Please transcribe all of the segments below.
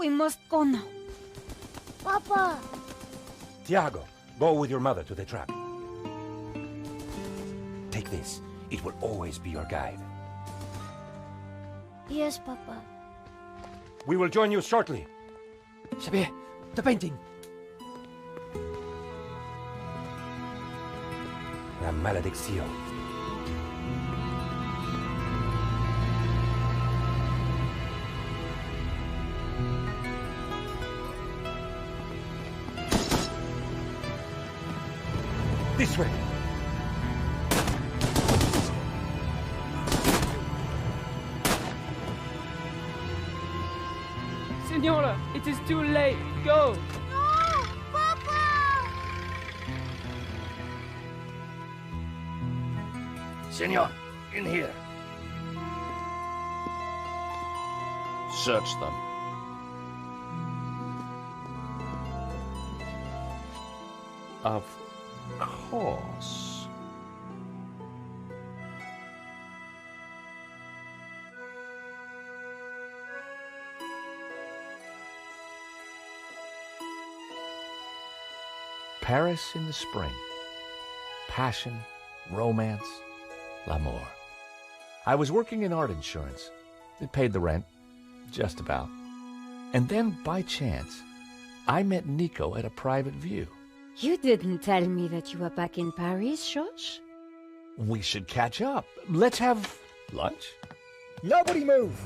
We must go now. Papa! Tiago, go with your mother to the trap. Take this. It will always be your guide. Yes, Papa. We will join you shortly. Xavier, the painting. La maledicción. This way. Senora, it is too late. Go! No! Papa! Senor, in here. Search them. Of course. Paris in the spring. Passion, romance, l'amour. I was working in art insurance. It paid the rent, just about. And then, by chance, I met Nico at a private view. You didn't tell me that you were back in Paris, George? We should catch up. Let's have lunch. Nobody move!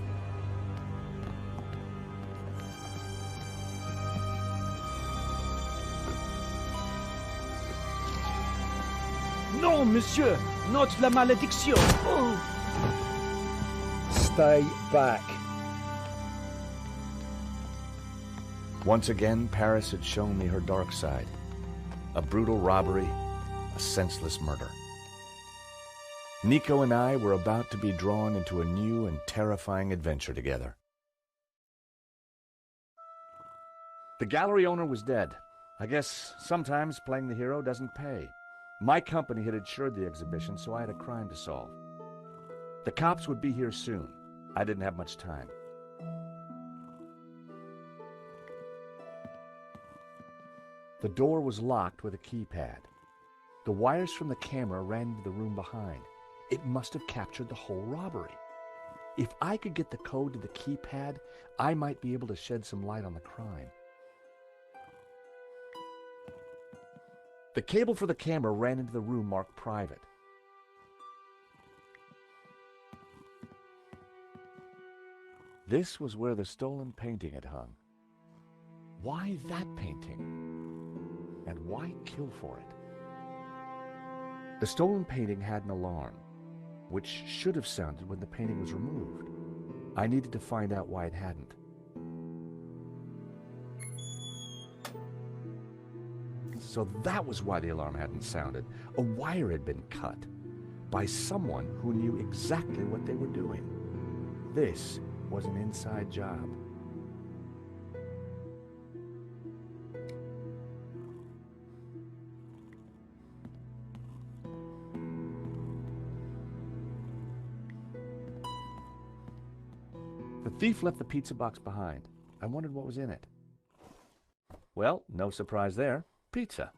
No, monsieur! Not la malédiction! Oh. Stay back. Once again, Paris had shown me her dark side. A brutal robbery, a senseless murder. Nico and I were about to be drawn into a new and terrifying adventure together. The gallery owner was dead. I guess sometimes playing the hero doesn't pay. My company had insured the exhibition, so I had a crime to solve. The cops would be here soon. I didn't have much time. The door was locked with a keypad. The wires from the camera ran into the room behind. It must have captured the whole robbery. If I could get the code to the keypad, I might be able to shed some light on the crime. The cable for the camera ran into the room marked private. This was where the stolen painting had hung. Why that painting? And why kill for it? The stolen painting had an alarm, which should have sounded when the painting was removed. I needed to find out why it hadn't. So that was why the alarm hadn't sounded. A wire had been cut by someone who knew exactly what they were doing. This was an inside job. The thief left the pizza box behind. I wondered what was in it. Well, no surprise there. Pizza.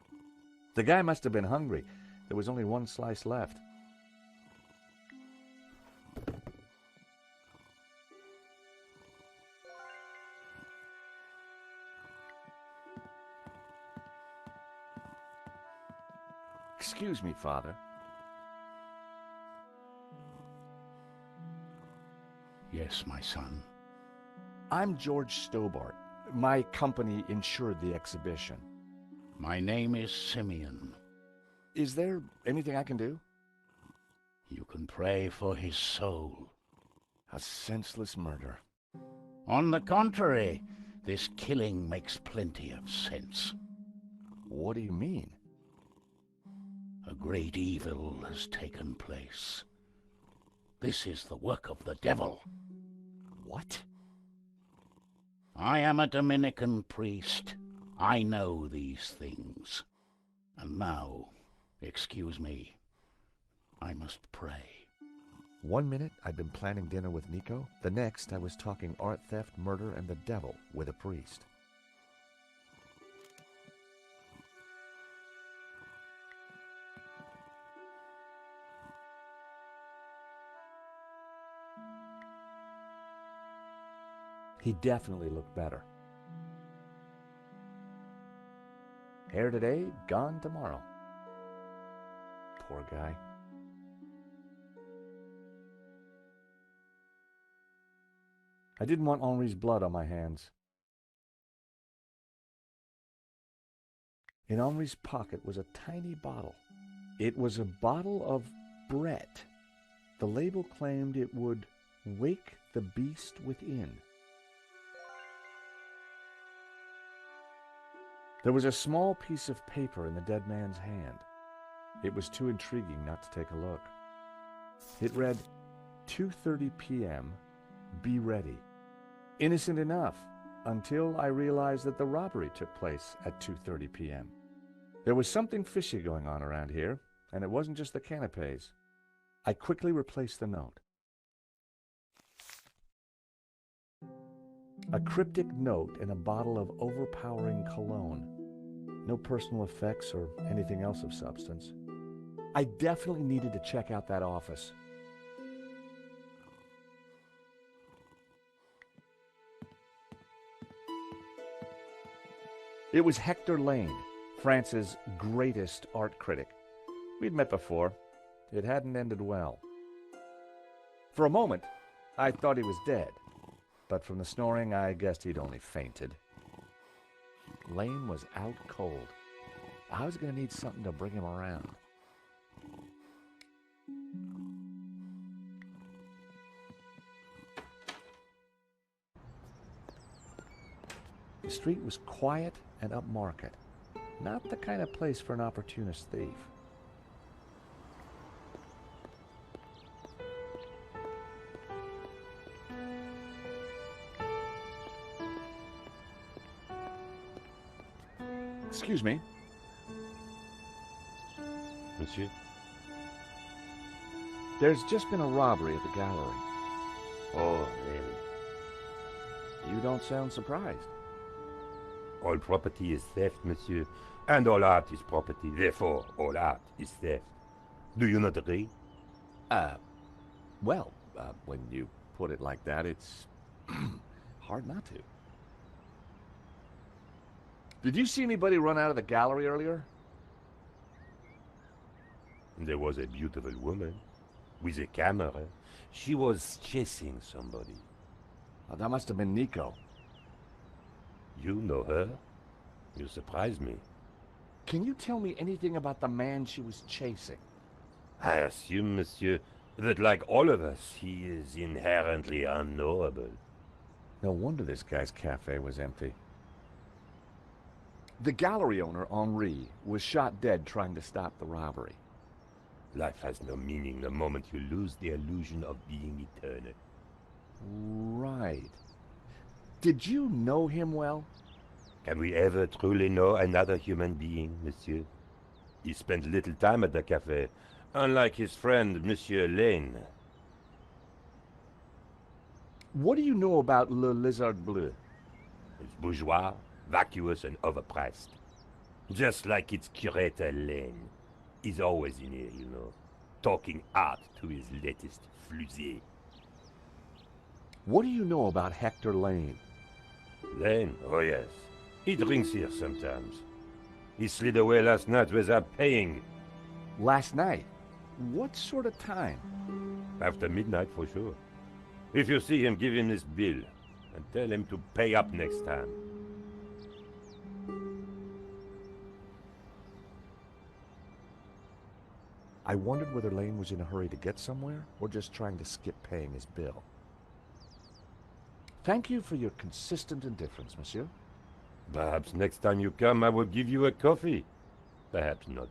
The guy must have been hungry. There was only one slice left. Excuse me, Father. Yes, my son. I'm George Stobart. My company insured the exhibition. My name is Simeon. Is there anything I can do? You can pray for his soul. A senseless murder. On the contrary, this killing makes plenty of sense. What do you mean? A great evil has taken place. This is the work of the devil. What? I am a Dominican priest. I know these things. And now, excuse me, I must pray. 1 minute, I'd been planning dinner with Nico. The next, I was talking art theft, murder, and the devil with a priest. He definitely looked better. Hair today, gone tomorrow. Poor guy. I didn't want Henri's blood on my hands. In Henri's pocket was a tiny bottle. It was a bottle of Brett. The label claimed it would wake the beast within. There was a small piece of paper in the dead man's hand. It was too intriguing not to take a look. It read, 2:30 p.m., be ready. Innocent enough, until I realized that the robbery took place at 2:30 p.m. There was something fishy going on around here, and it wasn't just the canapes. I quickly replaced the note. A cryptic note in a bottle of overpowering cologne. No personal effects or anything else of substance. I definitely needed to check out that office. It was Hector Lane, France's greatest art critic. We'd met before. It hadn't ended well. For a moment, I thought he was dead, but from the snoring, I guessed he'd only fainted. Lane was out cold. I was going to need something to bring him around. The street was quiet and upmarket. Not the kind of place for an opportunist thief. Excuse me. Monsieur? There's just been a robbery at the gallery. Oh, really? You don't sound surprised. All property is theft, monsieur. And all art is property. Therefore, all art is theft. Do you not agree? Well, when you put it like that, it's hard not to. Did you see anybody run out of the gallery earlier? There was a beautiful woman with a camera. She was chasing somebody. Oh, that must have been Nico. You know her? You surprise me. Can you tell me anything about the man she was chasing? I assume, monsieur, that like all of us, he is inherently unknowable. No wonder this guy's cafe was empty. The gallery owner, Henri, was shot dead trying to stop the robbery. Life has no meaning the moment you lose the illusion of being eternal. Right. Did you know him well? Can we ever truly know another human being, monsieur? He spent little time at the cafe, unlike his friend, Monsieur Lane. What do you know about Le Lizard Bleu? It's bourgeois, vacuous, and overpriced. Just like its curator Lane. He's always in here, you know, talking art to his latest flusée. What do you know about Hector Lane? Lane? Oh yes. He drinks here sometimes. He slid away last night without paying. Last night? What sort of time? After midnight for sure. If you see him, give him this bill and tell him to pay up next time. I wondered whether Lane was in a hurry to get somewhere or just trying to skip paying his bill. Thank you for your consistent indifference, monsieur. Perhaps next time you come, I will give you a coffee. Perhaps not.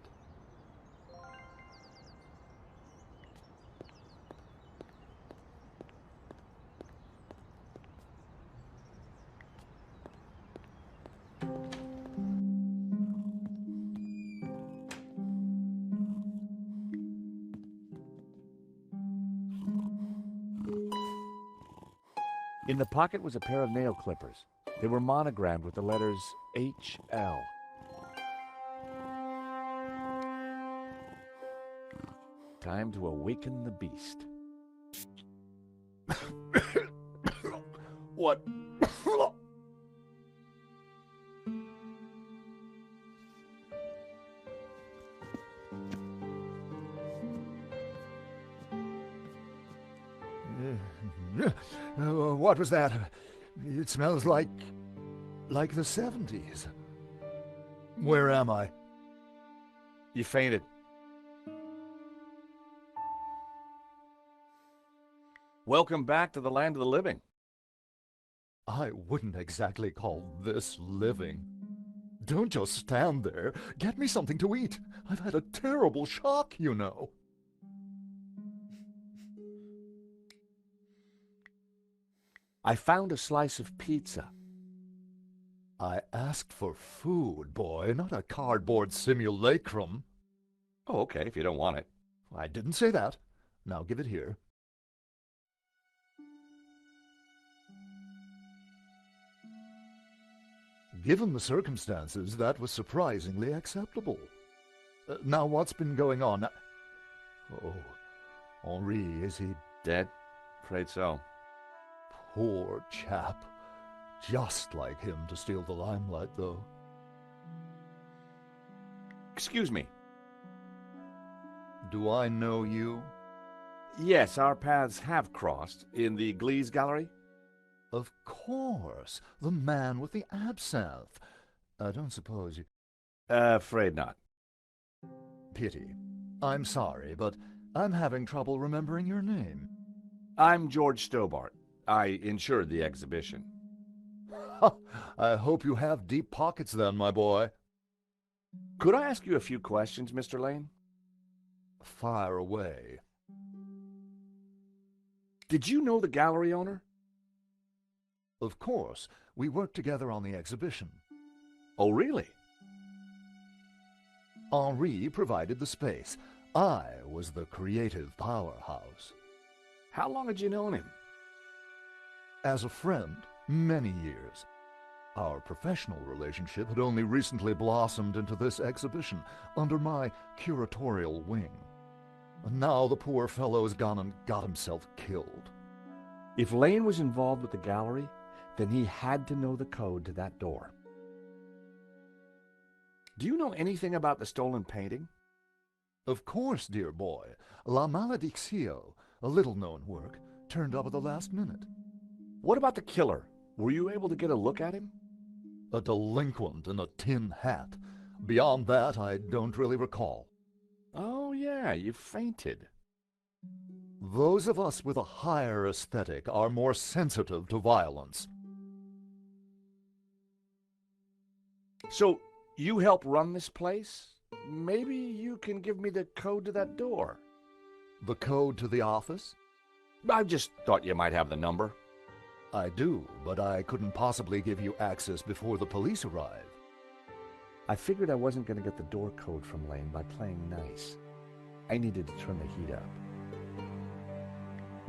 In the pocket was a pair of nail clippers. They were monogrammed with the letters HL. Time to awaken the beast. What? What was that? It smells like the 70s. Where am I? You fainted. Welcome back to the land of the living. I wouldn't exactly call this living. Don't just stand there. Get me something to eat. I've had a terrible shock, you know. I found a slice of pizza. I asked for food, boy, not a cardboard simulacrum. Oh, okay, if you don't want it. I didn't say that. Now give it here. Given the circumstances, that was surprisingly acceptable. Now, what's been going on? Oh, Henri, is he Dead? Afraid so. poor chap? Just like him to steal the limelight, though. Excuse me. Do I know you? Yes, our paths have crossed in the Glees Gallery. Of course, the man with the absinthe. I don't suppose you... Afraid not. Pity. I'm sorry, but I'm having trouble remembering your name. I'm George Stobart. I insured the exhibition. I hope you have deep pockets then, my boy. Could I ask you a few questions, Mr. Lane? Fire away. Did you know the gallery owner? Of course, we worked together on the exhibition. Oh, really? Henri provided the space. I was the creative powerhouse. How long had you known him? As a friend, many years. Our professional relationship had only recently blossomed into this exhibition under my curatorial wing. And now the poor fellow's gone and got himself killed. If Lane was involved with the gallery, then he had to know the code to that door. Do you know anything about the stolen painting? Of course, dear boy. La Maledictio, a little-known work, turned up at the last minute. What about the killer? Were you able to get a look at him? A delinquent in a tin hat. Beyond that, I don't really recall. Oh, yeah, you fainted. Those of us with a higher aesthetic are more sensitive to violence. So, you help run this place? Maybe you can give me the code to that door. The code to the office? I just thought you might have the number. I do, but I couldn't possibly give you access before the police arrive. I figured I wasn't going to get the door code from Lane by playing nice. I needed to turn the heat up.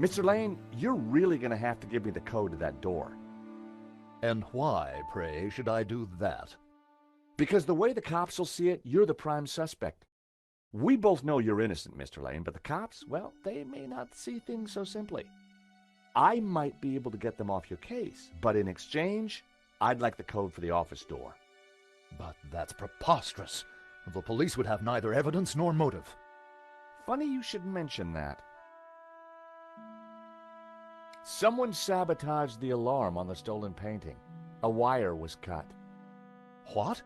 Mr. Lane, you're really going to have to give me the code to that door. And why, pray, should I do that? Because the way the cops will see it, you're the prime suspect. We both know you're innocent, Mr. Lane, but the cops, well, they may not see things so simply. I might be able to get them off your case, but in exchange, I'd like the code for the office door. But that's preposterous. The police would have neither evidence nor motive. Funny you should mention that. Someone sabotaged the alarm on the stolen painting. A wire was cut. What?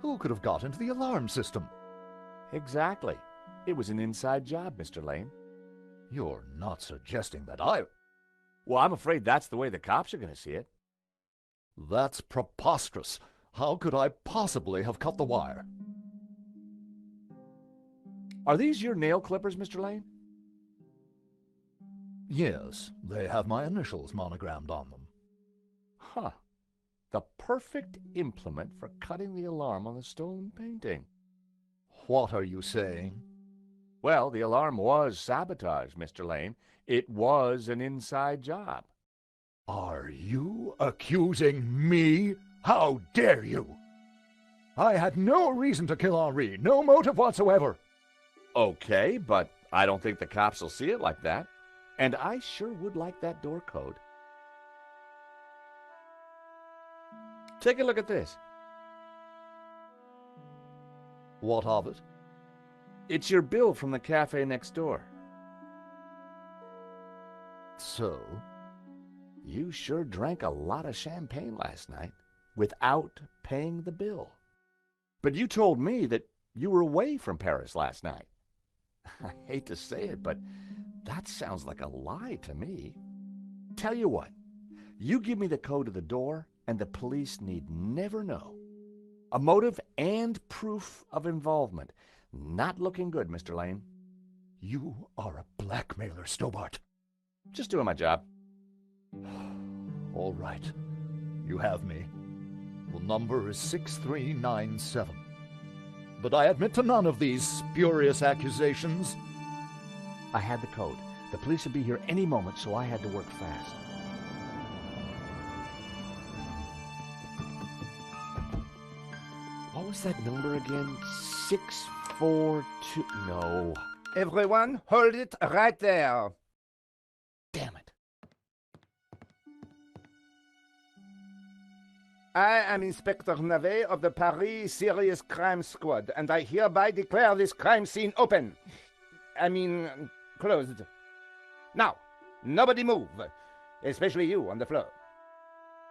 Who could have got into the alarm system? Exactly. It was an inside job, Mr. Lane. You're not suggesting that I... Well, I'm afraid that's the way the cops are going to see it. That's preposterous. How could I possibly have cut the wire? Are these your nail clippers, Mr. Lane? Yes, they have my initials monogrammed on them. Huh. The perfect implement for cutting the alarm on the stolen painting. What are you saying? Well, the alarm was sabotaged, Mr. Lane. It was an inside job. Are you accusing me? How dare you? I had no reason to kill Henri, no motive whatsoever. Okay, but I don't think the cops will see it like that. And I sure would like that door code. Take a look at this. What of it? It's your bill from the cafe next door. So? You sure drank a lot of champagne last night without paying the bill. But you told me that you were away from Paris last night. I hate to say it, but that sounds like a lie to me. Tell you what, you give me the code to the door and the police need never know. A motive and proof of involvement. Not looking good, Mr. Lane. You are a blackmailer, Stobart. Just doing my job. All right. You have me. The number is 6397. But I admit to none of these spurious accusations. I had the code. The police would be here any moment, so I had to work fast. What was that number again? 642... No. Everyone, hold it right there. Damn it. I am Inspector Navet of the Paris Serious Crime Squad, and I hereby declare this crime scene open. Closed. Now, nobody move, especially you on the floor.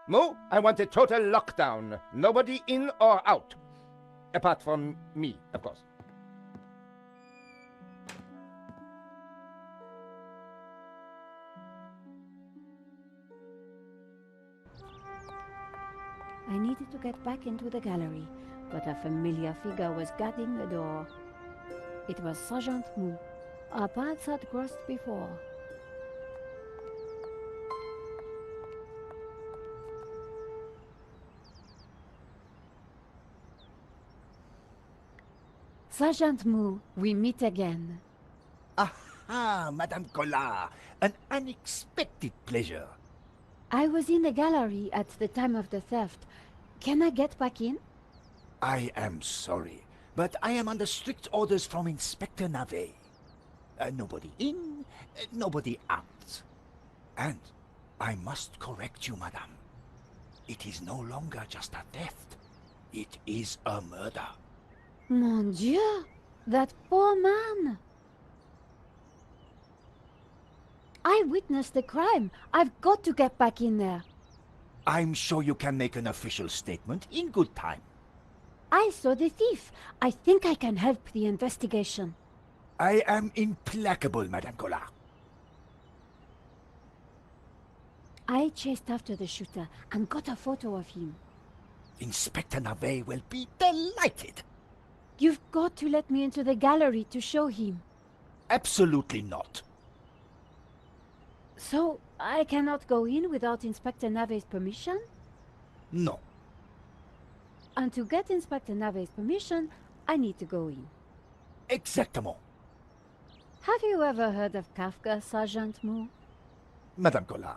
Mo, I want a total lockdown. Nobody in or out. Apart from me, of course. I needed to get back into the gallery, but a familiar figure was guarding the door. It was Sergeant Mou. Our paths had crossed before. Sergeant Mou, we meet again. Aha, Madame Collard. An unexpected pleasure. I was in the gallery at the time of the theft. Can I get back in? I am sorry, but I am under strict orders from Inspector Navet. Nobody in, nobody out. And I must correct you, madame. It is no longer just a theft. It is a murder. Mon Dieu! That poor man! I witnessed the crime. I've got to get back in there. I'm sure you can make an official statement in good time. I saw the thief. I think I can help the investigation. I am implacable, Madame Collard. I chased after the shooter and got a photo of him. Inspector Navet will be delighted. You've got to let me into the gallery to show him. Absolutely not. So, I cannot go in without Inspector Navet's permission? No. And to get Inspector Navet's permission, I need to go in. Exactement. Have you ever heard of Kafka, Sergeant Mou? Madame Collard,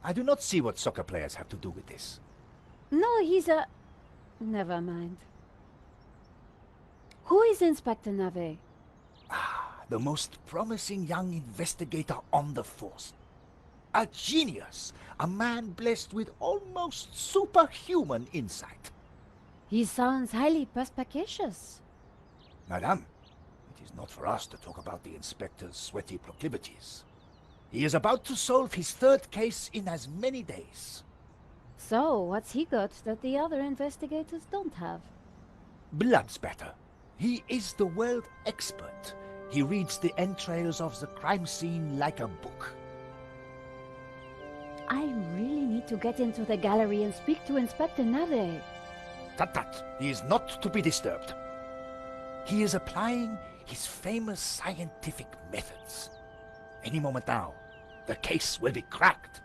I do not see what soccer players have to do with this. No, he's a... Never mind. Who is Inspector Navet? The most promising young investigator on the force. A genius, a man blessed with almost superhuman insight. He sounds highly perspicacious. Madame, it is not for us to talk about the inspector's sweaty proclivities. He is about to solve his third case in as many days. So, what's he got that the other investigators don't have? Blood spatter. He is the world expert. He reads the entrails of the crime scene like a book. I really need to get into the gallery and speak to Inspector Navet. Tut-tut, he is not to be disturbed. He is applying his famous scientific methods. Any moment now, the case will be cracked.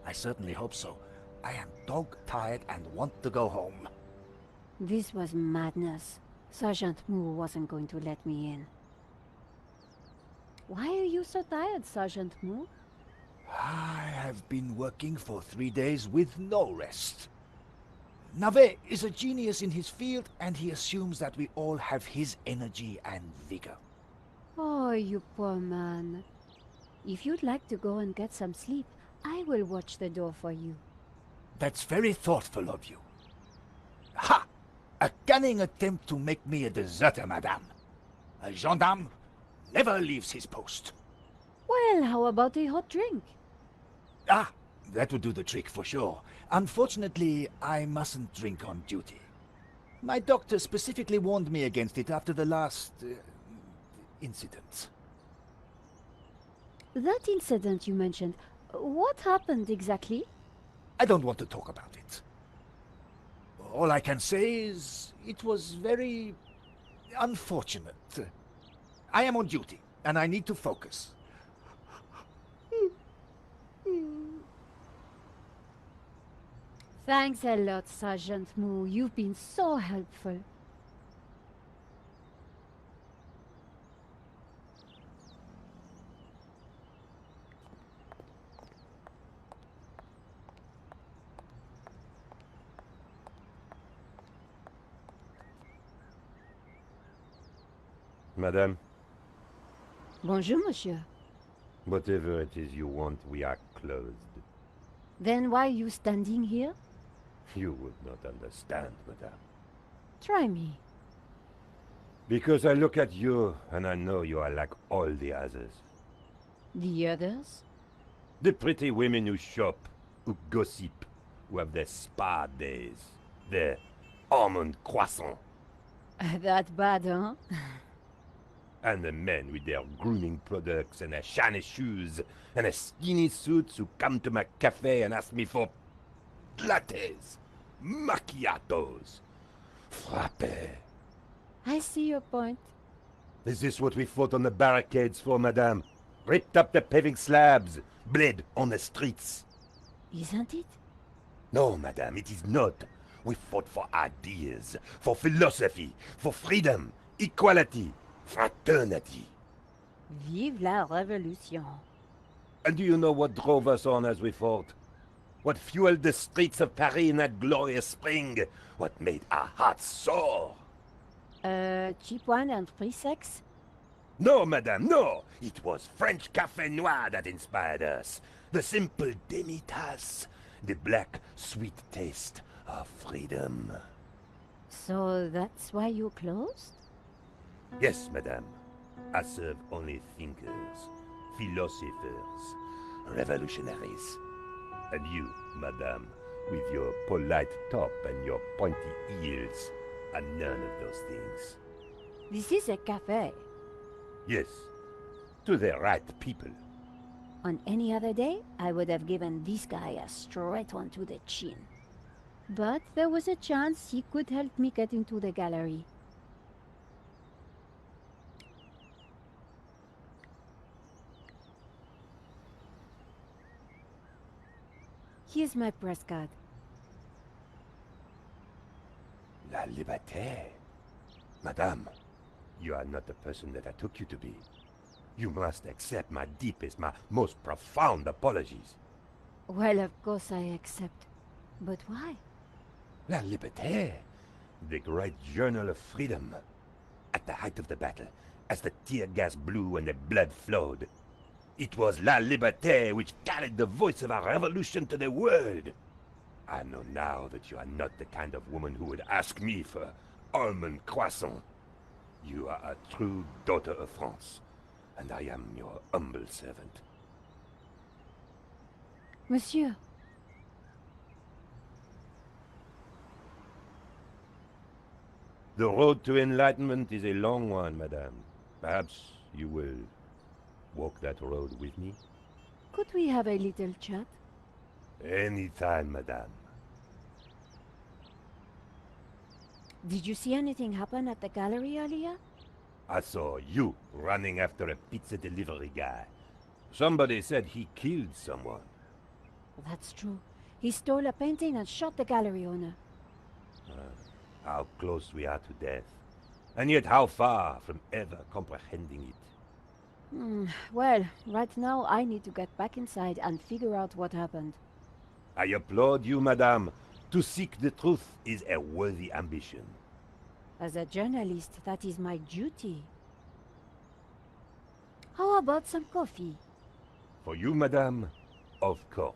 I certainly hope so. I am dog-tired and want to go home. This was madness. Sergeant Mou wasn't going to let me in. Why are you so tired, Sergeant Mou? I have been working for 3 days with no rest. Navet is a genius in his field, and he assumes that we all have his energy and vigor. Oh, you poor man. If you'd like to go and get some sleep, I will watch the door for you. That's very thoughtful of you. Ha! A cunning attempt to make me a deserter, madame. A gendarme never leaves his post. Well, how about a hot drink? Ah, that would do the trick for sure. Unfortunately, I mustn't drink on duty. My doctor specifically warned me against it after the last incident. That incident you mentioned, what happened exactly? I don't want to talk about it. All I can say is it was very unfortunate. I am on duty, and I need to focus. Thanks a lot, Sergeant Moo. You've been so helpful. Madame, Bonjour, monsieur. whatever it is you want, we are closed. Then why are you standing here? You would not understand, madame. Try me. Because I look at you, and I know you are like all the others. The others? The pretty women who shop, who gossip, who have their spa days, their almond croissant. That bad, huh? And the men with their grooming products and their shiny shoes and their skinny suits who come to my cafe and ask me for lattes, macchiatos, frappés. I see your point. Is this what we fought on the barricades for, madame? Ripped up the paving slabs, bled on the streets. Isn't it? No, madame, it is not. We fought for ideas, for philosophy, for freedom, equality, fraternity. Vive la révolution. And do you know what drove us on as we fought? What fueled the streets of Paris in that glorious spring? What made our hearts soar? Cheap wine and free sex? No, madame, no! It was French Café Noir that inspired us. The simple demi-tasse. The black, sweet taste of freedom. So that's why you closed? Yes, madame. I serve only thinkers, philosophers, revolutionaries. And you, madame, with your polite top and your pointy heels, are none of those things. This is a cafe. Yes, to the right people. On any other day, I would have given this guy a straight one to the chin. But there was a chance he could help me get into the gallery. Here's my press card. La liberté. Madame, you are not the person that I took you to be. You must accept my deepest, my most profound apologies. Well, of course I accept. But why? La Liberté, the great journal of freedom. At the height of the battle, as the tear gas blew and the blood flowed, it was La Liberté which carried the voice of our revolution to the world. I know now that you are not the kind of woman who would ask me for almond croissant. You are a true daughter of France, and I am your humble servant. Monsieur, The road to enlightenment is a long one, madame. Perhaps you will walk that road with me? could we have a little chat? Anytime, madame. Did you see anything happen at the gallery earlier? I saw you running after a pizza delivery guy. Somebody said he killed someone. That's true. He stole a painting and shot the gallery owner. How close we are to death, and yet how far from ever comprehending it. Well, right now I need to get back inside and figure out what happened. I applaud you, madame. To seek the truth is a worthy ambition. As a journalist, that is my duty. How about some coffee? For you, madame, of course.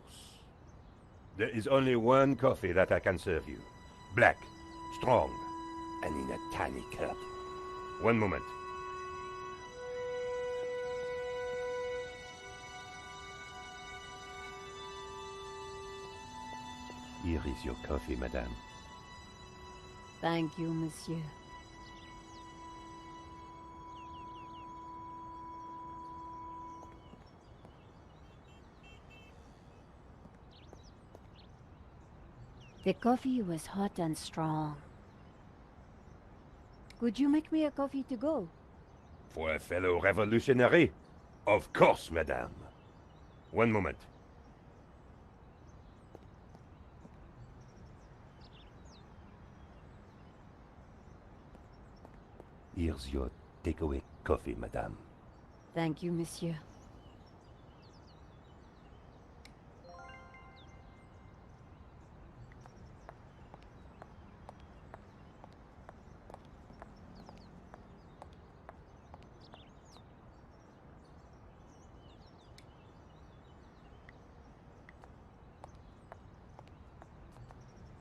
There is only one coffee that I can serve you. Black, strong, and in a tiny cup. One moment. Here is your coffee, madame. Thank you, monsieur. The coffee was hot and strong. Could you make me a coffee to go? For a fellow revolutionary? Of course, madame. One moment. Here's your takeaway coffee, madame. Thank you, monsieur.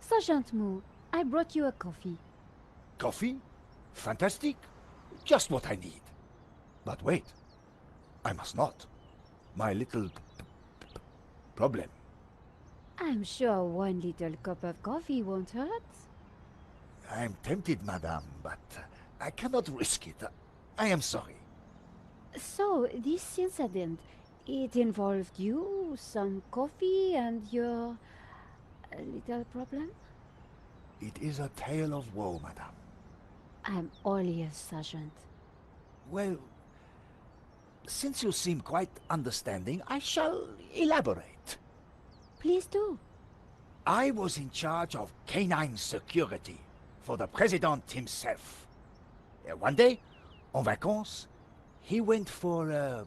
Sergeant Moo, I brought you a coffee. Coffee? Fantastic. Just what I need. But wait. I must not. My little problem. I'm sure one little cup of coffee won't hurt. I'm tempted, madame, but I cannot risk it. I am sorry. So, this incident, it involved you, some coffee, and your little problem? It is a tale of woe, madame. I'm all ears, Sergeant. Well, since you seem quite understanding, I shall elaborate. Please do. I was in charge of canine security for the President himself. One day, en vacances, he went for a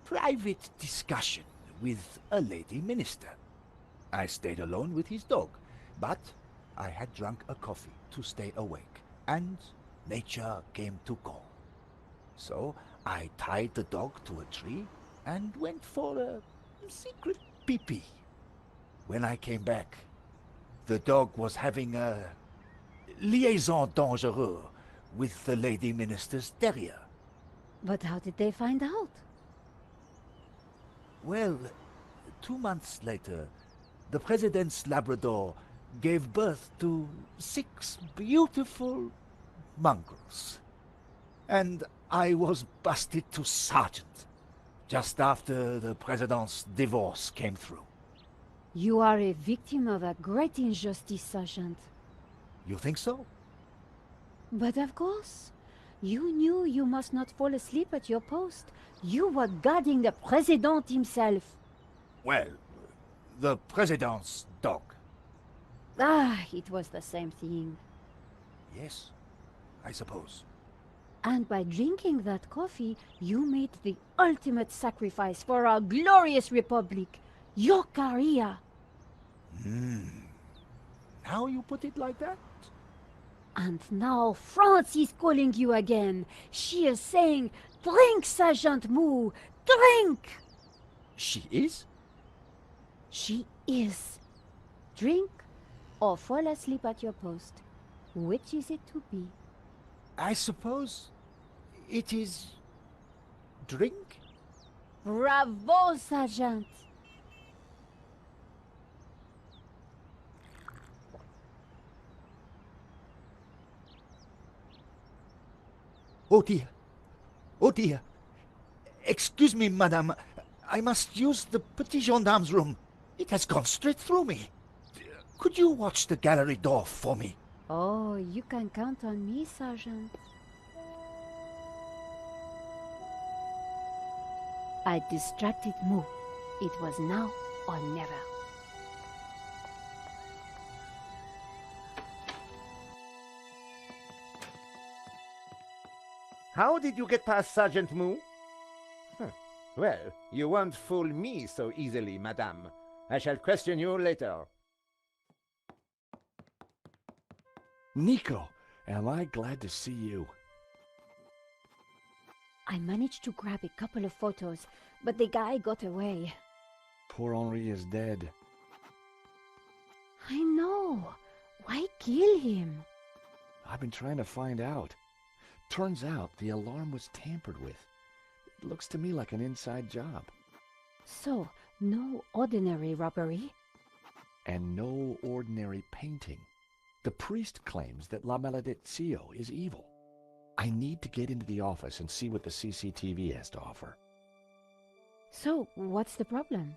private discussion with a lady minister. I stayed alone with his dog, but I had drunk a coffee to stay awake, and nature came to call. So I tied the dog to a tree and went for a secret pee-pee. When I came back, the dog was having a liaison dangereuse with the lady minister's terrier. But how did they find out? Well, 2 months later, the President's Labrador gave birth to 6 beautiful mongrels. And I was busted to sergeant just after the President's divorce came through. You are a victim of a great injustice, Sergeant. You think so? But of course, you knew you must not fall asleep at your post. You were guarding the President himself. Well, the President's dog. Ah, it was the same thing. Yes, I suppose. And by drinking that coffee, you made the ultimate sacrifice for our glorious republic, your career. Now you put it like that? And now France is calling you again. She is saying, drink, Sergeant Moo, drink! She is? She is. Drink or fall asleep at your post. Which is it to be? I suppose it is drink? Bravo, Sergeant! Oh dear. Oh dear. Excuse me, madame. I must use the petit gendarme's room. It has gone straight through me. Could you watch the gallery door for me? Oh, you can count on me, Sergeant. I distracted Moo. It was now or never. How did you get past Sergeant Moo? Well, you won't fool me so easily, madame. I shall question you later. Nico, am I glad to see you. I managed to grab a couple of photos, but the guy got away. Poor Henri is dead. I know. Why kill him? I've been trying to find out. Turns out the alarm was tampered with. It looks to me like an inside job. So, no ordinary robbery? And no ordinary painting. The priest claims that La Maledizio is evil. I need to get into the office and see what the CCTV has to offer. So, what's the problem?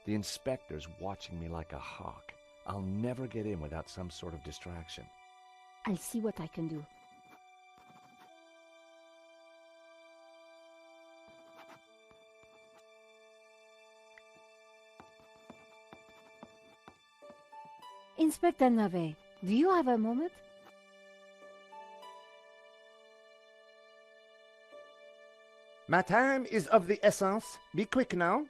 The inspector's watching me like a hawk. I'll never get in without some sort of distraction. I'll see what I can do. Inspector Nave, do you have a moment? My time is of the essence. Be quick now.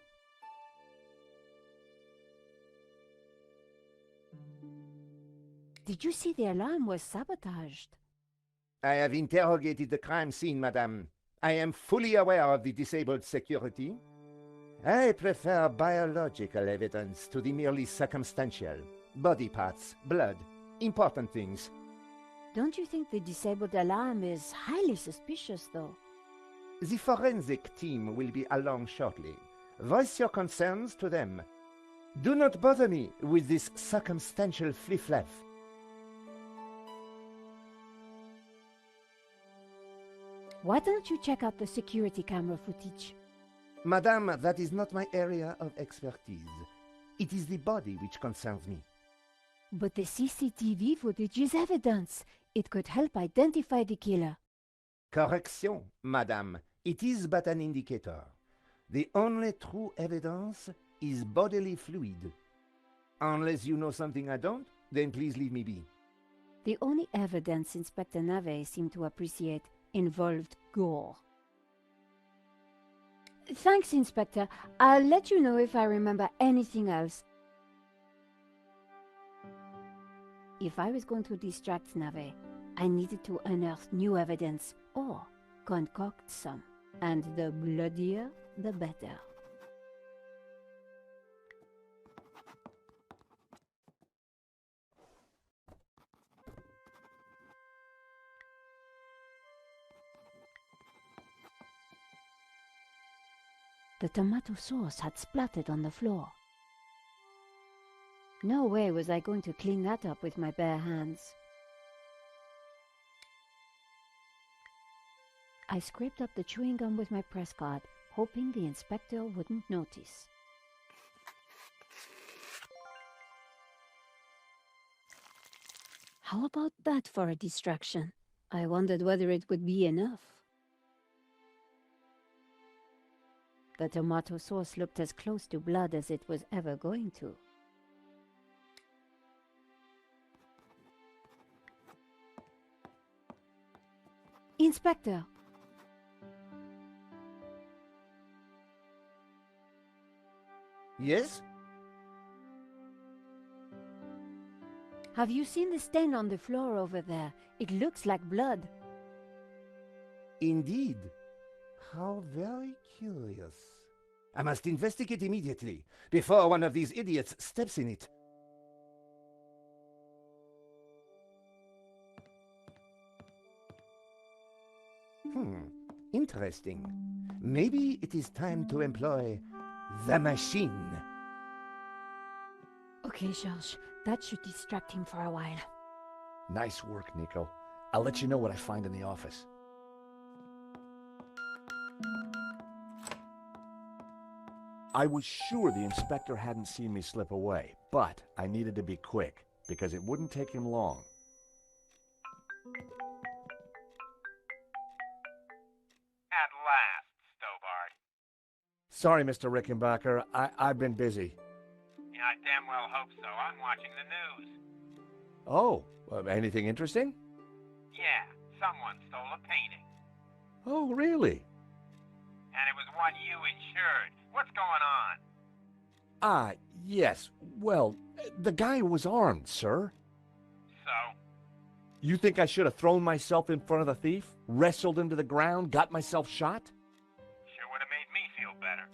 Did you see the alarm was sabotaged? I have interrogated the crime scene, madame. I am fully aware of the disabled security. I prefer biological evidence to the merely circumstantial. Body parts, blood, important things. Don't you think the disabled alarm is highly suspicious, though? The forensic team will be along shortly. Voice your concerns to them. Do not bother me with this circumstantial fliff-flaff. Why don't you check out the security camera footage? Madame, that is not my area of expertise. It is the body which concerns me. But the CCTV footage is evidence. It could help identify the killer. Correction, madame. It is but an indicator. The only true evidence is bodily fluid. Unless you know something I don't, then please leave me be. The only evidence Inspector Nave seemed to appreciate involved gore. Thanks, Inspector. I'll let you know if I remember anything else. If I was going to distract Nave, I needed to unearth new evidence or concoct some. And the bloodier, the better. The tomato sauce had splattered on the floor. No way was I going to clean that up with my bare hands. I scraped up the chewing gum with my press card, hoping the inspector wouldn't notice. How about that for a distraction? I wondered whether it would be enough. The tomato sauce looked as close to blood as it was ever going to. Inspector! Yes? Have you seen the stain on the floor over there? It looks like blood. Indeed. How very curious. I must investigate immediately, before one of these idiots steps in it. Interesting. Maybe it is time to employ the machine. Okay, Georges, that should distract him for a while. Nice work, Nico. I'll let you know what I find in the office. I was sure the inspector hadn't seen me slip away, but I needed to be quick, because it wouldn't take him long. At last, Stobart. Sorry, Mr. Rickenbacker. I've been busy. Yeah, I damn well hope so. I'm watching the news. Oh, anything interesting? Yeah, someone stole a painting. Oh, really? and it was one you insured. What's going on? Ah, yes. Well, the guy was armed, sir. So? You think I should have thrown myself in front of the thief, wrestled him to the ground, got myself shot? Sure would have made me feel better.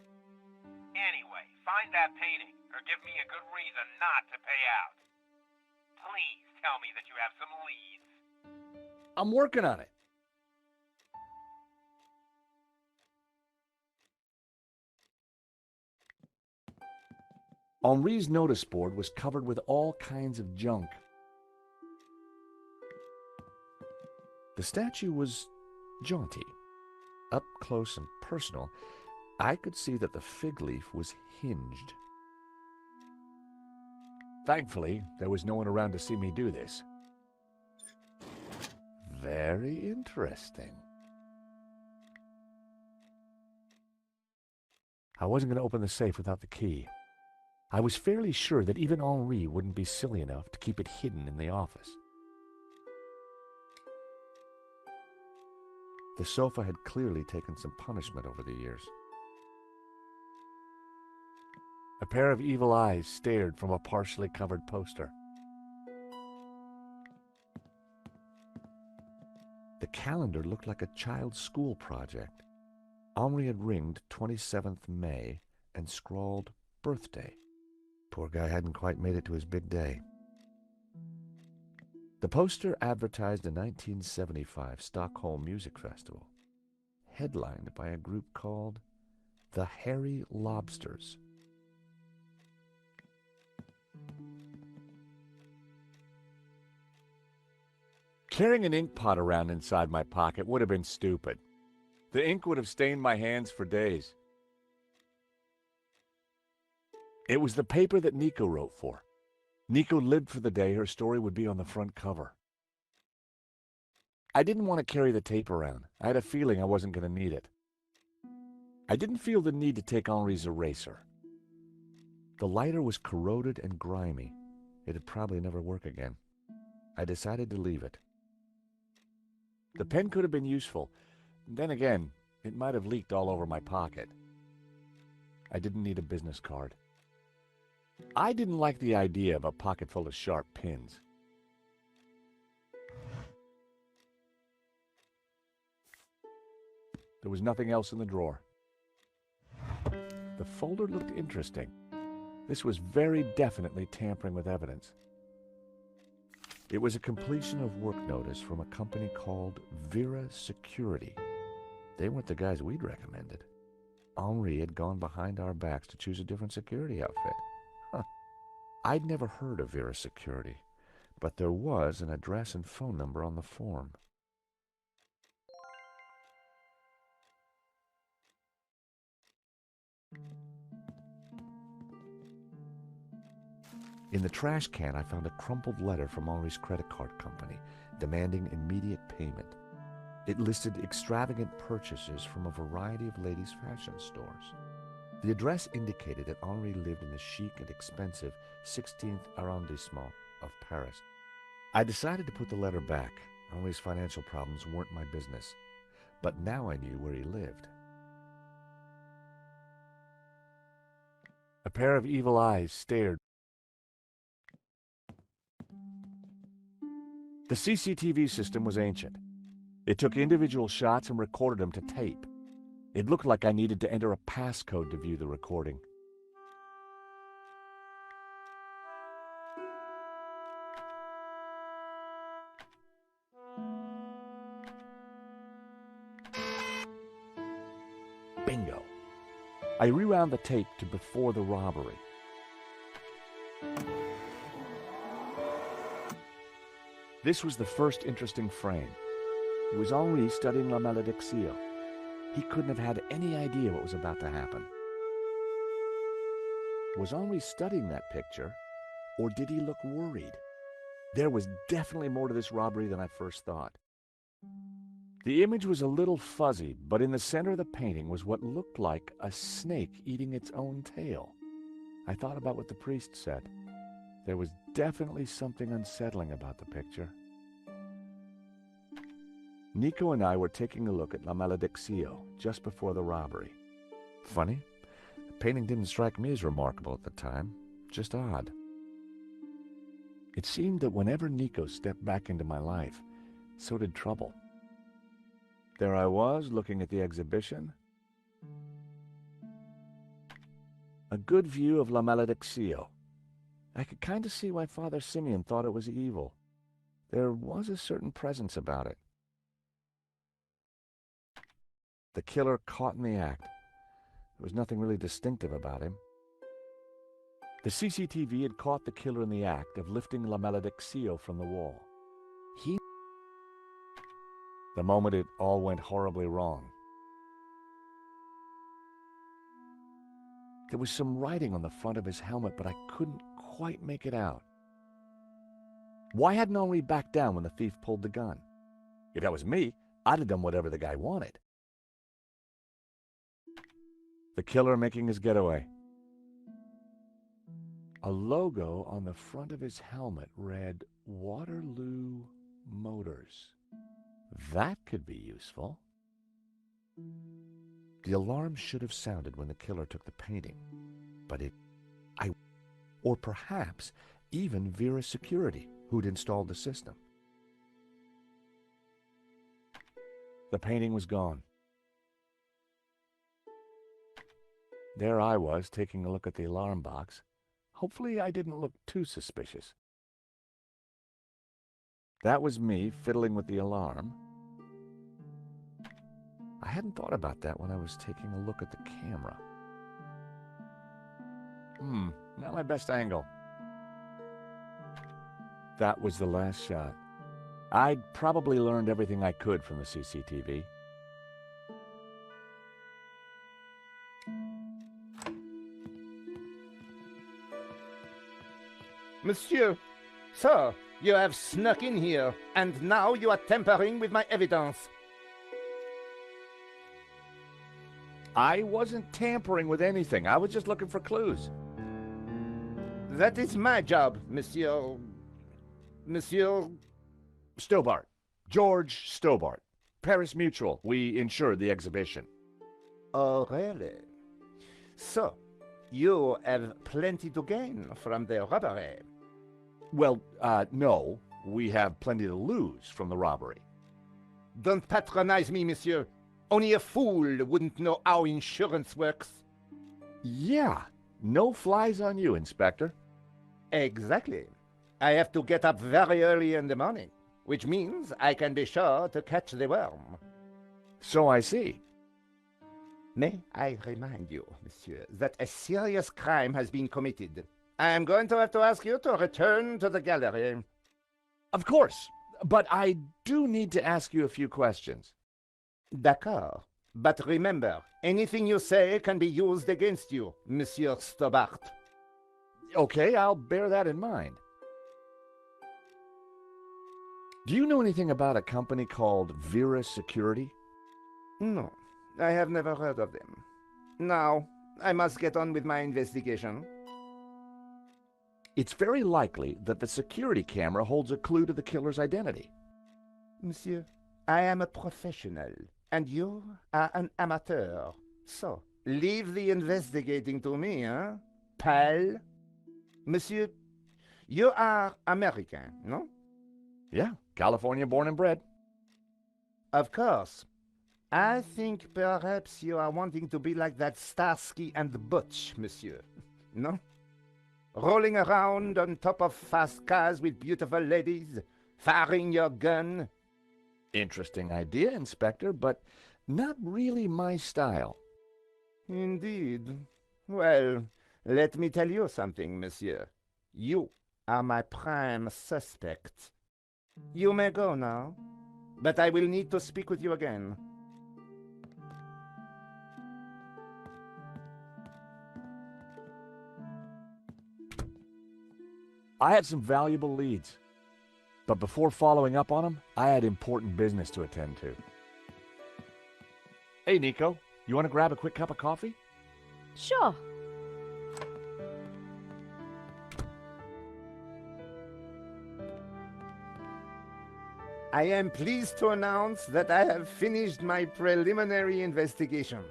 Anyway, find that painting, or give me a good reason not to pay out. Please tell me that you have some leads. I'm working on it. Henri's notice board was covered with all kinds of junk. The statue was jaunty. Up close and personal, I could see that the fig leaf was hinged. Thankfully, there was no one around to see me do this. Very interesting. I wasn't going to open the safe without the key. I was fairly sure that even Henri wouldn't be silly enough to keep it hidden in the office. The sofa had clearly taken some punishment over the years. A pair of evil eyes stared from a partially covered poster. The calendar looked like a child's school project. Henri had ringed 27th May and scrawled birthday. Poor guy hadn't quite made it to his big day. The poster advertised a 1975 Stockholm Music Festival, headlined by a group called the Hairy Lobsters. Carrying an ink pot around inside my pocket would have been stupid. The ink would have stained my hands for days. It was the paper that Nico wrote for. Nico lived for the day her story would be on the front cover. I didn't want to carry the tape around. I had a feeling I wasn't going to need it. I didn't feel the need to take Henri's eraser. The lighter was corroded and grimy. It'd probably never work again. I decided to leave it. The pen could have been useful. Then again, it might have leaked all over my pocket. I didn't need a business card. I didn't like the idea of a pocket full of sharp pins. There was nothing else in the drawer. The folder looked interesting. This was very definitely tampering with evidence. It was a completion of work notice from a company called Vera Security. They weren't the guys we'd recommended. Henri had gone behind our backs to choose a different security outfit. I'd never heard of Vera Security, but there was an address and phone number on the form. In the trash can, I found a crumpled letter from Henri's credit card company, demanding immediate payment. It listed extravagant purchases from a variety of ladies' fashion stores. The address indicated that Henri lived in the chic and expensive 16th arrondissement of Paris. I decided to put the letter back. Henri's financial problems weren't my business, but now I knew where he lived. A pair of evil eyes stared. The CCTV system was ancient. It took individual shots and recorded them to tape. It looked like I needed to enter a passcode to view the recording. Bingo. I rewound the tape to before the robbery. This was the first interesting frame. It was Henri studying La Malédiction. He couldn't have had any idea what was about to happen. Was Henri studying that picture, or did he look worried? There was definitely more to this robbery than I first thought. The image was a little fuzzy, but in the center of the painting was what looked like a snake eating its own tail. I thought about what the priest said. There was definitely something unsettling about the picture. Nico and I were taking a look at La Malediccio just before the robbery. Funny, the painting didn't strike me as remarkable at the time, just odd. It seemed that whenever Nico stepped back into my life, so did trouble. There I was, looking at the exhibition. A good view of La Malediccio. I could kind of see why Father Simeon thought it was evil. There was a certain presence about it. The killer caught in the act. There was nothing really distinctive about him. The CCTV had caught the killer in the act of lifting La Malediccio from the wall. The moment it all went horribly wrong. There was some writing on the front of his helmet, but I couldn't quite make it out. Why hadn't Henri backed down when the thief pulled the gun? If that was me, I'd have done whatever the guy wanted. The killer making his getaway. A logo on the front of his helmet read Waterloo Motors. That could be useful. The alarm should have sounded when the killer took the painting, but or perhaps even Vera's security, who'd installed the system. The painting was gone. There I was, taking a look at the alarm box. Hopefully I didn't look too suspicious. That was me fiddling with the alarm. I hadn't thought about that when I was taking a look at the camera. Not my best angle. That was the last shot. I'd probably learned everything I could from the CCTV. Monsieur, sir, you have snuck in here, and now you are tampering with my evidence. I wasn't tampering with anything. I was just looking for clues. That is my job, Monsieur Stobart. George Stobart. Paris Mutual. We insured the exhibition. Oh, really? So, you have plenty to gain from the robbery. Well, no. We have plenty to lose from the robbery. Don't patronize me, monsieur. Only a fool wouldn't know how insurance works. Yeah. No flies on you, Inspector. Exactly. I have to get up very early in the morning, which means I can be sure to catch the worm. So I see. May I remind you, monsieur, that a serious crime has been committed. I am going to have to ask you to return to the gallery. Of course, but I do need to ask you a few questions. D'accord. But remember, anything you say can be used against you, Monsieur Stobart. Okay, I'll bear that in mind. Do you know anything about a company called Vera Security? No, I have never heard of them. Now, I must get on with my investigation. It's very likely that the security camera holds a clue to the killer's identity. Monsieur, I am a professional, and you are an amateur. So, leave the investigating to me, huh, pal? Monsieur, you are American, no? Yeah, California born and bred. Of course. I think perhaps you are wanting to be like that Starsky and Butch, monsieur. No? Rolling around on top of fast cars with beautiful ladies, firing your gun. Interesting idea, Inspector, but not really my style. Indeed. Well, let me tell you something, monsieur. You are my prime suspect. You may go now, but I will need to speak with you again. I had some valuable leads, but before following up on them, I had important business to attend to. Hey, Nico, you want to grab a quick cup of coffee? Sure. I am pleased to announce that I have finished my preliminary investigation.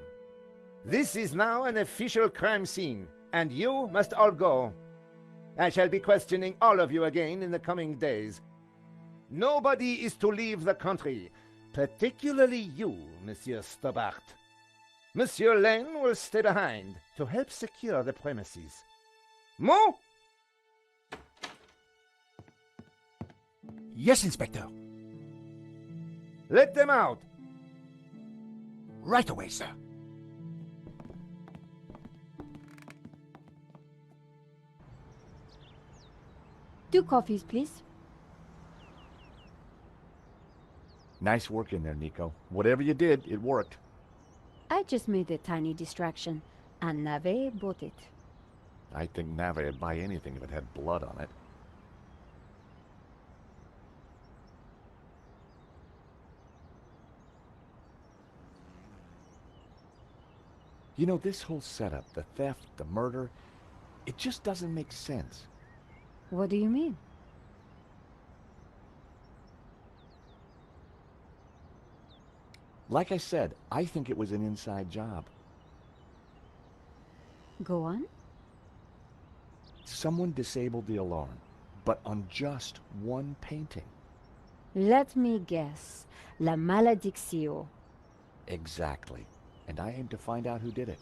This is now an official crime scene, and you must all go. I shall be questioning all of you again in the coming days. Nobody is to leave the country, particularly you, Monsieur Stobart. Monsieur Lane will stay behind to help secure the premises. Mo? Yes, Inspector. Let them out. Right away, sir. Two coffees, please. Nice work in there, Nico. Whatever you did, it worked. I just made a tiny distraction, and Nave bought it. I think Nave would buy anything if it had blood on it. You know, this whole setup, the theft, the murder, it just doesn't make sense. What do you mean? Like I said, I think it was an inside job. Go on. Someone disabled the alarm, but on just one painting. Let me guess. La Maledictio. Exactly. And I aim to find out who did it.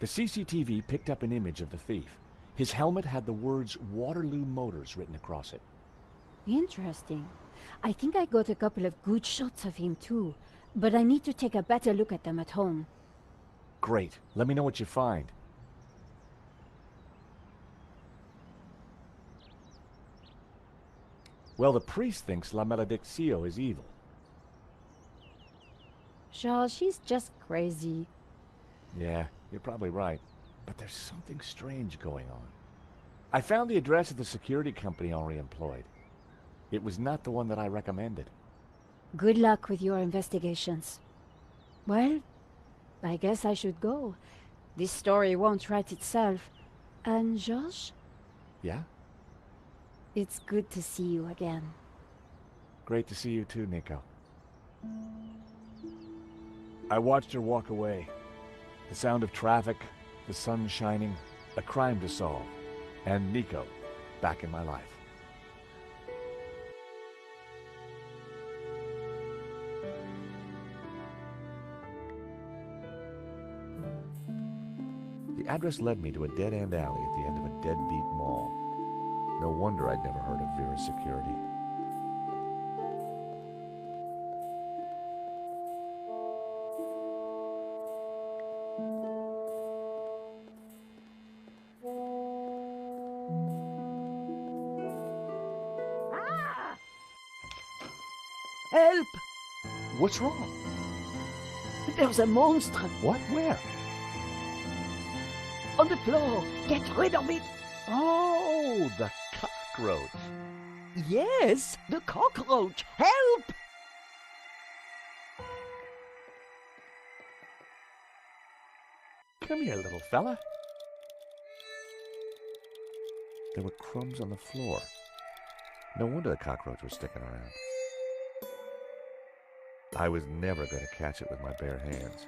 The CCTV picked up an image of the thief. His helmet had the words Waterloo Motors written across it. Interesting. I think I got a couple of good shots of him too, but I need to take a better look at them at home. Great. Let me know what you find. Well, the priest thinks La Maledictio is evil. Charles, she's just crazy. Yeah, you're probably right. But there's something strange going on. I found the address of the security company Henri employed. It was not the one that I recommended. Good luck with your investigations. Well, I guess I should go. This story won't write itself. And Georges? Yeah? It's good to see you again. Great to see you too, Nico. I watched her walk away. The sound of traffic, the sun shining, a crime to solve, and Nico back in my life. The address led me to a dead-end alley at the end of a deadbeat mall. No wonder I'd never heard of Vera's security. Help! What's wrong? There's a monster What? Where? on the floor. Get rid of it. Oh, the cockroach. Yes, the cockroach. Help! Come here, little fella. There were crumbs on the floor. No wonder the cockroach was sticking around. I was never going to catch it with my bare hands.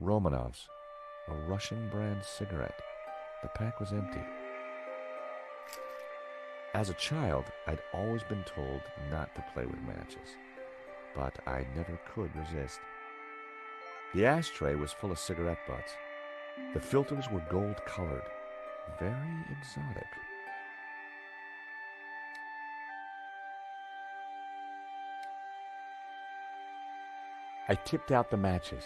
Romanovs, a Russian brand cigarette. The pack was empty. As a child, I'd always been told not to play with matches, but I never could resist. The ashtray was full of cigarette butts. The filters were gold-colored, very exotic. I tipped out the matches.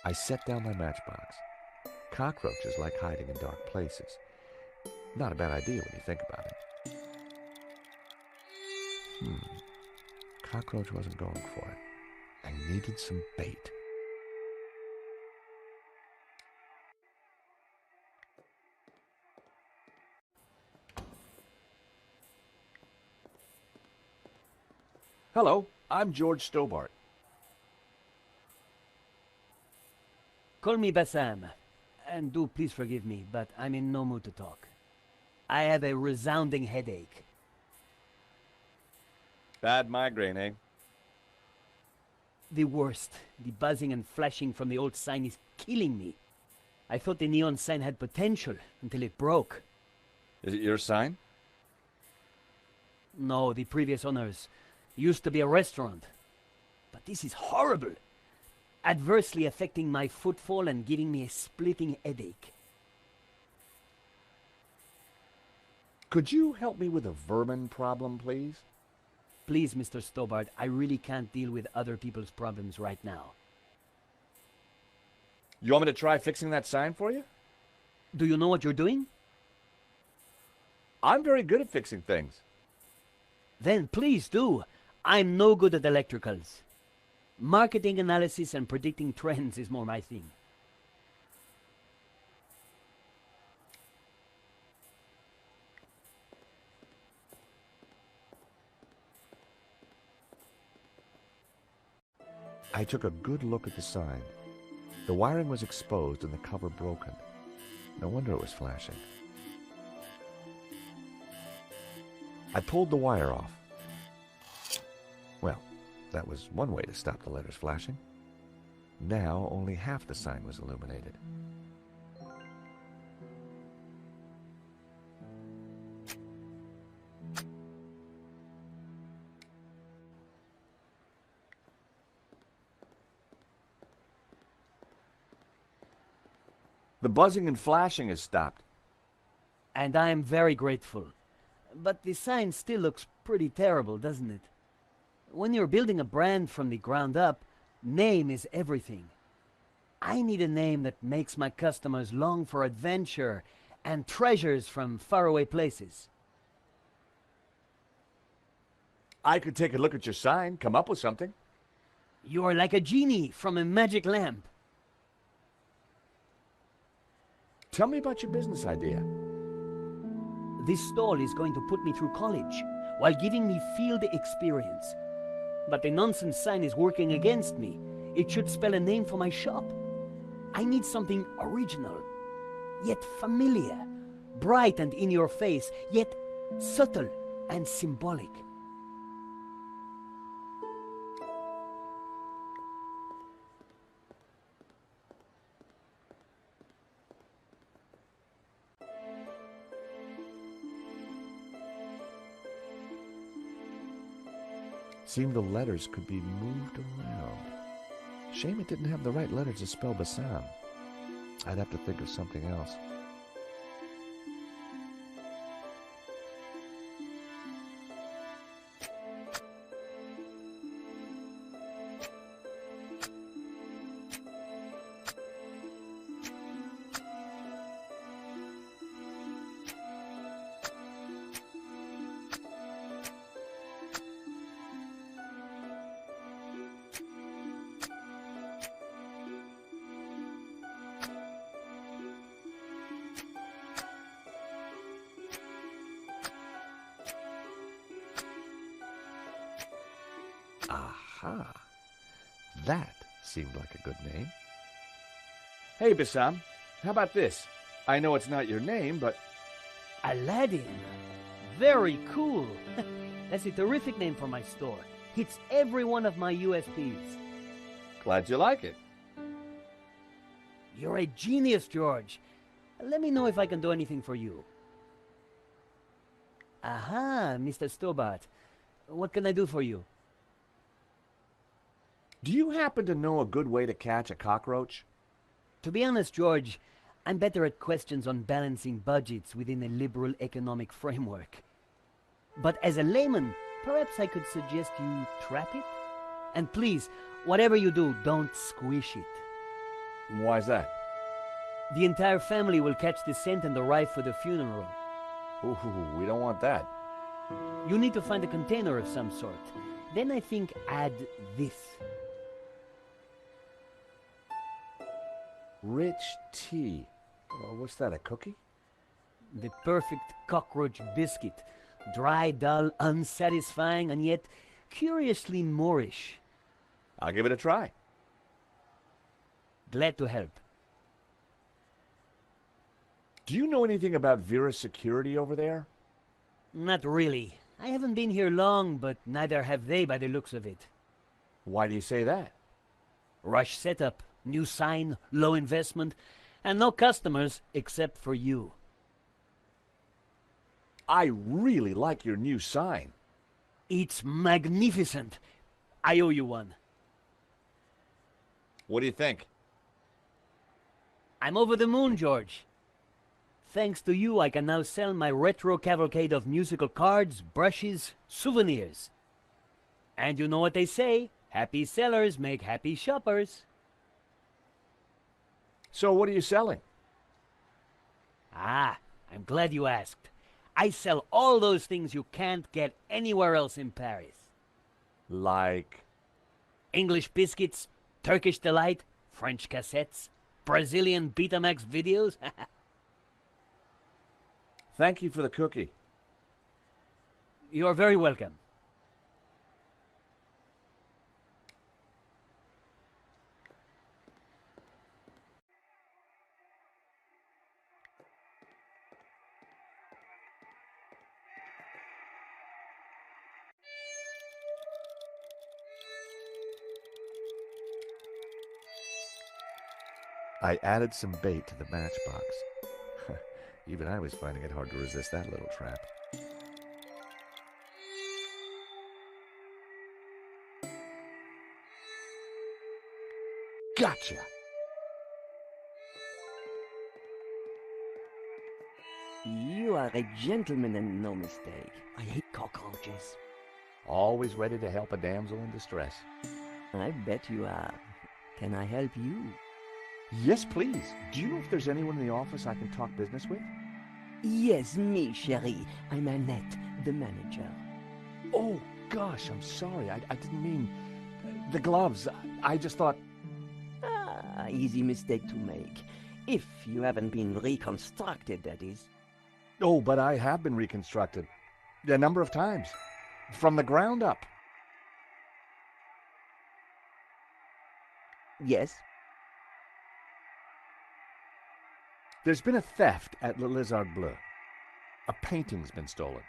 I set down my matchbox. Cockroaches like hiding in dark places. Not a bad idea when you think about it. Cockroach wasn't going for it. I needed some bait. Hello, I'm George Stobart. Call me Bassam. And do please forgive me, but I'm in no mood to talk. I have a resounding headache. Bad migraine, eh? The worst. The buzzing and flashing from the old sign is killing me. I thought the neon sign had potential until it broke. Is it your sign? No, the previous owners used to be a restaurant. But this is horrible. Adversely affecting my footfall and giving me a splitting headache. Could you help me with a vermin problem, please? Please, Mr. Stobart, I really can't deal with other people's problems right now. You want me to try fixing that sign for you? Do you know what you're doing? I'm very good at fixing things. Then please do. I'm no good at electricals. Marketing analysis and predicting trends is more my thing. I took a good look at the sign. The wiring was exposed and the cover broken. No wonder it was flashing. I pulled the wire off. Well, that was one way to stop the letters flashing. Now only half the sign was illuminated. The buzzing and flashing has stopped. And I am very grateful. But the sign still looks pretty terrible, doesn't it? When you're building a brand from the ground up, name is everything. I need a name that makes my customers long for adventure and treasures from faraway places. I could take a look at your sign, come up with something. You're like a genie from a magic lamp. Tell me about your business idea. This stall is going to put me through college while giving me field experience. But the nonsense sign is working against me. It should spell a name for my shop. I need something original, yet familiar, bright and in your face, yet subtle and symbolic. Seemed the letters could be moved around. Shame it didn't have the right letters to spell Bassam. I'd have to think of something else. Aha! That seemed like a good name. Hey, Bassam, how about this? I know it's not your name, but... Aladdin. Very cool. That's a terrific name for my store. Hits every one of my USPs. Glad you like it. You're a genius, George. Let me know if I can do anything for you. Aha, Mr. Stobart. What can I do for you? Do you happen to know a good way to catch a cockroach? To be honest, George, I'm better at questions on balancing budgets within a liberal economic framework. But as a layman, perhaps I could suggest you trap it? And please, whatever you do, don't squish it. Why's that? The entire family will catch the scent and arrive for the funeral. Ooh, we don't want that. You need to find a container of some sort. Then I think add this. Rich tea. Oh, what's that, a cookie? The perfect cockroach biscuit. Dry, dull, unsatisfying, and yet curiously Moorish. I'll give it a try. Glad to help. Do you know anything about Vera's security over there? Not really. I haven't been here long, but neither have they by the looks of it. Why do you say that? Rush setup, new sign, low investment, and no customers except for you. I really like your new sign. It's magnificent. I owe you one. What do you think? I'm over the moon, George. Thanks to you, I can now sell my retro cavalcade of musical cards, brushes, souvenirs. And you know what they say, happy sellers make happy shoppers. So what are you selling? Ah, I'm glad you asked. I sell all those things you can't get anywhere else in Paris. Like? English biscuits, Turkish delight, French cassettes, Brazilian Betamax videos. Thank you for the cookie. You're very welcome. I added some bait to the matchbox. Even I was finding it hard to resist that little trap. Gotcha! You are a gentleman and no mistake. I hate cockroaches. Always ready to help a damsel in distress. I bet you are. Can I help you? Yes, please. Do you know if there's anyone in the office I can talk business with? Yes, me, chérie. I'm Annette, the manager. Oh, gosh, I'm sorry. I didn't mean... The gloves. I just thought... Ah, easy mistake to make. If you haven't been reconstructed, that is. Oh, but I have been reconstructed. A number of times. From the ground up. Yes? There's been a theft at Le Lézard Bleu. A painting's been stolen.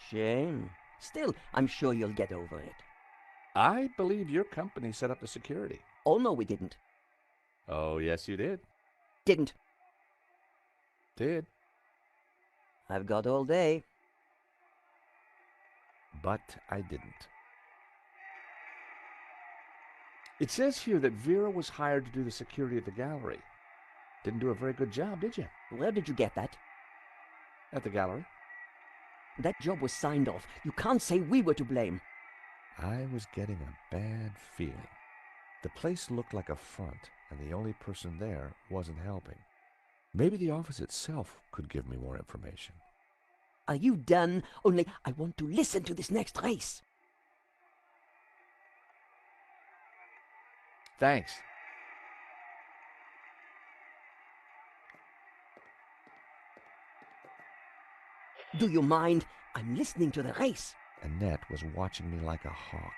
Shame. Still, I'm sure you'll get over it. I believe your company set up the security. Oh, no, we didn't. Oh, yes, you did. Didn't. Did. I've got all day. But I didn't. It says here that Vera was hired to do the security of the gallery. Didn't do a very good job, did you? Where did you get that? At the gallery. That job was signed off. You can't say we were to blame. I was getting a bad feeling. The place looked like a front, and the only person there wasn't helping. Maybe the office itself could give me more information. Are you done? Only I want to listen to this next race. Thanks. Do you mind? I'm listening to the race. Annette was watching me like a hawk.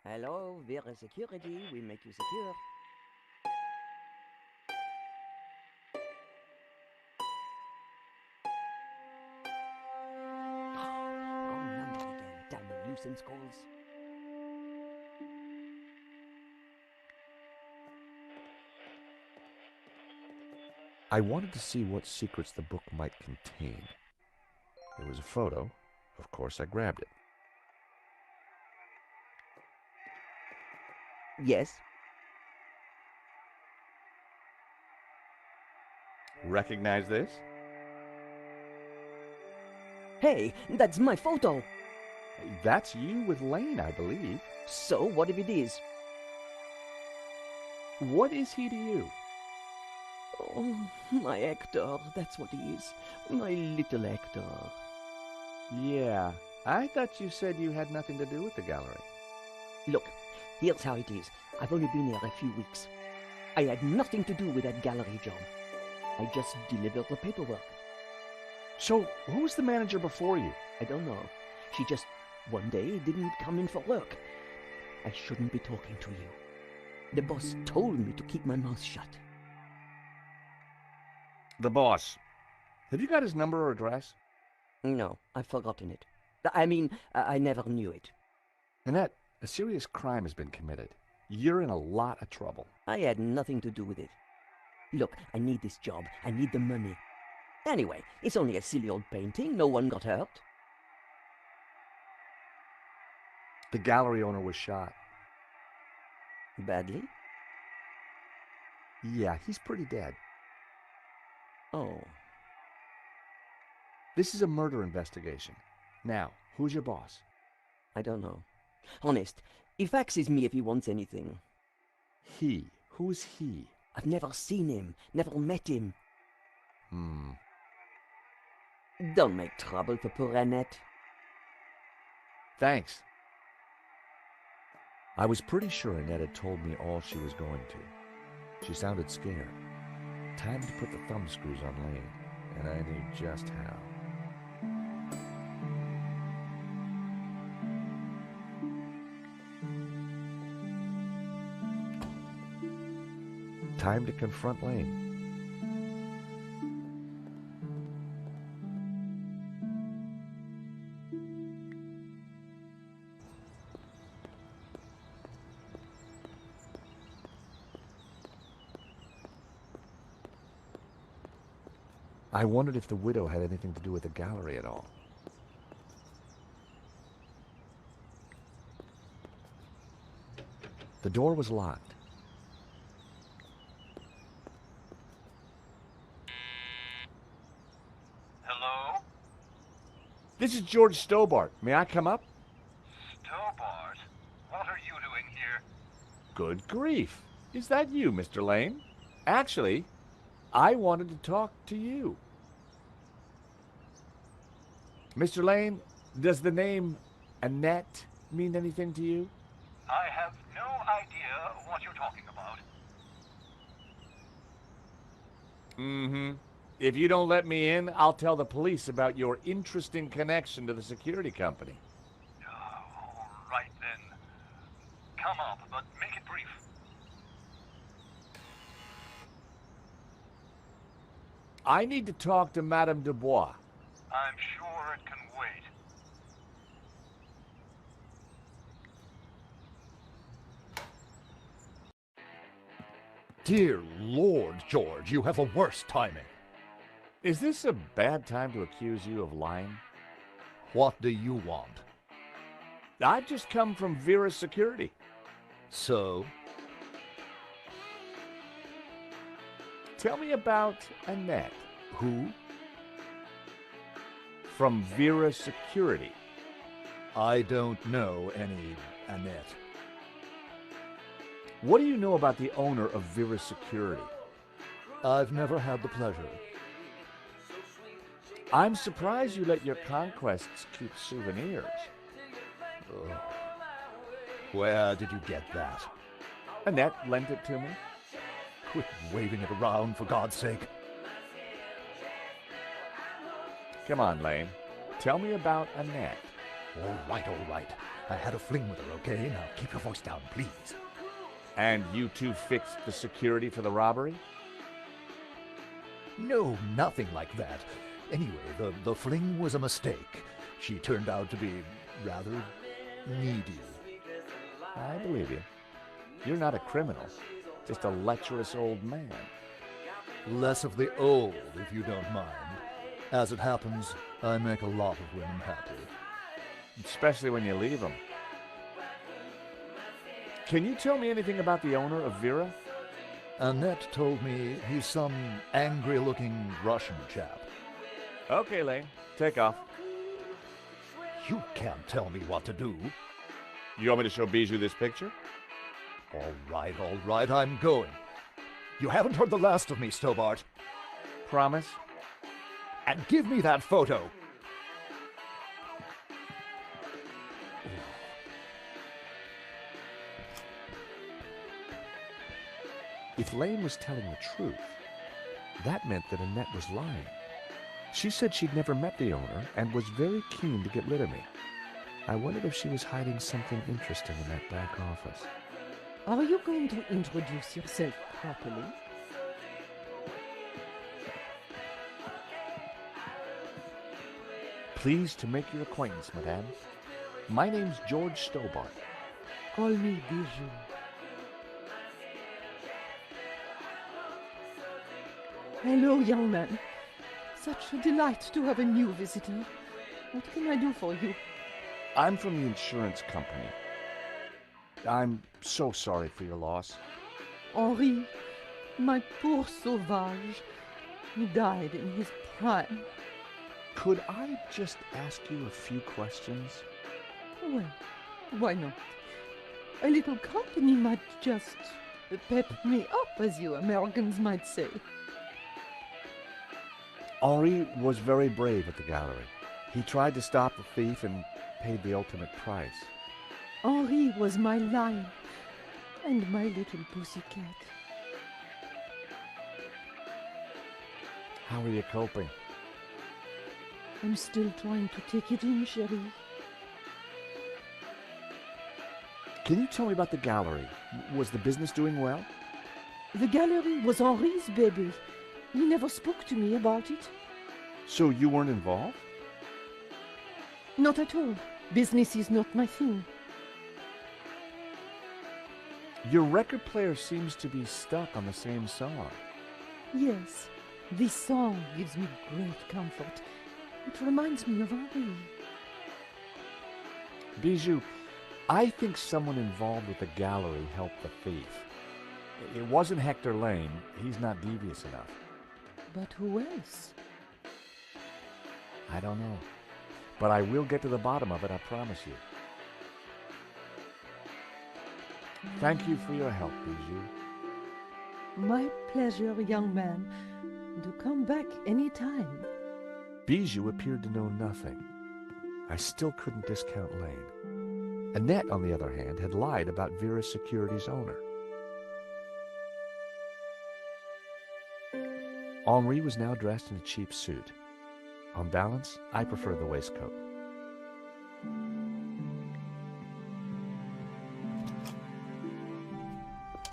Hello, Vera Security. We make you secure. Wrong number again. Damn the nuisance calls. I wanted to see what secrets the book might contain. There was a photo. Of course, I grabbed it. Yes. Recognize this? Hey, that's my photo. That's you with Lane, I believe. So, what if it is? What is he to you? Oh, my Hector, that's what he is. My little Hector. Yeah, I thought you said you had nothing to do with the gallery. Look, here's how it is. I've only been here a few weeks. I had nothing to do with that gallery job. I just delivered the paperwork. So, who was the manager before you? I don't know. She just, one day, didn't come in for work. I shouldn't be talking to you. The boss told me to keep my mouth shut. The boss. Have you got his number or address? No, I've forgotten it. I mean, I never knew it. Annette, a serious crime has been committed. You're in a lot of trouble. I had nothing to do with it. Look, I need this job. I need the money. Anyway, it's only a silly old painting. No one got hurt. The gallery owner was shot. Badly? Yeah, he's pretty dead. Oh. This is a murder investigation. Now, who's your boss? I don't know. Honest, he faxes me if he wants anything. He? Who's he? I've never seen him, never met him. Don't make trouble for poor Annette. Thanks. I was pretty sure Annette had told me all she was going to. She sounded scared. Time to put the thumbscrews on Lane, and I knew just how. Time to confront Lane. I wondered if the widow had anything to do with the gallery at all. The door was locked. Hello? This is George Stobart. May I come up? Stobart? What are you doing here? Good grief. Is that you, Mr. Lane? Actually, I wanted to talk to you. Mr. Lane, does the name Annette mean anything to you? I have no idea what you're talking about. Mm-hmm. If you don't let me in, I'll tell the police about your interesting connection to the security company. All right then. Come up, but make it brief. I need to talk to Madame Dubois. I'm sure it can wait. Dear Lord, George, you have the worst timing. Is this a bad time to accuse you of lying? What do you want? I've just come from Vera's security. So? Tell me about Annette. Who? From Vera Security. I don't know any Annette. What do you know about the owner of Vera Security? I've never had the pleasure. I'm surprised you let your conquests keep souvenirs. Oh. Where did you get that? Annette lent it to me. Quit waving it around, for God's sake. Come on, Lane. Tell me about Annette. All right, all right. I had a fling with her, okay? Now keep your voice down, please. And you two fixed the security for the robbery? No, nothing like that. Anyway, the fling was a mistake. She turned out to be rather needy. I believe you. You're not a criminal, just a lecherous old man. Less of the old, if you don't mind. As it happens, I make a lot of women happy. Especially when you leave them. Can you tell me anything about the owner of Vera? Annette told me he's some angry-looking Russian chap. Okay, Lane. Take off. You can't tell me what to do. You want me to show Bijou this picture? All right, I'm going. You haven't heard the last of me, Stobart. Promise? And give me that photo. If Lane was telling the truth, that meant that Annette was lying. She said she'd never met the owner and was very keen to get rid of me. I wondered if she was hiding something interesting in that back office. Are you going to introduce yourself properly? Pleased to make your acquaintance, madame. My name's George Stobart. Call me Bijou. Hello, young man. Such a delight to have a new visitor. What can I do for you? I'm from the insurance company. I'm so sorry for your loss. Henri, my poor sauvage. He died in his prime. Could I just ask you a few questions? Well, why not? A little company might just pep me up, as you Americans might say. Henri was very brave at the gallery. He tried to stop the thief and paid the ultimate price. Henri was my lion and my little pussycat. How are you coping? I'm still trying to take it in, chérie. Can you tell me about the gallery? Was the business doing well? The gallery was Henri's baby. He never spoke to me about it. So you weren't involved? Not at all. Business is not my thing. Your record player seems to be stuck on the same song. Yes, this song gives me great comfort. It reminds me of Henri. Bijou, I think someone involved with the gallery helped the thief. It wasn't Hector Lane. He's not devious enough. But who else? I don't know. But I will get to the bottom of it, I promise you. Thank you for your help, Bijou. My pleasure, young man. Do come back any time. Bijou appeared to know nothing. I still couldn't discount Lane. Annette, on the other hand, had lied about Vera's Securities owner. Henri was now dressed in a cheap suit. On balance, I prefer the waistcoat.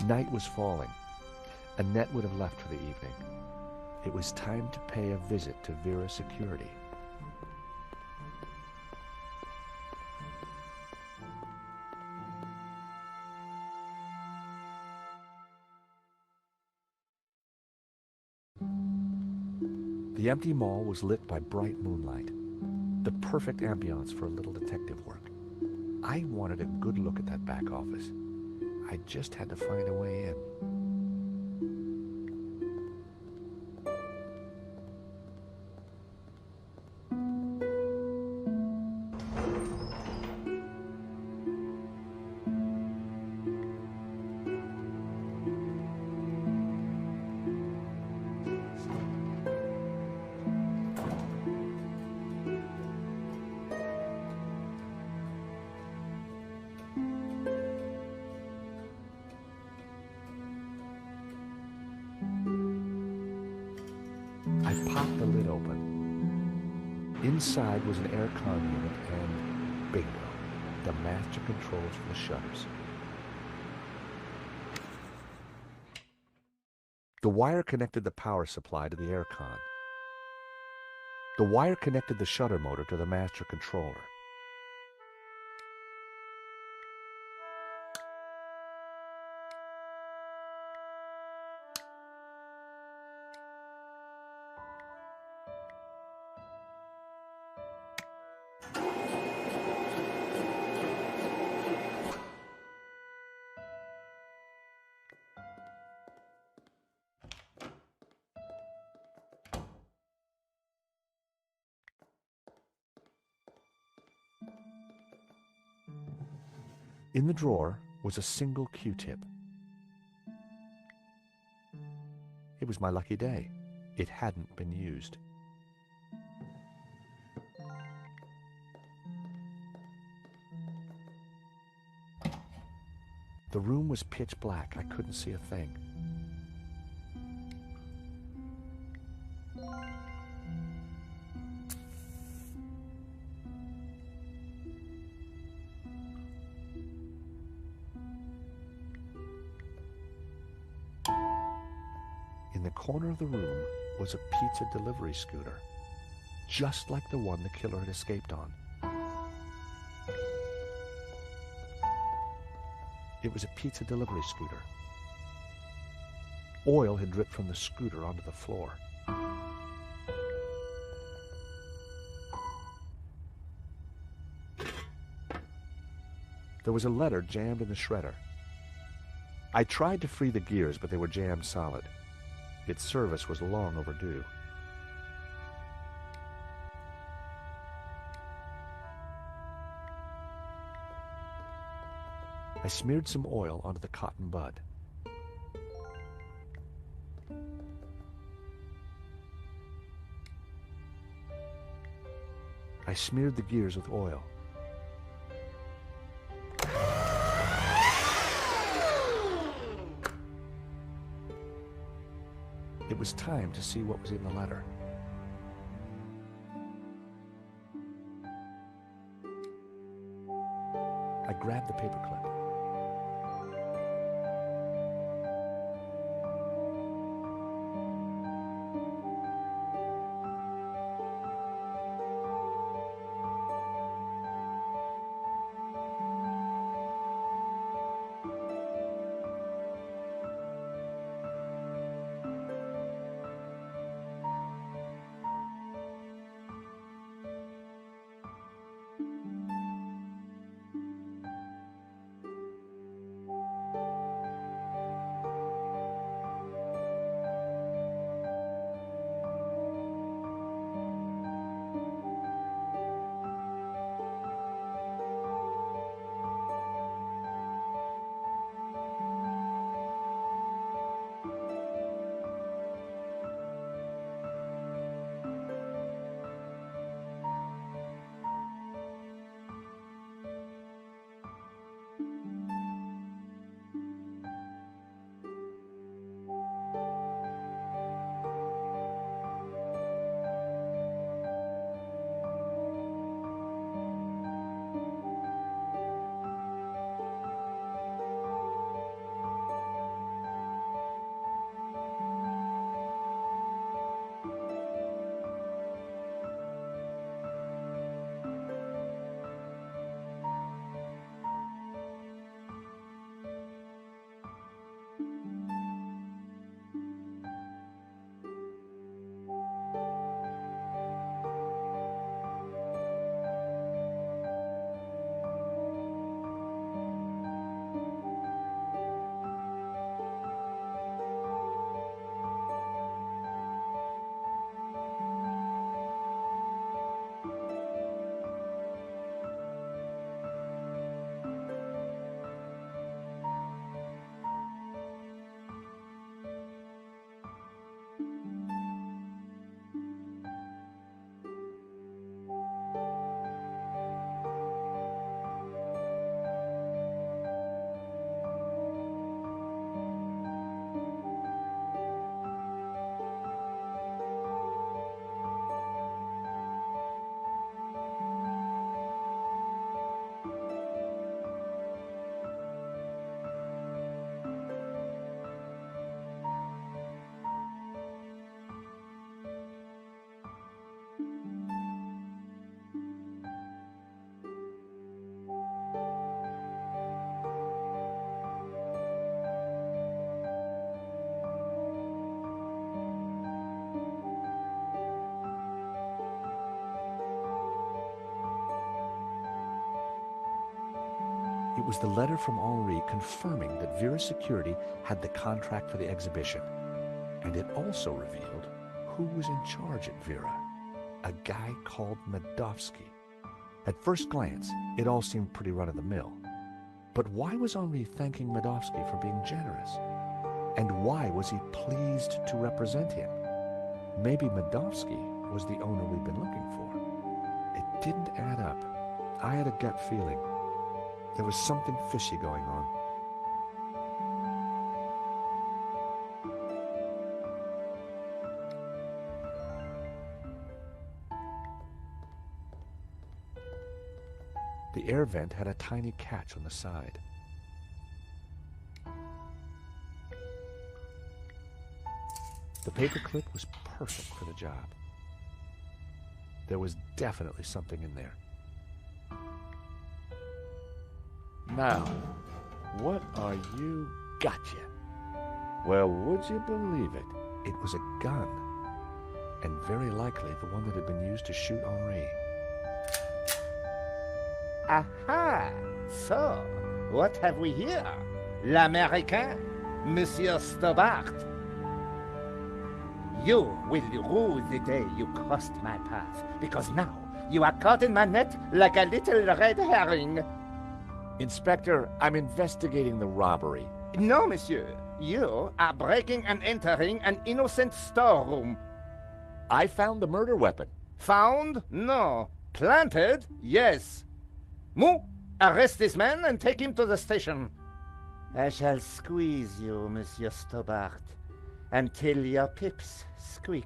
Night was falling. Annette would have left for the evening. It was time to pay a visit to Vera's Security. The empty mall was lit by bright moonlight, the perfect ambiance for a little detective work. I wanted a good look at that back office. I just had to find a way in. I popped the lid open. Inside was an aircon unit and, bingo, the master controls for the shutters. The wire connected the power supply to the aircon. The wire connected the shutter motor to the master controller. In the drawer was a single Q-tip. It was my lucky day. It hadn't been used. The room was pitch black. I couldn't see a thing. In the corner of the room was a pizza delivery scooter, just like the one the killer had escaped on. It was a pizza delivery scooter. Oil had dripped from the scooter onto the floor. There was a letter jammed in the shredder. I tried to free the gears, but they were jammed solid. Its service was long overdue. I smeared some oil onto the cotton bud. I smeared the gears with oil. It was time to see what was in the letter. I grabbed the paperclip. It was the letter from Henri confirming that Vera Security had the contract for the exhibition. And it also revealed who was in charge at Vera. A guy called Medovsky. At first glance, it all seemed pretty run-of-the-mill. But why was Henri thanking Medovsky for being generous? And why was he pleased to represent him? Maybe Medovsky was the owner we'd been looking for. It didn't add up. I had a gut feeling. There was something fishy going on. The air vent had a tiny catch on the side. The paperclip was perfect for the job. There was definitely something in there. Now, what are you? Gotcha. Well, would you believe it? It was a gun, and very likely the one that had been used to shoot Henri. Aha! So, what have we here? L'Américain, Monsieur Stobart. You will rue the day you crossed my path, because now you are caught in my net like a little red herring. Inspector, I'm investigating the robbery. No, monsieur. You are breaking and entering an innocent storeroom. I found the murder weapon. Found? No. Planted? Yes. Mu, arrest this man and take him to the station. I shall squeeze you, Monsieur Stobart, until your pips squeak.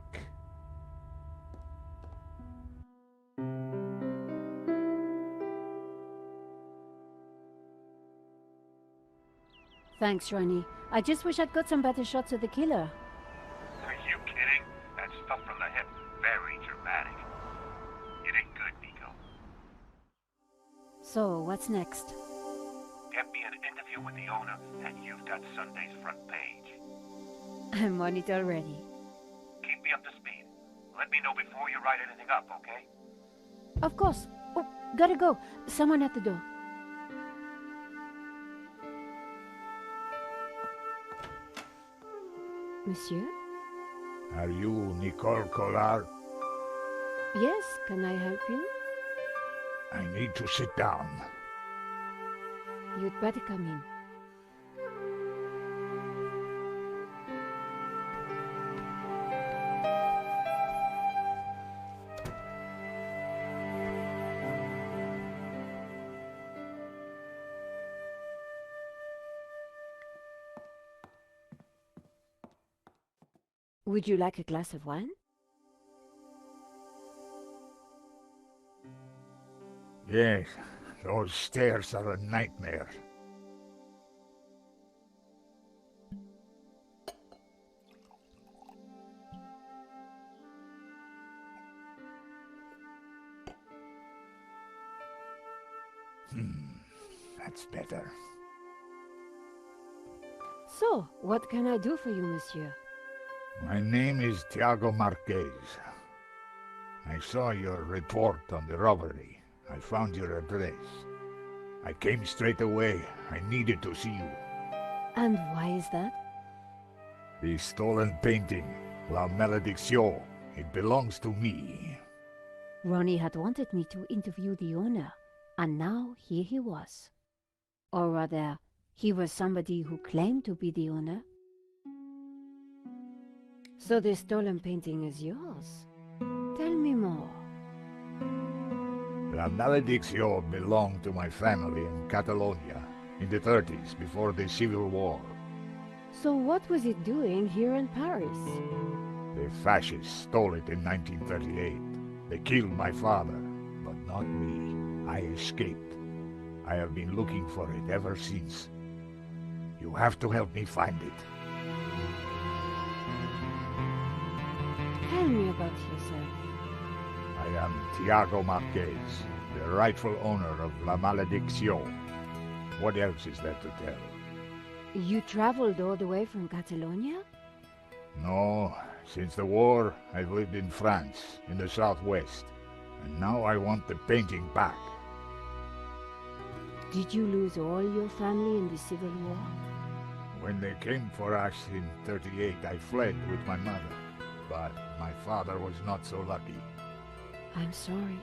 Thanks, Ronnie. I just wish I'd got some better shots of the killer. Are you kidding? That stuff from the hip, very dramatic. You did good, Nico. So, what's next? Get me an interview with the owner, and you've got Sunday's front page. I'm on it already. Keep me up to speed. Let me know before you write anything up, okay? Of course. Oh, gotta go. Someone at the door. Monsieur? Are you Nicole Collard? Yes, can I help you? I need to sit down. You'd better come in. Would you like a glass of wine? Yes, those stairs are a nightmare. That's better. So, what can I do for you, monsieur? My name is Tiago Marquez. I saw your report on the robbery. I found your address. I came straight away. I needed to see you. And why is that? The stolen painting, La Malédiction. It belongs to me. Ronnie had wanted me to interview the owner, and now here he was. Or rather, he was somebody who claimed to be the owner. So the stolen painting is yours. Tell me more. La Malédiction belonged to my family in Catalonia in the 30s, before the Civil War. So what was it doing here in Paris? The fascists stole it in 1938. They killed my father, but not me. I escaped. I have been looking for it ever since. You have to help me find it. Tell me about yourself. I am Tiago Marquez, the rightful owner of La Malédiction. What else is there to tell? You traveled all the way from Catalonia? No, since the war, I've lived in France, in the southwest. And now I want the painting back. Did you lose all your family in the Civil War? When they came for us in 38, I fled with my mother. But my father was not so lucky. I'm sorry.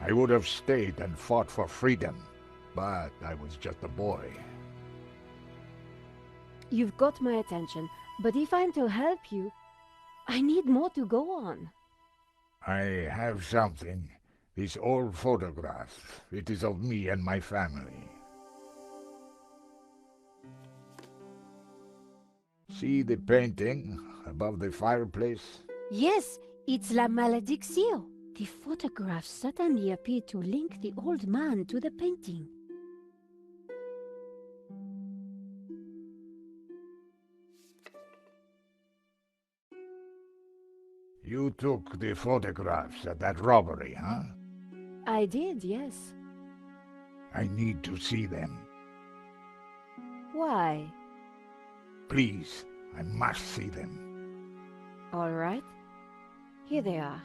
I would have stayed and fought for freedom, but I was just a boy. You've got my attention, but if I'm to help you, I need more to go on. I have something. This old photograph. It is of me and my family. See the painting above the fireplace? Yes, it's La Malédiction. The photograph suddenly appeared to link the old man to the painting. You took the photographs at that robbery, huh? I did, yes. I need to see them. Why? Please, I must see them. All right. Here they are.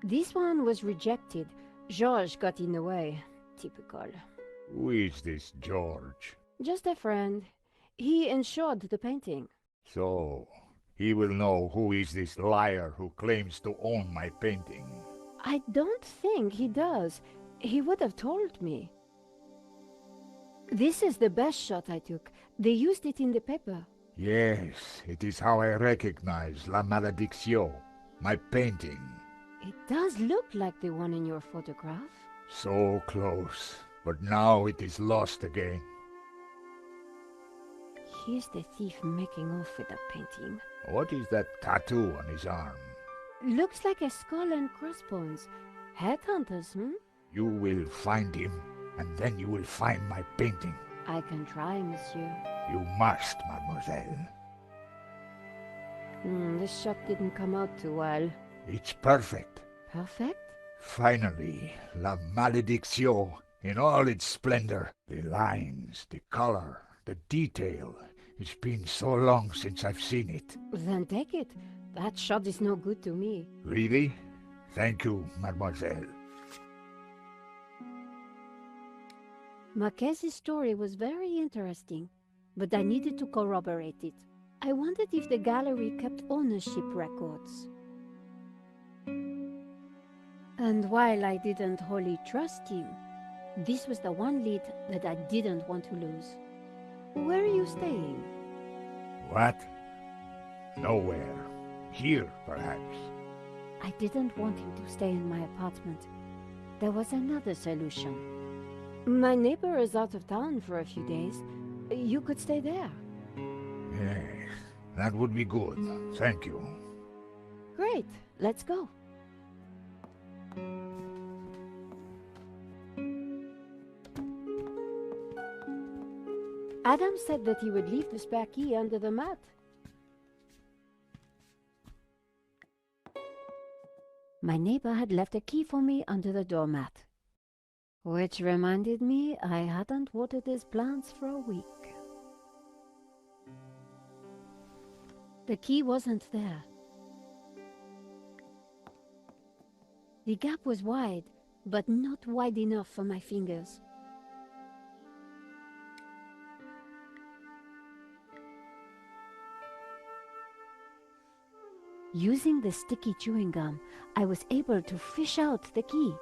This one was rejected. George got in the way. Typical. Who is this George? Just a friend. He insured the painting. So, he will know who is this liar who claims to own my painting. I don't think he does. He would have told me. This is the best shot I took. They used it in the paper. Yes, it is how I recognize La Malédiction, my painting. It does look like the one in your photograph. So close, but now it is lost again. Here's the thief making off with the painting. What is that tattoo on his arm? Looks like a skull and crossbones. Headhunters, You will find him, and then you will find my painting. I can try, monsieur. You must, mademoiselle. This shot didn't come out too well. It's perfect. Perfect? Finally, La Malédiction, in all its splendor. The lines, the color, the detail. It's been so long since I've seen it. Then take it. That shot is no good to me. Really? Thank you, mademoiselle. Marquez's story was very interesting, but I needed to corroborate it. I wondered if the gallery kept ownership records. And while I didn't wholly trust him, this was the one lead that I didn't want to lose. Where are you staying? What? Nowhere. Here, perhaps. I didn't want him to stay in my apartment. There was another solution. My neighbor is out of town for a few days. You could stay there. Yes, that would be good. Thank you. Great. Let's go. Adam said that he would leave the spare key under the mat. My neighbor had left a key for me under the doormat, which reminded me I hadn't watered his plants for a week. The key wasn't there. The gap was wide, but not wide enough for my fingers. Using the sticky chewing gum, I was able to fish out the key.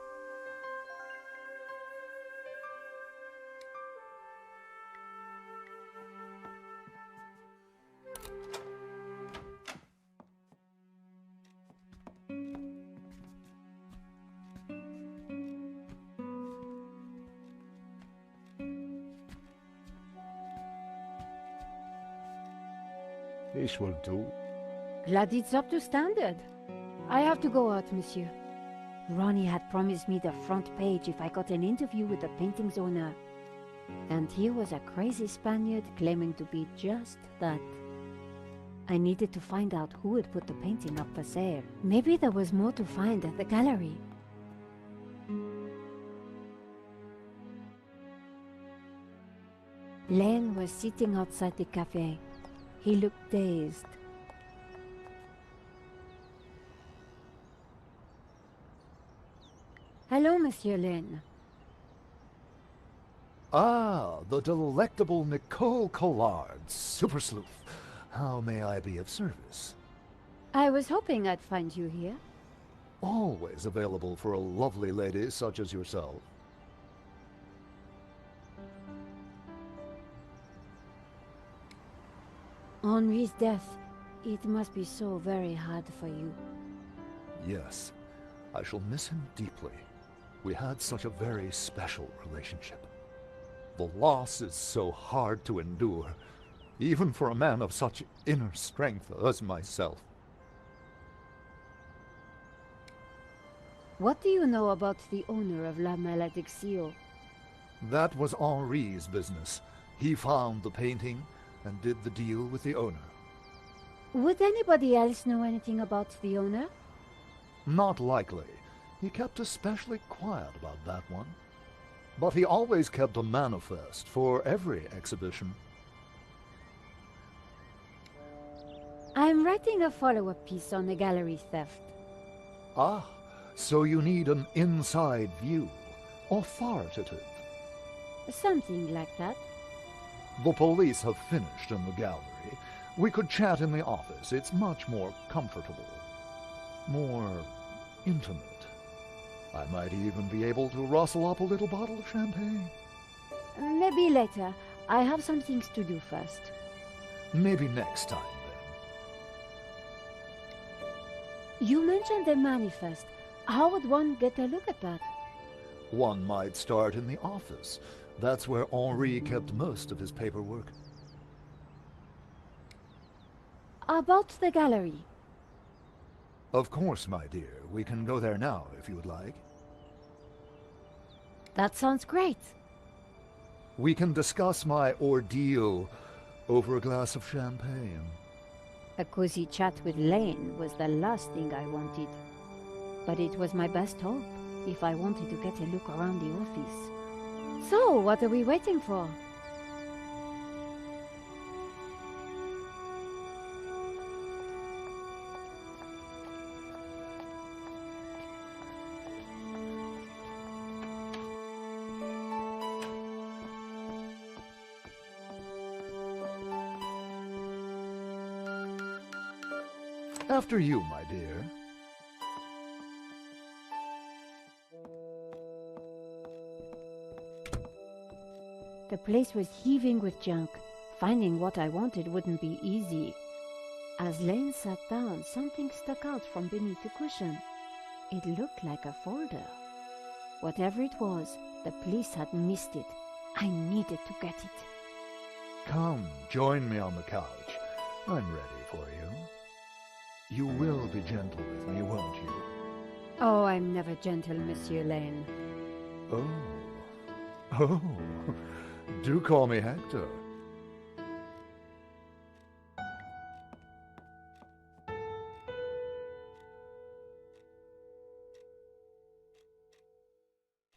This will do. Glad it's up to standard. I have to go out, monsieur. Ronnie had promised me the front page if I got an interview with the painting's owner. And here was a crazy Spaniard claiming to be just that. I needed to find out who had put the painting up for sale. Maybe there was more to find at the gallery. Len was sitting outside the cafe. He looked dazed. Hello, Monsieur Len. Ah, the delectable Nicole Collard, super sleuth. How may I be of service? I was hoping I'd find you here. always available for a lovely lady such as yourself. Henri's death, it must be so very hard for you. Yes, I shall miss him deeply. We had such a very special relationship. The loss is so hard to endure, even for a man of such inner strength as myself. What do you know about the owner of La Malédiction? That was Henri's business. He found the painting and did the deal with the owner. Would anybody else know anything about the owner? Not likely. He kept especially quiet about that one. But he always kept a manifest for every exhibition. I'm writing a follow-up piece on the gallery theft. Ah, so you need an inside view. Authoritative. Something like that. The police have finished in the gallery. We could chat in the office. It's much more comfortable. More intimate. I might even be able to rustle up a little bottle of champagne. Maybe later. I have some things to do first. Maybe next time, then. You mentioned the manifest. How would one get a look at that? One might start in the office. That's where Henri kept most of his paperwork. About the gallery. Of course, my dear. We can go there now, if you would like. That sounds great. We can discuss my ordeal over a glass of champagne. A cozy chat with Lane was the last thing I wanted. But it was my best hope, if I wanted to get a look around the office. So, what are we waiting for? After you, my dear. The place was heaving with junk. Finding what I wanted wouldn't be easy. As Lane sat down, something stuck out from beneath the cushion. It looked like a folder. Whatever it was, the police had missed it. I needed to get it. Come, join me on the couch. I'm ready for you. You will be gentle with me, won't you? Oh, I'm never gentle, Monsieur Lane. Oh, do call me Hector.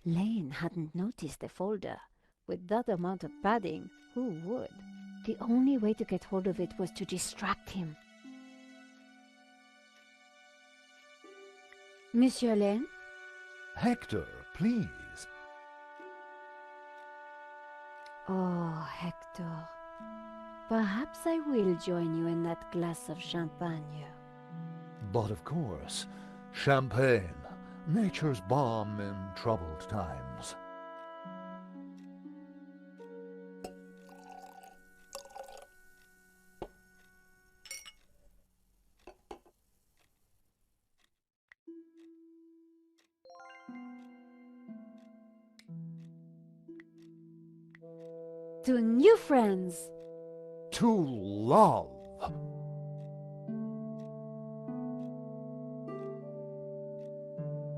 Lane hadn't noticed the folder. With that amount of padding, who would? The only way to get hold of it was to distract him. Monsieur Lane? Hector, please. Oh, Hector. Perhaps I will join you in that glass of champagne. But of course, champagne, nature's balm in troubled times. To new friends! To love!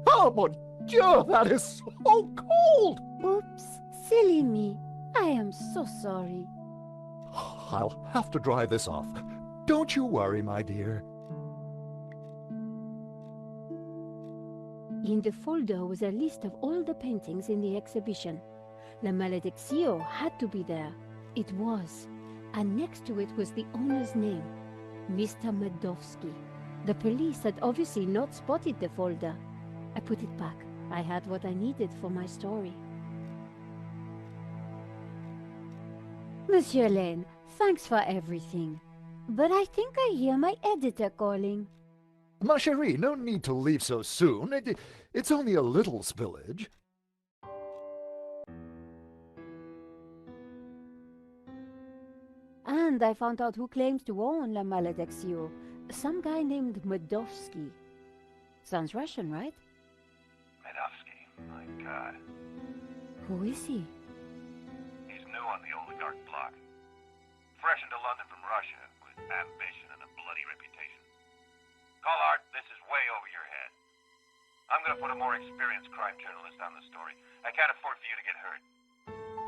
Oh, mon Dieu, that is so cold! Oops, silly me. I am so sorry. I'll have to dry this off. Don't you worry, my dear. In the folder was a list of all the paintings in the exhibition. La Malédiction had to be there. It was. And next to it was the owner's name, Mr. Medovsky. The police had obviously not spotted the folder. I put it back. I had what I needed for my story. Monsieur Lane, thanks for everything. But I think I hear my editor calling. Ma chérie, no need to leave so soon. It's only a little spillage. And I found out who claims to own La Malediccio. Some guy named Medovsky. Sounds Russian, right? Medovsky, my God. Who is he? He's new on the oligarch block. Fresh into London from Russia, with ambition and a bloody reputation. Collard, this is way over your head. I'm gonna put a more experienced crime journalist on the story. I can't afford for you to get hurt.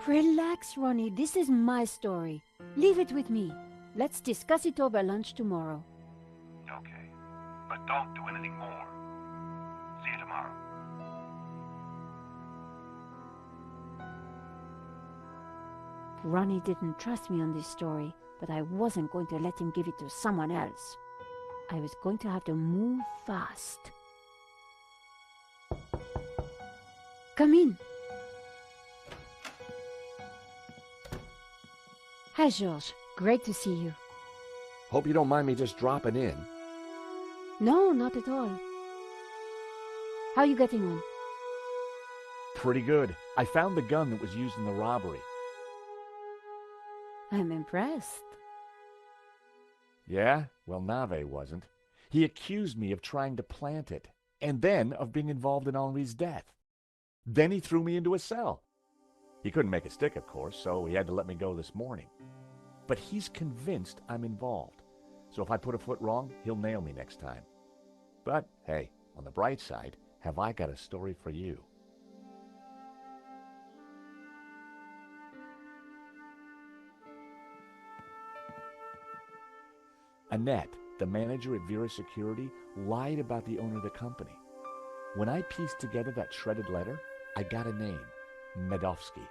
Relax, Ronnie. This is my story. Leave it with me. Let's discuss it over lunch tomorrow. Okay. But don't do anything more. See you tomorrow. Ronnie didn't trust me on this story, but I wasn't going to let him give it to someone else. I was going to have to move fast. Come in. Hi, Georges. Great to see you. Hope you don't mind me just dropping in. No, not at all. How are you getting on? Pretty good. I found the gun that was used in the robbery. I'm impressed. Yeah? Well, Nave wasn't. He accused me of trying to plant it, and then of being involved in Henri's death. Then he threw me into a cell. He couldn't make it stick, of course, so he had to let me go this morning. But he's convinced I'm involved. So if I put a foot wrong, he'll nail me next time. But, hey, on the bright side, have I got a story for you. Annette, the manager at Vera Security, lied about the owner of the company. When I pieced together that shredded letter, I got a name, Medovsky.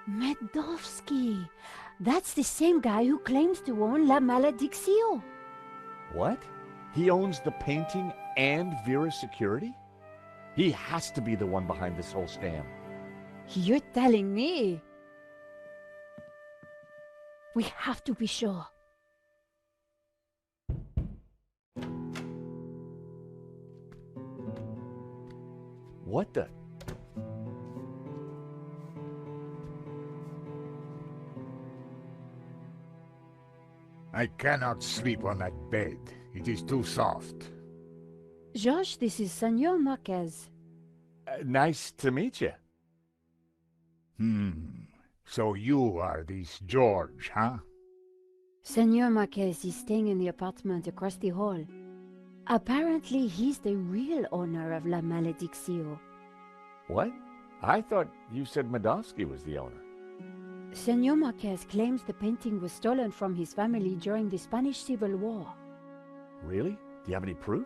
Medovsky! That's the same guy who claims to own La Malediccio. What? He owns the painting and Vera Security? He has to be the one behind this whole scam. You're telling me? We have to be sure. What the? I cannot sleep on that bed. It is too soft. Georges, this is Senor Marquez. Nice to meet you. So you are this George, huh? Senor Marquez is staying in the apartment across the hall. Apparently, he's the real owner of La Malediccio. What? I thought you said Medovsky was the owner. Senor Marquez claims the painting was stolen from his family during the Spanish Civil War. Really? Do you have any proof?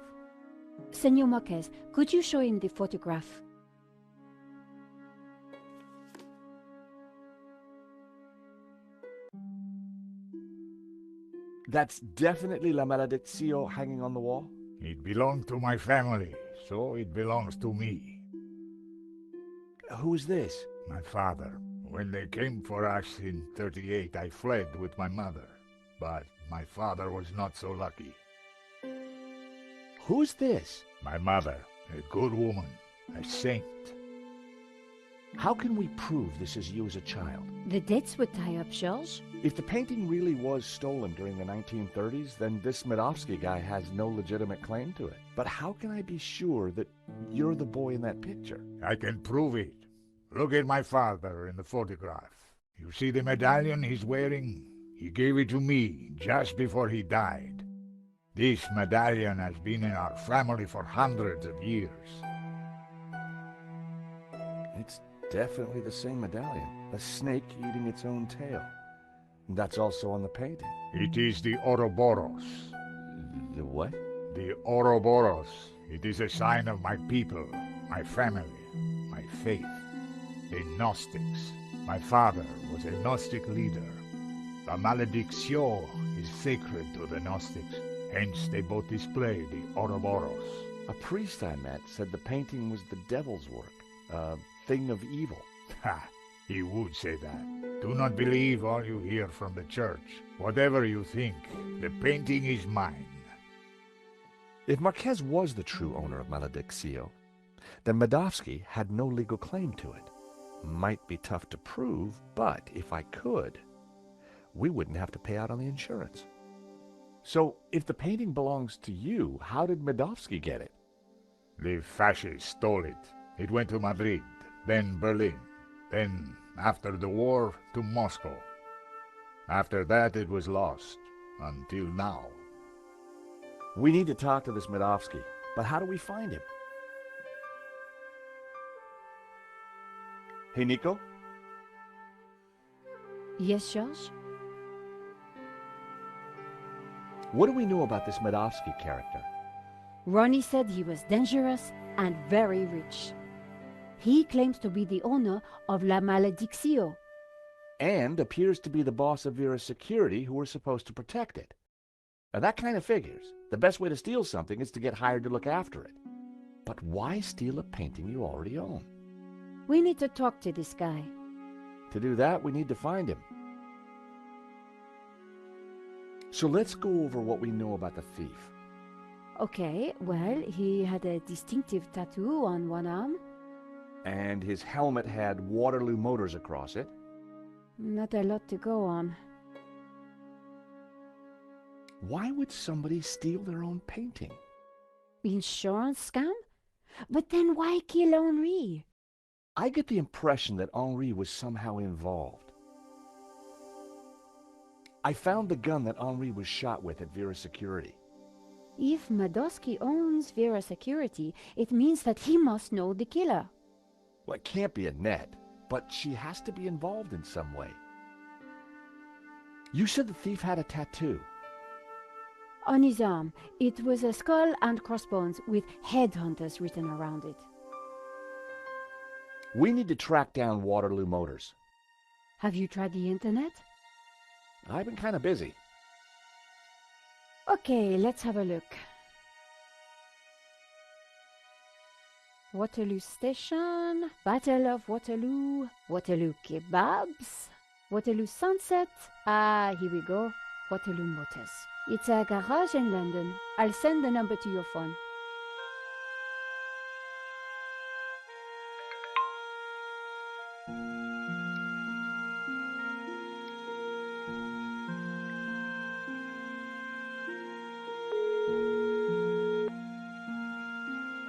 Senor Marquez, could you show him the photograph? That's definitely La Malediccio hanging on the wall? It belonged to my family, so it belongs to me. Who's this? My father. When they came for us in 38, I fled with my mother. But my father was not so lucky. Who's this? My mother, a good woman, a saint. How can we prove this is you as a child? The dates would tie up, Georges. If the painting really was stolen during the 1930s, then this Medovsky guy has no legitimate claim to it. But how can I be sure that you're the boy in that picture? I can prove it. Look at my father in the photograph. You see the medallion he's wearing? He gave it to me just before he died. This medallion has been in our family for hundreds of years. It's definitely the same medallion. A snake eating its own tail. That's also on the painting. It is the Ouroboros. The what? The Ouroboros. It is a sign of my people, my family, my faith. The Gnostics. My father was a Gnostic leader. La Malediccio is sacred to the Gnostics. Hence they both display the Ouroboros. A priest I met said the painting was the devil's work. A thing of evil. Ha! He would say that. Do not believe all you hear from the church. Whatever you think, the painting is mine. If Marquez was the true owner of Malediccio, then Medovsky had no legal claim to it. Might be tough to prove, but if I could, we wouldn't have to pay out on the insurance. So, if the painting belongs to you, how did Medovsky get it? The fascists stole it. It went to Madrid, then Berlin, then, after the war, to Moscow. After that, it was lost, until now. We need to talk to this Medovsky, but how do we find him? Hey, Nico? Yes, George? What do we know about this Medovsky character? Ronnie said he was dangerous and very rich. He claims to be the owner of La Malediccio. And appears to be the boss of Vera's security who were supposed to protect it. Now that kind of figures. The best way to steal something is to get hired to look after it. But why steal a painting you already own? We need to talk to this guy. To do that, we need to find him. So let's go over what we know about the thief. Okay, well, he had a distinctive tattoo on one arm. And his helmet had Waterloo Motors across it. Not a lot to go on. Why would somebody steal their own painting? Insurance scam? But then why kill Henri? I get the impression that Henri was somehow involved. I found the gun that Henri was shot with at Vera's security. If Medovsky owns Vera Security, it means that he must know the killer. Well, it can't be Annette, but she has to be involved in some way. You said the thief had a tattoo. On his arm, it was a skull and crossbones with headhunters written around it. We need to track down Waterloo Motors. Have you tried the internet? I've been kind of busy. Okay, let's have a look. Waterloo Station, Battle of Waterloo, Waterloo Kebabs, Waterloo Sunset. Ah, here we go. Waterloo Motors. It's a garage in London. I'll send the number to your phone.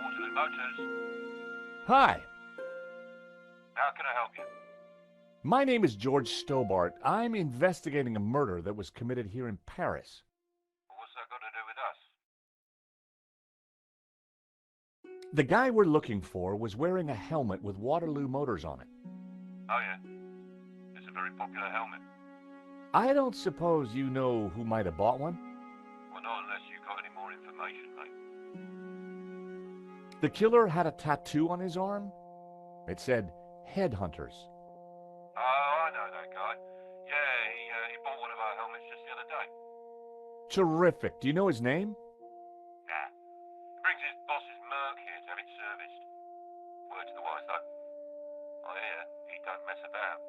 Waterloo Motors. Hi, How can I help you? my name is George Stobart. I'm investigating a murder that was committed here in Paris. What's that got to do with us? The guy we're looking for was wearing a helmet with Waterloo Motors on it. Oh, yeah. It's a very popular helmet. I don't suppose you know who might have bought one? Well, not unless you've got any more information, mate. The killer had a tattoo on his arm. It said, Headhunters. Oh, I know that guy. Yeah, he bought one of our helmets just the other day. Terrific. Do you know his name? Nah. Brings his boss's Merc here to have it serviced. Word to the wise, though. I hear he don't mess about.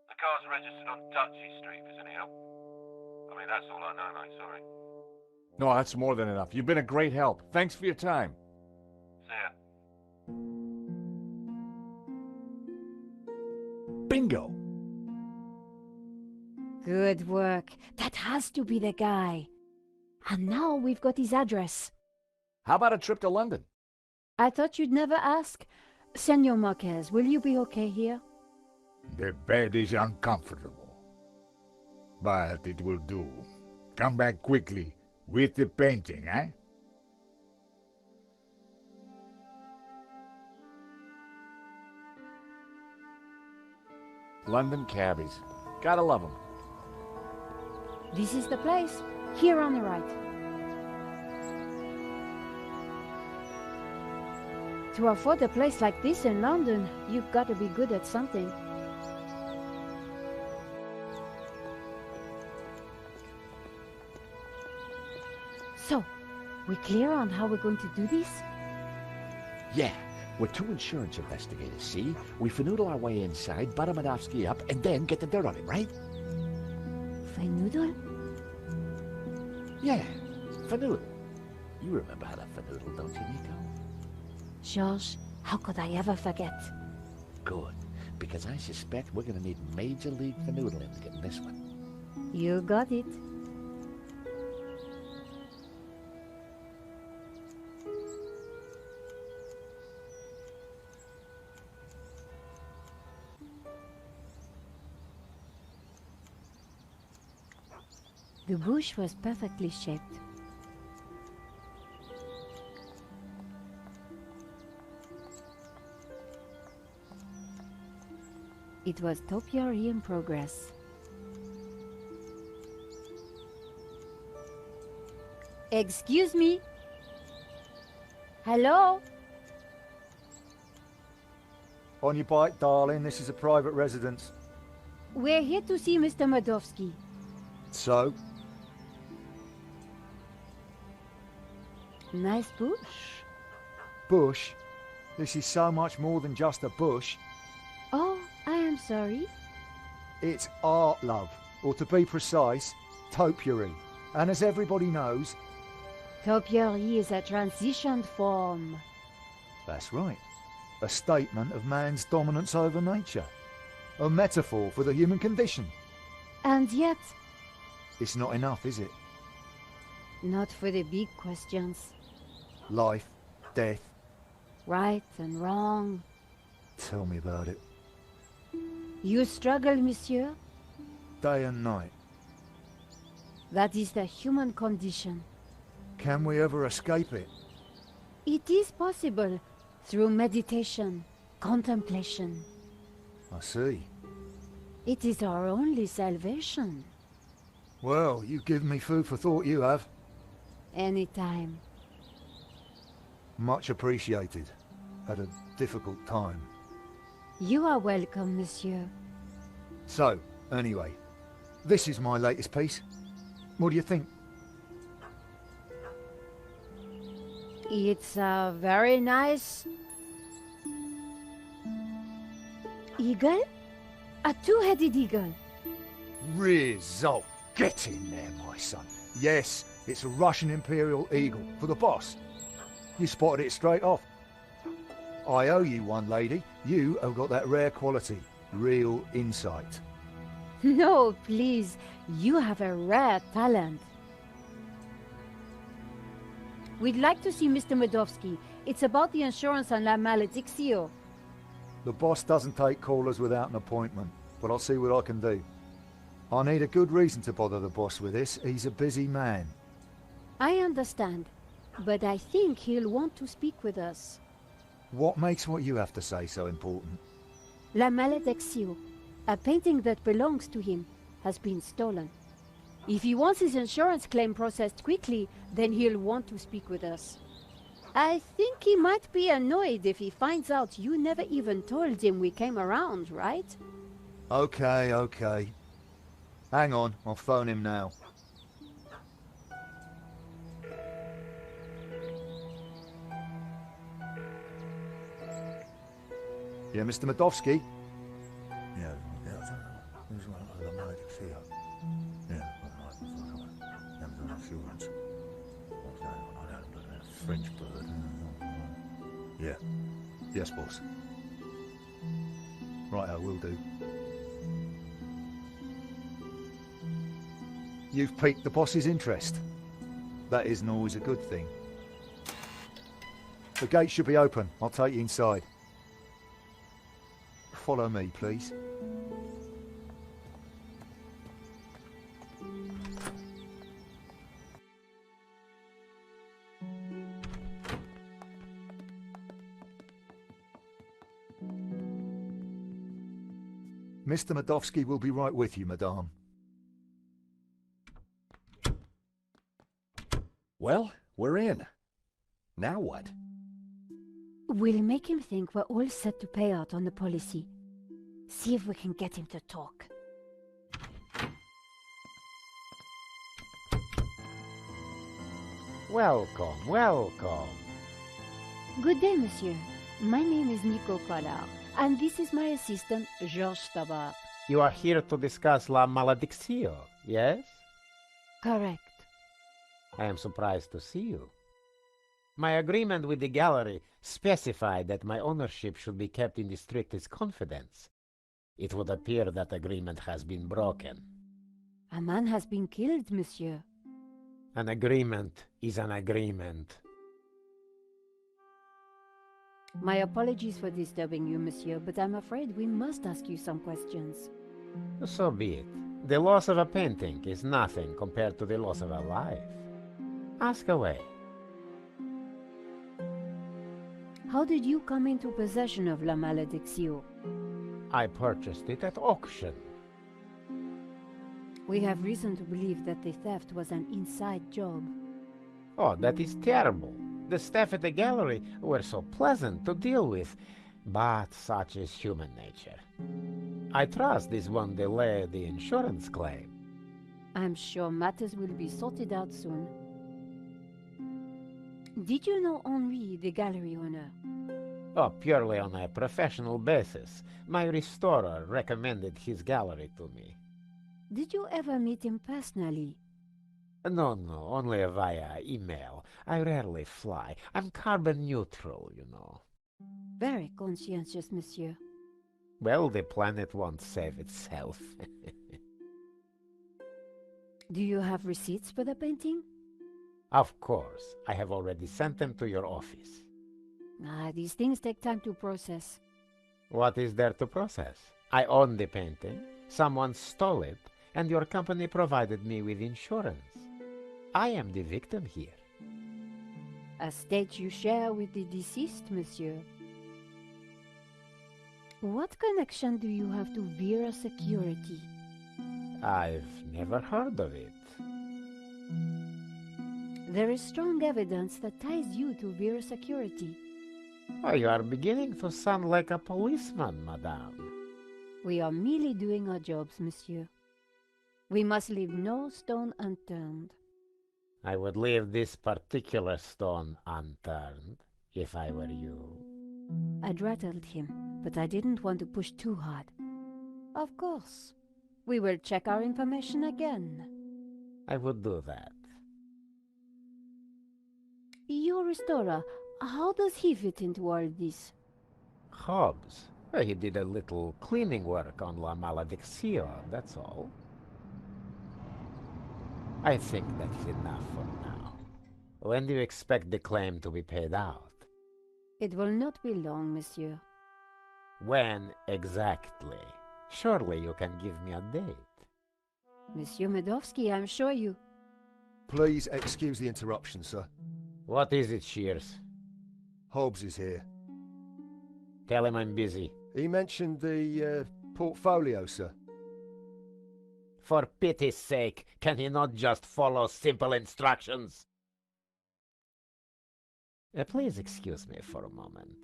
The car's registered on Dutchy Street, if there's any help. I mean, that's all I know, mate, sorry. No, that's more than enough. You've been a great help. Thanks for your time. See ya. Bingo! Good work. That has to be the guy. And now we've got his address. How about a trip to London? I thought you'd never ask. Senor Marquez, will you be okay here? The bed is uncomfortable, but it will do. Come back quickly with the painting, eh? London cabbies. Gotta love them. This is the place. Here on the right. To afford a place like this in London, you've got to be good at something. So, we clear on how we're going to do this? Yeah, we're two insurance investigators, see? We finagle our way inside, butter Medovsky up, and then get the dirt on him, right? Finagle? Yeah, finagle. You remember how to fanoodle, don't you, Nico? George, how could I ever forget? Good, because I suspect we're gonna need Major League fanoodling to get in this one. You got it. The bush was perfectly shaped. It was topiary in progress. Excuse me? Hello? On your bike, darling. This is a private residence. We're here to see Mr. Madovsky. So? Nice bush. Bush? This is so much more than just a bush. Oh, I am sorry. It's art, love. Or to be precise, topiary. And as everybody knows... Topiary is a transition form. That's right. A statement of man's dominance over nature. A metaphor for the human condition. And yet... It's not enough, is it? Not for the big questions. Life, death. Right and wrong. Tell me about it. You struggle, monsieur? Day and night. That is the human condition. Can we ever escape it? It is possible through meditation, contemplation. I see. It is our only salvation. Well, you give me food for thought, you have. Anytime. Much appreciated. At a difficult time. You are welcome, monsieur. So, anyway, this is my latest piece. What do you think? It's a very nice... eagle? A two-headed eagle. Result. Get in there, my son. Yes, it's a Russian Imperial Eagle for the boss. You spotted it straight off. I owe you one, lady. You have got that rare quality. Real insight. No, please. You have a rare talent. We'd like to see Mr. Madovsky. It's about the insurance on La Maledictio. The boss doesn't take callers without an appointment, but I'll see what I can do. I need a good reason to bother the boss with this. He's a busy man. I understand, but I think he'll want to speak with us. What makes what you have to say so important? La Maledictio, a painting that belongs to him, has been stolen. If he wants his insurance claim processed quickly, then he'll want to speak with us. I think he might be annoyed if he finds out you never even told him we came around, right? Okay, okay. Hang on, I'll phone him now. Yeah, Mr. Madovsky? Yeah, French bird. Yeah. Yes, boss. Right, I will do. You've piqued the boss's interest. That isn't always a good thing. The gate should be open. I'll take you inside. Follow me, please. Mr. Madovsky will be right with you, madame. Well, we're in. Now what? We'll make him think we're all set to pay out on the policy. See if we can get him to talk. Welcome, welcome. Good day, monsieur. My name is Nico Collard, and this is my assistant, Georges Tabar. You are here to discuss La Maledictio, yes? Correct. I am surprised to see you. My agreement with the gallery specified that my ownership should be kept in the strictest confidence. It would appear that agreement has been broken. A man has been killed, monsieur. An agreement is an agreement. My apologies for disturbing you, monsieur, but I'm afraid we must ask you some questions. So be it. The loss of a painting is nothing compared to the loss of a life. Ask away. How did you come into possession of La Malédiction? I purchased it at auction. We have reason to believe that the theft was an inside job. Oh, that is terrible. The staff at the gallery were so pleasant to deal with, but such is human nature. I trust this won't delay the insurance claim. I'm sure matters will be sorted out soon. Did you know Henri, the gallery owner? Oh, purely on a professional basis. My restorer recommended his gallery to me. Did you ever meet him personally? No, only via email. I rarely fly. I'm carbon neutral, you know. Very conscientious, monsieur. Well, the planet won't save itself. Do you have receipts for the painting? Of course. I have already sent them to your office. These things take time to process. What is there to process? I own the painting, someone stole it, and your company provided me with insurance. I am the victim here. A state you share with the deceased, monsieur. What connection do you have to Vera Security? I've never heard of it. There is strong evidence that ties you to Vera Security. Oh, you are beginning to sound like a policeman, madame. We are merely doing our jobs, monsieur. We must leave no stone unturned. I would leave this particular stone unturned, if I were you. I'd rattled him, but I didn't want to push too hard. Of course. We will check our information again. I would do that. Your restorer, how does he fit into all this? Hobbs? Well, he did a little cleaning work on La Malédiction, that's all. I think that's enough for now. When do you expect the claim to be paid out? It will not be long, monsieur. When exactly? Surely you can give me a date. Monsieur Medovsky, I'm sure you... Please excuse the interruption, sir. What is it, Shears? Hobbs is here. Tell him I'm busy. He mentioned the portfolio, sir. For pity's sake, can he not just follow simple instructions? Please excuse me for a moment.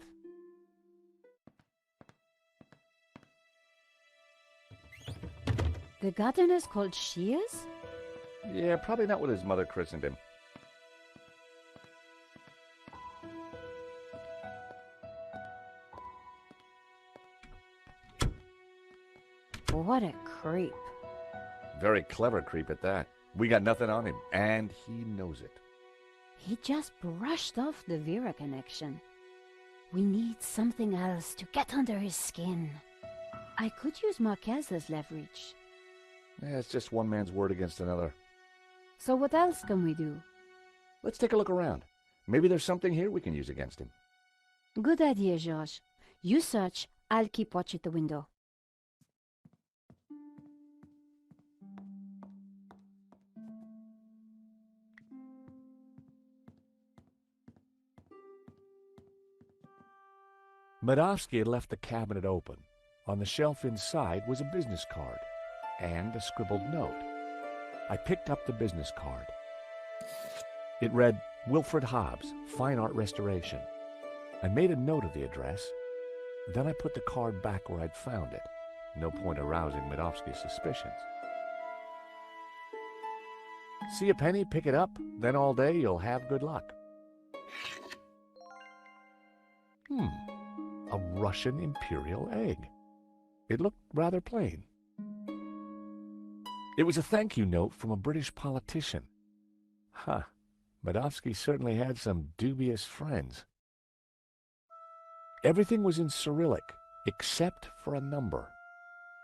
The gardener's called Shears? Yeah, probably not what his mother christened him. What a creep. Very clever creep at that. We got nothing on him, and he knows it. He just brushed off the Vera connection. We need something else to get under his skin. I could use Marquez as leverage. Yeah, it's just one man's word against another. So what else can we do? Let's take a look around. Maybe there's something here we can use against him. Good idea, George. You search, I'll keep watch at the window. Medovsky had left the cabinet open. On the shelf inside was a business card and a scribbled note. I picked up the business card. It read, Wilfred Hobbs, Fine Art Restoration. I made a note of the address. Then I put the card back where I'd found it. No point arousing Medovsky's suspicions. See a penny, pick it up, then all day you'll have good luck. A Russian imperial egg. It looked rather plain. It was a thank you note from a British politician. Medovsky certainly had some dubious friends. Everything was in Cyrillic, except for a number,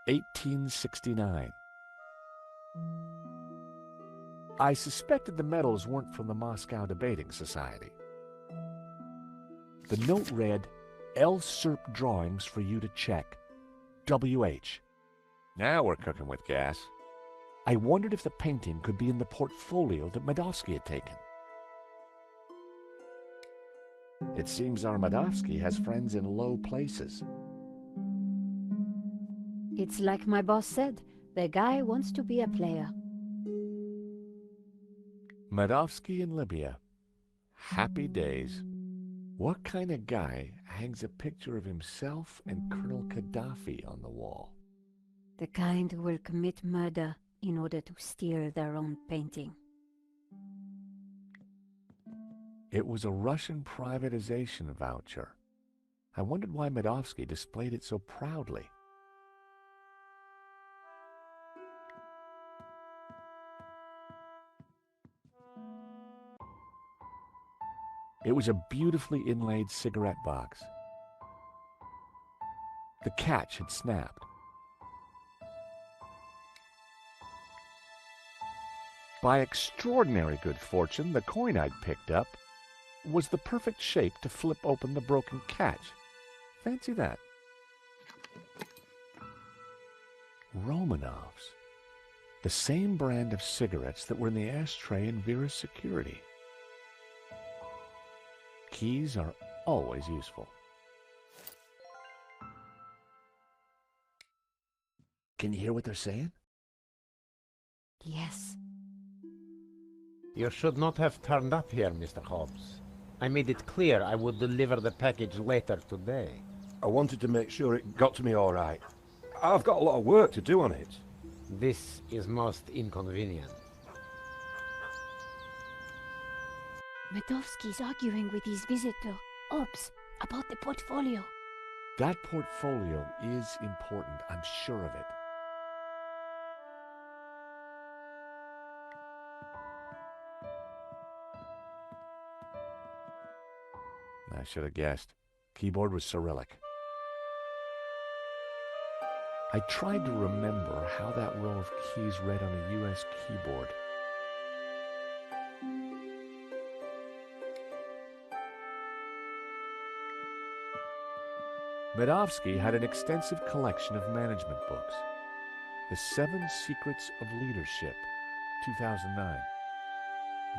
1869. I suspected the medals weren't from the Moscow Debating Society. The note read, L-SERP drawings for you to check. W.H. Now we're cooking with gas. I wondered if the painting could be in the portfolio that Medovsky had taken. It seems our Medovsky has friends in low places. It's like my boss said, the guy wants to be a player. Medovsky in Libya. Happy days. What kind of guy hangs a picture of himself and Colonel Gaddafi on the wall? The kind who will commit murder in order to steal their own painting. It was a Russian privatization voucher. I wondered why Medovsky displayed it so proudly. It was a beautifully inlaid cigarette box. The catch had snapped. By extraordinary good fortune, the coin I'd picked up was the perfect shape to flip open the broken catch. Fancy that. Romanovs. The same brand of cigarettes that were in the ashtray in Vera's security. Keys are always useful. Can you hear what they're saying? Yes. You should not have turned up here, Mr. Hobbs. I made it clear I would deliver the package later today. I wanted to make sure it got to me all right. I've got a lot of work to do on it. This is most inconvenient. Medovsky's arguing with his visitor, Hobbs, about the portfolio. That portfolio is important, I'm sure of it. I should have guessed. Keyboard was Cyrillic. I tried to remember how that row of keys read on a U.S. keyboard. Medovsky had an extensive collection of management books. The 7 Secrets of Leadership, 2009.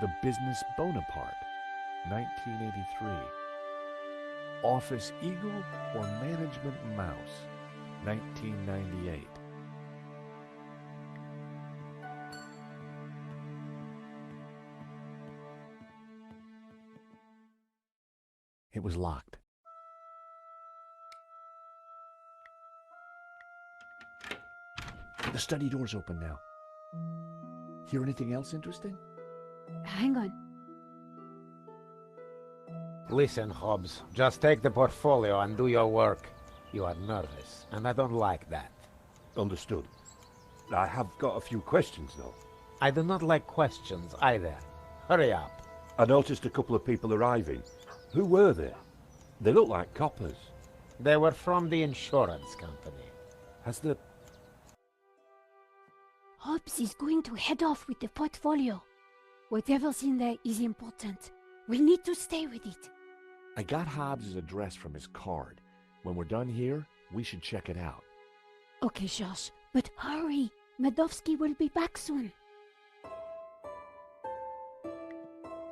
The Business Bonaparte, 1983. Office Eagle or Management Mouse, 1998. It was locked. The study door's open now. Hear anything else interesting? Hang on. Listen, Hobbs, just take the portfolio and do your work. You are nervous, and I don't like that. Understood. I have got a few questions, though. I do not like questions either. Hurry up. I noticed a couple of people arriving. Who were they? They look like coppers. They were from the insurance company. Has the... Hobbs is going to head off with the portfolio. Whatever's in there is important. We need to stay with it. I got Hobbs' address from his card. When we're done here, we should check it out. Okay, Josh, but hurry. Medovsky will be back soon.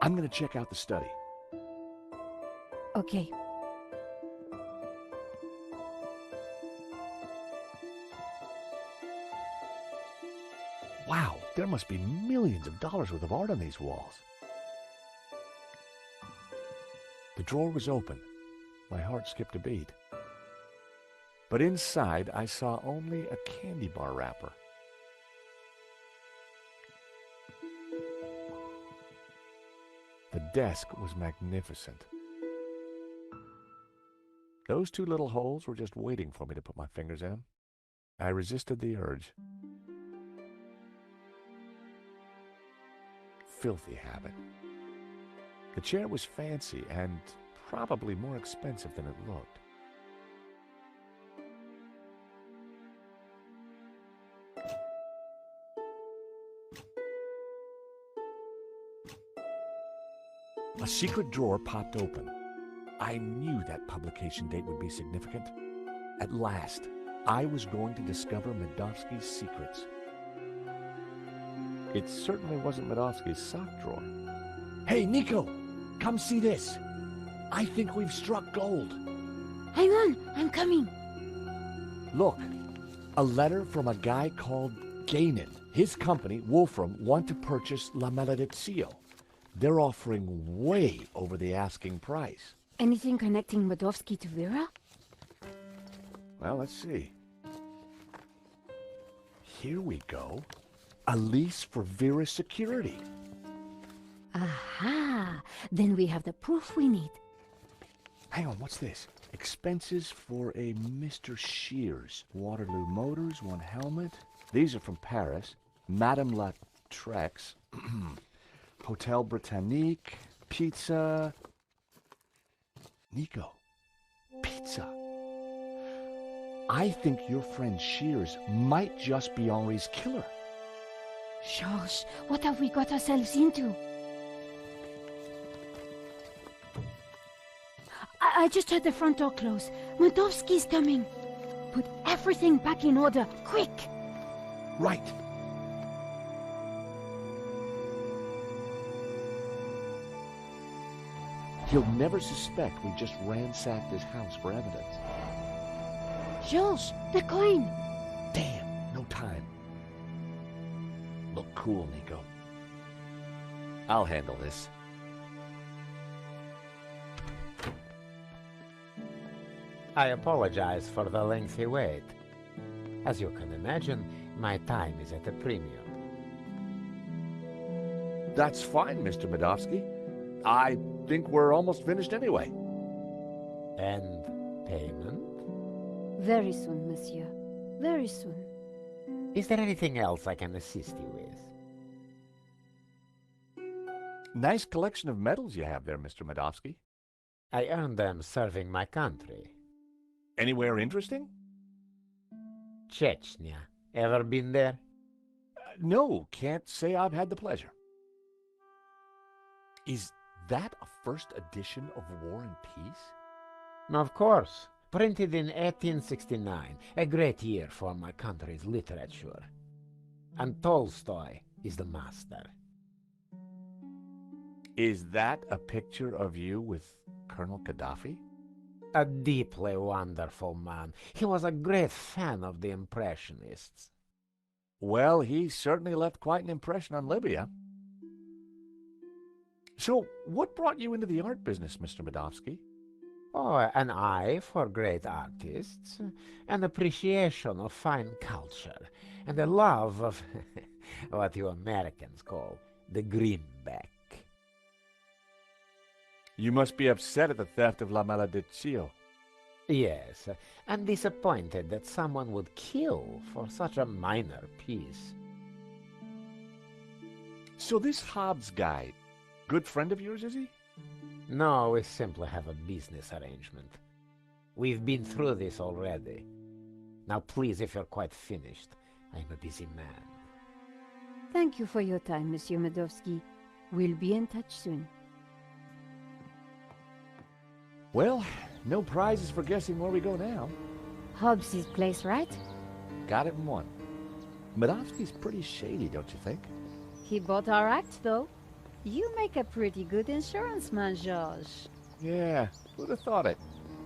I'm going to check out the study. Okay. Wow, there must be millions of dollars worth of art on these walls. The drawer was open. My heart skipped a beat. But inside, I saw only a candy bar wrapper. The desk was magnificent. Those 2 little holes were just waiting for me to put my fingers in. I resisted the urge. Filthy habit. The chair was fancy and probably more expensive than it looked. A secret drawer popped open. I knew that publication date would be significant. At last, I was going to discover Medovsky's secrets. It certainly wasn't Medovsky's sock drawer. Hey, Nico! Come see this! I think we've struck gold. Hang on, I'm coming. Look, a letter from a guy called Gainan. His company, Wolfram, want to purchase La Malediccio. They're offering way over the asking price. Anything connecting Medovsky to Vera? Well, let's see. Here we go. A lease for Vera's security. Aha! Then we have the proof we need. Hang on, what's this? Expenses for a Mr. Shears. Waterloo Motors, one helmet. These are from Paris. Madame Lautrec's. Hotel Britannique. Pizza. Nico. Pizza. I think your friend Shears might just be Henri's killer. Georges, what have we got ourselves into? I just heard the front door close. Medovsky's coming. Put everything back in order, quick! Right. He'll never suspect we just ransacked his house for evidence. Georges, the coin! Damn, no time. Look cool, Nico. I'll handle this. I apologize for the lengthy wait. As you can imagine, my time is at a premium. That's fine, Mr. Medovsky. I think we're almost finished anyway. And payment? Very soon, monsieur. Very soon. Is there anything else I can assist you with? Nice collection of medals you have there, Mr. Medovsky. I earned them serving my country. Anywhere interesting? Chechnya. Ever been there? No, can't say I've had the pleasure. Is that a first edition of War and Peace? Of course. Printed in 1869. A great year for my country's literature. And Tolstoy is the master. Is that a picture of you with Colonel Gaddafi? A deeply wonderful man. He was a great fan of the Impressionists. Well, he certainly left quite an impression on Libya. So, what brought you into the art business, Mr. Medovsky? Oh, an eye for great artists, an appreciation of fine culture, and a love of what you Americans call the greenback. You must be upset at the theft of La Malediccio. Yes, and disappointed that someone would kill for such a minor piece. So this Hobbs guy, good friend of yours, is he? No, we simply have a business arrangement. We've been through this already. Now please, if you're quite finished, I'm a busy man. Thank you for your time, Monsieur Medovsky. We'll be in touch soon. Well, no prizes for guessing where we go now. Hobbs' place, right? Got it in one. Medovsky's pretty shady, don't you think? He bought our act, though. You make a pretty good insurance man, Georges. Yeah, who'd have thought it?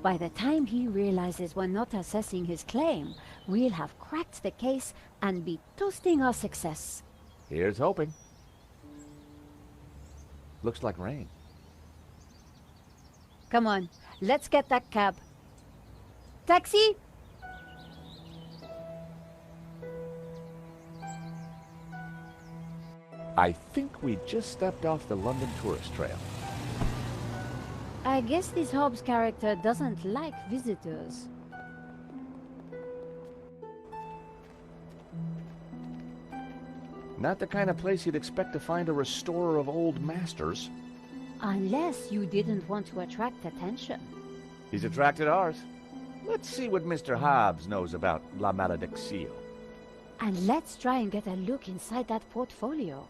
By the time he realizes we're not assessing his claim, we'll have cracked the case and be toasting our success. Here's hoping. Looks like rain. Come on, let's get that cab. Taxi! I think we just stepped off the London tourist trail. I guess this Hobbs character doesn't like visitors. Not the kind of place you'd expect to find a restorer of old masters. Unless you didn't want to attract attention. He's attracted ours. Let's see what Mr. Hobbs knows about La Maledicción. And let's try and get a look inside that portfolio.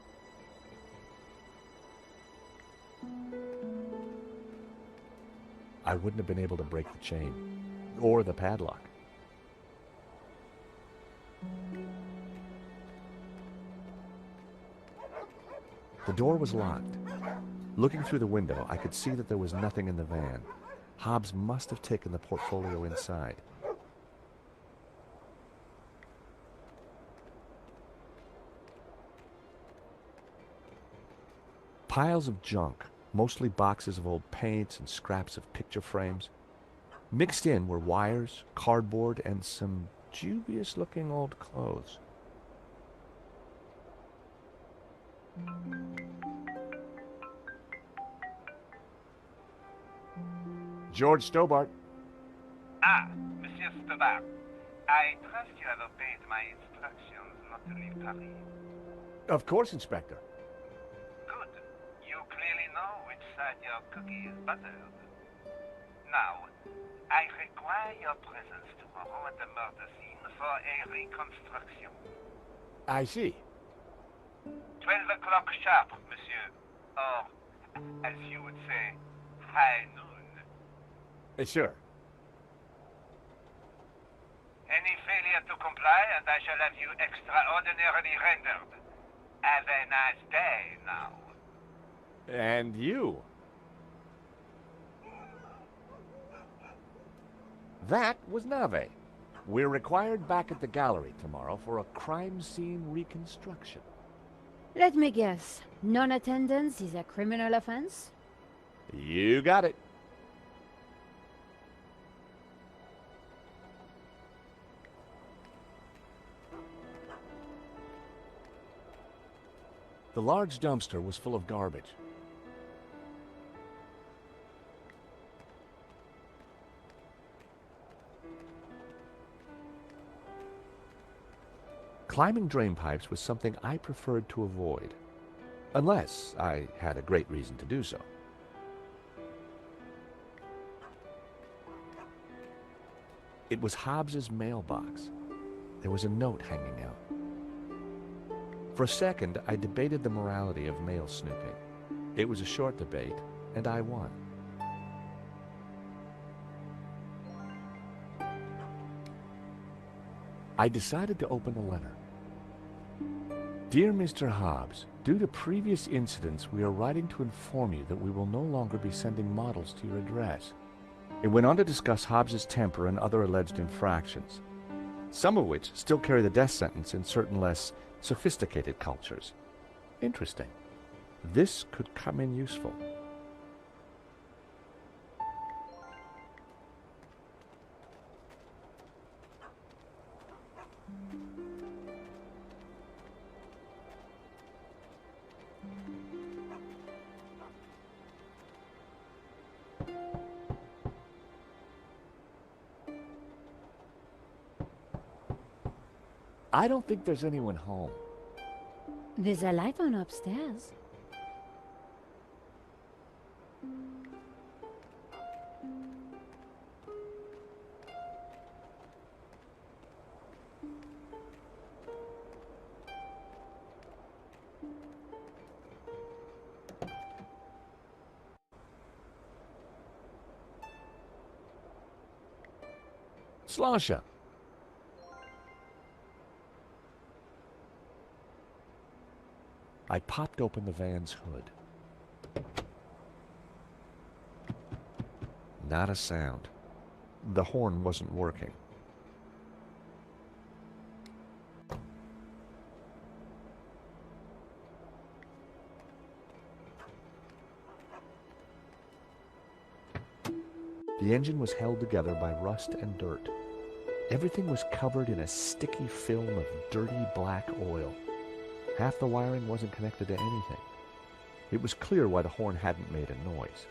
I wouldn't have been able to break the chain, or the padlock. The door was locked. Looking through the window, I could see that there was nothing in the van. Hobbs must have taken the portfolio inside. Piles of junk, mostly boxes of old paints and scraps of picture frames. Mixed in were wires, cardboard, and some dubious-looking old clothes. George Stobart. Ah, Monsieur Stobart. I trust you have obeyed my instructions not to leave Paris. Of course, Inspector. Good. You clearly know which side your cookie is buttered. Now, I require your presence tomorrow at the murder scene for a reconstruction. I see. 12 o'clock sharp, monsieur. Or, as you would say, high noon. Sure. Any failure to comply, and I shall have you extraordinarily rendered. Have a nice day now. And you. That was Nave. We're required back at the gallery tomorrow for a crime scene reconstruction. Let me guess. Non-attendance is a criminal offense? You got it. The large dumpster was full of garbage. Climbing drain pipes was something I preferred to avoid, unless I had a great reason to do so. It was Hobbs's mailbox. There was a note hanging out. For a second, I debated the morality of mail snooping. It was a short debate, and I won. I decided to open the letter. Dear Mr. Hobbs, due to previous incidents, we are writing to inform you that we will no longer be sending models to your address. It went on to discuss Hobbs's temper and other alleged infractions, some of which still carry the death sentence in certain less sophisticated cultures. Interesting. This could come in useful. I don't think there's anyone home. There's a light on upstairs. Slasha. I popped open the van's hood. Not a sound. The horn wasn't working. The engine was held together by rust and dirt. Everything was covered in a sticky film of dirty black oil. Half the wiring wasn't connected to anything. It was clear why the horn hadn't made a noise.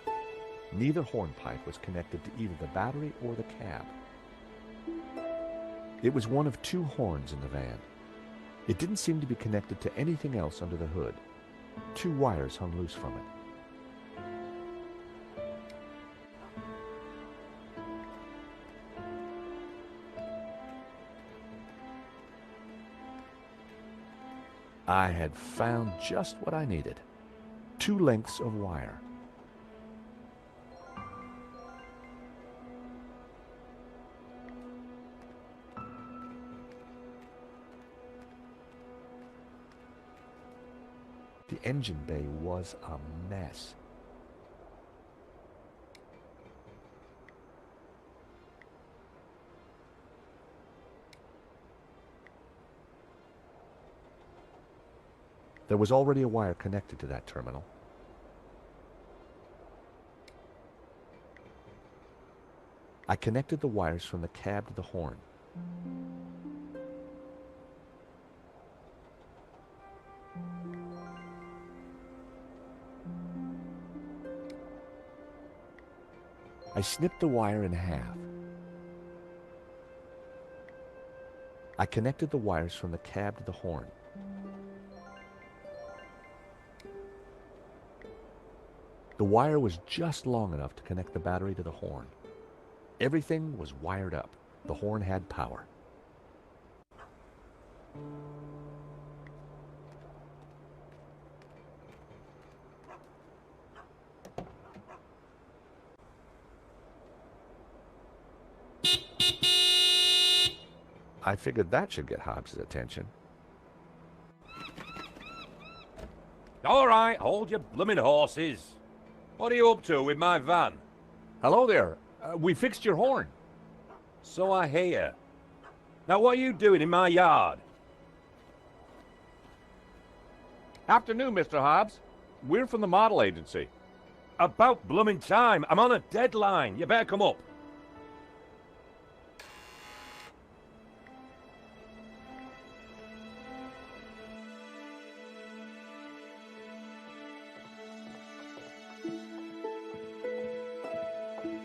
Neither hornpipe was connected to either the battery or the cab. It was one of two horns in the van. It didn't seem to be connected to anything else under the hood. Two wires hung loose from it. I had found just what I needed. 2 lengths of wire. The engine bay was a mess. There was already a wire connected to that terminal. I connected the wires from the cab to the horn. I snipped the wire in half. I connected the wires from the cab to the horn. The wire was just long enough to connect the battery to the horn. Everything was wired up. The horn had power. I figured that should get Hobbs' attention. All right, hold your blooming horses. What are you up to with my van? Hello there. We fixed your horn. So I hear. Now what are you doing in my yard? Afternoon, Mr. Hobbs. We're from the model agency. About blooming time. I'm on a deadline. You better come up.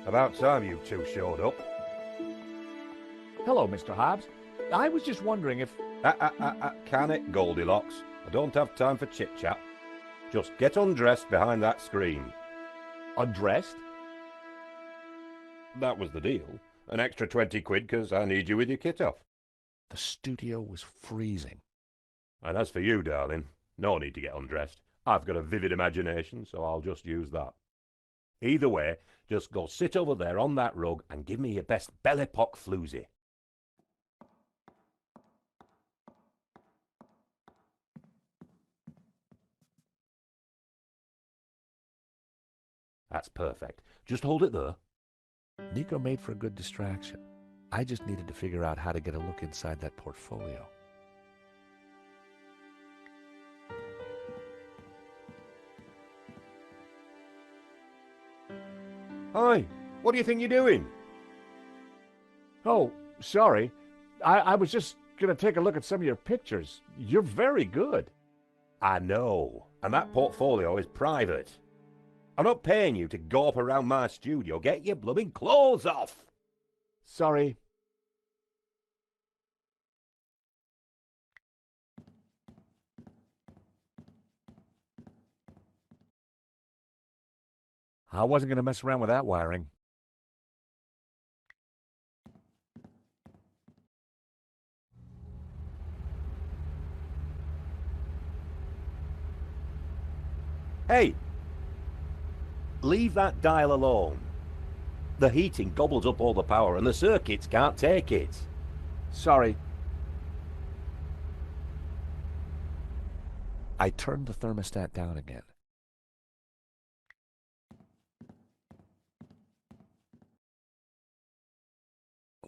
About time you two showed up. Hello, Mr. Hobbs. I was just wondering if... Can it, Goldilocks? I don't have time for chit-chat. Just get undressed behind that screen. Undressed? That was the deal. An extra 20 quid because I need you with your kit off. The studio was freezing. And as for you, darling, no need to get undressed. I've got a vivid imagination, so I'll just use that. Either way, just go sit over there on that rug and give me your best Belle Epoque floozy. That's perfect. Just hold it there. Nico made for a good distraction. I just needed to figure out how to get a look inside that portfolio. Hi, what do you think you're doing? Oh, sorry. I was just going to take a look at some of your pictures. You're very good. I know, and that portfolio is private. I'm not paying you to gawp around my studio. Get your blooming clothes off. Sorry. I wasn't going to mess around with that wiring. Hey! Leave that dial alone. The heating gobbles up all the power and the circuits can't take it. Sorry. I turned the thermostat down again.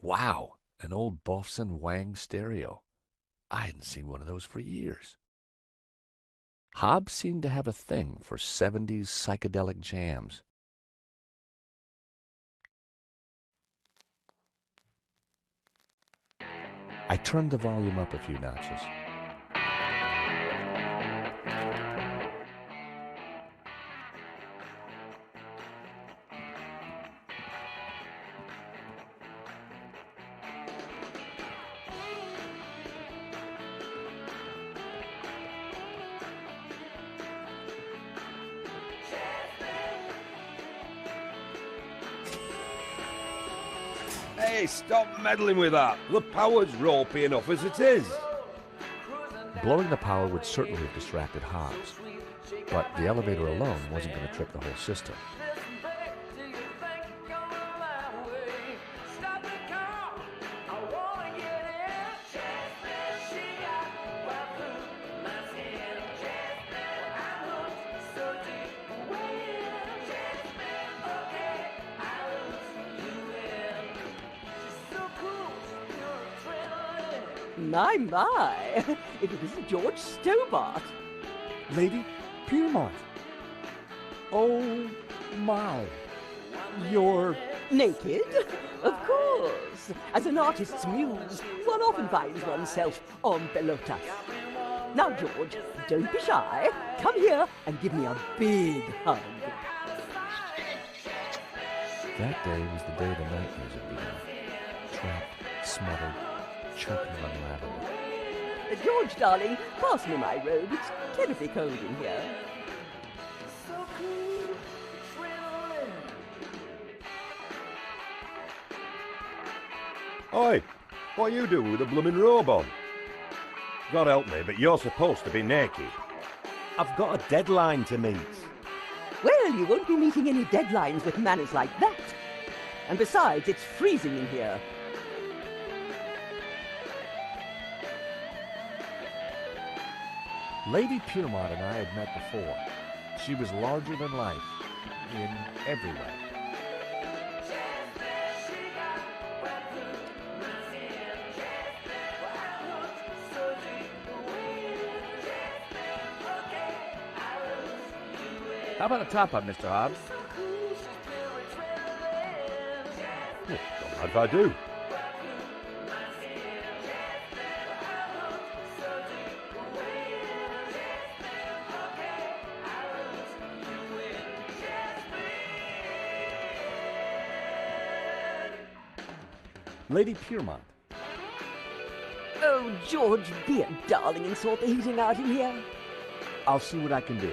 Wow, an old Bofson Wang stereo. I hadn't seen one of those for years. Hobbs seemed to have a thing for 70s psychedelic jams. I turned the volume up a few notches. Hey, stop meddling with that. The power's ropey enough as it is. Blowing the power would certainly have distracted Hobbs, but the elevator alone wasn't going to trip the whole system. My! It was George Stobart. Lady Piermont. Oh my. You're... Naked? Of course. As an artist's muse, one often finds oneself en pelotas. Now, George, don't be shy. Come here and give me a big hug. That day was the day the nightmares had begun. Trapped, smothered, choking on lavender. George, darling, pass me my robe. It's terribly cold in here. Oi, what you do with a blooming robe on? God help me, but you're supposed to be naked. I've got a deadline to meet. Well, you won't be meeting any deadlines with manners like that. And besides, it's freezing in here. Lady Piermont and I had met before. She was larger than life, in every way. How about a top-up, Mr. Hobbs? Don't mind if I do. Lady Piermont. Oh, George, be a darling and sort the heating out in here. I'll see what I can do.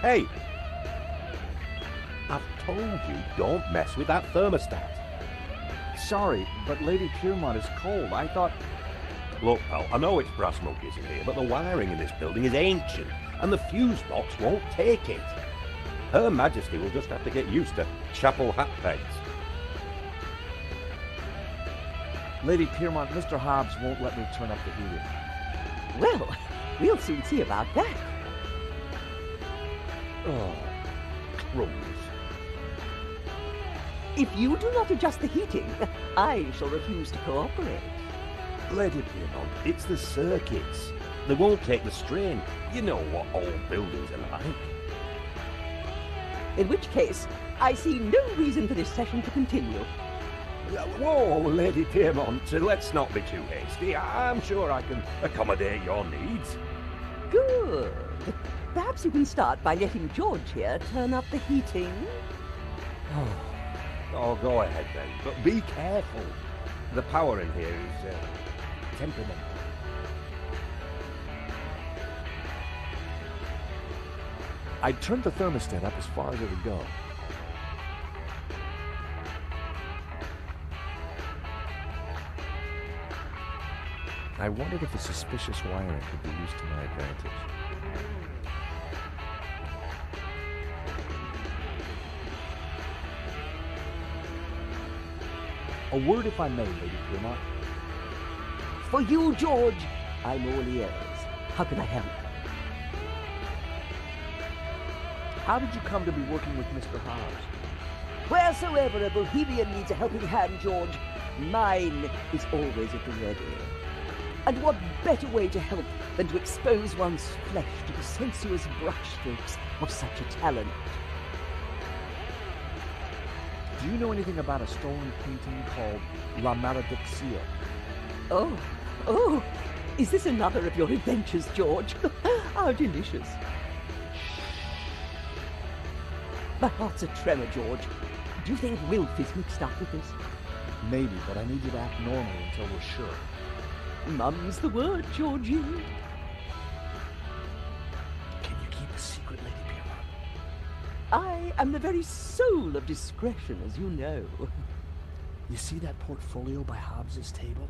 Hey! I've told you, don't mess with that thermostat. Sorry, but Lady Piermont is cold. I thought... Look, pal, I know it's brass monkeys in here, but the wiring in this building is ancient, and the fuse box won't take it. Her Majesty will just have to get used to chapel hat pegs. Lady Piermont, Mr. Hobbs won't let me turn up the heating. Well, we'll soon see about that. Oh, crumbs. If you do not adjust the heating, I shall refuse to cooperate. Lady Piermont, it's the circuits. They won't take the strain. You know what old buildings are like. In which case, I see no reason for this session to continue. Whoa, Lady Piermont, let's not be too hasty. I'm sure I can accommodate your needs. Good. Perhaps you can start by letting George here turn up the heating. Oh, go ahead then, but be careful. The power in here is temperamental. I turned the thermostat up as far as it would go. I wondered if the suspicious wiring could be used to my advantage. A word, if I may, Lady Piermont. For you, George, I'm all ears. How can I help? How did you come to be working with Mr. Hobbs? Wheresoever a Bohemian needs a helping hand, George, mine is always at the ready. And what better way to help than to expose one's flesh to the sensuous brushstrokes of such a talent? Do you know anything about a stolen painting called La Malediction? Oh, is this another of your adventures, George? How delicious. My heart's a tremor, George. Do you think Wilf is mixed up with this? Maybe, but I need you to act normally until we're sure. Mum's the word, Georgie. Can you I am the very soul of discretion, as you know. You see that portfolio by Hobbs's table?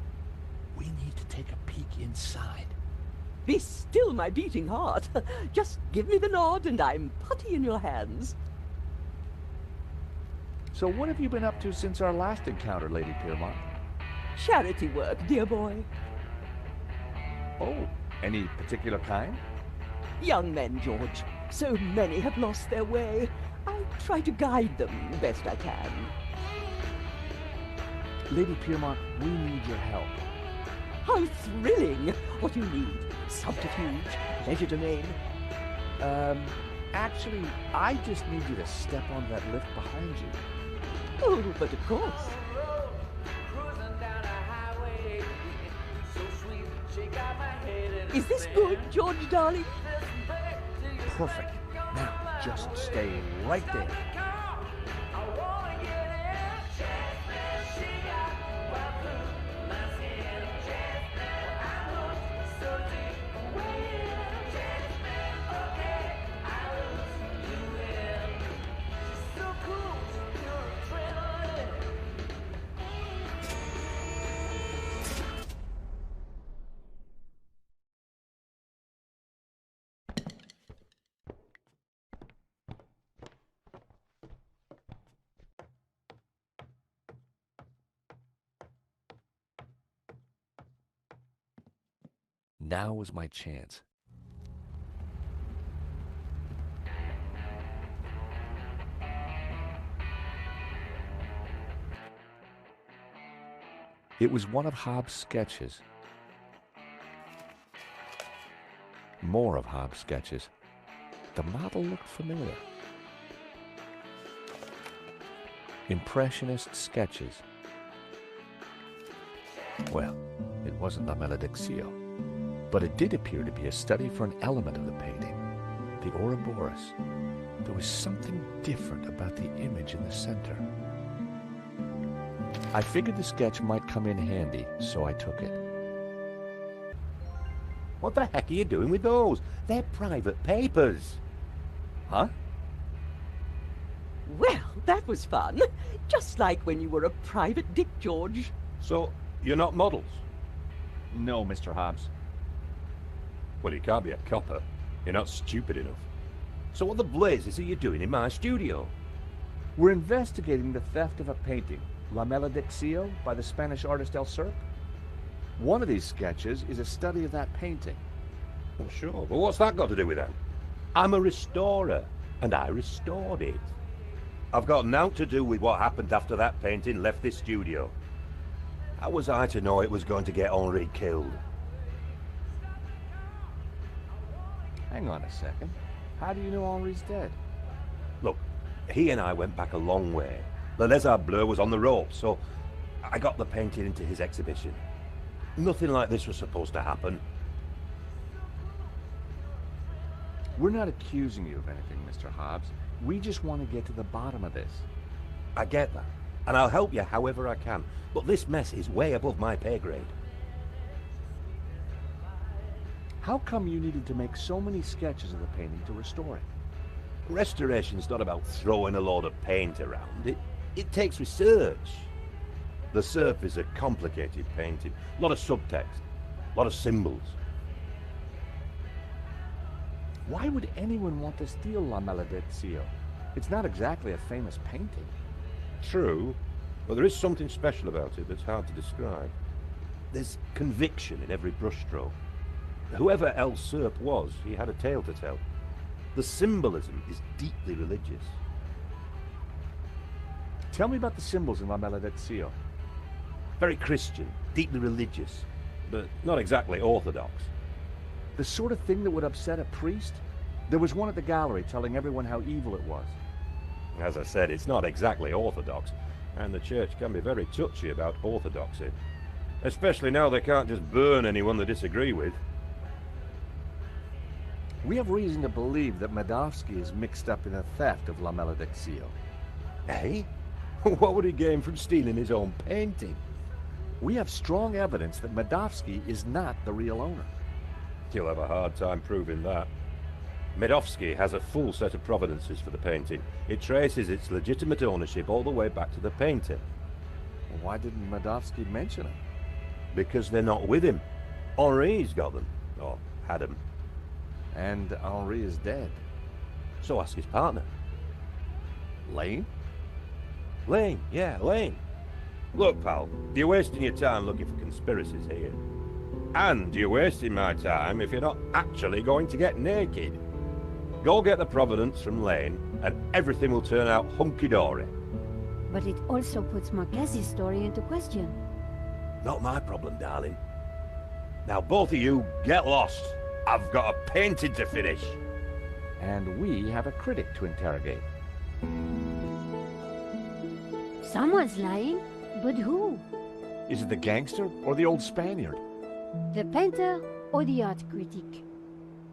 We need to take a peek inside. Be still, my beating heart. Just give me the nod, and I'm putty in your hands. So what have you been up to since our last encounter, Lady Piermont? Charity work, dear boy. Oh, any particular kind? Young men, George. So many have lost their way. I try to guide them best I can. Lady Piermont, we need your help. How thrilling! What do you need? Subterfuge? Legerdemain? Actually, I just need you to step on that lift behind you. Oh, but of course. Is this good, George, darling? Perfect. Now, just stay right there. Now was my chance. It was one of Hobbs' sketches. More of Hobbs' sketches. The model looked familiar. Impressionist sketches. Well, it wasn't La Maledictio, but it did appear to be a study for an element of the painting, the Ouroboros. There was something different about the image in the center. I figured the sketch might come in handy, so I took it. What the heck are you doing with those? They're private papers. Huh? Well, that was fun. Just like when you were a private dick, George. So, you're not models? No, Mr. Hobbs. Well, you can't be a copper. You're not stupid enough. So what the blazes are you doing in my studio? We're investigating the theft of a painting, La Maledictio, by the Spanish artist El Serp. One of these sketches is a study of that painting. Well, sure, but what's that got to do with that? I'm a restorer, and I restored it. I've got naught to do with what happened after that painting left this studio. How was I to know it was going to get Henri killed? Hang on a second. How do you know Henri's dead? Look, he and I went back a long way. Le Lézard Bleu was on the ropes, so I got the painting into his exhibition. Nothing like this was supposed to happen. We're not accusing you of anything, Mr. Hobbs. We just want to get to the bottom of this. I get that, and I'll help you however I can, but this mess is way above my pay grade. How come you needed to make so many sketches of the painting to restore it? Restoration's not about throwing a load of paint around. It takes research. The Serp is a complicated painting. A lot of subtext, a lot of symbols. Why would anyone want to steal La Maledictio? It's not exactly a famous painting. True, but there is something special about it that's hard to describe. There's conviction in every brushstroke. Whoever El Serp was, he had a tale to tell. The symbolism is deeply religious. Tell me about the symbols in La Maledictio. Very Christian, deeply religious, but not exactly orthodox. The sort of thing that would upset a priest? There was one at the gallery telling everyone how evil it was. As I said, it's not exactly orthodox, and the church can be very touchy about orthodoxy. Especially now they can't just burn anyone they disagree with. We have reason to believe that Medovsky is mixed up in the theft of La Maledictio. Eh? What would he gain from stealing his own painting? We have strong evidence that Medovsky is not the real owner. You'll have a hard time proving that. Medovsky has a full set of provenances for the painting. It traces its legitimate ownership all the way back to the painter. Well, why didn't Medovsky mention it? Because they're not with him. Henri's got them. Or had them. And Henri is dead. So ask his partner. Lane? Lane, yeah, Lane. Look, pal, you're wasting your time looking for conspiracies here. And you're wasting my time if you're not actually going to get naked. Go get the provenance from Lane, and everything will turn out hunky-dory. But it also puts Marquez's story into question. Not my problem, darling. Now both of you, get lost. I've got a painting to finish. And we have a critic to interrogate. Someone's lying, but who? Is it the gangster or the old Spaniard? The painter or the art critic?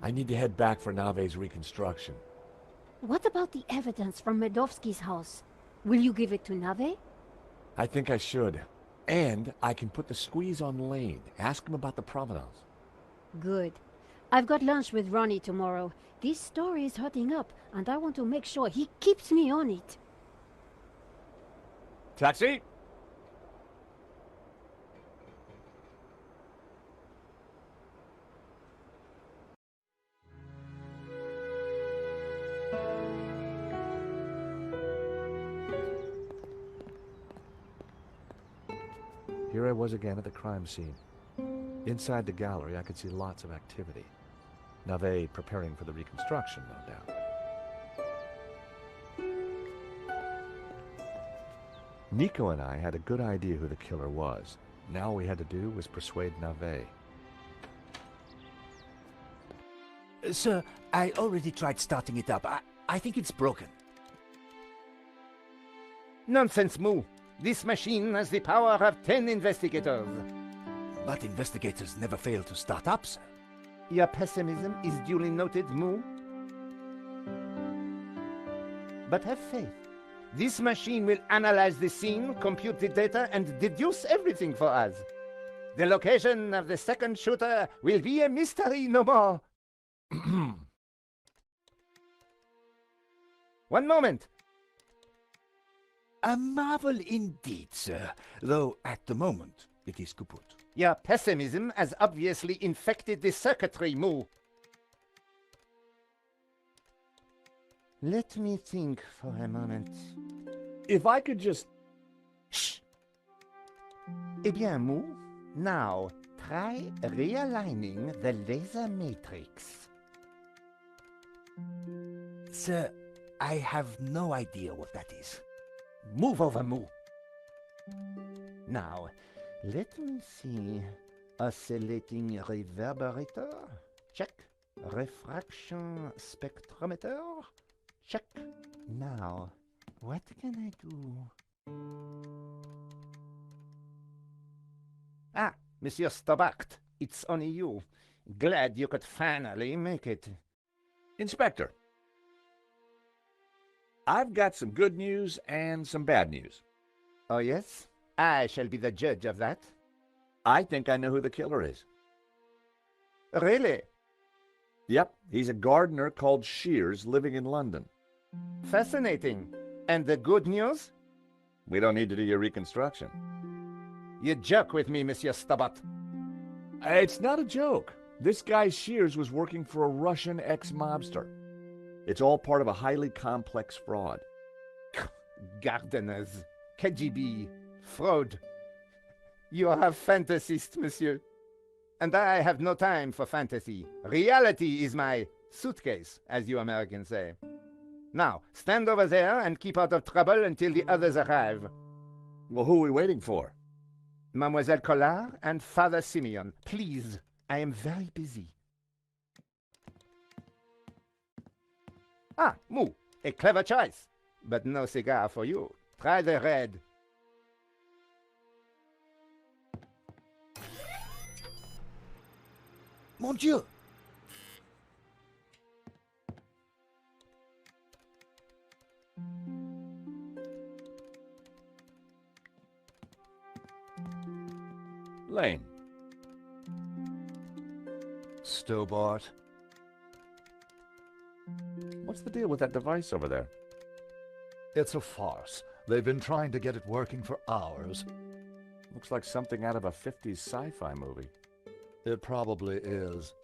I need to head back for Nave's reconstruction. What about the evidence from Medovsky's house? Will you give it to Nave? I think I should. And I can put the squeeze on Lane. Ask him about the provenance. Good. I've got lunch with Ronnie tomorrow. This story is hotting up, and I want to make sure he keeps me on it. Taxi? Here I was again at the crime scene. Inside the gallery, I could see lots of activity. Nave preparing for the reconstruction, no doubt. Nico and I had a good idea who the killer was. Now all we had to do was persuade Nave. Sir, I already tried starting it up. I think it's broken. Nonsense, Moo. This machine has the power of 10 investigators. But investigators never fail to start up, sir. Your pessimism is duly noted, Moo. But have faith. This machine will analyze the scene, compute the data, and deduce everything for us. The location of the second shooter will be a mystery no more. One moment. A marvel indeed, sir. Though at the moment it is kaput. Your pessimism has obviously infected the circuitry, Moo. Let me think for a moment. If I could just... Shh! Eh bien, Moo, now try realigning the laser matrix. Sir, I have no idea what that is. Move over, Moo. Now, let me see. Oscillating reverberator? Check. Refraction spectrometer? Check. Now, what can I do? Ah, Monsieur Stobart, it's only you. Glad you could finally make it. Inspector, I've got some good news and some bad news. Oh, yes? I shall be the judge of that. I think I know who the killer is. Really? Yep, he's a gardener called Shears living in London. Fascinating. And the good news? We don't need to do your reconstruction. You joke with me, Monsieur Stobart. It's not a joke. This guy Shears was working for a Russian ex-mobster. It's all part of a highly complex fraud. Gardeners, KGB, fraud. You are a fantasist, monsieur. And I have no time for fantasy. Reality is my suitcase, as you Americans say. Now, stand over there and keep out of trouble until the others arrive. Well, who are we waiting for? Mademoiselle Collard and Father Simeon. Please, I am very busy. Ah, Moo, a clever choice. But no cigar for you. Try the red. Mon Dieu! Lane. Stobart. what's the deal with that device over there? It's a farce. They've been trying to get it working for hours. Looks like something out of a 50s sci-fi movie. It probably is.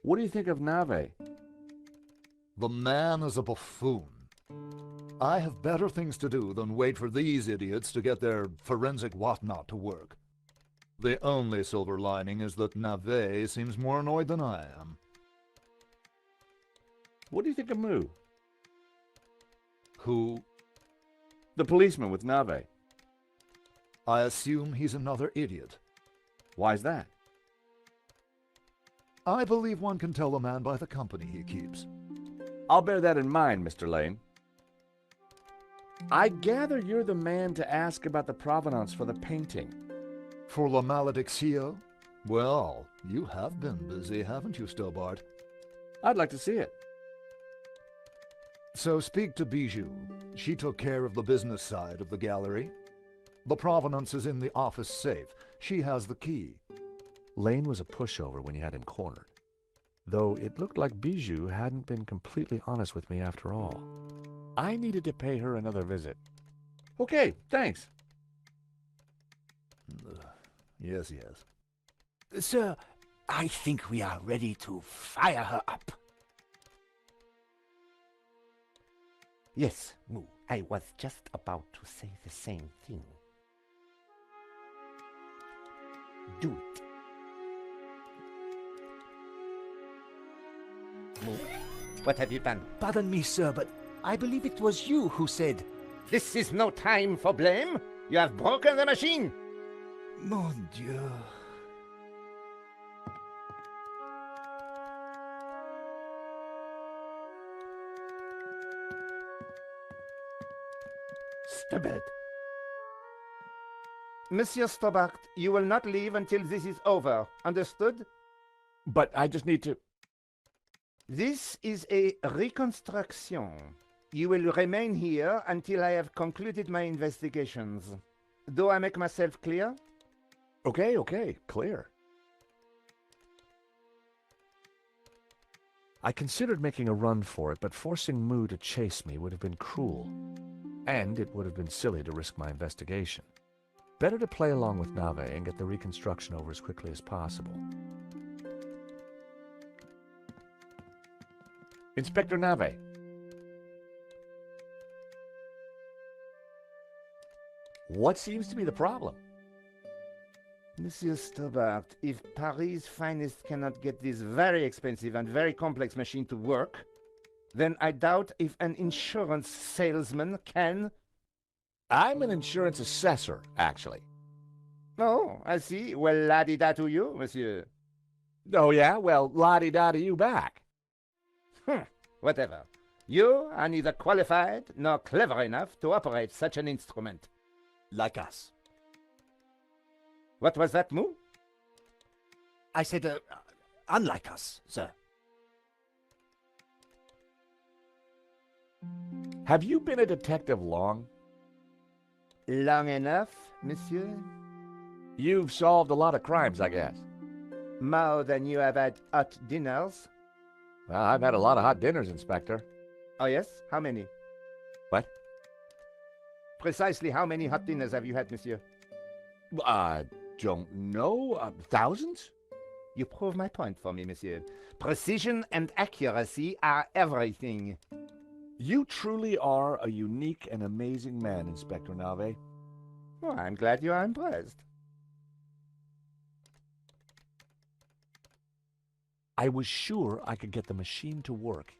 What do you think of Nave? The man is a buffoon. I have better things to do than wait for these idiots to get their forensic whatnot to work. The only silver lining is that Nave seems more annoyed than I am. What do you think of Moo? Who? The policeman with Nave. I assume he's another idiot. Why's that? I believe one can tell a man by the company he keeps. I'll bear that in mind, Mr. Lane. I gather you're the man to ask about the provenance for the painting. For La Malediccio? Well, you have been busy, haven't you, Stobart? I'd like to see it. So speak to Bijou. She took care of the business side of the gallery. The provenance is in the office safe. She has the key. Lane was a pushover when you had him cornered, though it looked like Bijou hadn't been completely honest with me after all. I needed to pay her another visit. Okay, thanks. Yes. Sir, I think we are ready to fire her up. Yes, Moo, I was just about to say the same thing. Do it. Moo, what have you done? Pardon me, sir, but I believe it was you who said... This is no time for blame. You have broken the machine. Mon Dieu. Stubborn. Monsieur Stobart, you will not leave until this is over. Understood? But I just need to... This is a reconstruction. You will remain here until I have concluded my investigations. Do I make myself clear? Okay, clear. I considered making a run for it, but forcing Moo to chase me would have been cruel. And it would have been silly to risk my investigation. Better to play along with Nave and get the reconstruction over as quickly as possible. Inspector Nave. What seems to be the problem? Monsieur Stobart, if Paris' finest cannot get this very expensive and very complex machine to work, then I doubt if an insurance salesman can... I'm an insurance assessor, actually. Oh, I see. Well, la-di-da to you, monsieur. Oh, yeah? Well, la-di-da to you back. Whatever. You are neither qualified nor clever enough to operate such an instrument. Like us. What was that, Moo? I said, unlike us, sir. Have you been a detective long? Long enough, monsieur? You've solved a lot of crimes, I guess. More than you have had hot dinners? Well, I've had a lot of hot dinners, Inspector. Oh, yes? How many? What? Precisely how many hot dinners have you had, monsieur? I don't know. Thousands? You prove my point for me, monsieur. Precision and accuracy are everything. You truly are a unique and amazing man, Inspector Nave. Well, I'm glad you are impressed. I was sure I could get the machine to work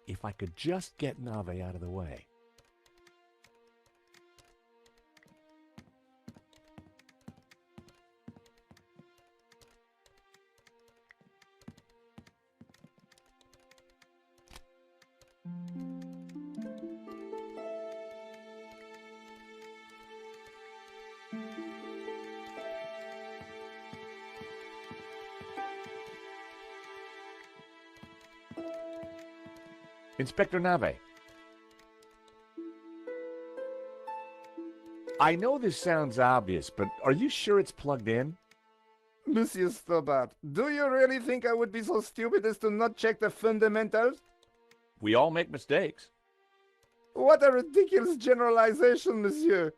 if I could just get Nave out of the way. Inspector Nave. I know this sounds obvious, but are you sure it's plugged in? Monsieur Stobart, do you really think I would be so stupid as to not check the fundamentals? We all make mistakes. What a ridiculous generalization, monsieur.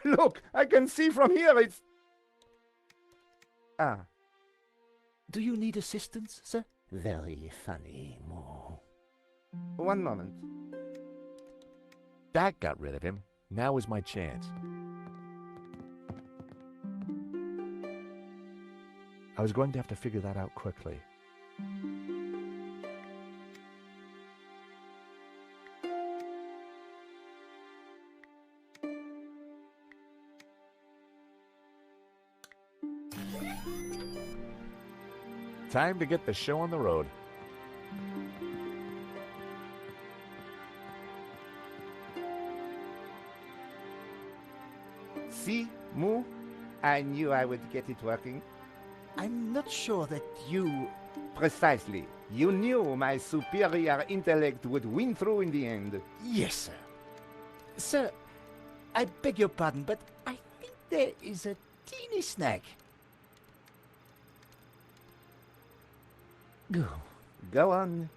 Look, I can see from here it's... Ah. Do you need assistance, sir? Very funny, Mo. One moment. That got rid of him. Now is my chance. I was going to have to figure that out quickly. Time to get the show on the road. See, Moo? I knew I would get it working. I'm not sure that you... Precisely. You knew my superior intellect would win through in the end. Yes, sir. Sir, I beg your pardon, but I think there is a teeny snag. Go on.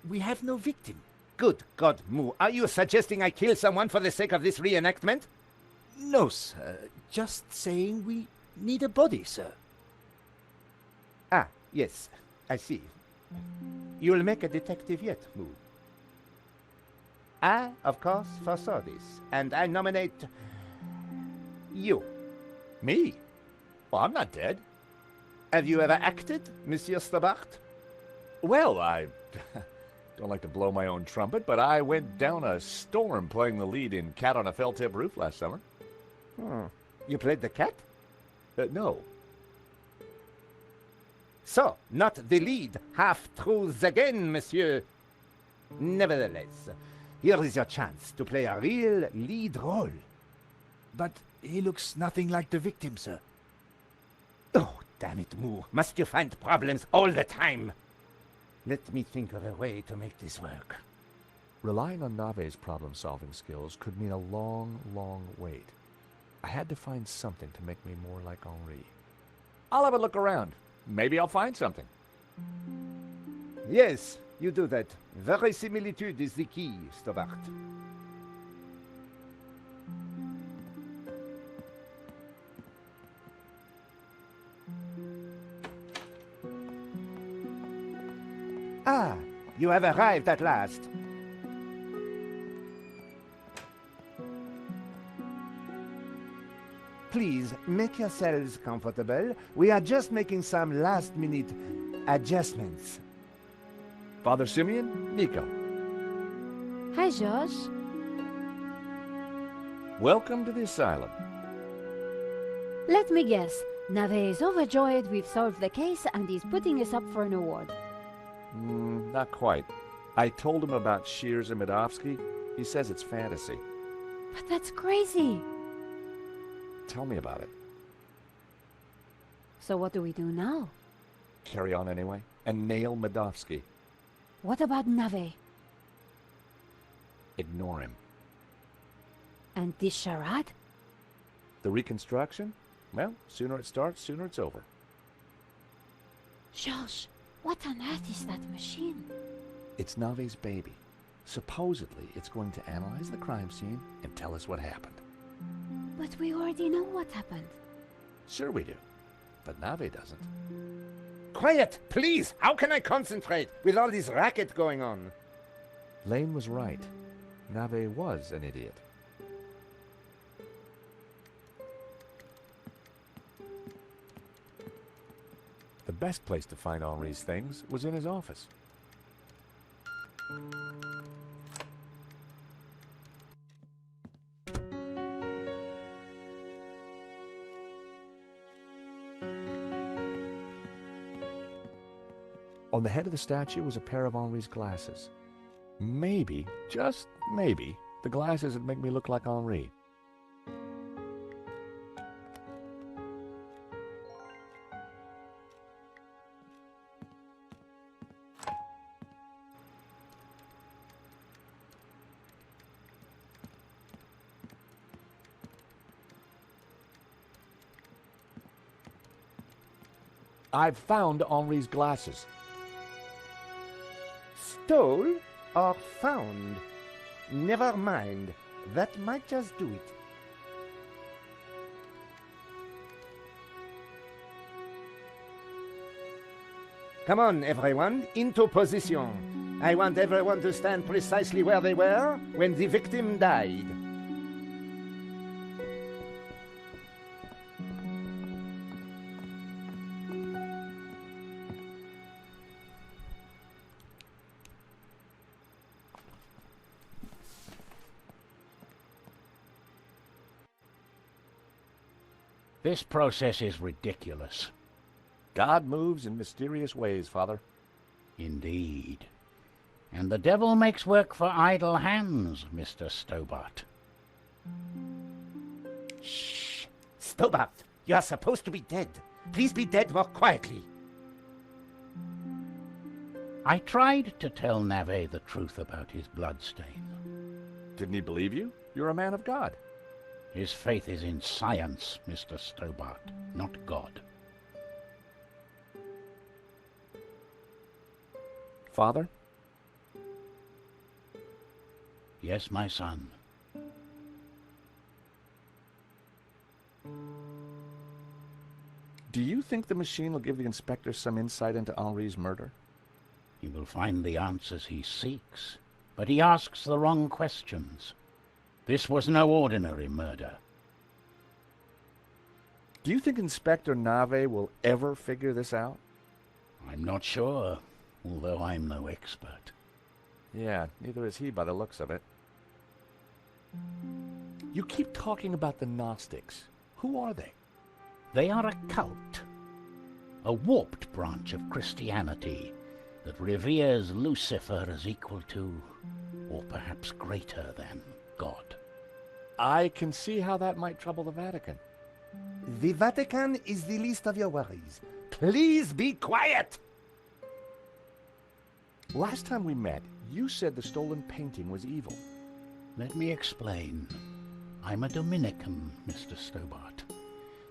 We have no victim. Good God, Moo. Are you suggesting I kill someone for the sake of this reenactment? No, sir. Just saying we need a body, sir. Ah, yes. I see. You'll make a detective yet, Moo. I, of course, foresaw this, and I nominate... you. Me? Well, I'm not dead. Have you ever acted, Monsieur Stobart? Well, I don't like to blow my own trumpet, but I went down a storm playing the lead in Cat on a Felt-Tip Roof last summer. You played the cat? No. So, not the lead. Half-truths again, monsieur. Nevertheless, here is your chance to play a real lead role. But he looks nothing like the victim, sir. Oh, damn it, Moo. Must you find problems all the time? Let me think of a way to make this work. Relying on Nave's problem-solving skills could mean a long, long wait. I had to find something to make me more like Henri. I'll have a look around. Maybe I'll find something. Yes, you do that. Verisimilitude is the key, Stobart. Ah, you have arrived at last. Please, make yourselves comfortable. We are just making some last-minute adjustments. Father Simeon, Nico. Hi, Josh. Welcome to the asylum. Let me guess. Nave is overjoyed we've solved the case and he's putting us up for an award. Not quite. I told him about Shears and Medovsky. He says it's fantasy. But that's crazy. Tell me about it. So what do we do now? Carry on anyway, and nail Medovsky. What about Nave? Ignore him. And this charade? The reconstruction? Well, sooner it starts, sooner it's over. Josh, what on earth is that machine? It's Nave's baby. Supposedly, it's going to analyze the crime scene and tell us what happened. But we already know what happened. Sure we do. But Nave doesn't. Quiet, please! How can I concentrate with all this racket going on? Lane was right. Nave was an idiot. The best place to find Henri's things was in his office. On the head of the statue was a pair of Henri's glasses. Maybe, just maybe, the glasses would make me look like Henri. I've found Henri's glasses. Stole or found? Never mind. That might just do it. Come on, everyone, into position. I want everyone to stand precisely where they were when the victim died. This process is ridiculous. God moves in mysterious ways, Father. Indeed. And the devil makes work for idle hands, Mr. Stobart. Shh! Stobart, you are supposed to be dead. Please be dead more quietly. I tried to tell Navet the truth about his bloodstain. Didn't he believe you? You're a man of God. His faith is in science, Mr. Stobart, not God. Father? Yes, my son. Do you think the machine will give the inspector some insight into Henri's murder? He will find the answers he seeks, but he asks the wrong questions. This was no ordinary murder. Do you think Inspector Navet will ever figure this out? I'm not sure, although I'm no expert. Yeah, neither is he by the looks of it. You keep talking about the Gnostics. Who are they? They are a cult, a warped branch of Christianity that reveres Lucifer as equal to, or perhaps greater than, God. I can see how that might trouble the Vatican. The Vatican is the least of your worries. Please be quiet! Last time we met, you said the stolen painting was evil. Let me explain. I'm a Dominican, Mr. Stobart.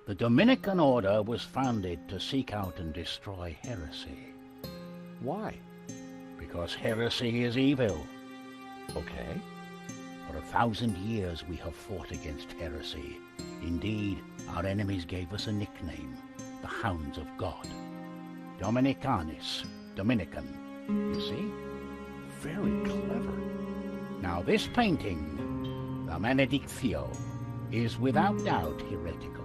The Dominican order was founded to seek out and destroy heresy. Why? Because heresy is evil. Okay. For 1,000 years we have fought against heresy. Indeed, our enemies gave us a nickname, the Hounds of God. Dominicanis, Dominican, you see? Very clever. Now this painting, the Benedictio, is without doubt heretical.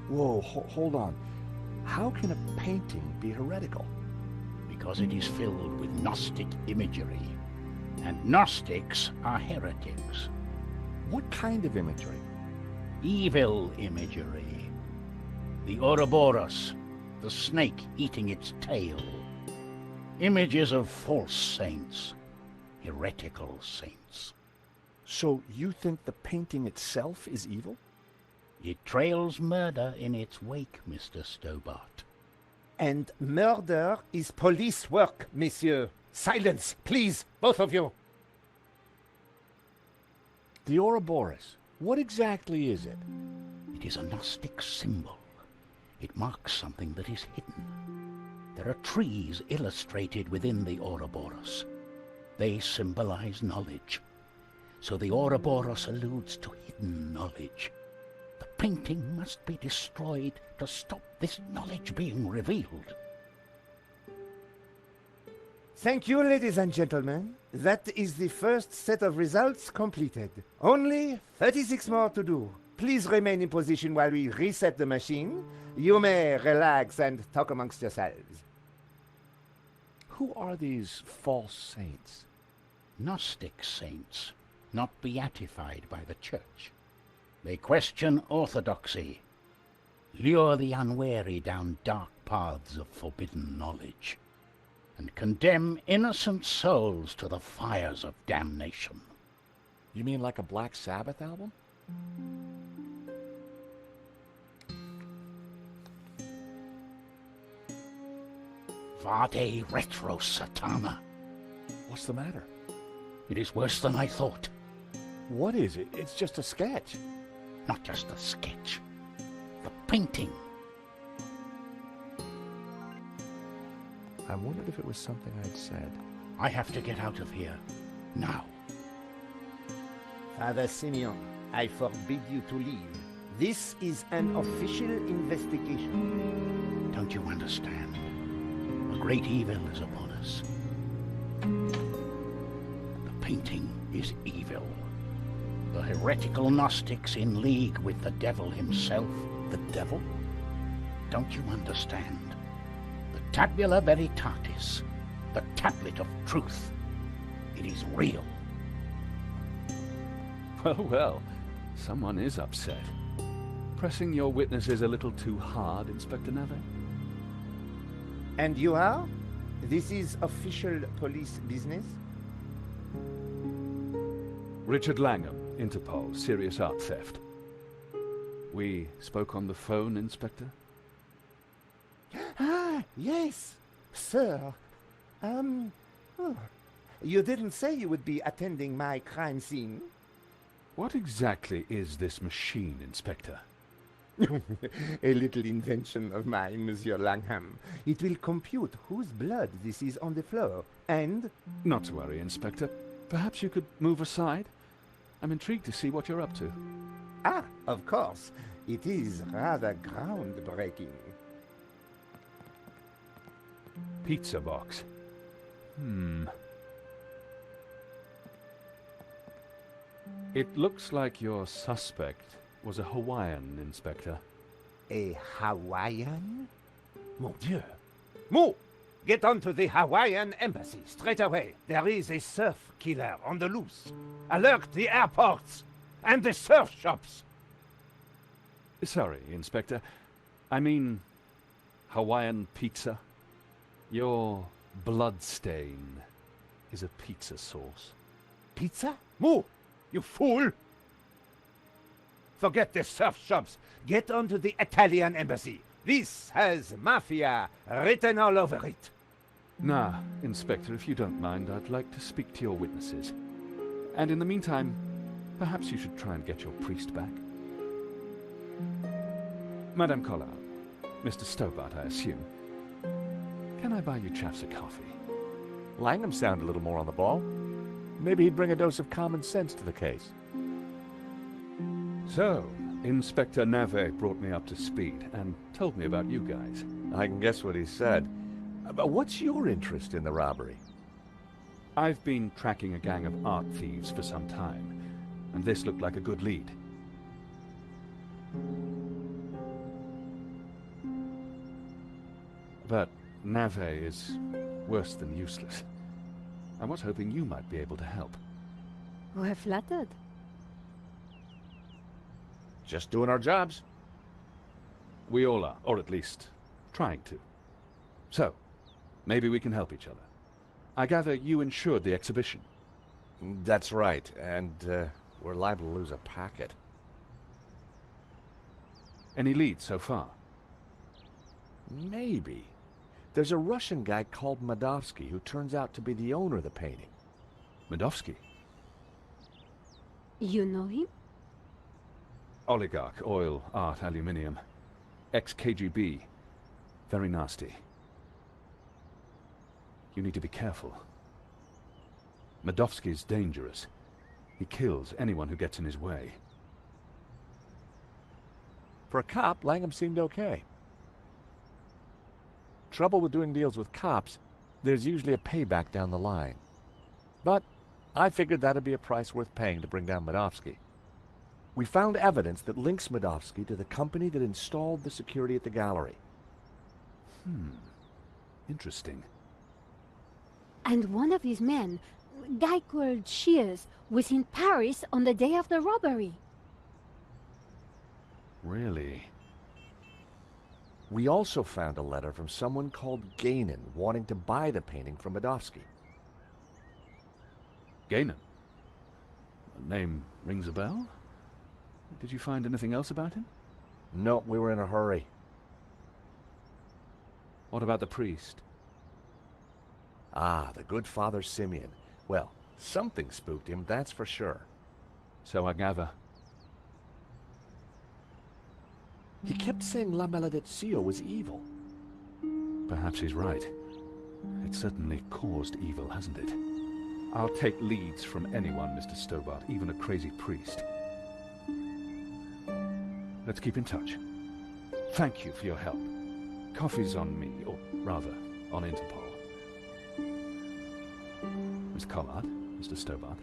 Whoa, hold on. How can a painting be heretical? Because it is filled with Gnostic imagery. And Gnostics are heretics. What kind of imagery? Evil imagery. The Ouroboros, the snake eating its tail. Images of false saints, heretical saints. So you think the painting itself is evil? It trails murder in its wake, Mr. Stobart. And murder is police work, monsieur. Silence, please, both of you. The Ouroboros, what exactly is it? It is a Gnostic symbol. It marks something that is hidden. There are trees illustrated within the Ouroboros. They symbolize knowledge. So the Ouroboros alludes to hidden knowledge. The painting must be destroyed to stop this knowledge being revealed. Thank you, ladies and gentlemen. That is the first set of results completed. Only 36 more to do. Please remain in position while we reset the machine. You may relax and talk amongst yourselves. Who are these false saints? Gnostic saints, not beatified by the Church. They question orthodoxy, lure the unwary down dark paths of forbidden knowledge, and condemn innocent souls to the fires of damnation. You mean like a Black Sabbath album? Vade retro satana. What's the matter? It is worse than I thought. What is it? It's just a sketch. Not just a sketch. The painting. I wondered if it was something I'd said. I have to get out of here. Now. Father Simeon, I forbid you to leave. This is an official investigation. Don't you understand? A great evil is upon us. The painting is evil. The heretical Gnostics in league with the devil himself. The devil? Don't you understand? The Tabula Veritatis, the tablet of truth. It is real. Well, well, someone is upset. Pressing your witnesses a little too hard, Inspector Nave? And you are? This is official police business? Richard Langham, Interpol, serious art theft. We spoke on the phone, Inspector? Ah, yes, sir. You didn't say you would be attending my crime scene. What exactly is this machine, Inspector? A little invention of mine, Monsieur Langham. It will compute whose blood this is on the floor, and... Not to worry, Inspector. Perhaps you could move aside? I'm intrigued to see what you're up to. Ah, of course. It is rather groundbreaking. Pizza box. It looks like your suspect was a Hawaiian, Inspector. A Hawaiian? Mon Dieu! Mo! Get on to the Hawaiian embassy straight away. There is a surf killer on the loose. Alert the airports and the surf shops. Sorry, Inspector. I mean, Hawaiian pizza. Your blood stain is a pizza sauce. Pizza? Mo! You fool! Forget the surf shops. Get on to the Italian embassy. This has mafia written all over it. Nah, Inspector, if you don't mind, I'd like to speak to your witnesses. And in the meantime, perhaps you should try and get your priest back. Madame Collard, Mr. Stobart, I assume. Can I buy you chaps a coffee? Langham sounded a little more on the ball. Maybe he'd bring a dose of common sense to the case. So, Inspector Nave brought me up to speed and told me about you guys. I can guess what he said. But what's your interest in the robbery? I've been tracking a gang of art thieves for some time, and this looked like a good lead. But Nave is worse than useless. I was hoping you might be able to help. We're flattered. Just doing our jobs. We all are, or at least trying to. So, maybe we can help each other. I gather you insured the exhibition. That's right, and we're liable to lose a packet. Any leads so far? Maybe. There's a Russian guy called Madovsky who turns out to be the owner of the painting. Madovsky? You know him? Oligarch, oil, art, aluminium. Ex-KGB. Very nasty. You need to be careful. Madovsky's dangerous. He kills anyone who gets in his way. For a cop, Langham seemed okay. Trouble with doing deals with cops, there's usually a payback down the line. But I figured that'd be a price worth paying to bring down Madovsky. We found evidence that links Madovsky to the company that installed the security at the gallery. Interesting. And one of his men, a guy called Shears, was in Paris on the day of the robbery. Really? We also found a letter from someone called Gainan wanting to buy the painting from Madovsky. Gainan? The name rings a bell? Did you find anything else about him? No, we were in a hurry. What about the priest? Ah, the good Father Simeon. Well, something spooked him, that's for sure. So I gather. He kept saying La Maledizio was evil. Perhaps he's right. It certainly caused evil, hasn't it? I'll take leads from anyone, Mr. Stobart, even a crazy priest. Let's keep in touch. Thank you for your help. Coffee's on me, or rather, on Interpol. Miss Collard, Mr. Stobart.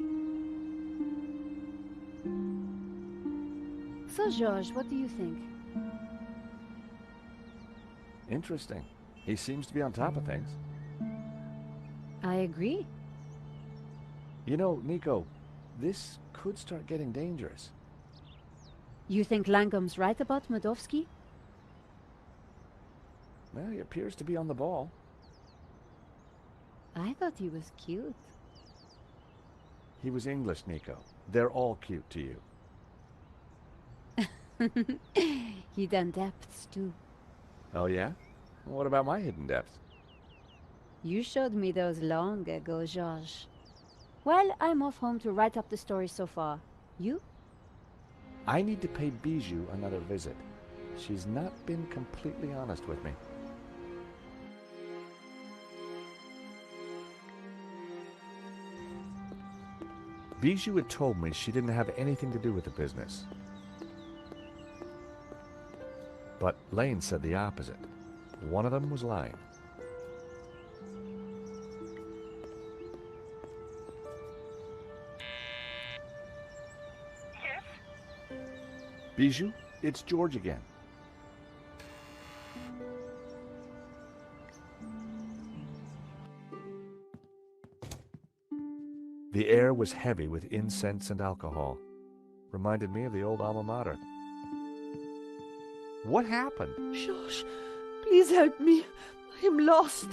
So, George, what do you think? Interesting. He seems to be on top of things. I agree. You know, Nico, this could start getting dangerous. You think Langham's right about Medovsky? Well, he appears to be on the ball. I thought he was cute. He was English, Nico. They're all cute to you. Hidden depths, too. Oh, yeah? What about my hidden depths? You showed me those long ago, Georges. Well, I'm off home to write up the story so far. You? I need to pay Bijou another visit. She's not been completely honest with me. Bijou had told me she didn't have anything to do with the business. But Lane said the opposite. One of them was lying. Yes? Bijou, it's George again. The air was heavy with incense and alcohol. Reminded me of the old alma mater. What happened? George, please help me. I am lost.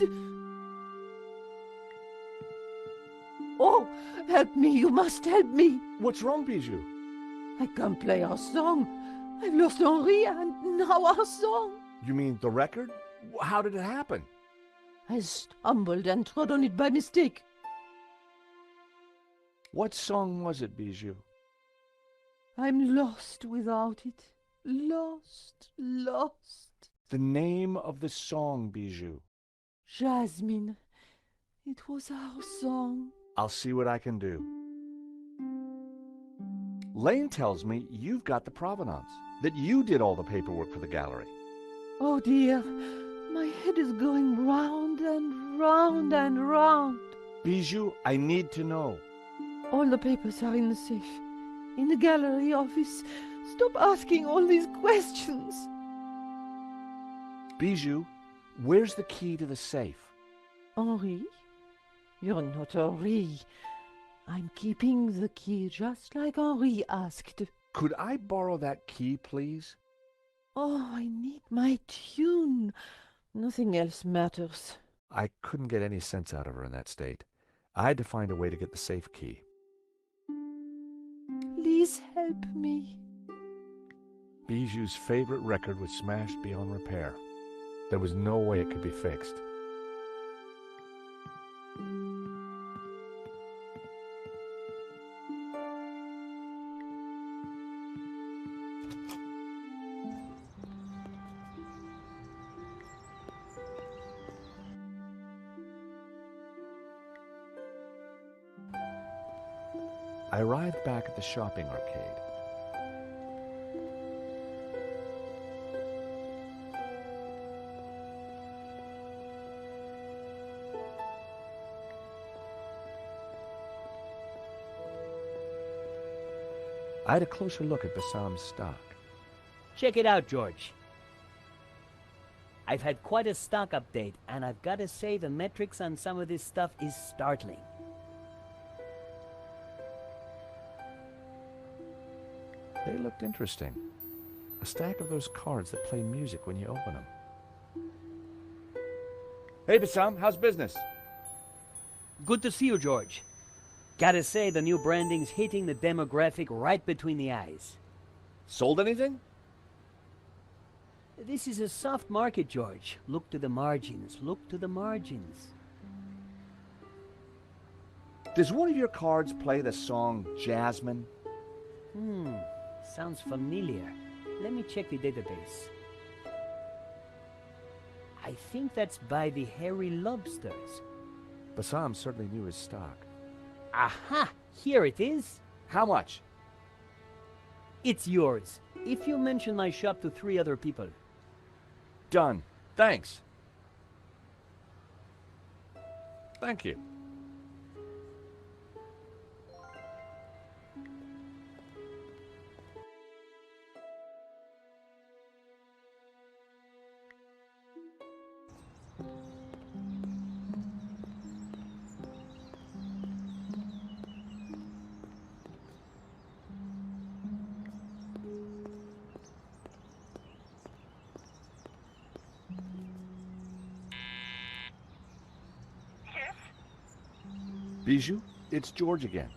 Oh, help me. You must help me. What's wrong, Bijou? I can't play our song. I've lost Henri and now our song. You mean the record? How did it happen? I stumbled and trod on it by mistake. What song was it, Bijou? I'm lost without it. Lost, lost. The name of the song, Bijou. Jasmine. It was our song. I'll see what I can do. Lane tells me you've got the provenance, that you did all the paperwork for the gallery. Oh dear, my head is going round and round and round. Bijou, I need to know. All the papers are in the safe, in the gallery office. Stop asking all these questions. Bijou, where's the key to the safe? Henri? You're not Henri. I'm keeping the key just like Henri asked. Could I borrow that key, please? Oh, I need my tune. Nothing else matters. I couldn't get any sense out of her in that state. I had to find a way to get the safe key. Please help me. Bijou's favorite record was smashed beyond repair. There was no way it could be fixed. I arrived back at the shopping arcade. I had a closer look at Bassam's stock. Check it out, George. I've had quite a stock update, and I've got to say the metrics on some of this stuff is startling. They looked interesting. A stack of those cards that play music when you open them. Hey, Bassam, how's business? Good to see you, George. Gotta say, the new branding's hitting the demographic right between the eyes. Sold anything? This is a soft market, George. Look to the margins. Look to the margins. Does one of your cards play the song Jasmine? Sounds familiar. Let me check the database. I think that's by the hairy lobsters. Bassam certainly knew his stock. Aha! Here it is. How much? It's yours, if you mention my shop to 3 other people. Done. Thanks. Thank you. Bijou, it's George again.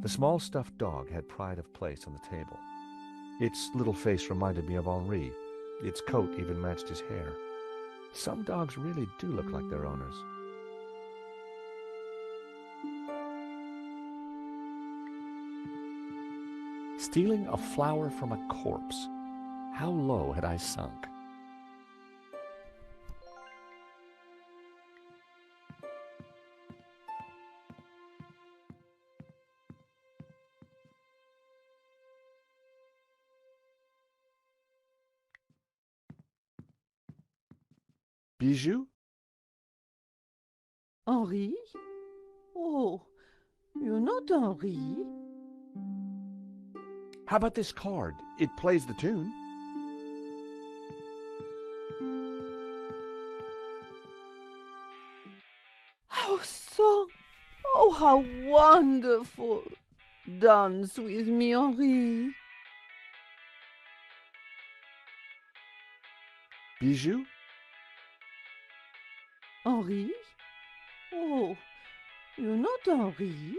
The small stuffed dog had pride of place on the table. Its little face reminded me of Henri. Its coat even matched his hair. Some dogs really do look like their owners. Stealing a flower from a corpse. How low had I sunk? Bijou? Henri? Oh, you're not Henri. How about this card? It plays the tune. How song! Oh, how wonderful! Dance with me, Henri. Bijou? Henri? Oh, you're not Henri.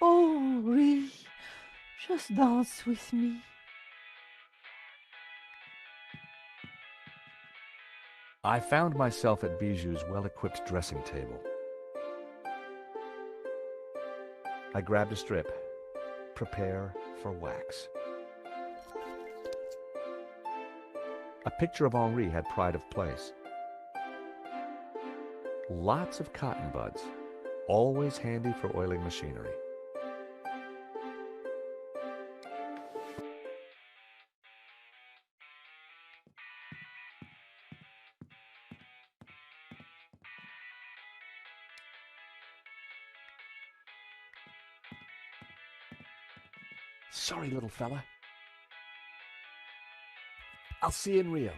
Oh, Henri, just dance with me. I found myself at Bijou's well-equipped dressing table. I grabbed a strip. Prepare for wax. A picture of Henri had pride of place. Lots of cotton buds, always handy for oiling machinery. Sorry, little fella. I'll see you in Rio.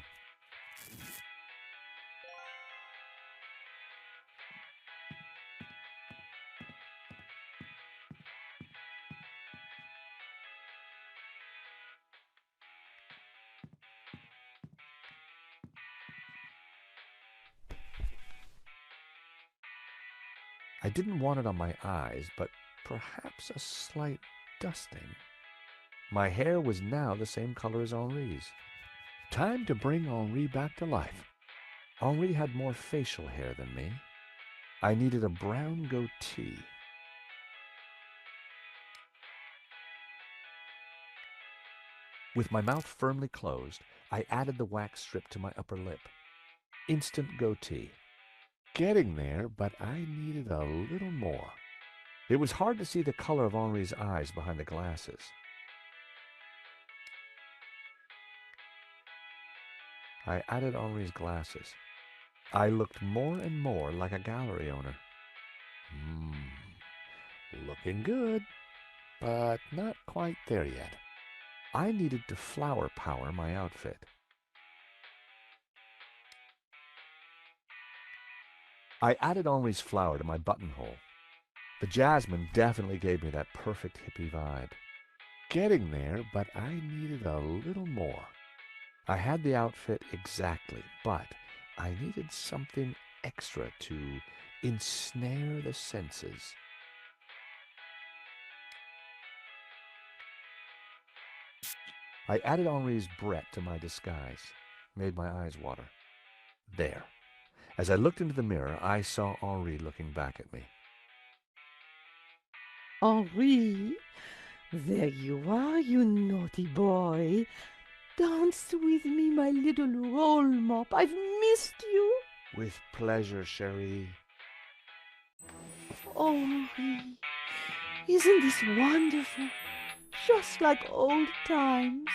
I didn't want it on my eyes, but perhaps a slight dusting. My hair was now the same color as Henri's. Time to bring Henri back to life. Henri had more facial hair than me. I needed a brown goatee. With my mouth firmly closed, I added the wax strip to my upper lip. Instant goatee. Getting there, but I needed a little more. It was hard to see the color of Henri's eyes behind the glasses. I added Henri's glasses. I looked more and more like a gallery owner. Looking good, but not quite there yet. I needed to flower power my outfit. I added Henri's flower to my buttonhole. The jasmine definitely gave me that perfect hippie vibe. Getting there, but I needed a little more. I had the outfit exactly, but I needed something extra to ensnare the senses. I added Henri's Brett to my disguise, made my eyes water. There. As I looked into the mirror, I saw Henri looking back at me. Henri, there you are, you naughty boy. Dance with me, my little roll mop. I've missed you. With pleasure, chérie. Oh, Henri, isn't this wonderful? Just like old times.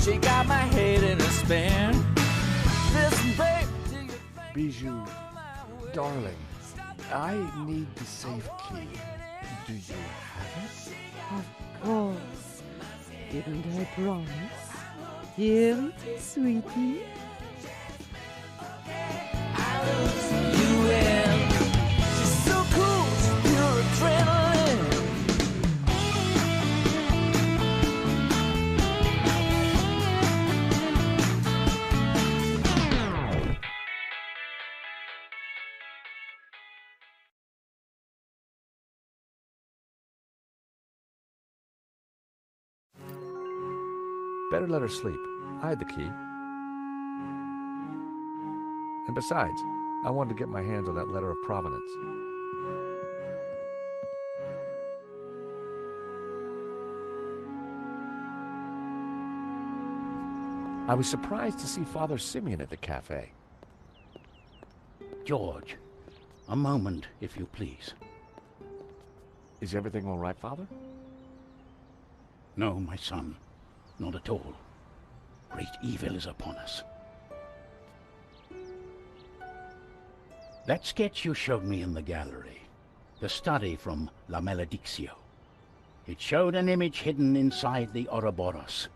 She got my head in a spin. Listen, babe, Bijou, darling, I need the safe key. Do you have it? Of course. Didn't I promise? Here it is, sweetie. you in. She's so cool, she's pure adrenaline. Better let her sleep. I had the key. And besides, I wanted to get my hands on that letter of provenance. I was surprised to see Father Simeon at the cafe. George, a moment, if you please. Is everything all right, Father? No, my son, not at all. Great evil is upon us. That sketch you showed me in the gallery, the study from La Maledictio. It showed an image hidden inside the Ouroboros,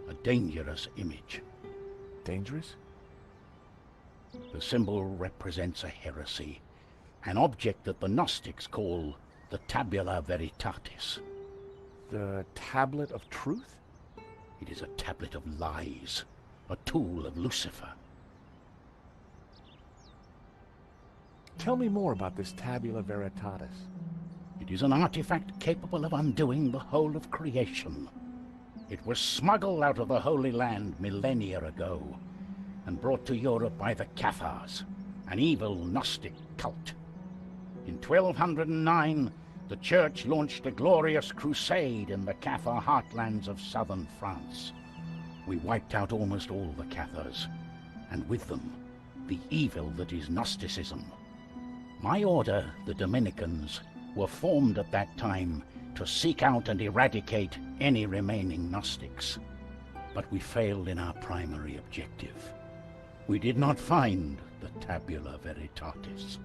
a dangerous image. Dangerous? The symbol represents a heresy, an object that the Gnostics call the Tabula Veritatis. The Tablet of Truth? It is a tablet of lies, a tool of Lucifer. Tell me more about this Tabula Veritatis. It is an artifact capable of undoing the whole of creation. It was smuggled out of the Holy Land millennia ago and brought to Europe by the Cathars, an evil Gnostic cult. In 1209, the Church launched a glorious crusade in the Cathar heartlands of southern France. We wiped out almost all the Cathars, and with them, the evil that is Gnosticism. My order, the Dominicans, were formed at that time to seek out and eradicate any remaining Gnostics. But we failed in our primary objective. We did not find the Tabula Veritatis.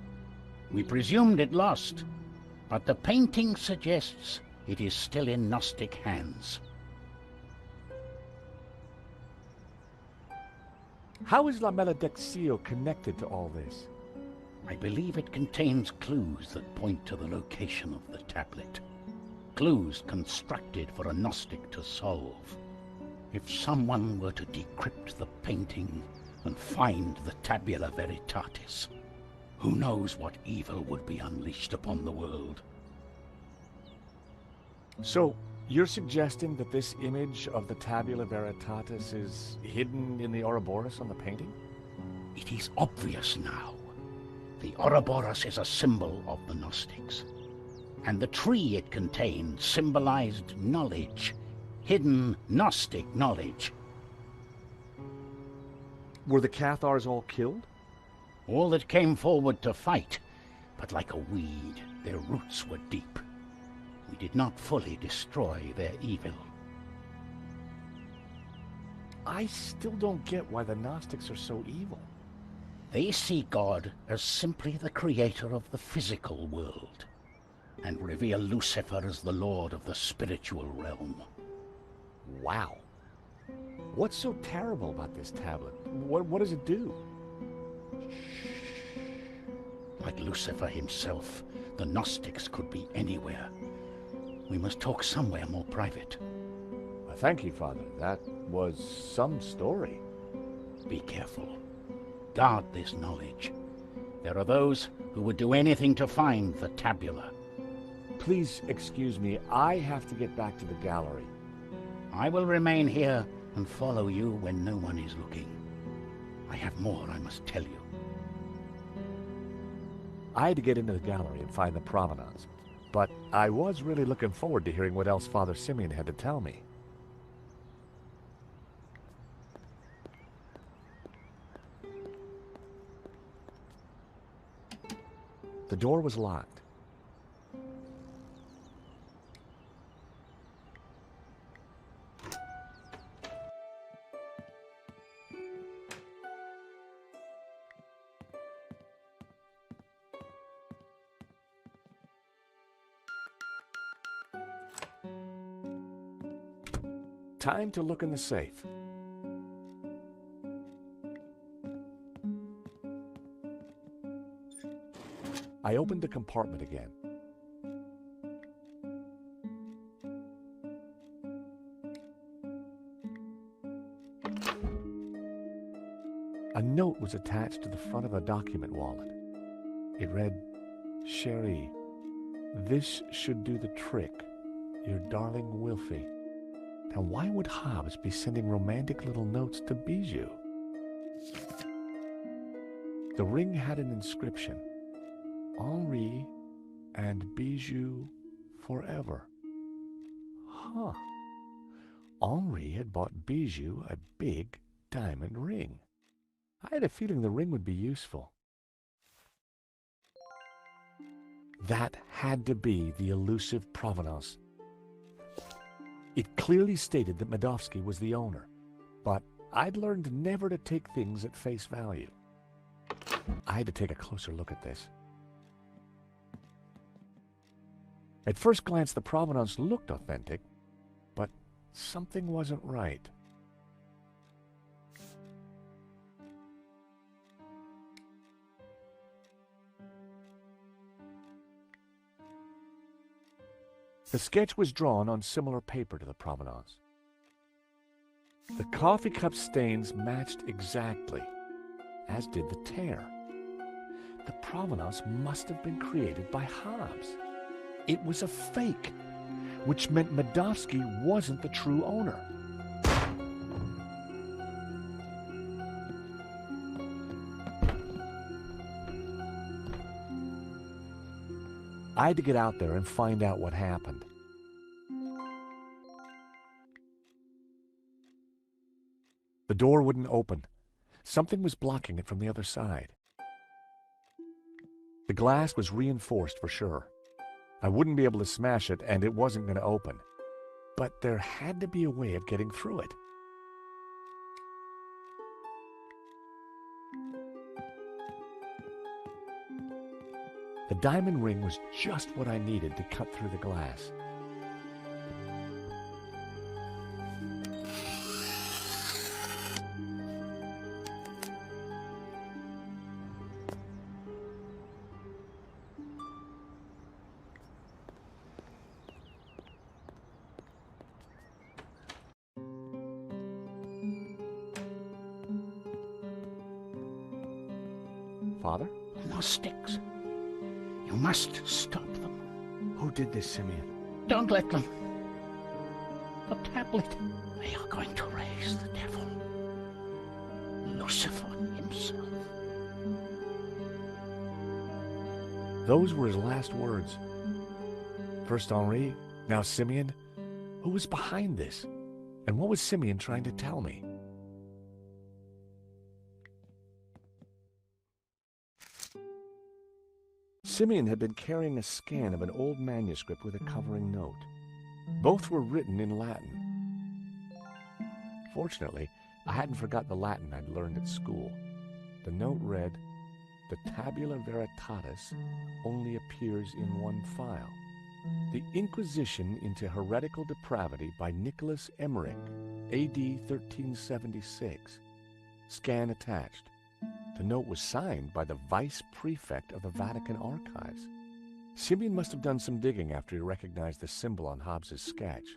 We presumed it lost, but the painting suggests it is still in Gnostic hands. How is La Maledictio connected to all this? I believe it contains clues that point to the location of the tablet. Clues constructed for a Gnostic to solve. If someone were to decrypt the painting and find the Tabula Veritatis, who knows what evil would be unleashed upon the world? So, you're suggesting that this image of the Tabula Veritatis is hidden in the Ouroboros on the painting? It is obvious now. The Ouroboros is a symbol of the Gnostics, and the tree it contained symbolized knowledge, hidden Gnostic knowledge. Were the Cathars all killed? All that came forward to fight, but like a weed, their roots were deep. We did not fully destroy their evil. I still don't get why the Gnostics are so evil. They see God as simply the creator of the physical world, and revere Lucifer as the lord of the spiritual realm. Wow. What's so terrible about this tablet? What does it do? Like Lucifer himself, the Gnostics could be anywhere. We must talk somewhere more private. Thank you, Father. That was some story. Be careful. Guard this knowledge. There are those who would do anything to find the tabula. Please excuse me. I have to get back to the gallery. I will remain here and follow you when no one is looking. I have more I must tell you. I had to get into the gallery and find the provenance, but I was really looking forward to hearing what else Father Simeon had to tell me. The door was locked. Time to look in the safe. I opened the compartment again. A note was attached to the front of a document wallet. It read, "Cherie, this should do the trick. Your darling Wilfie." Now, why would Hobbs be sending romantic little notes to Bijou? The ring had an inscription, "Henri and Bijou forever." Huh. Henri had bought Bijou a big diamond ring. I had a feeling the ring would be useful. That had to be the elusive provenance. It clearly stated that Medovsky was the owner, but I'd learned never to take things at face value. I had to take a closer look at this. At first glance, the provenance looked authentic, but something wasn't right. The sketch was drawn on similar paper to the provenance. The coffee cup stains matched exactly, as did the tear. The provenance must have been created by Hobbs. It was a fake, which meant Medovsky wasn't the true owner. I had to get out there and find out what happened. The door wouldn't open. Something was blocking it from the other side. The glass was reinforced for sure. I wouldn't be able to smash it, and it wasn't going to open. But there had to be a way of getting through it. The diamond ring was just what I needed to cut through the glass. Father? Gnostics. You must stop them. Who did this, Simeon? Don't let them. The tablet. They are going to raise the devil. Lucifer himself. Those were his last words. First Henri, now Simeon. Who was behind this? And what was Simeon trying to tell me? Simeon had been carrying a scan of an old manuscript with a covering note. Both were written in Latin. Fortunately, I hadn't forgotten the Latin I'd learned at school. The note read, "The tabula veritatis only appears in one file. The Inquisition into Heretical Depravity by Nicholas Emmerich, A.D. 1376. Scan attached." The note was signed by the Vice Prefect of the Vatican Archives. Simeon must have done some digging after he recognized the symbol on Hobbes's sketch.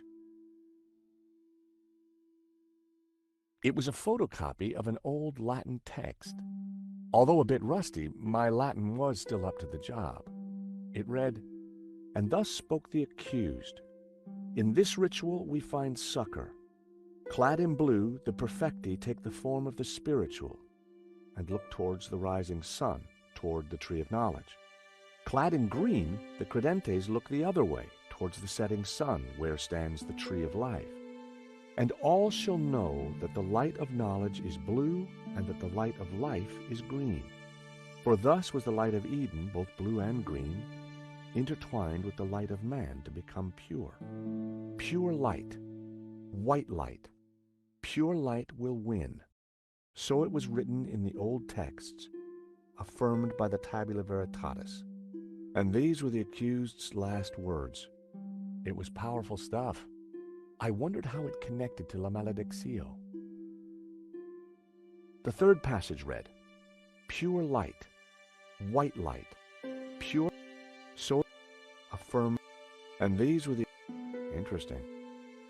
It was a photocopy of an old Latin text. Although a bit rusty, my Latin was still up to the job. It read, "And thus spoke the accused. In this ritual we find succor. Clad in blue, the perfecti take the form of the spiritual and look towards the rising sun, toward the tree of knowledge. Clad in green, the credentes look the other way, towards the setting sun, where stands the tree of life. And all shall know that the light of knowledge is blue, and that the light of life is green. For thus was the light of Eden, both blue and green, intertwined with the light of man to become pure. Pure light, white light, pure light will win." So it was written in the old texts, affirmed by the Tabula Veritatis. And these were the accused's last words. It was powerful stuff. I wondered how it connected to La Maledictio. The third passage read, "Pure light, white light, pure," so affirmed, and these were the... Interesting.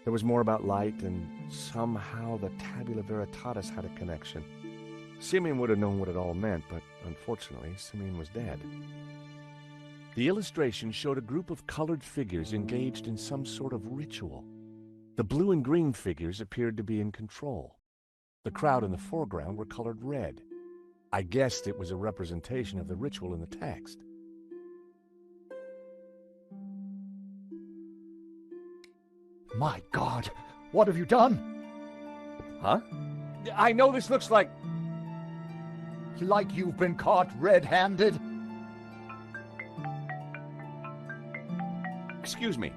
There was more about light, and somehow the Tabula Veritatis had a connection. Simeon would have known what it all meant, but unfortunately, Simeon was dead. The illustration showed a group of colored figures engaged in some sort of ritual. The blue and green figures appeared to be in control. The crowd in the foreground were colored red. I guessed it was a representation of the ritual in the text. My God, what have you done? Huh? I know this looks like... Like you've been caught red-handed? Excuse me.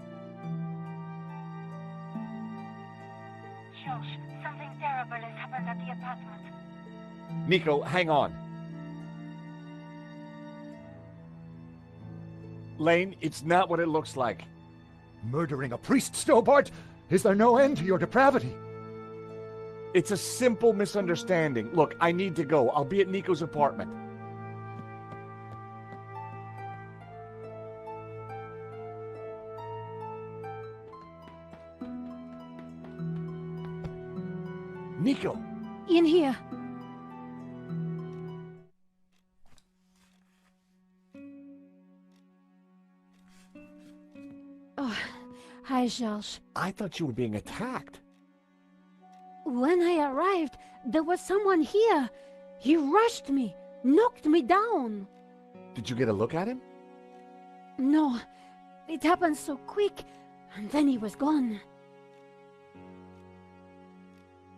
Josh, something terrible has happened at the apartment. Nico, hang on. Lane, it's not what it looks like. Murdering a priest, Stobart? Is there no end to your depravity? It's a simple misunderstanding. Look, I need to go. I'll be at Nico's apartment. Nico! In here. Oh, hi, George. I thought you were being attacked. When I arrived, there was someone here. He rushed me, knocked me down. Did you get a look at him? No, it happened so quick, and then he was gone.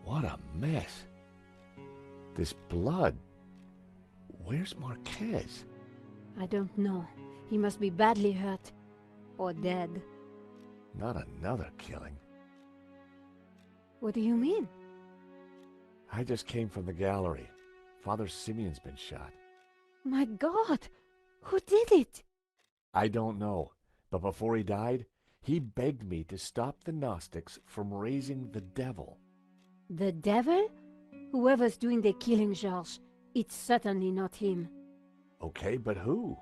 What a mess. This blood. Where's Marquez? I don't know. He must be badly hurt. Or dead. Not another killing. What do you mean? I just came from the gallery. Father Simeon's been shot. My God! Who did it? I don't know, but before he died, he begged me to stop the Gnostics from raising the devil. The devil? Whoever's doing the killing, Georges, it's certainly not him. Okay, but who?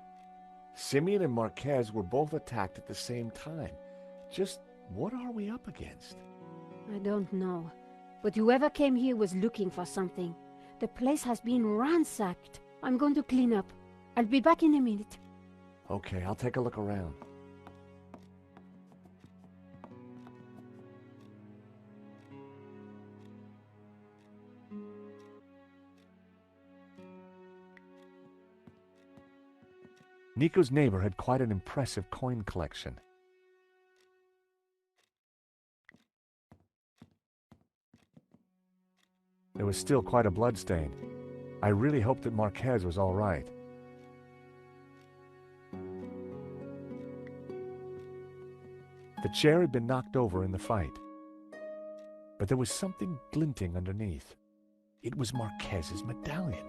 Simeon and Marquez were both attacked at the same time. Just what are we up against? I don't know. But whoever came here was looking for something. The place has been ransacked. I'm going to clean up. I'll be back in a minute. Okay, I'll take a look around. Nico's neighbor had quite an impressive coin collection. There was still quite a bloodstain. I really hoped that Marquez was all right. The chair had been knocked over in the fight. But there was something glinting underneath. It was Marquez's medallion.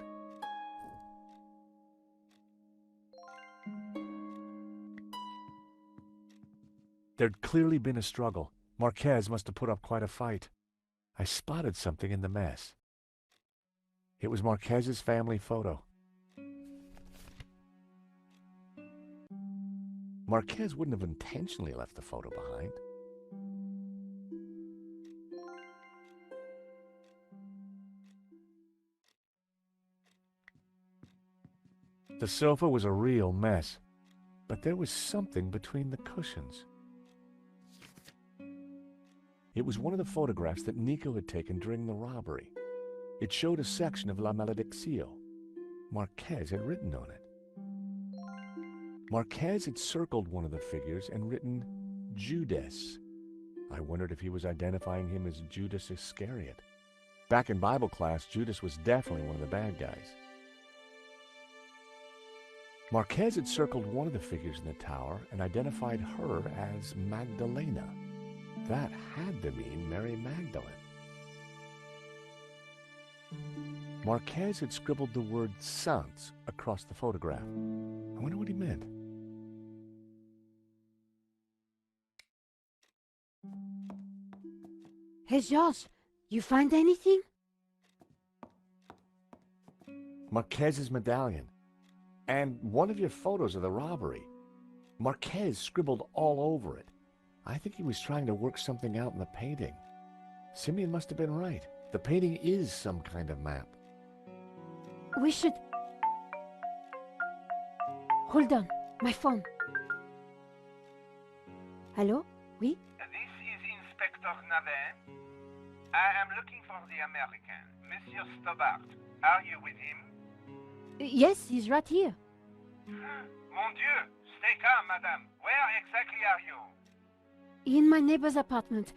There'd clearly been a struggle. Marquez must have put up quite a fight. I spotted something in the mess. It was Marquez's family photo. Marquez wouldn't have intentionally left the photo behind. The sofa was a real mess, but there was something between the cushions. It was one of the photographs that Nico had taken during the robbery. It showed a section of La Malediccio. Marquez had written on it. Marquez had circled one of the figures and written Judas. I wondered if he was identifying him as Judas Iscariot. Back in Bible class, Judas was definitely one of the bad guys. Marquez had circled one of the figures in the tower and identified her as Magdalena. That had to mean Mary Magdalene. Marquez had scribbled the word Saints across the photograph. I wonder what he meant. Hey, George, you find anything? Marquez's medallion. And one of your photos of the robbery. Marquez scribbled all over it. I think he was trying to work something out in the painting. Simeon must have been right. The painting is some kind of map. We should... Hold on, my phone. Hello? Oui? This is Inspector Navet. I am looking for the American, Monsieur Stobart. Are you with him? Yes, he's right here. Mon Dieu! Stay calm, madame. Where exactly are you? In my neighbor's apartment.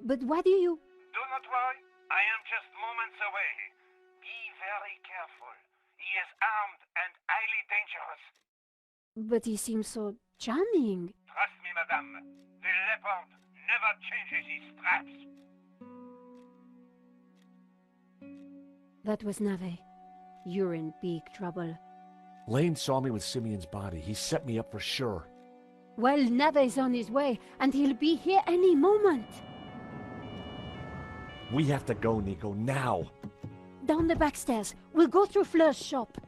But why do you... Do not worry. I am just moments away. Be very careful. He is armed and highly dangerous. But he seems so charming. Trust me, madame. The leopard never changes his straps. That was Nave. You're in big trouble. Lane saw me with Simeon's body. He set me up for sure. Well, Nave's on his way, and he'll be here any moment. We have to go, Nico, now. Down the back stairs. We'll go through Fleur's shop.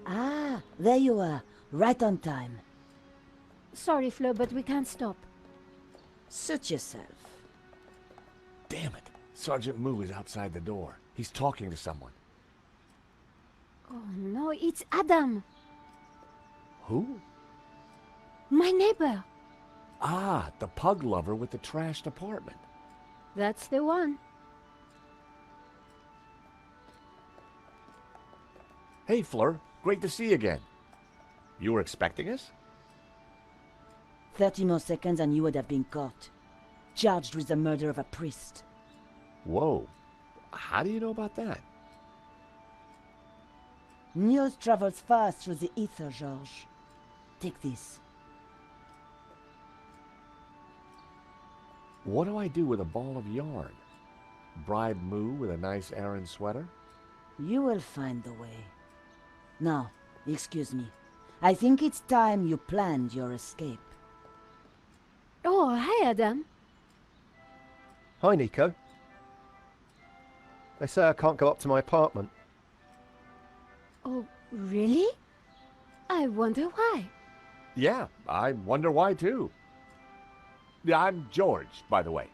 Ah, there you are. Right on time. Sorry, Fleur, but we can't stop. Suit yourself. Damn it. Sergeant Moo is outside the door. He's talking to someone. Oh no, it's Adam. Who? My neighbor. Ah, the pug lover with the trashed apartment. That's the one. Hey, Fleur. Great to see you again. You were expecting us? 30 more seconds and you would have been caught. Charged with the murder of a priest. Whoa. How do you know about that? News travels fast through the ether, Georges. Take this. What do I do with a ball of yarn? Bribe Moo with a nice Aran sweater? You will find the way. Now, excuse me. I think it's time you planned your escape. Oh, hi, Adam. Hi, Nico. They say I can't go up to my apartment. Oh, really? I wonder why. Yeah, I wonder why too. Yeah, I'm George, by the way.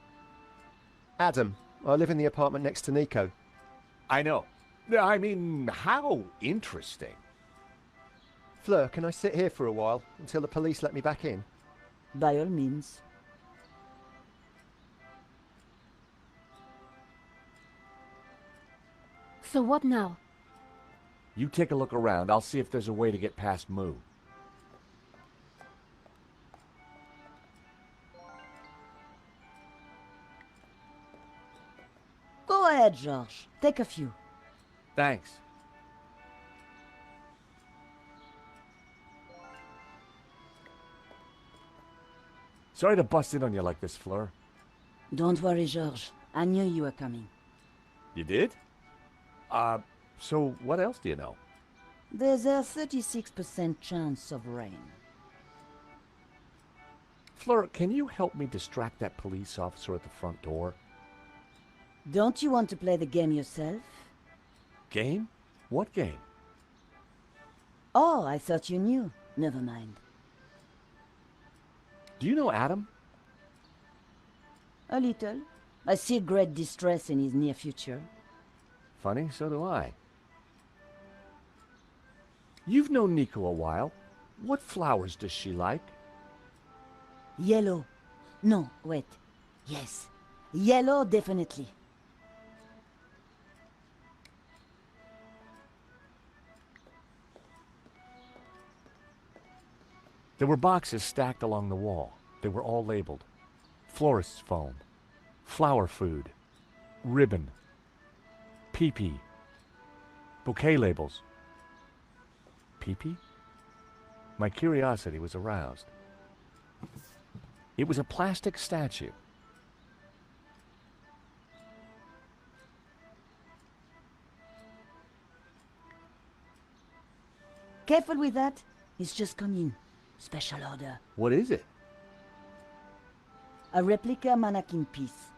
Adam, I live in the apartment next to Nico. I know. I mean, how interesting. Fleur, can I sit here for a while until the police let me back in? By all means. So what now? You take a look around. I'll see if there's a way to get past Moo. Go ahead, Georges. Take a few. Thanks. Sorry to bust in on you like this, Fleur. Don't worry, Georges. I knew you were coming. You did? So what else do you know? There's a 36% chance of rain. Fleur, can you help me distract that police officer at the front door? Don't you want to play the game yourself? Game? What game? Oh, I thought you knew. Never mind. Do you know Adam? A little. I see great distress in his near future. Funny, so do I. You've known Nico a while. What flowers does she like? Yellow. No, wait. Yes. Yellow, definitely. There were boxes stacked along the wall. They were all labeled. Florist's foam, flower food, ribbon, pee-pee, bouquet labels. Pee-pee? My curiosity was aroused. It was a plastic statue. Careful with that. He's just come in. Special order. What is it? A replica mannequin piece.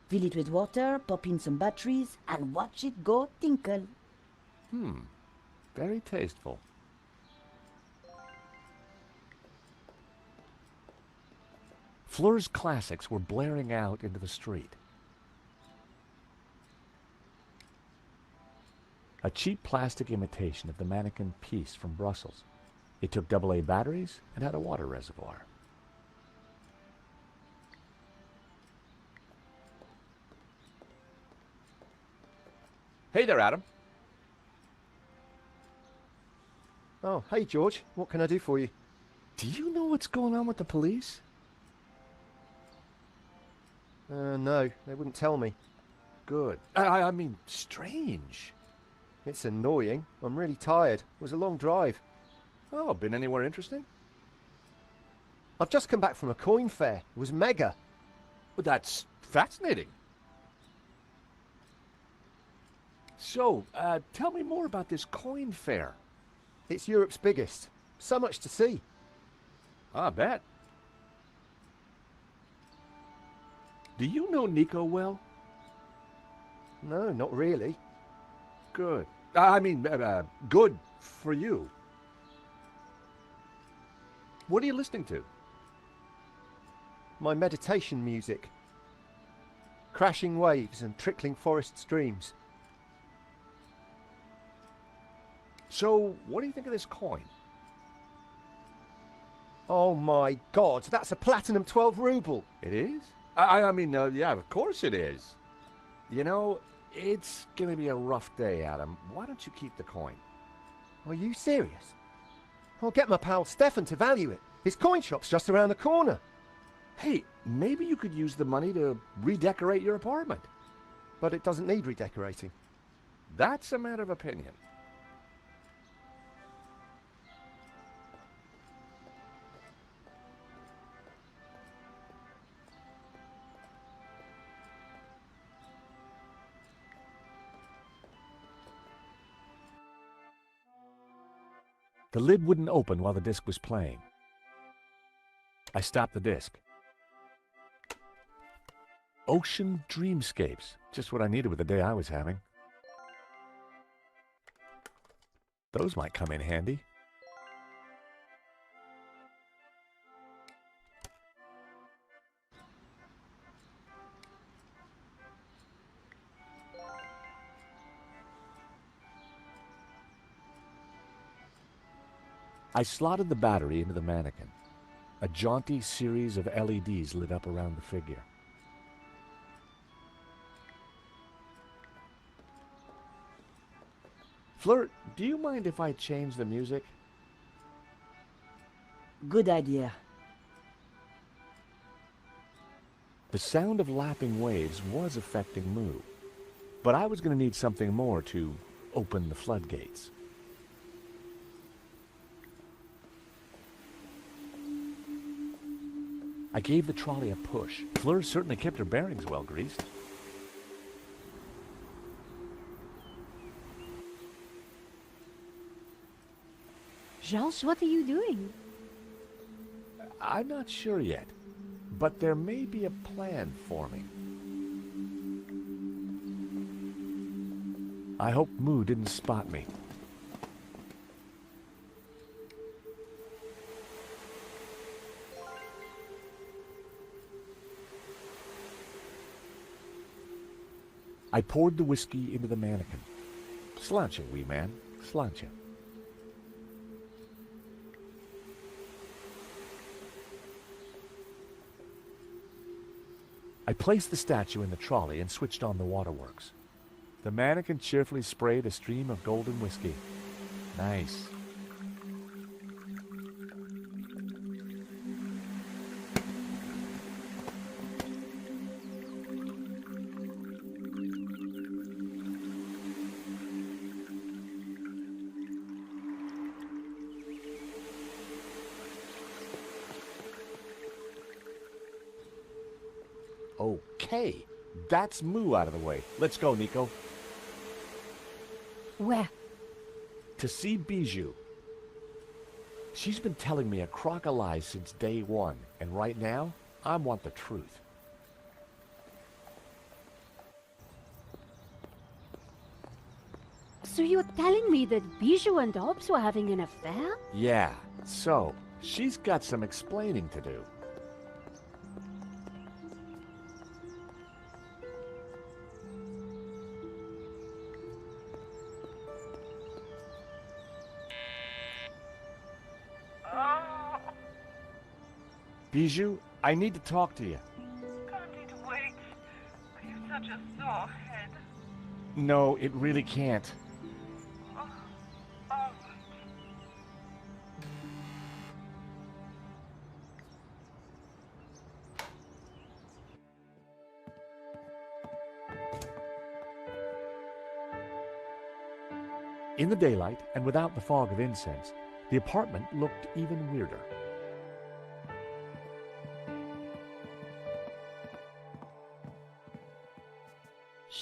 Fill it with water, pop in some batteries, and watch it go tinkle. Very tasteful. Fleur's classics were blaring out into the street. A cheap plastic imitation of the mannequin piece from Brussels. It took AA batteries and had a water reservoir. Hey there, Adam. Oh, hey, George. What can I do for you? Do you know what's going on with the police? No, they wouldn't tell me. Good. I mean, strange. It's annoying. I'm really tired. It was a long drive. Oh, been anywhere interesting? I've just come back from a coin fair. It was mega. Well, that's fascinating. So, tell me more about this coin fair. It's Europe's biggest. So much to see. I bet. Do you know Nico well? No, not really. Good. I mean, good for you. What are you listening to? My meditation music. Crashing waves and trickling forest streams. So, what do you think of this coin? Oh my God, that's a platinum 12 ruble. It is? I mean, yeah, of course it is. You know, it's going to be a rough day, Adam. Why don't you keep the coin? Are you serious? I'll get my pal Stefan to value it. His coin shop's just around the corner. Hey, maybe you could use the money to redecorate your apartment. But it doesn't need redecorating. That's a matter of opinion. The lid wouldn't open while the disc was playing. I stopped the disc. Ocean Dreamscapes. Just what I needed with the day I was having. Those might come in handy. I slotted the battery into the mannequin. A jaunty series of LEDs lit up around the figure. Fleur, do you mind if I change the music? Good idea. The sound of lapping waves was affecting Moo, but I was going to need something more to open the floodgates. I gave the trolley a push. Fleur certainly kept her bearings well greased. Georges, what are you doing? I'm not sure yet, but there may be a plan forming. I hope Moo didn't spot me. I poured the whiskey into the mannequin. Sláinte, wee man, sláinte. I placed the statue in the trolley and switched on the waterworks. The mannequin cheerfully sprayed a stream of golden whiskey. Nice. Okay, that's Moo out of the way. Let's go, Nico. Where? To see Bijou. She's been telling me a crock of lies since day one, and right now, I want the truth. So you're telling me that Bijou and Hobbs were having an affair? Yeah, so, she's got some explaining to do. Bijou, I need to talk to you. Can't it wait? You've such a sore head. No, it really can't. Oh, all right. In the daylight, and without the fog of incense, the apartment looked even weirder.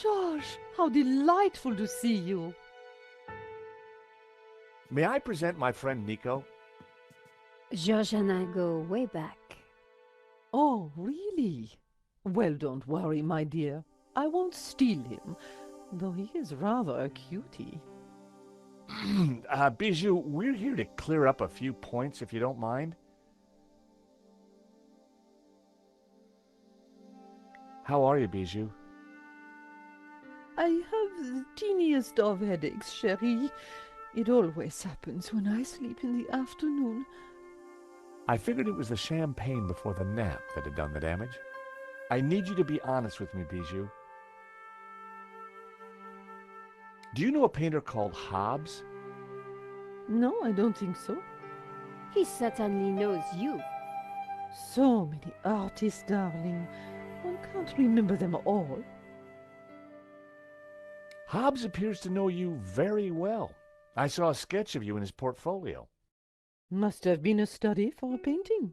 George, how delightful to see you. May I present my friend Nico? George and I go way back. Oh, really? Well, don't worry, my dear. I won't steal him, though he is rather a cutie. Bijou, we're here to clear up a few points, if you don't mind. How are you, Bijou? I have the teeniest of headaches, chérie. It always happens when I sleep in the afternoon. I figured it was the champagne before the nap that had done the damage. I need you to be honest with me, Bijou. Do you know a painter called Hobbs? No, I don't think so. He certainly knows you. So many artists, darling. One can't remember them all. Hobbs appears to know you very well. I saw a sketch of you in his portfolio. Must have been a study for a painting.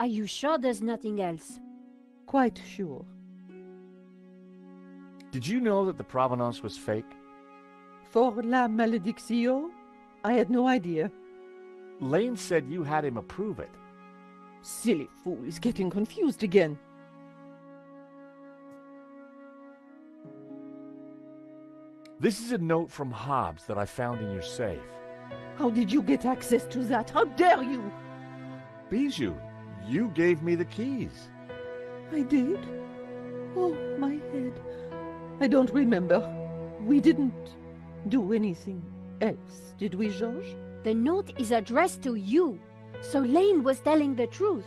Are you sure there's nothing else? Quite sure. Did you know that the provenance was fake? For La Malédiction? I had no idea. Lane said you had him approve it. Silly fool is getting confused again. This is a note from Hobbs that I found in your safe. How did you get access to that? How dare you? Bijou, you gave me the keys. I did? Oh, my head. I don't remember. We didn't do anything else, did we, Georges? The note is addressed to you, so Lane was telling the truth.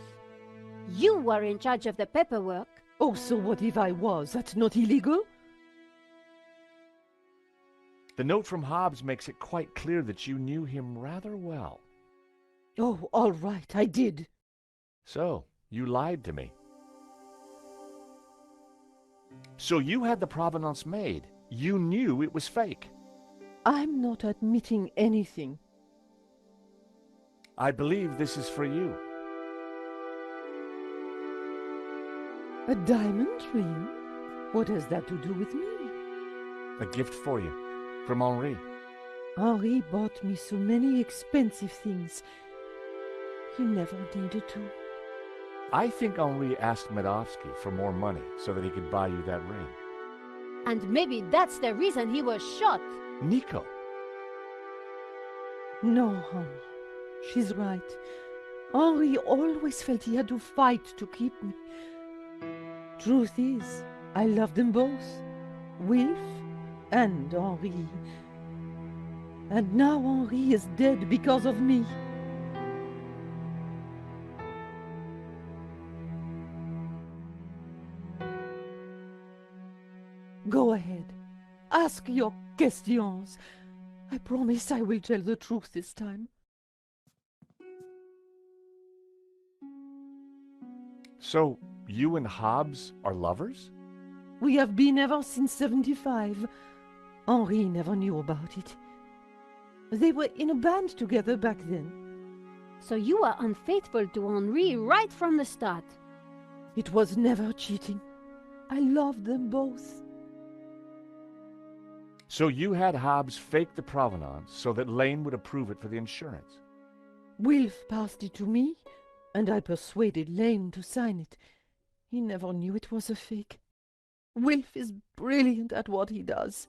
You were in charge of the paperwork. Oh, so what if I was? That's not illegal? The note from Hobbs makes it quite clear that you knew him rather well. Oh, all right, I did. So, you lied to me. So you had the provenance made. You knew it was fake. I'm not admitting anything. I believe this is for you. A diamond ring? What has that to do with me? A gift for you, from Henri. Henri bought me so many expensive things. He never needed to. I think Henri asked Medovsky for more money so that he could buy you that ring. And maybe that's the reason he was shot. Nico. No, honey. She's right. Henri always felt he had to fight to keep me. Truth is, I love them both. Wilf and Henri. And now Henri is dead because of me. Go ahead. Ask your questions. I promise I will tell the truth this time. So, you and Hobbs are lovers? We have been ever since 75. Henri never knew about it. They were in a band together back then. So you were unfaithful to Henri right from the start. It was never cheating. I loved them both. So you had Hobbs fake the provenance so that Lane would approve it for the insurance? Wilf passed it to me, and I persuaded Lane to sign it. He never knew it was a fake. Wilf is brilliant at what he does.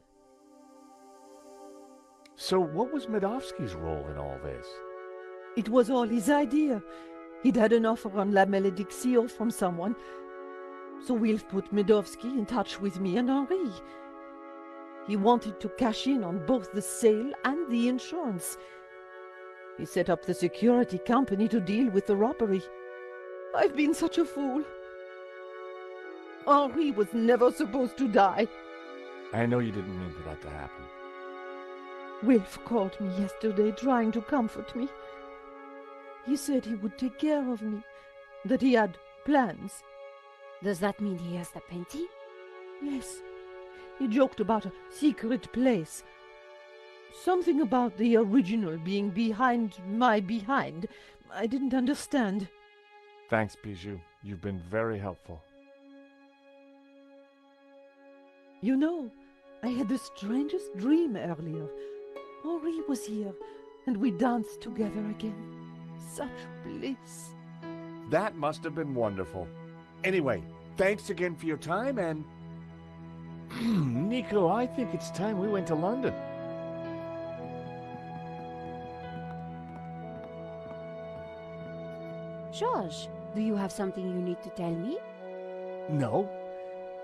So what was Medovsky's role in all this? It was all his idea. He'd had an offer on La Malédiction from someone. So Wilf put Medovsky in touch with me and Henri. He wanted to cash in on both the sale and the insurance. He set up the security company to deal with the robbery. I've been such a fool. Henri was never supposed to die. I know you didn't mean for that to happen. Wilf called me yesterday trying to comfort me. He said he would take care of me, that he had plans. Does that mean he has the painting? Yes. He joked about a secret place. Something about the original being behind my behind. I didn't understand. Thanks, Bijou. You've been very helpful. You know, I had the strangest dream earlier. Henri was here, and we danced together again. Such bliss. That must have been wonderful. Anyway, thanks again for your time, and... Nico, I think it's time we went to London. George, do you have something you need to tell me? No.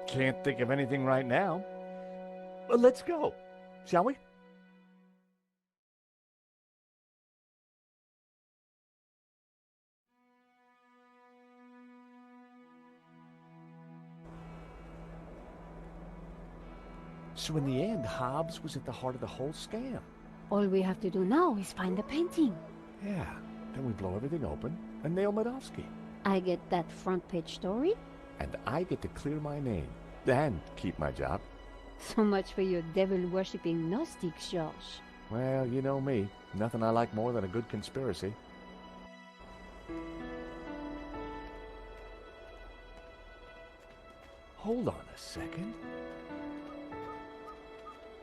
Can't think of anything right now. Well, let's go, shall we? So in the end, Hobbs was at the heart of the whole scam. All we have to do now is find the painting. Yeah, then we blow everything open and nail Medovsky. I get that front page story. And I get to clear my name and keep my job. So much for your devil-worshipping Gnostics, George. Well, you know me. Nothing I like more than a good conspiracy. Hold on a second.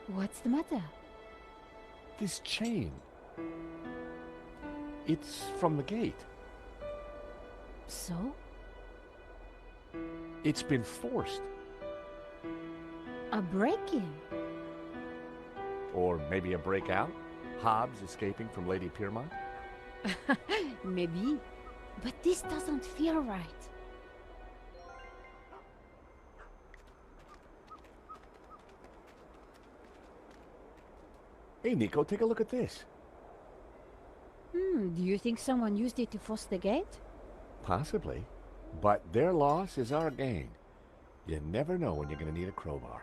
What's the matter? This chain. It's from the gate. So? It's been forced. A break-in? Or maybe a breakout? Hobbs escaping from Lady Piermont? Maybe. But this doesn't feel right. Hey, Nico, take a look at this. Do you think someone used it to force the gate? Possibly. But their loss is our gain. You never know when you're going to need a crowbar.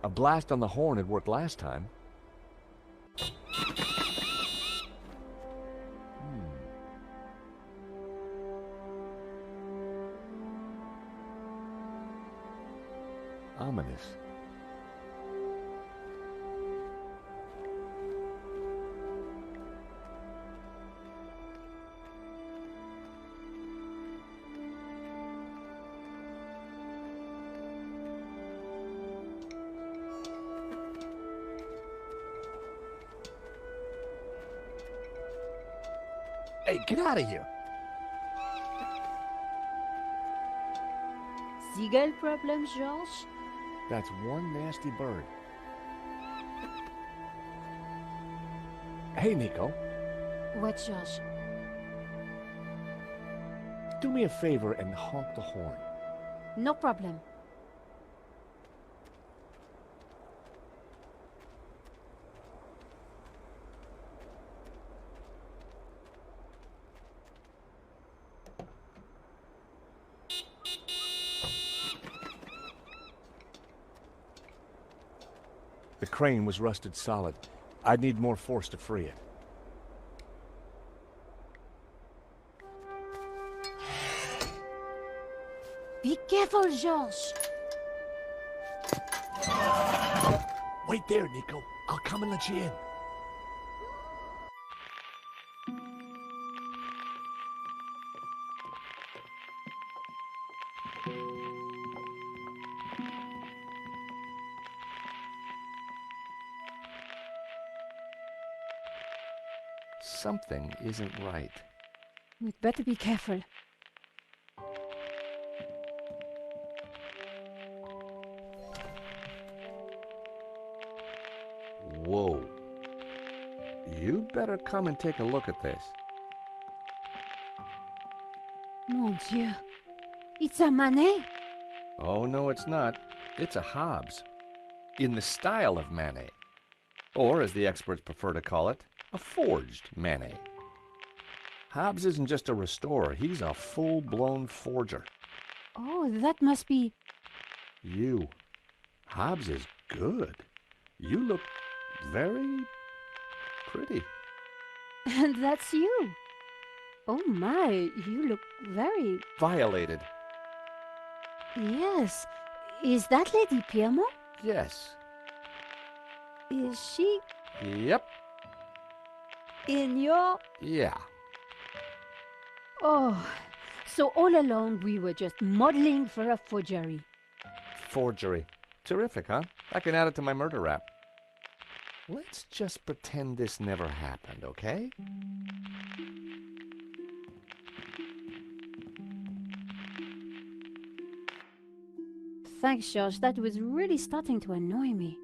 A blast on the horn had worked last time. Ominous. Hey, get out of here. Seagull problem, George? That's one nasty bird. Hey, Nico. What, George? Do me a favor and honk the horn. No problem. The crane was rusted solid. I'd need more force to free it. Be careful, George. Wait there, Nico. I'll come and let you in. Something isn't right. We'd better be careful. Whoa. You better come and take a look at this. Mon Dieu. It's a Manet. Oh, no, it's not. It's a Hobbes. In the style of Manet. Or, as the experts prefer to call it, a forged Manet. Hobbes isn't just a restorer, he's a full-blown forger. Oh, that must be... You. Hobbes is good. You look very pretty. And that's you. Oh my, you look very... Violated. Yes. Is that Lady Piermont? Yes. Is she Yep. in your... Yeah. Oh, so all along we were just modeling for a forgery. Forgery. Terrific, huh? I can add it to my murder rap. Let's just pretend this never happened, okay? Thanks, George. That was really starting to annoy me.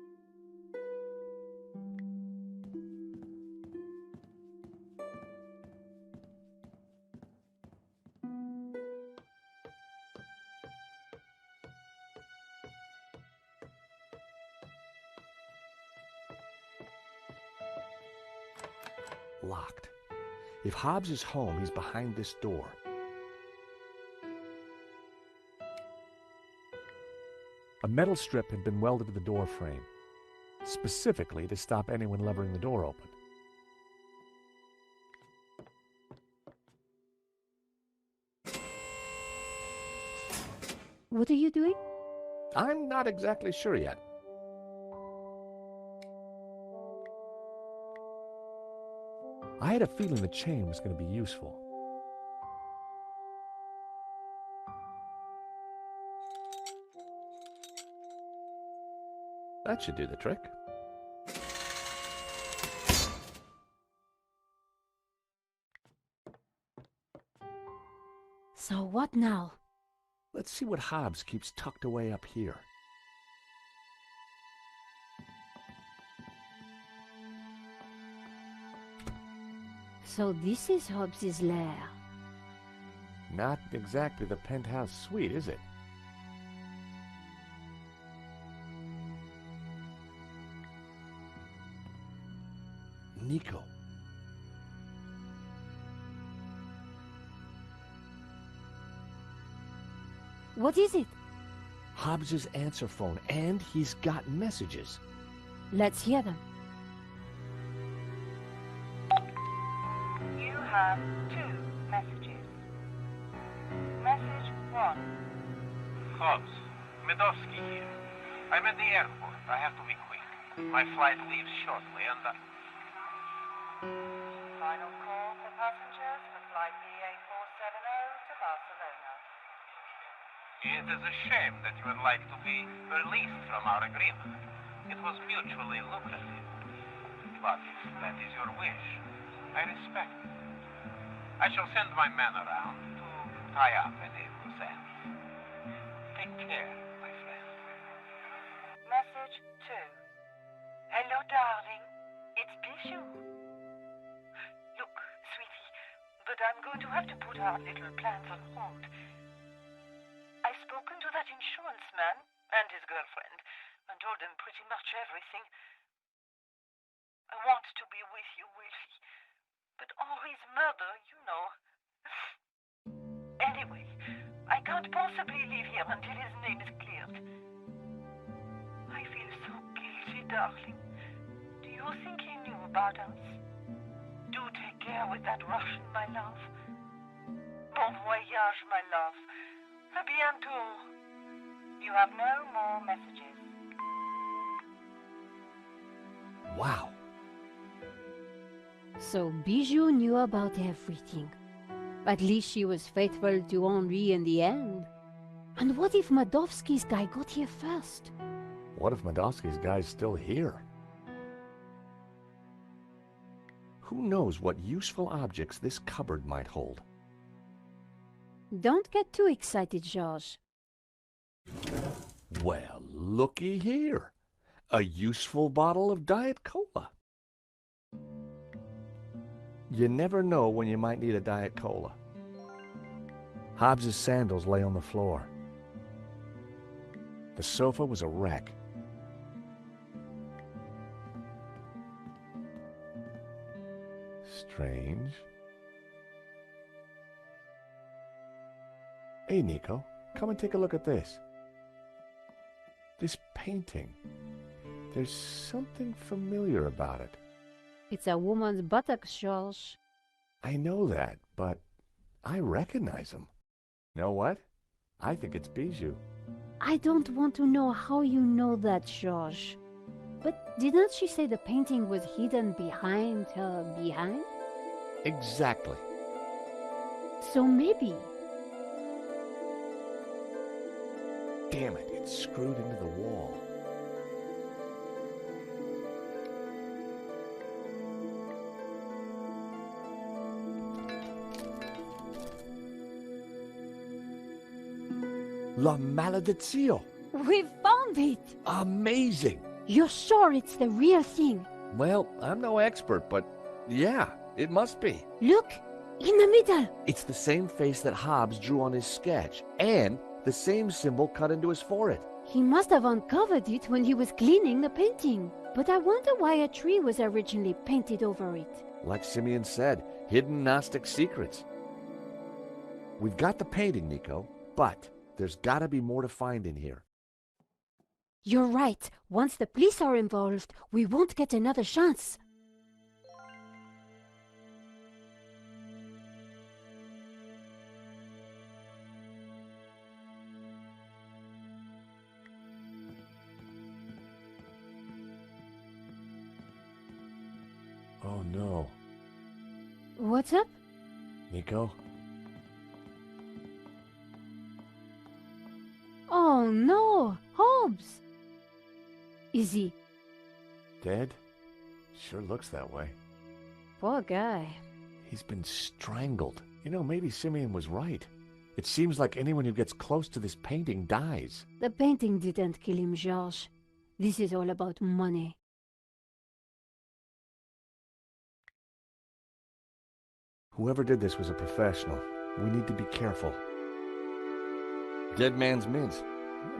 Locked. If Hobbes is home, he's behind this door. A metal strip had been welded to the door frame, specifically to stop anyone levering the door open. What are you doing? I'm not exactly sure yet. I had a feeling the chain was going to be useful. That should do the trick. So what now? Let's see what Hobbes keeps tucked away up here. So this is Hobbes's lair. Not exactly the penthouse suite, is it? Nico. What is it? Hobbes's answer phone, and he's got messages. Let's hear them. You have 2 messages. Message 1. Hobbs, Medovsky here. I'm at the airport. I have to be quick. My flight leaves shortly, and Final call for passengers for flight BA470 to Barcelona. it is a shame that you would like to be released from our agreement. It was mutually lucrative. But if that is your wish, I respect it. I shall send my men around to tie up any loose ends. Take care, my friend. Message 2. Hello, darling. It's Bijou. Look, sweetie, but I'm going to have to put our little plans on hold. I've spoken to that insurance man and his girlfriend and told them pretty much everything. I want to be with you, Wilfie, but Henri's murder, you know. Anyway, I can't possibly leave here until his name is cleared. I feel so guilty, darling. Do you think he knew about us? Do take care with that Russian, my love. Bon voyage, my love. A bientôt. You have no more messages. Wow. So Bijou knew about everything. At least she was faithful to Henri in the end. And what if Madovsky's guy got here first? What if Madovsky's guy's still here? Who knows what useful objects this cupboard might hold? Don't get too excited, Georges. Well, looky here. A useful bottle of Diet Cola. You never know when you might need a Diet Cola. Hobbs's sandals lay on the floor. The sofa was a wreck. Strange. Hey, Nico, come and take a look at this. This painting. There's something familiar about it. It's a woman's buttocks, Georges. I know that, but I recognize him. You know what? I think it's Bijou. I don't want to know how you know that, Georges. But didn't she say the painting was hidden behind her behind? Exactly. So maybe. Damn it, it's screwed into the wall. La Maledizio! We found it! Amazing! You're sure it's the real thing? Well, I'm no expert, but yeah, it must be. Look! In the middle! It's the same face that Hobbs drew on his sketch, and the same symbol cut into his forehead. He must have uncovered it when he was cleaning the painting. But I wonder why a tree was originally painted over it. Like Simeon said, hidden Gnostic secrets. We've got the painting, Nico, but there's gotta be more to find in here. You're right. Once the police are involved, we won't get another chance. Oh no. What's up? Nico? Oh no! Hobbs! Is he? Dead? Sure looks that way. Poor guy. He's been strangled. You know, maybe Simeon was right. It seems like anyone who gets close to this painting dies. The painting didn't kill him, Georges. This is all about money. Whoever did this was a professional. We need to be careful. Dead man's mints.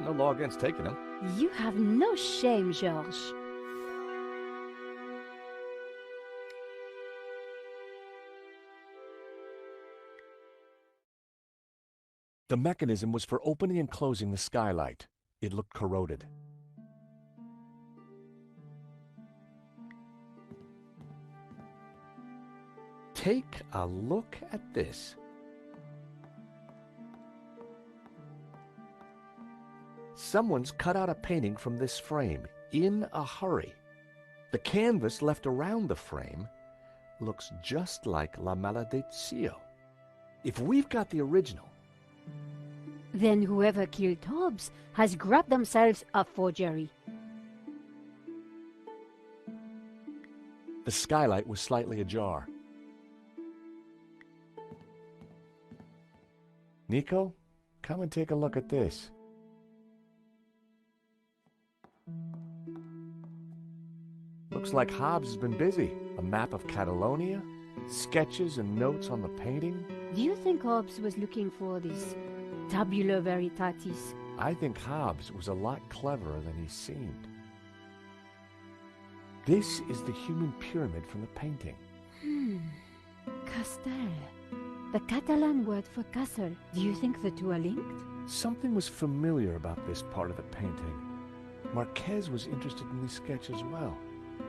No law against taking them. You have no shame, Georges. The mechanism was for opening and closing the skylight. It looked corroded. Take a look at this. Someone's cut out a painting from this frame in a hurry. The canvas left around the frame looks just like La Maledizio. If we've got the original, then whoever killed Hobbs has grabbed themselves a forgery. The skylight was slightly ajar. Nico, come and take a look at this. Looks like Hobbs has been busy. A map of Catalonia, sketches and notes on the painting. Do you think Hobbes was looking for this tabula veritatis? I think Hobbs was a lot cleverer than he seemed. This is the human pyramid from the painting. Castel. The Catalan word for castle. Do you think the two are linked? Something was familiar about this part of the painting. Marquez was interested in these sketches as well.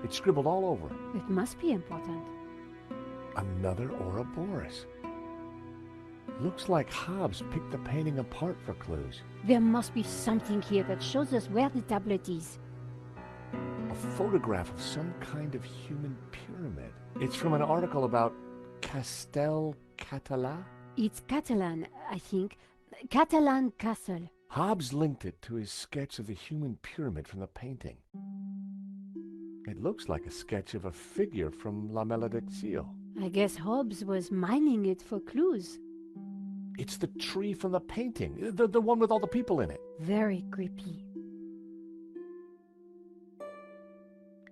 It's scribbled all over it. It must be important. Another Ouroboros. Looks like Hobbs picked the painting apart for clues. There must be something here that shows us where the tablet is. A photograph of some kind of human pyramid. It's from an article about Castel Català? It's Catalan, I think. Catalan castle. Hobbs linked it to his sketch of the human pyramid from the painting. It looks like a sketch of a figure from La Maledicció. I guess Hobbes was mining it for clues. It's the tree from the painting, the one with all the people in it. Very creepy.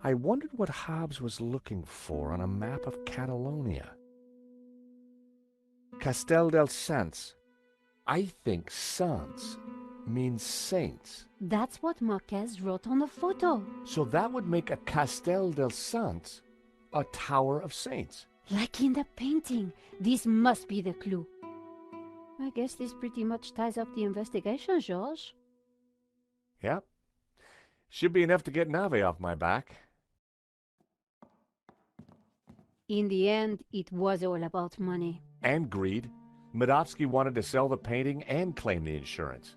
I wondered what Hobbes was looking for on a map of Catalonia. Castel dels Sants. I think Sants means saints. That's what Marquez wrote on the photo. So that would make a Castel dels Sants a tower of saints. Like in the painting. This must be the clue. I guess this pretty much ties up the investigation, Georges. Yep. Should be enough to get Nave off my back. In the end, it was all about money. And greed. Medovsky wanted to sell the painting and claim the insurance.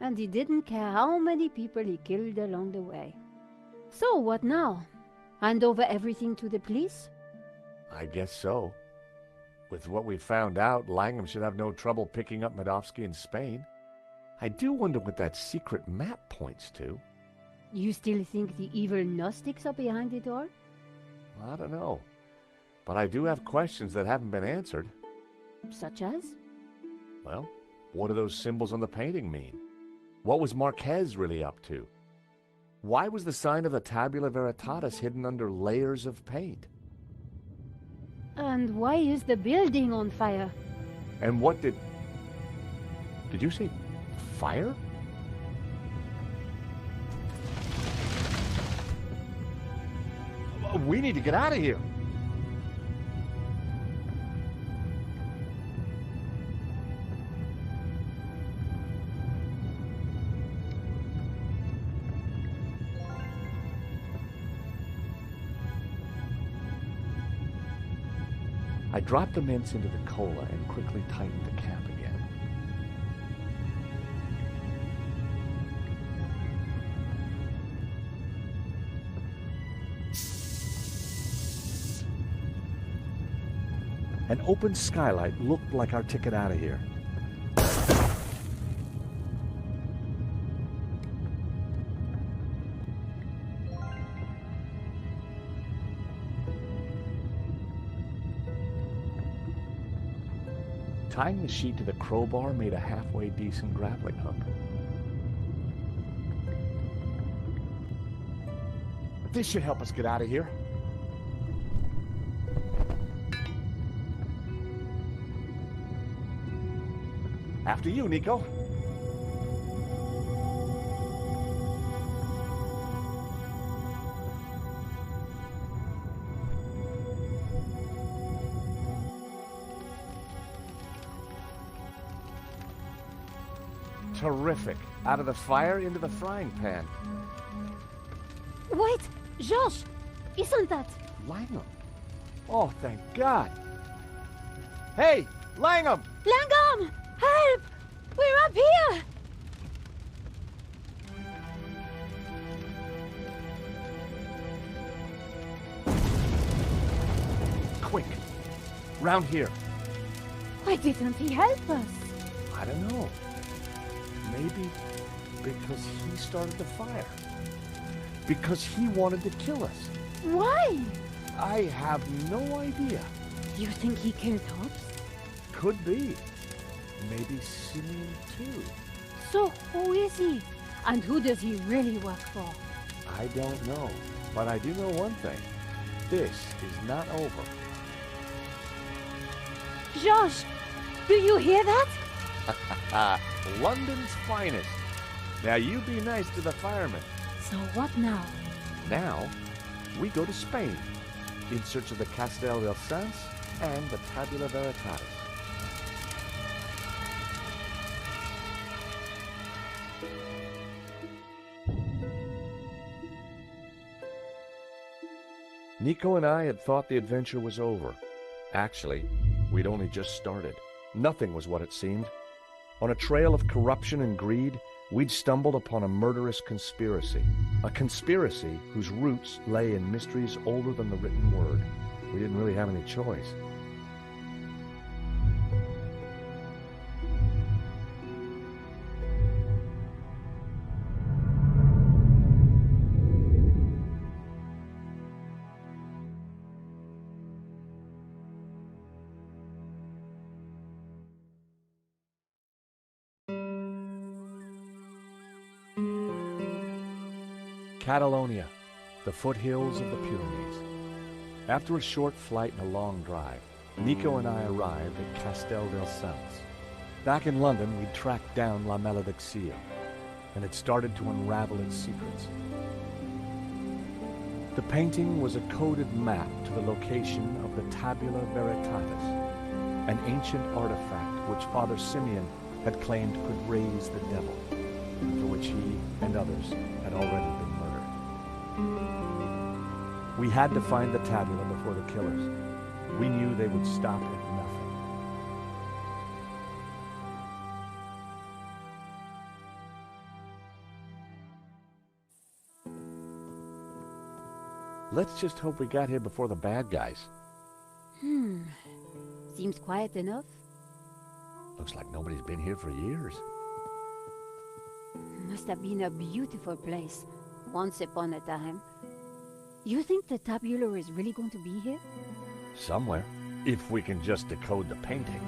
And he didn't care how many people he killed along the way. So what now? Hand over everything to the police? I guess so. With what we found out, Langham should have no trouble picking up Medovsky in Spain. I do wonder what that secret map points to. You still think the evil Gnostics are behind it all? I don't know. But I do have questions that haven't been answered. Such as? Well, what do those symbols on the painting mean? What was Marquez really up to? Why was the sign of the Tabula Veritatis hidden under layers of paint? And why is the building on fire? And what did you say fire? We need to get out of here. I dropped the mints into the cola and quickly tightened the cap again. An open skylight looked like our ticket out of here. Tying the sheet to the crowbar made a halfway decent grappling hook. This should help us get out of here. After you, Nico. Terrific. Out of the fire into the frying pan. Wait! Georges! Isn't that... Langham. Oh, thank God. Hey, Langham! Langham! Help! We're up here! Quick! Round here. Why didn't he help us? I don't know. Maybe because he started the fire. Because he wanted to kill us. Why? I have no idea. You think he killed Hobbes? could be. Maybe Simeon too. So who is he? And who does he really work for? I don't know, but I do know one thing. This is not over. George, do you hear that? London's finest. Now you be nice to the firemen. So what now? Now, we go to Spain, in search of the Castel del Sans and the Tabula Veritatis. Nico and I had thought the adventure was over. Actually, we'd only just started. Nothing was what it seemed. On a trail of corruption and greed, we'd stumbled upon a murderous conspiracy. A conspiracy whose roots lay in mysteries older than the written word. We didn't really have any choice. Catalonia, the foothills of the Pyrenees. After a short flight and a long drive, Nico and I arrived at Castel del Sans. Back in London, we'd tracked down La Malediccio, and had started to unravel its secrets. The painting was a coded map to the location of the Tabula Veritatis, an ancient artifact which Father Simeon had claimed could raise the devil, for which he and others had already been murdered. We had to find the tabula before the killers. We knew they would stop at nothing. Let's just hope we got here before the bad guys. Seems quiet enough. Looks like nobody's been here for years. Must have been a beautiful place, once upon a time. You think the tabula is really going to be here? Somewhere, if we can just decode the painting.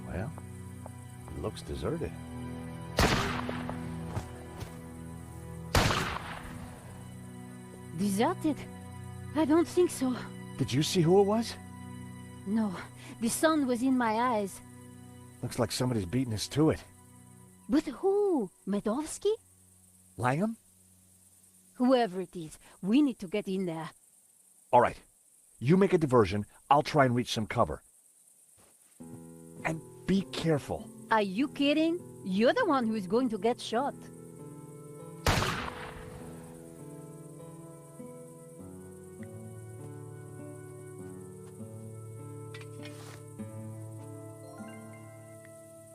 Well, it looks deserted. Deserted? I don't think so. Did you see who it was? No, the sun was in my eyes. Looks like somebody's beating us to it. But who? Medovsky? Langham? Whoever it is, we need to get in there. All right. You make a diversion. I'll try and reach some cover. And be careful. Are you kidding? You're the one who's going to get shot.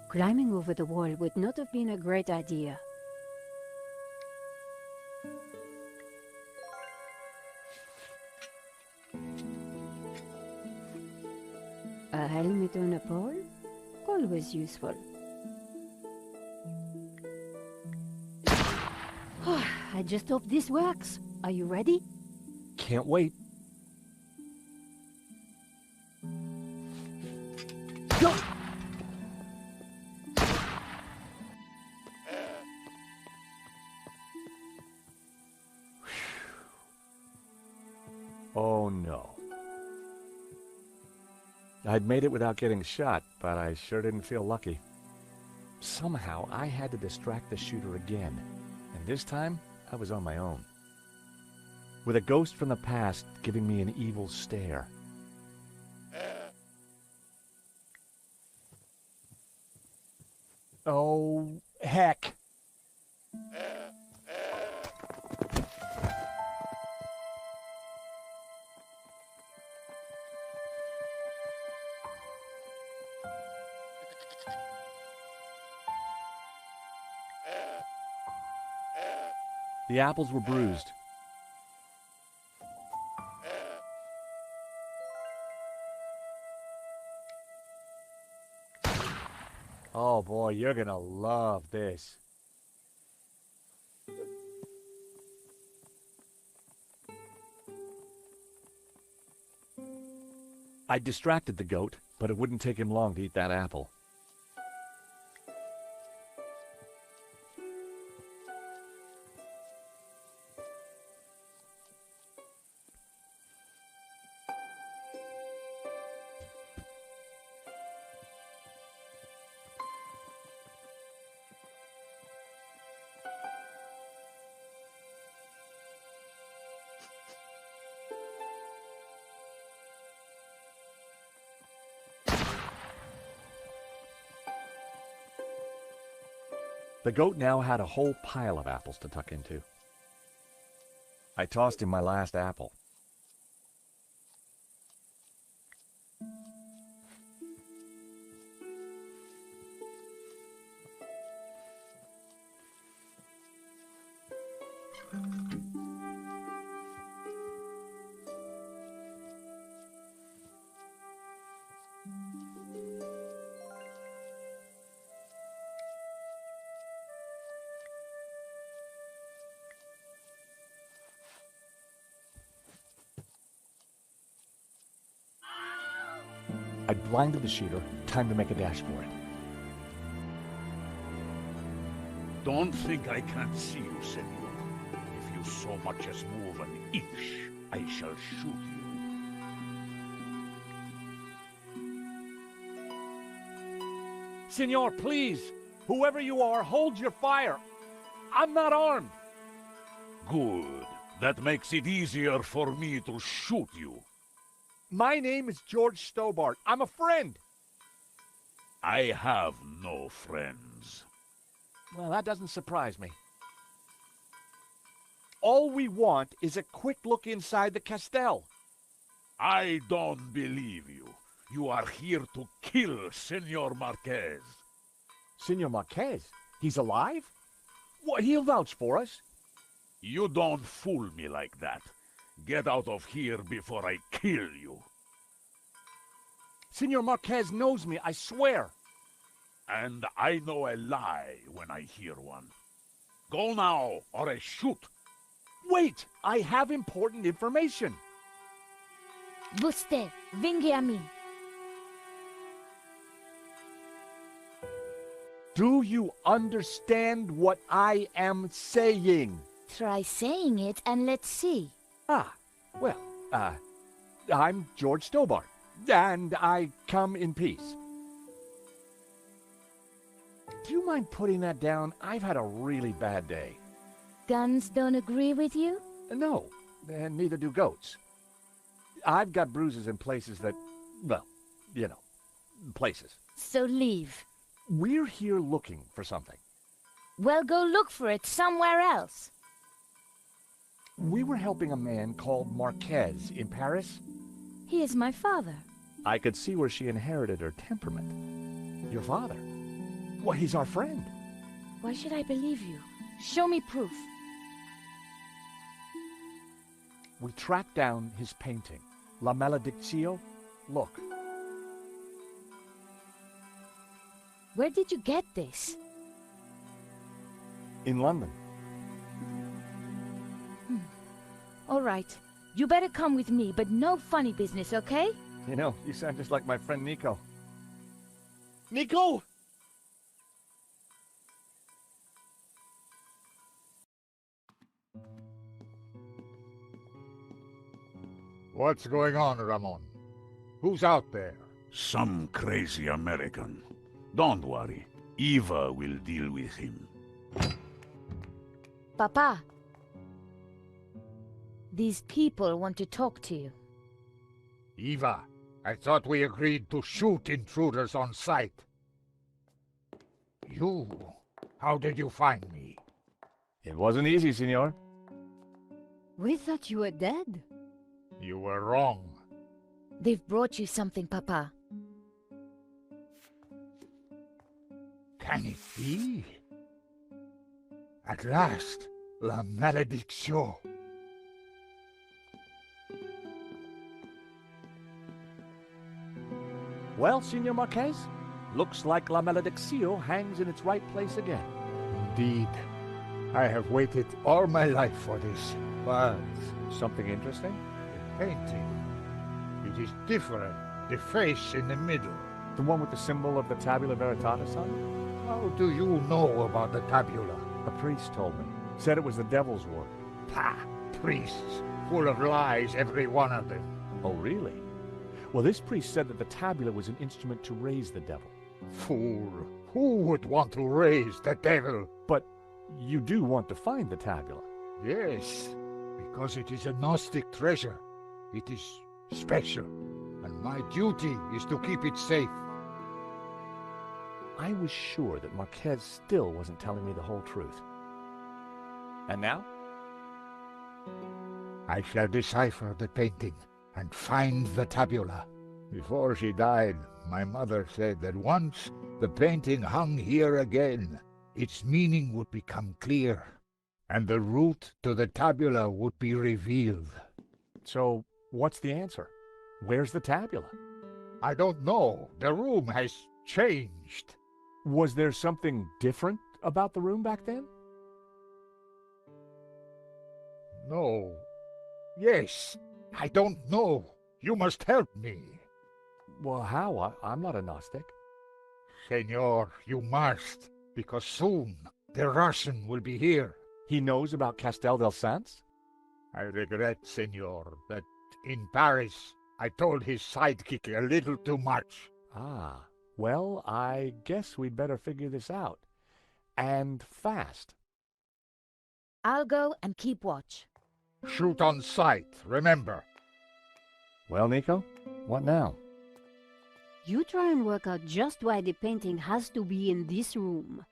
Climbing over the wall would not have been a great idea. A helmet on a pole? Always useful. I just hope this works. Are you ready? Can't wait. Go! Oh no. I'd made it without getting shot, but I sure didn't feel lucky. Somehow I had to distract the shooter again, and this time I was on my own. With a ghost from the past giving me an evil stare. Oh, heck! The apples were bruised. Oh boy, you're gonna love this. I distracted the goat, but it wouldn't take him long to eat that apple. The goat now had a whole pile of apples to tuck into. I tossed him my last apple. I blinded the shooter. Time to make a dash for it. Don't think I can't see you, senor. If you so much as move an inch, I shall shoot you. Senor, please! Whoever you are, hold your fire! I'm not armed! Good. That makes it easier for me to shoot you. My name is George Stobart. I'm a friend! I have no friends. Well, that doesn't surprise me. All we want is a quick look inside the castell. I don't believe you. You are here to kill Senor Marquez. Senor Marquez? He's alive? What, he'll vouch for us. You don't fool me like that. Get out of here before I kill you. Senor Marquez knows me, I swear. And I know a lie when I hear one. Go now, or I shoot. Wait! I have important information. Vostè, venghi a me. Do you understand what I am saying? Try saying it and let's see. Well, I'm George Stobart, and I come in peace. Do you mind putting that down? I've had a really bad day. Guns don't agree with you? No, and neither do goats. I've got bruises in places that, well, you know, places. So leave. We're here looking for something. Well, go look for it somewhere else. We were helping a man called Marquez in Paris. He is my father. I could see where she inherited her temperament. Your father? Well, he's our friend. Why should I believe you? Show me proof. We tracked down his painting, La Maledictio. Look. Where did you get this? In London. All right. You better come with me, but no funny business, okay? You know, you sound just like my friend Nico. Nico! What's going on, Ramon? Who's out there? Some crazy American. Don't worry. Eva will deal with him. Papa. These people want to talk to you. Eva, I thought we agreed to shoot intruders on sight. You? How did you find me? It wasn't easy, senor. We thought you were dead. You were wrong. They've brought you something, Papa. Can it be? At last, La Maledictio. Well, Senor Marquez, looks like La Maledictio hangs in its right place again. Indeed. I have waited all my life for this. But something interesting? The painting. It is different The face in the middle. The one with the symbol of the Tabula Veritatis on it? How do you know about the tabula? A priest told me. Said it was the devil's work. Pah! Priests. Full of lies, every one of them. Oh, really? Well, this priest said that the tabula was an instrument to raise the devil. Fool. Who would want to raise the devil? But you do want to find the tabula. Yes, because it is a Gnostic treasure. It is special, and my duty is to keep it safe. I was sure that Marquez still wasn't telling me the whole truth. And now? I shall decipher the painting and find the tabula. Before she died, my mother said that once the painting hung here again, its meaning would become clear, and the route to the tabula would be revealed. So, what's the answer? Where's the tabula? I don't know. The room has changed. Was there something different about the room back then? No. Yes. I don't know. You must help me. Well, how? I'm not a Gnostic. Senor, you must, because soon the Russian will be here. He knows about Castel del Sans? I regret, senor, that in Paris I told his sidekick a little too much. Ah, well, I guess we'd better figure this out. And fast. I'll go and keep watch. Shoot on sight, remember. Well, Nico, what now? You try and work out just why the painting has to be in this room.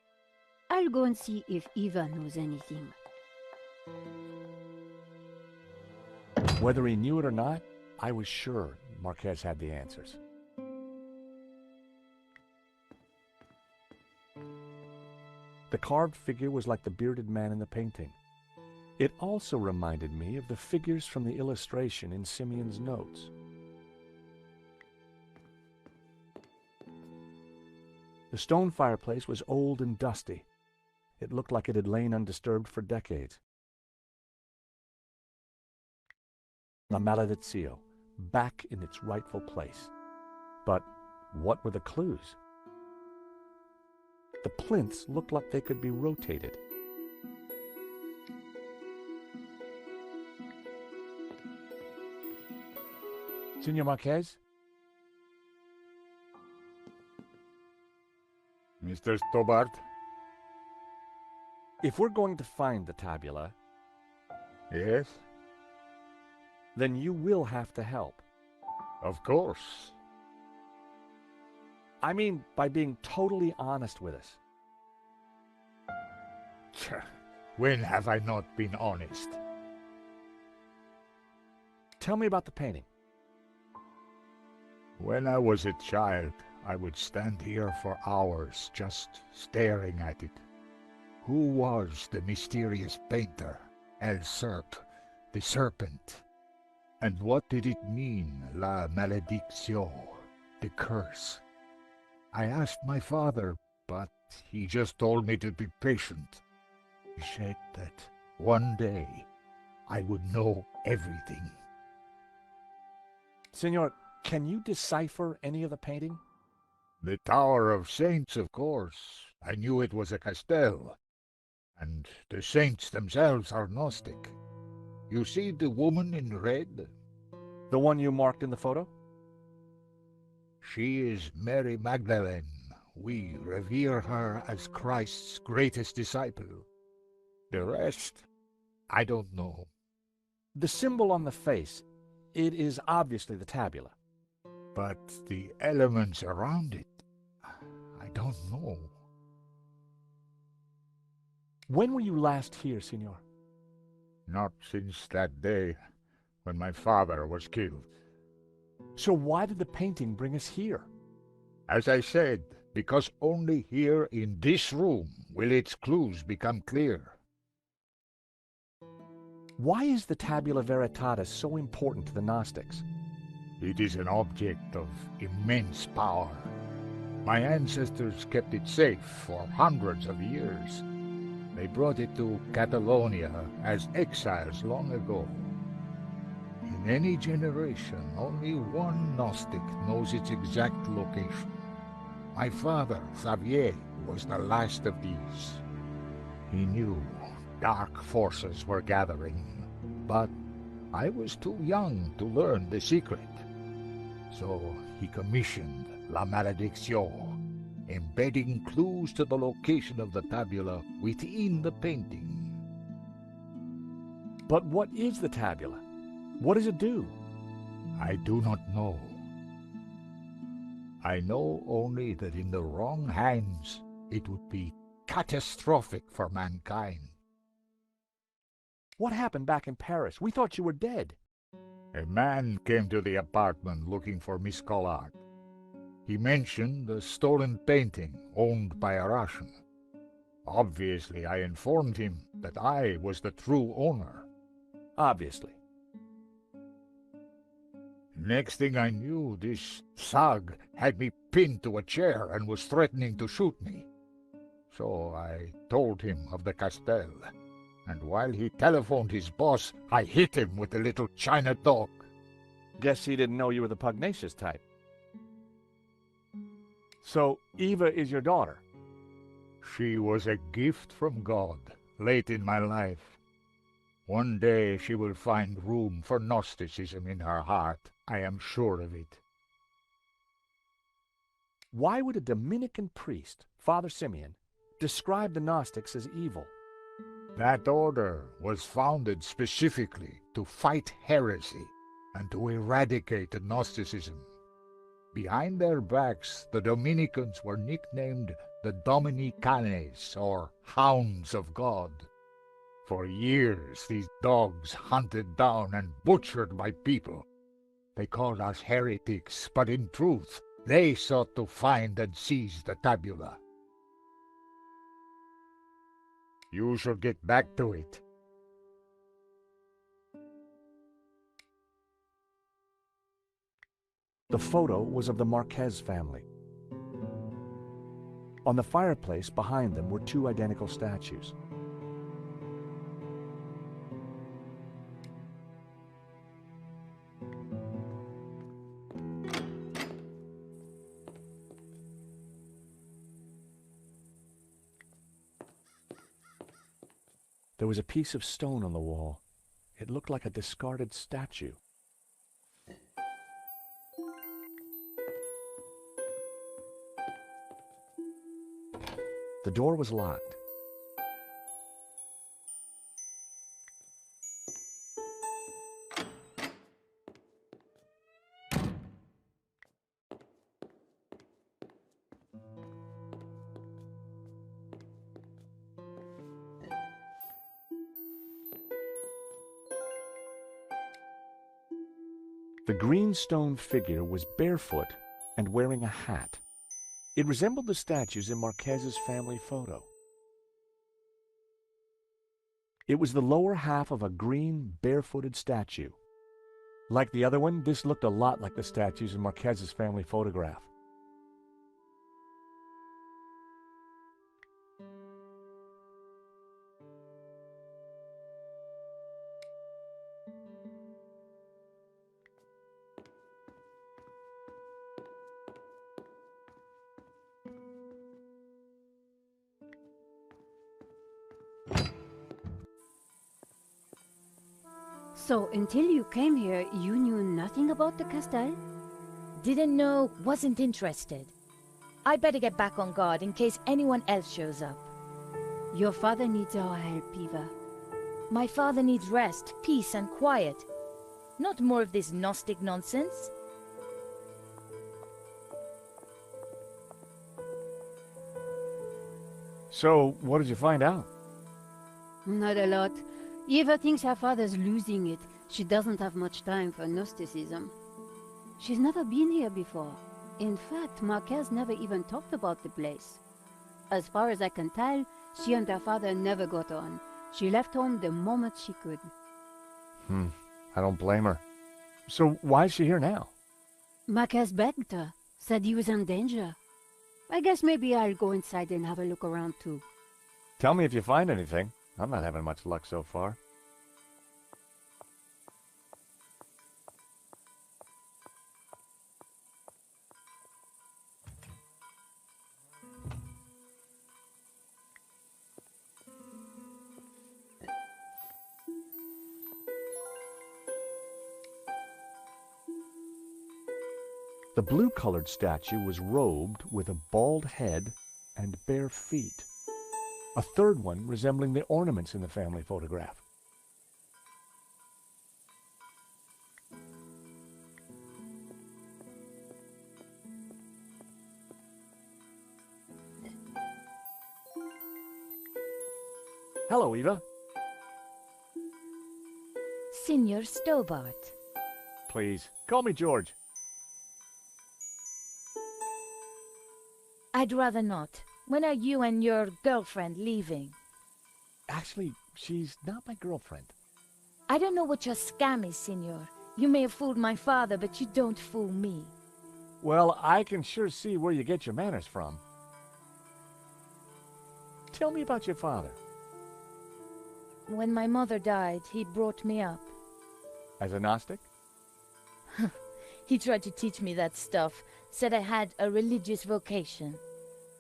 I'll go and see if Eva knows anything. Whether he knew it or not, I was sure Marquez had the answers. The carved figure was like the bearded man in the painting. It also reminded me of the figures from the illustration in Simeon's notes. The stone fireplace was old and dusty. It looked like it had lain undisturbed for decades. La Maledizio, back in its rightful place. But what were the clues? The plinths looked like they could be rotated. Senor Marquez? Mr. Stobart? If we're going to find the tabula... Yes? Then you will have to help. Of course. I mean, by being totally honest with us. When have I not been honest? Tell me about the painting. When I was a child, I would stand here for hours just staring at it. Who was the mysterious painter, El Serp, the serpent? And what did it mean, La Maledictio, the curse? I asked my father, but he just told me to be patient. He said that one day I would know everything. Senor, can you decipher any of the painting? The Tower of Saints, of course. I knew it was a castell. And the saints themselves are Gnostic. You see the woman in red? The one you marked in the photo? She is Mary Magdalene. We revere her as Christ's greatest disciple. The rest, I don't know. The symbol on the face, it is obviously the tabula. But the elements around it, I don't know. When were you last here, Senor? Not since that day when my father was killed. So why did the painting bring us here? As I said, because only here in this room will its clues become clear. Why is the Tabula Veritatis so important to the Gnostics? It is an object of immense power. My ancestors kept it safe for hundreds of years. They brought it to Catalonia as exiles long ago. In In any generation, only one Gnostic knows its exact location. My father, Xavier, was the last of these. He knew dark forces were gathering, but I was too young to learn the secret. So he commissioned La Malédiction, embedding clues to the location of the tabula within the painting. But what is the tabula? What does it do? I do not know. I know only that in the wrong hands, it would be catastrophic for mankind. What happened back in Paris? We thought you were dead. A man came to the apartment looking for Miss Collard. He mentioned a stolen painting owned by a Russian. Obviously, I informed him that I was the true owner. Obviously. Next thing I knew, this thug had me pinned to a chair and was threatening to shoot me. So I told him of the Castel, and while he telephoned his boss, I hit him with the little China dog. Guess he didn't know you were the pugnacious type. So, Eva is your daughter? She was a gift from God, late in my life. One day she will find room for Gnosticism in her heart. I am sure of it. Why would a Dominican priest, Father Simeon, describe the Gnostics as evil? That order was founded specifically to fight heresy and to eradicate Gnosticism. Behind their backs, the Dominicans were nicknamed the Dominicanes, or Hounds of God. For years, these dogs hunted down and butchered my people. They called us heretics, but in truth, they sought to find and seize the tabula. You should get back to it. The photo was of the Marquez family. On the fireplace behind them were two identical statues. There was a piece of stone on the wall. It looked like a discarded statue. The door was locked. The green stone figure was barefoot and wearing a hat. It resembled the statues in Marquez's family photo. It was the lower half of a green, barefooted statue. Like the other one, this looked a lot like the statues in Marquez's family photograph. So, until you came here, you knew nothing about the Castel? Didn't know, wasn't interested. I better get back on guard in case anyone else shows up. Your father needs our help, Eva. My father needs rest, peace, and quiet. Not more of this Gnostic nonsense. So, what did you find out? Not a lot. Eva thinks her father's losing it. She doesn't have much time for Gnosticism. She's never been here before. In fact, Marquez never even talked about the place. As far as I can tell, she and her father never got on. She left home the moment she could. I don't blame her. So why is she here now? Marquez begged her, said he was in danger. I guess maybe I'll go inside and have a look around too. Tell me if you find anything. I'm not having much luck so far. The blue-colored statue was robed with a bald head and bare feet. A third one resembling the ornaments in the family photograph. Hello, Eva. Signor Stobart. Please, call me George. I'd rather not. When are you and your girlfriend leaving? Actually, she's not my girlfriend. I don't know what your scam is, Signor. You may have fooled my father, but you don't fool me. Well, I can sure see where you get your manners from. Tell me about your father. When my mother died, he brought me up. As a Gnostic? He tried to teach me that stuff, said I had a religious vocation.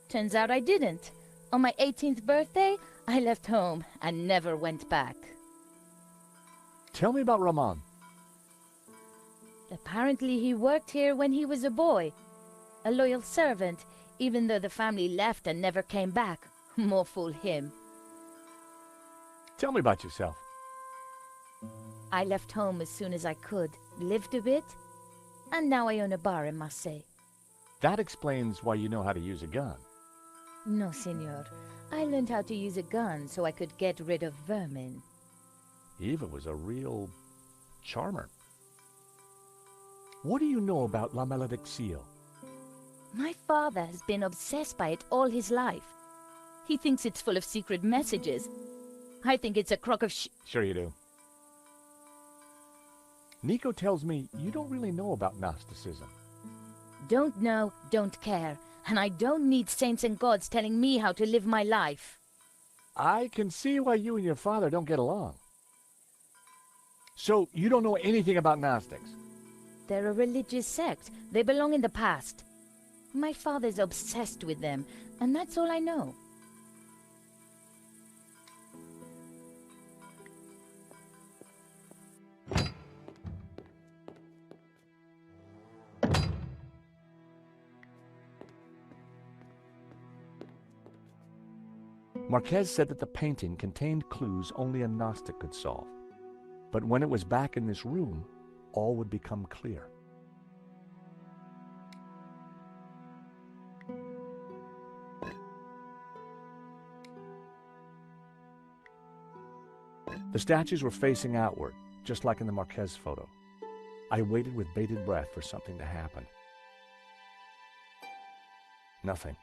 Turns out I didn't. On my 18th birthday, I left home and never went back. Tell me about Ramon. Apparently he worked here when he was a boy. A loyal servant, even though the family left and never came back. More fool him. Tell me about yourself. I left home as soon as I could, lived a bit, and now I own a bar in Marseille. That explains why you know how to use a gun. No, Signor. I learned how to use a gun so I could get rid of vermin. Eva was a real charmer. What do you know about La Malediccio? My father has been obsessed by it all his life. He thinks it's full of secret messages. I think it's a crock of Sure you do. Nico tells me you don't really know about Gnosticism. Don't know, don't care. And I don't need saints and gods telling me how to live my life. I can see why you and your father don't get along. So, you don't know anything about Gnostics? They're a religious sect. They belong in the past. My father's obsessed with them, and that's all I know. Marquez said that the painting contained clues only a Gnostic could solve. But when it was back in this room, all would become clear. The statues were facing outward, just like in the Marquez photo. I waited with bated breath for something to happen. Nothing.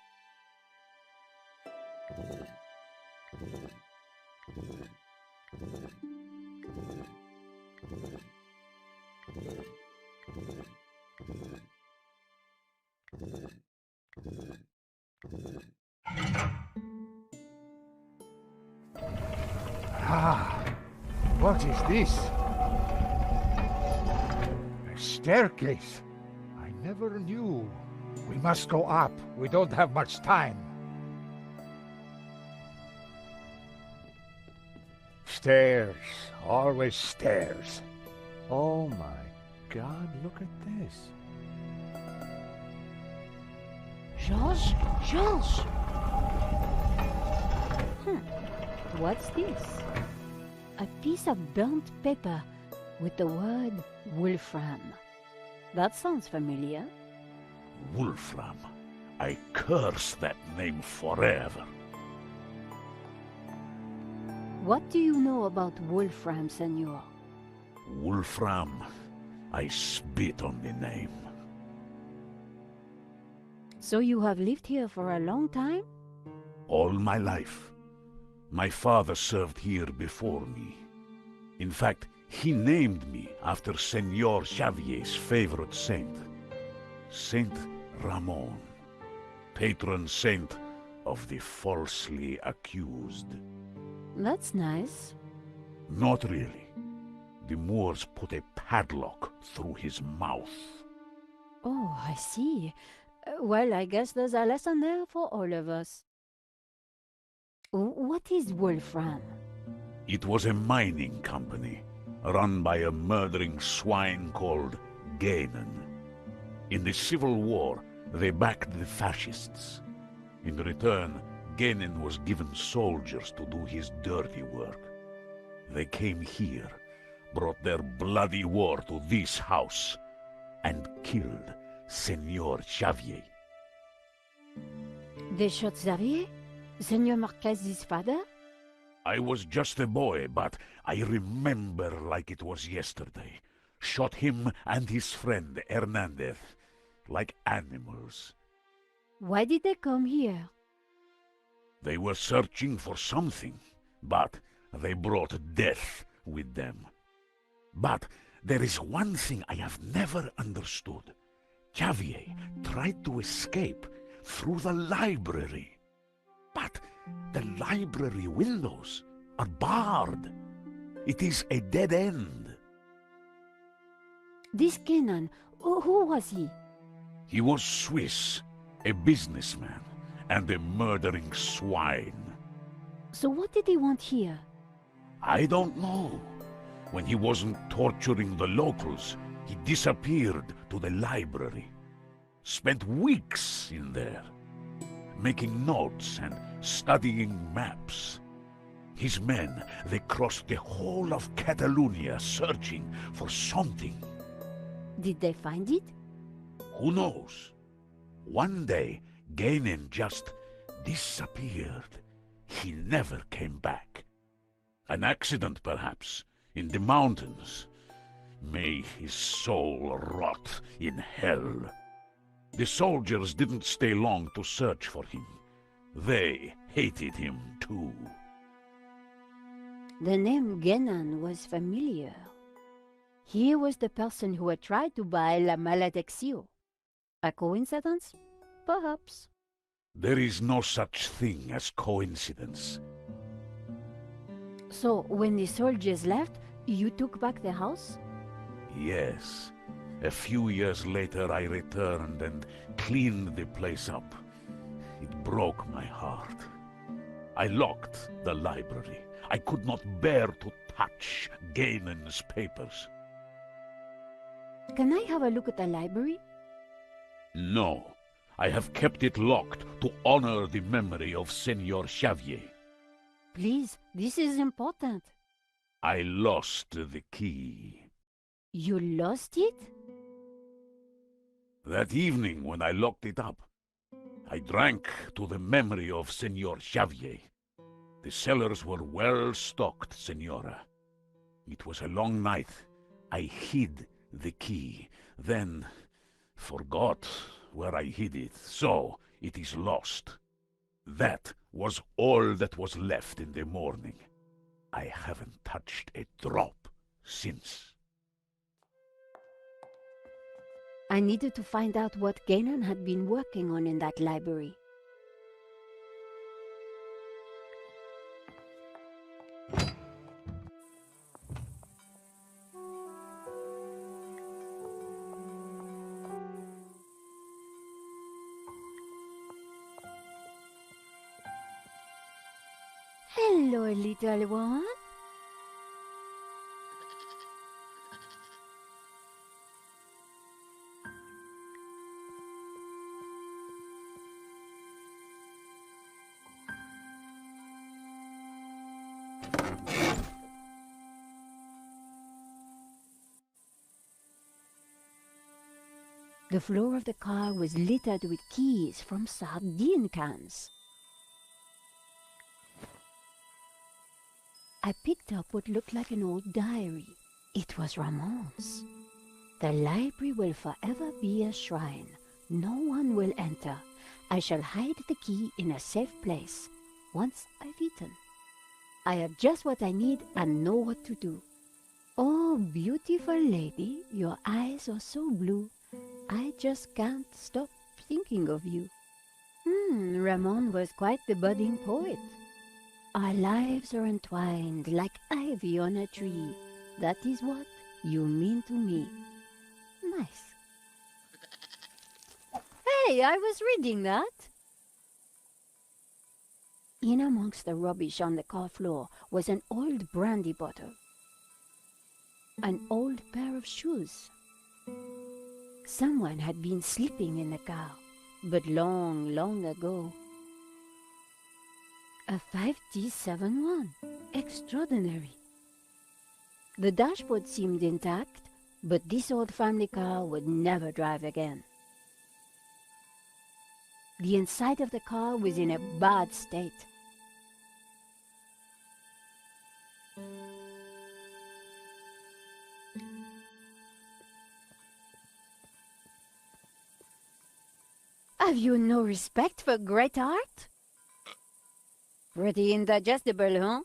Ah, what is this? A staircase. I never knew. We must go up. We don't have much time. Stairs. Always stairs. Oh my God, look at this. Georges? Georges! What's this? A piece of burnt paper with the word Wolfram. That sounds familiar. Wolfram. I curse that name forever. What do you know about Wolfram, Senor? Wolfram. I spit on the name. So you have lived here for a long time? All my life. My father served here before me. In fact, he named me after Senor Xavier's favorite saint, Saint Ramon, patron saint of the falsely accused. That's nice. Not really. The Moors put a padlock through his mouth. Oh, I see. Well, I guess there's a lesson there for all of us. What is Wolfram? It was a mining company, run by a murdering swine called Gainan. In the Civil War, they backed the fascists. In return, Genin was given soldiers to do his dirty work. They came here, brought their bloody war to this house, and killed Senor Xavier. They shot Xavier? Senor Marquez's father? I was just a boy, but I remember like it was yesterday. Shot him and his friend Hernandez, like animals. Why did they come here? They were searching for something, but they brought death with them. But there is one thing I have never understood. Xavier tried to escape through the library. But the library windows are barred. It is a dead end. This Kenan, who was he? He was Swiss, a businessman, and a murdering swine. So what did he want here? I don't know. When he wasn't torturing the locals, he disappeared to the library. Spent weeks in there, making notes and studying maps. His men, they crossed the whole of Catalonia searching for something. Did they find it? Who knows? One day, Genin just disappeared. He never came back. An accident, perhaps, in the mountains. May his soul rot in hell. The soldiers didn't stay long to search for him. They hated him too. The name Genan was familiar. He was the person who had tried to buy La Maledicción. A coincidence? Perhaps. There is no such thing as coincidence. So, when the soldiers left, you took back the house? Yes. A few years later I returned and cleaned the place up. It broke my heart. I locked the library. I could not bear to touch Genin's papers. Can I have a look at the library? No. I have kept it locked to honor the memory of Senor Xavier. Please, this is important. I lost the key. You lost it? That evening when I locked it up, I drank to the memory of Senor Xavier. The cellars were well stocked, Senora. It was a long night. I hid the key, then forgot where I hid it, so it is lost. That was all that was left in the morning. I haven't touched a drop since. I needed to find out what Genan had been working on in that library. Hello, little one. The floor of the car was littered with keys from sardine cans. I picked up what looked like an old diary. It was Ramon's. The library will forever be a shrine. No one will enter. I shall hide the key in a safe place, once I've eaten. I have just what I need and know what to do. Oh, beautiful lady, your eyes are so blue. I just can't stop thinking of you. Ramon was quite the budding poet. Our lives are entwined like ivy on a tree. That is what you mean to me. Nice. Hey, I was reading that. In amongst the rubbish on the car floor was an old brandy bottle. An old pair of shoes. Someone had been sleeping in the car, but long, long ago. A 5T71. Extraordinary. The dashboard seemed intact, but this old family car would never drive again. The inside of the car was in a bad state. Have you no respect for great art? Pretty indigestible, huh?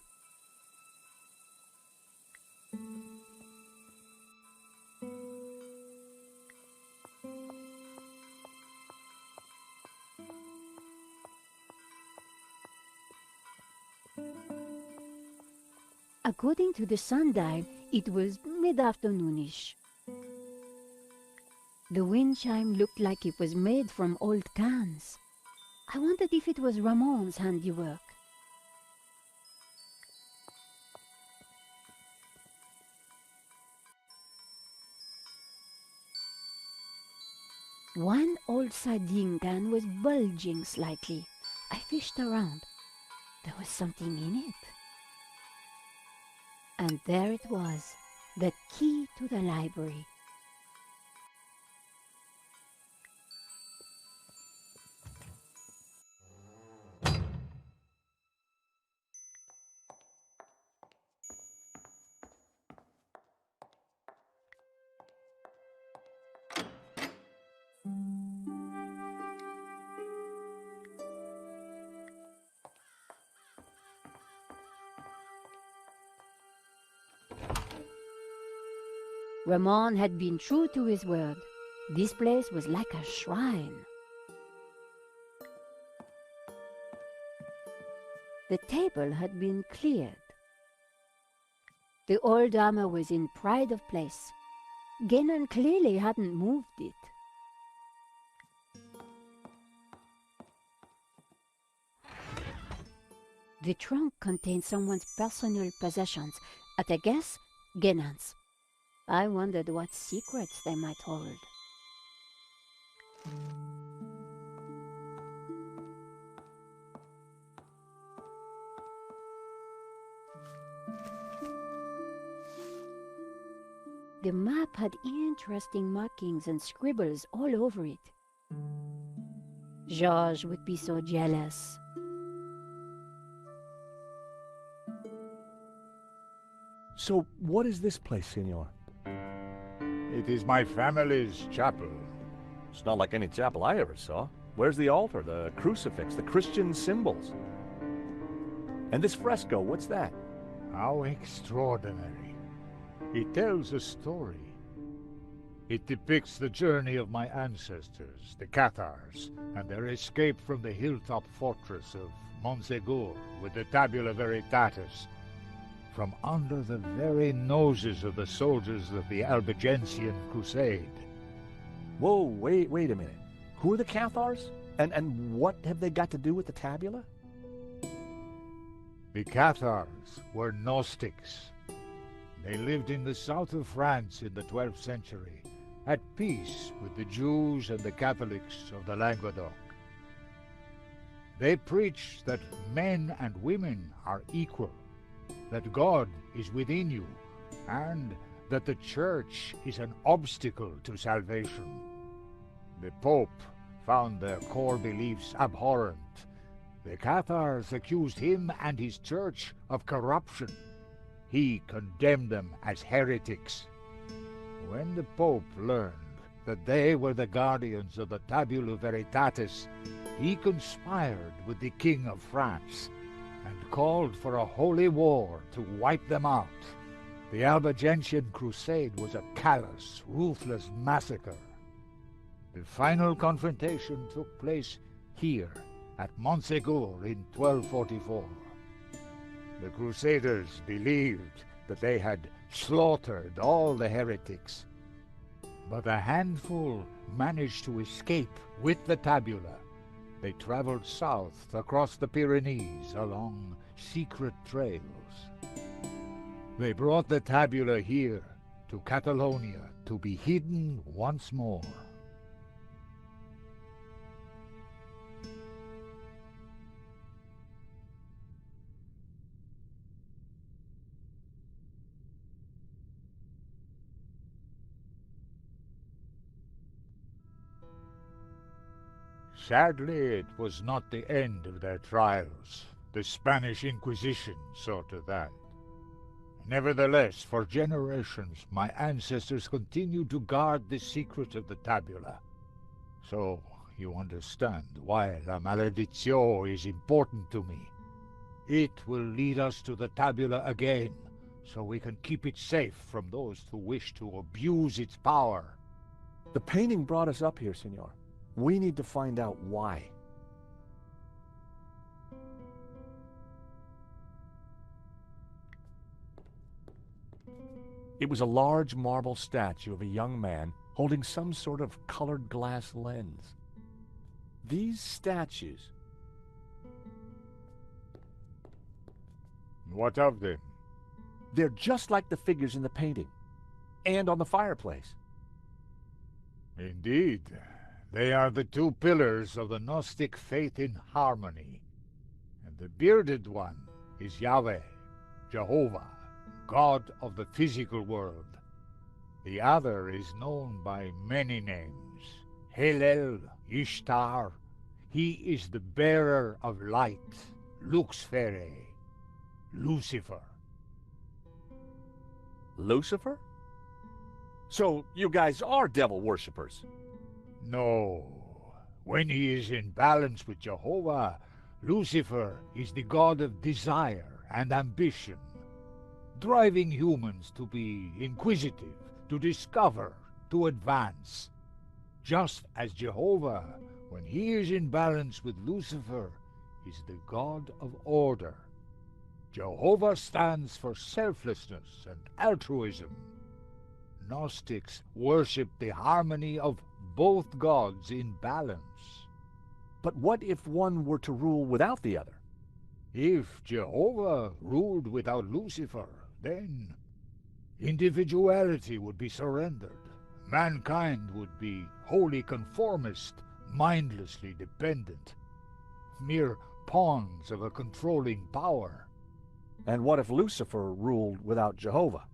According to the sundial, it was mid-afternoonish. The wind chime looked like it was made from old cans. I wondered if it was Ramon's handiwork. One old sardine can was bulging slightly. I fished around. There was something in it. And there it was, the key to the library. Ramon had been true to his word. This place was like a shrine. The table had been cleared. The old armor was in pride of place. Genon clearly hadn't moved it. The trunk contained someone's personal possessions. At a guess, Genon's. I wondered what secrets they might hold. The map had interesting markings and scribbles all over it. Georges would be so jealous. So, what is this place, Senor? It is my family's chapel. It's not like any chapel I ever saw. Where's the altar, the crucifix, the Christian symbols? And this fresco, what's that? How extraordinary. It tells a story. It depicts the journey of my ancestors, the Cathars, and their escape from the hilltop fortress of Montségur with the Tabula Veritatis, from under the very noses of the soldiers of the Albigensian Crusade. Whoa, wait a minute. Who are the Cathars? And what have they got to do with the tabula? The Cathars were Gnostics. They lived in the south of France in the 12th century, at peace with the Jews and the Catholics of the Languedoc. They preached that men and women are equal, that God is within you, and that the Church is an obstacle to salvation. The Pope found their core beliefs abhorrent. The Cathars accused him and his Church of corruption. He condemned them as heretics. When the Pope learned that they were the guardians of the Tabula Veritatis, he conspired with the King of France and called for a holy war to wipe them out. The Albigensian Crusade was a callous, ruthless massacre. The final confrontation took place here, at Montségur in 1244. The Crusaders believed that they had slaughtered all the heretics, but a handful managed to escape with the tabula. They traveled south across the Pyrenees along secret trails. They brought the tabula here to Catalonia to be hidden once more. Sadly, it was not the end of their trials. The Spanish Inquisition saw to that. Nevertheless, for generations, my ancestors continued to guard the secret of the tabula. So, you understand why La Maledizione is important to me. It will lead us to the tabula again, so we can keep it safe from those who wish to abuse its power. The painting brought us up here, Senor. We need to find out why. It was a large marble statue of a young man holding some sort of colored glass lens. These statues... What of them? They're just like the figures in the painting, and on the fireplace. Indeed. They are the two pillars of the Gnostic faith in harmony. And the bearded one is Yahweh, Jehovah, God of the physical world. The other is known by many names. Helel, Ishtar. He is the bearer of light, Luxfere, Lucifer. Lucifer? So you guys are devil worshippers? No. When he is in balance with Jehovah, Lucifer is the god of desire and ambition, driving humans to be inquisitive, to discover, to advance. Just as Jehovah, when he is in balance with Lucifer, is the god of order. Jehovah stands for selflessness and altruism. Gnostics worship the harmony of both gods in balance. But what if one were to rule without the other? If Jehovah ruled without Lucifer, then individuality would be surrendered. Mankind would be wholly conformist, mindlessly dependent, mere pawns of a controlling power. And what if Lucifer ruled without Jehovah?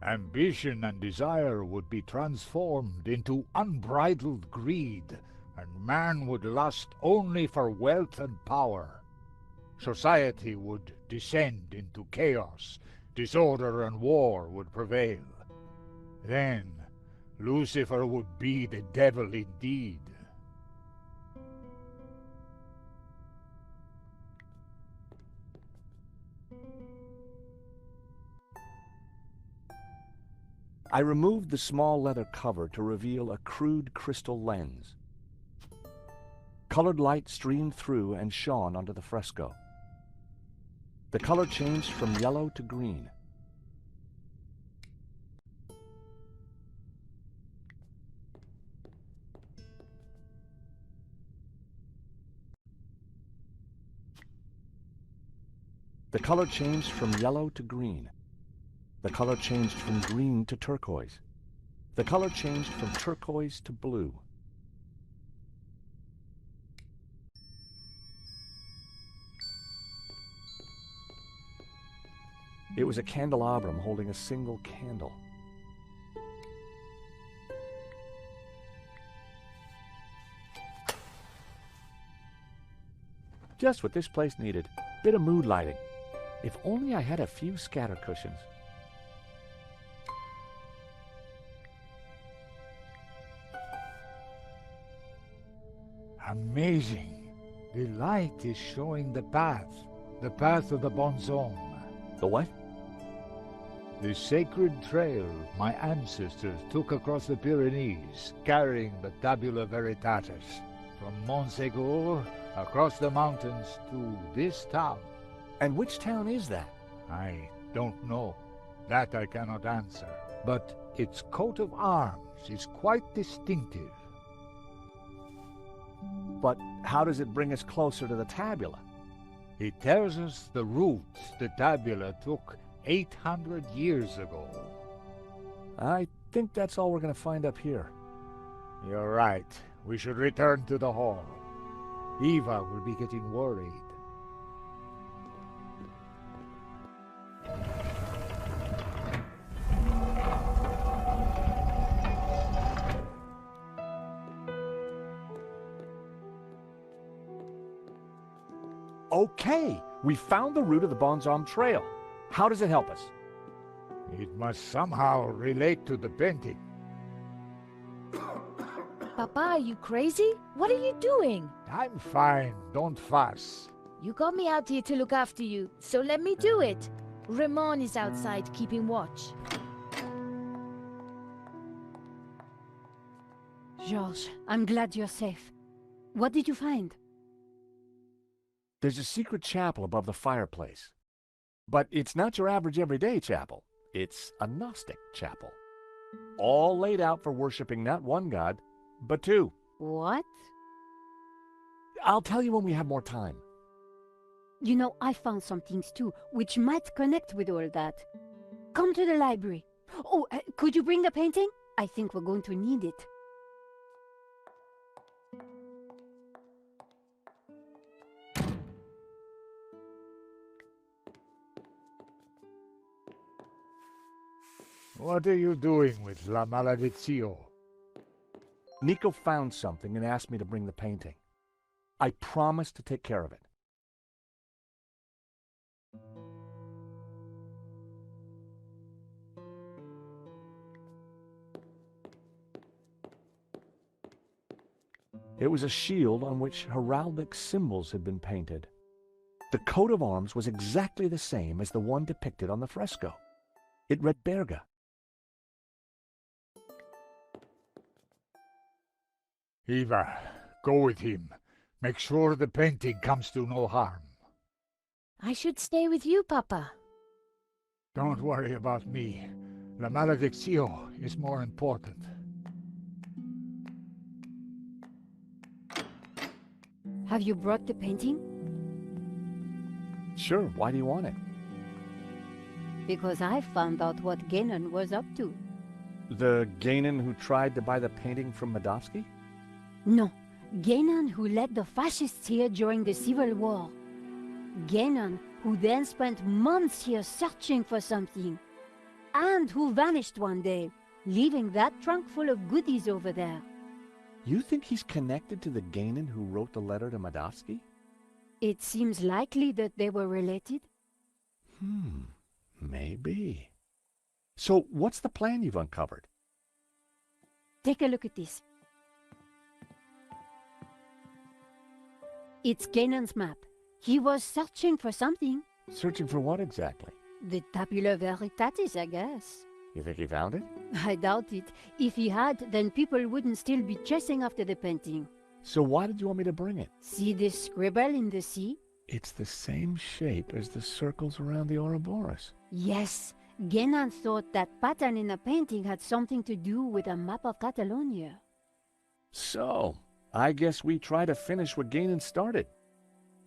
Ambition and desire would be transformed into unbridled greed, and man would lust only for wealth and power. Society would descend into chaos, disorder and war would prevail. Then Lucifer would be the devil indeed. I removed the small leather cover to reveal a crude crystal lens. Colored light streamed through and shone onto the fresco. The color changed from yellow to green. The color changed from yellow to green. The color changed from green to turquoise. The color changed from turquoise to blue. It was a candelabrum holding a single candle. Just what this place needed. Bit of mood lighting. If only I had a few scatter cushions. Amazing. The light is showing the path of the Bonzone. The what? The sacred trail my ancestors took across the Pyrenees, carrying the Tabula Veritatis, from Montségur across the mountains to this town. And which town is that? I don't know. That I cannot answer. But its coat of arms is quite distinctive. But how does it bring us closer to the tabula? It tells us the route the tabula took 800 years ago. I think that's all we're going to find up here. You're right. We should return to the hall. Eva will be getting worried. Okay, we found the route of the Bonzom Trail. How does it help us? It must somehow relate to the painting. Papa, are you crazy? What are you doing? I'm fine, don't fuss. You got me out here to look after you, so let me do it. Ramon is outside keeping watch. Georges, I'm glad you're safe. What did you find? There's a secret chapel above the fireplace. But it's not your average everyday chapel. It's a Gnostic chapel. All laid out for worshiping not one god, but two. What? I'll tell you when we have more time. You know, I found some things too, which might connect with all that. Come to the library. Oh, could you bring the painting? I think we're going to need it. What are you doing with La Malediccio? Nico found something and asked me to bring the painting. I promised to take care of it. It was a shield on which heraldic symbols had been painted. The coat of arms was exactly the same as the one depicted on the fresco. It read Berga. Eva, go with him. Make sure the painting comes to no harm. I should stay with you, Papa. Don't worry about me. La Malediccio is more important. Have you brought the painting? Sure, why do you want it? Because I found out what Genon was up to. The Gainan who tried to buy the painting from Medovsky? No, Genon who led the fascists here during the Civil War. Genon who then spent months here searching for something. And who vanished one day, leaving that trunk full of goodies over there. You think he's connected to the Gainan who wrote the letter to Medovsky? It seems likely that they were related. Maybe. So what's the plan you've uncovered? Take a look at this. It's Ganon's map. He was searching for something. Searching for what exactly? The Tabula Veritatis, I guess. You think he found it? I doubt it. If he had, then people wouldn't still be chasing after the painting. So why did you want me to bring it? See this scribble in the sea? It's the same shape as the circles around the Ouroboros. Yes. Genon thought that pattern in the painting had something to do with a map of Catalonia. So, I guess we try to finish what Gainan started.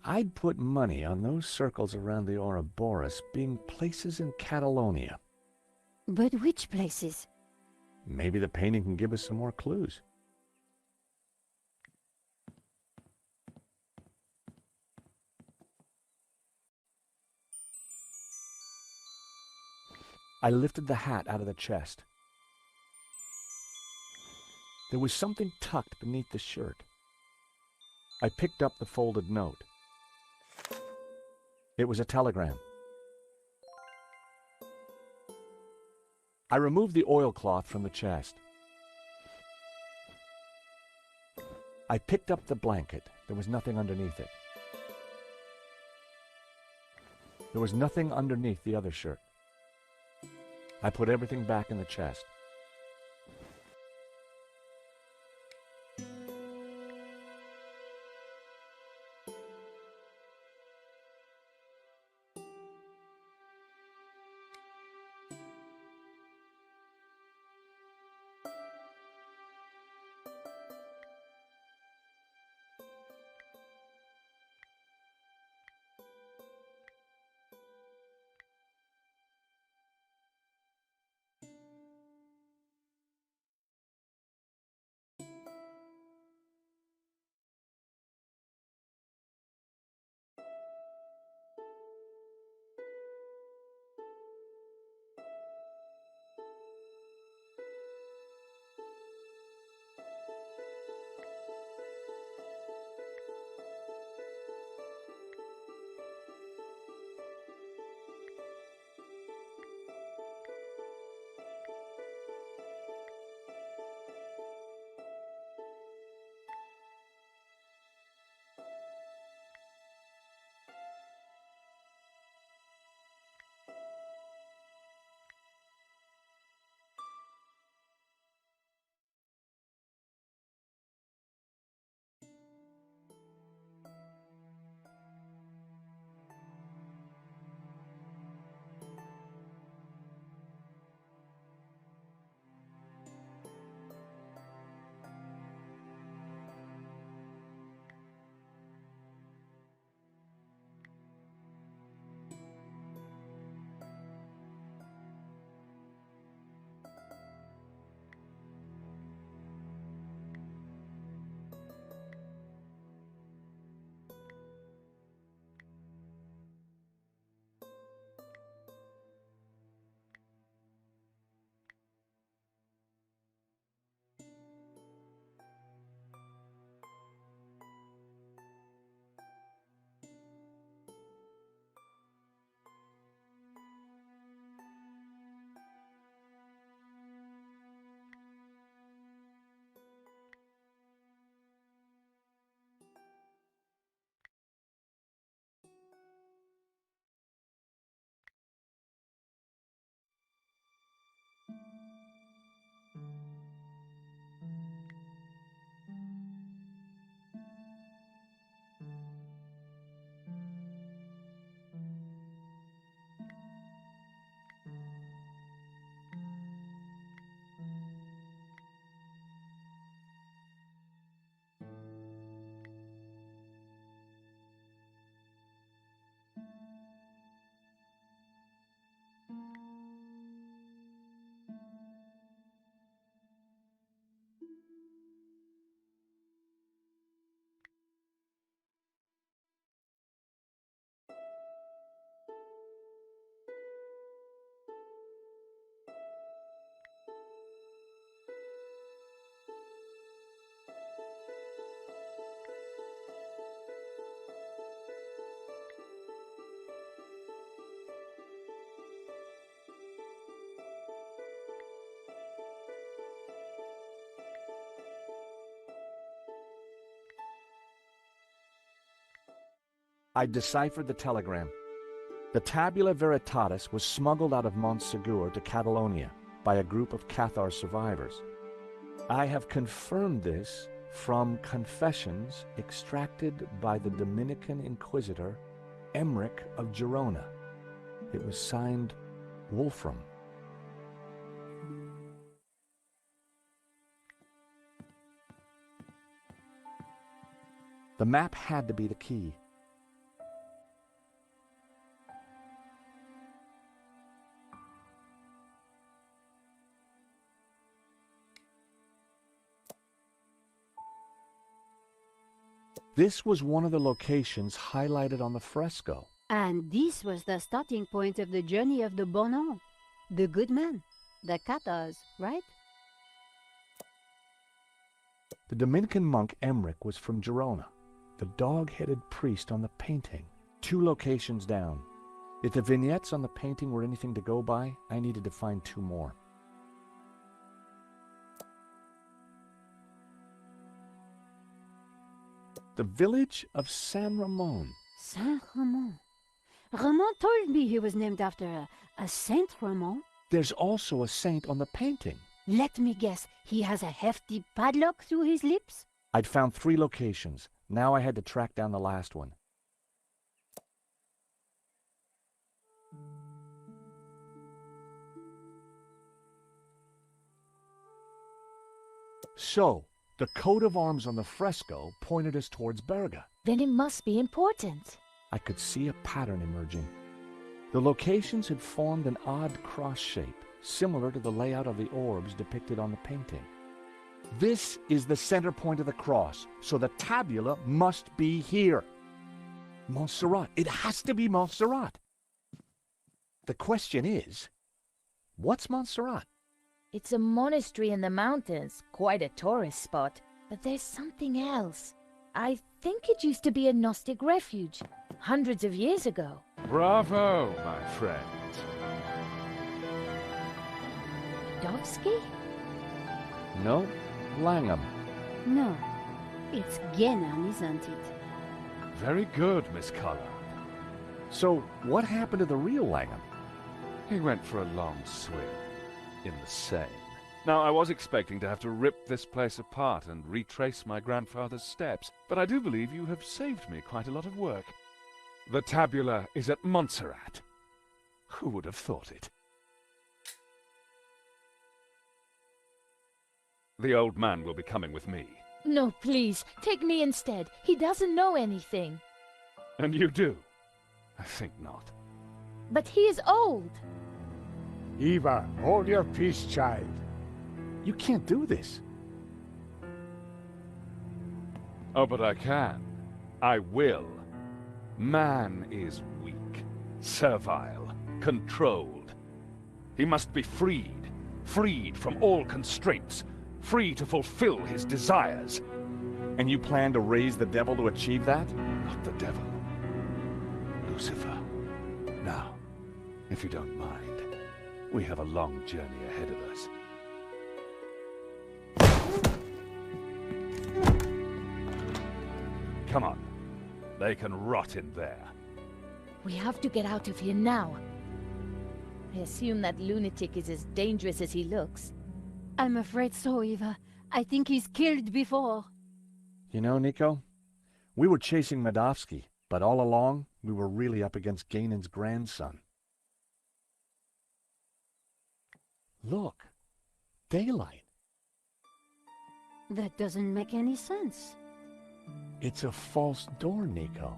I'd put money on those circles around the Ouroboros being places in Catalonia. But which places? Maybe the painting can give us some more clues. I lifted the hat out of the chest. There was something tucked beneath the shirt. I picked up the folded note. It was a telegram. I removed the oilcloth from the chest. I picked up the blanket. There was nothing underneath it. There was nothing underneath the other shirt. I put everything back in the chest. I deciphered the telegram. The Tabula Veritatis was smuggled out of Montsegur to Catalonia by a group of Cathar survivors. I have confirmed this from confessions extracted by the Dominican Inquisitor Emmerich of Girona. It was signed Wolfram. The map had to be the key. This was one of the locations highlighted on the fresco. And this was the starting point of the journey of the Bonan, the good man, the Cathars, right? The Dominican monk Emmerich was from Girona. The dog-headed priest on the painting, 2 locations down. If the vignettes on the painting were anything to go by, I needed to find 2 more. The village of San Ramon. Saint Ramon. Ramon told me he was named after a Saint Ramon. There's also a saint on the painting. Let me guess, he has a hefty padlock through his lips? I'd found 3 locations. Now I had to track down the last one. So, the coat of arms on the fresco pointed us towards Berga. Then it must be important. I could see a pattern emerging. The locations had formed an odd cross shape, similar to the layout of the orbs depicted on the painting. This is the center point of the cross, so the tabula must be here. Montserrat. It has to be Montserrat. The question is, what's Montserrat? It's a monastery in the mountains, quite a tourist spot. But there's something else. I think it used to be a Gnostic refuge, hundreds of years ago. Bravo, my friend. Dovsky? No, Langham. No, it's Genan, isn't it? Very good, Miss Collard. So, what happened to the real Langham? He went for a long swim in the Seine. Now, I was expecting to have to rip this place apart and retrace my grandfather's steps, but I do believe you have saved me quite a lot of work. The tabula is at Montserrat. Who would have thought it? The old man will be coming with me. No, please, take me instead. He doesn't know anything. And you do? I think not. But he is old. Eva, hold your peace, child. You can't do this. Oh, but I can. I will. Man is weak, servile, controlled. He must be freed. Freed from all constraints. Free to fulfill his desires. And you plan to raise the devil to achieve that? Not the devil. Lucifer. Now, if you don't mind, we have a long journey ahead of us. Come on. They can rot in there. We have to get out of here now. I assume that lunatic is as dangerous as he looks. I'm afraid so, Eva. I think he's killed before. You know, Nico, we were chasing Medovsky, but all along, we were really up against Ganon's grandson. Look, daylight. That doesn't make any sense. It's a false door, Nico.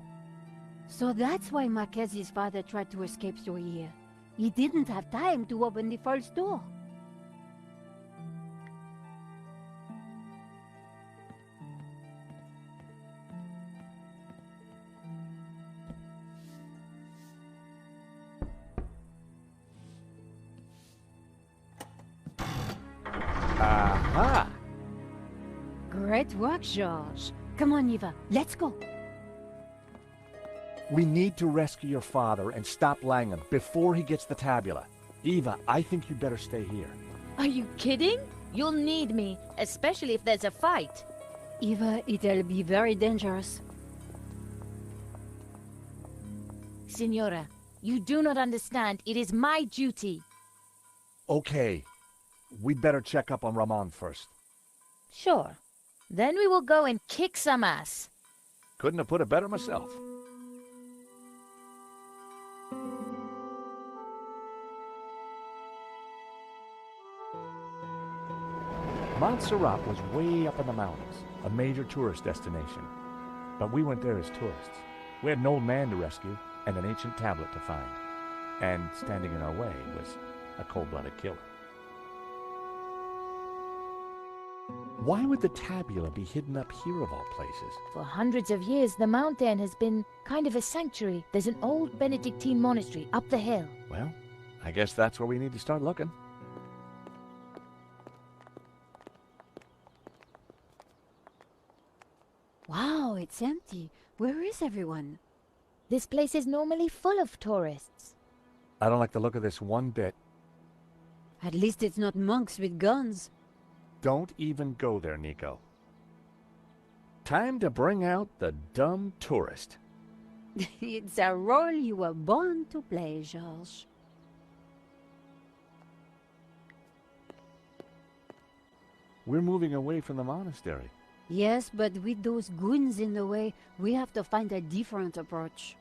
So that's why Marquez's father tried to escape through here. He didn't have time to open the false door. Aha! Great work, George. Come on, Eva, let's go. We need to rescue your father and stop Langham before he gets the tabula. Eva, I think you'd better stay here. Are you kidding? You'll need me, especially if there's a fight. Eva, it'll be very dangerous. Signora. You do not understand. It is my duty. Okay. We'd better check up on Ramon first. Sure. Then we will go and kick some ass. Couldn't have put it better myself. Montserrat was way up in the mountains, a major tourist destination. But we went there as tourists. We had an old man to rescue and an ancient tablet to find. And standing in our way was a cold-blooded killer. Why would the tabula be hidden up here of all places? For hundreds of years, the mountain has been kind of a sanctuary. There's an old Benedictine monastery up the hill. Well, I guess that's where we need to start looking. Wow, it's empty. Where is everyone? This place is normally full of tourists. I don't like the look of this one bit. At least it's not monks with guns. Don't even go there, Nico. Time to bring out the dumb tourist. It's a role you were born to play, Georges. We're moving away from the monastery. Yes, but with those goons in the way, we have to find a different approach.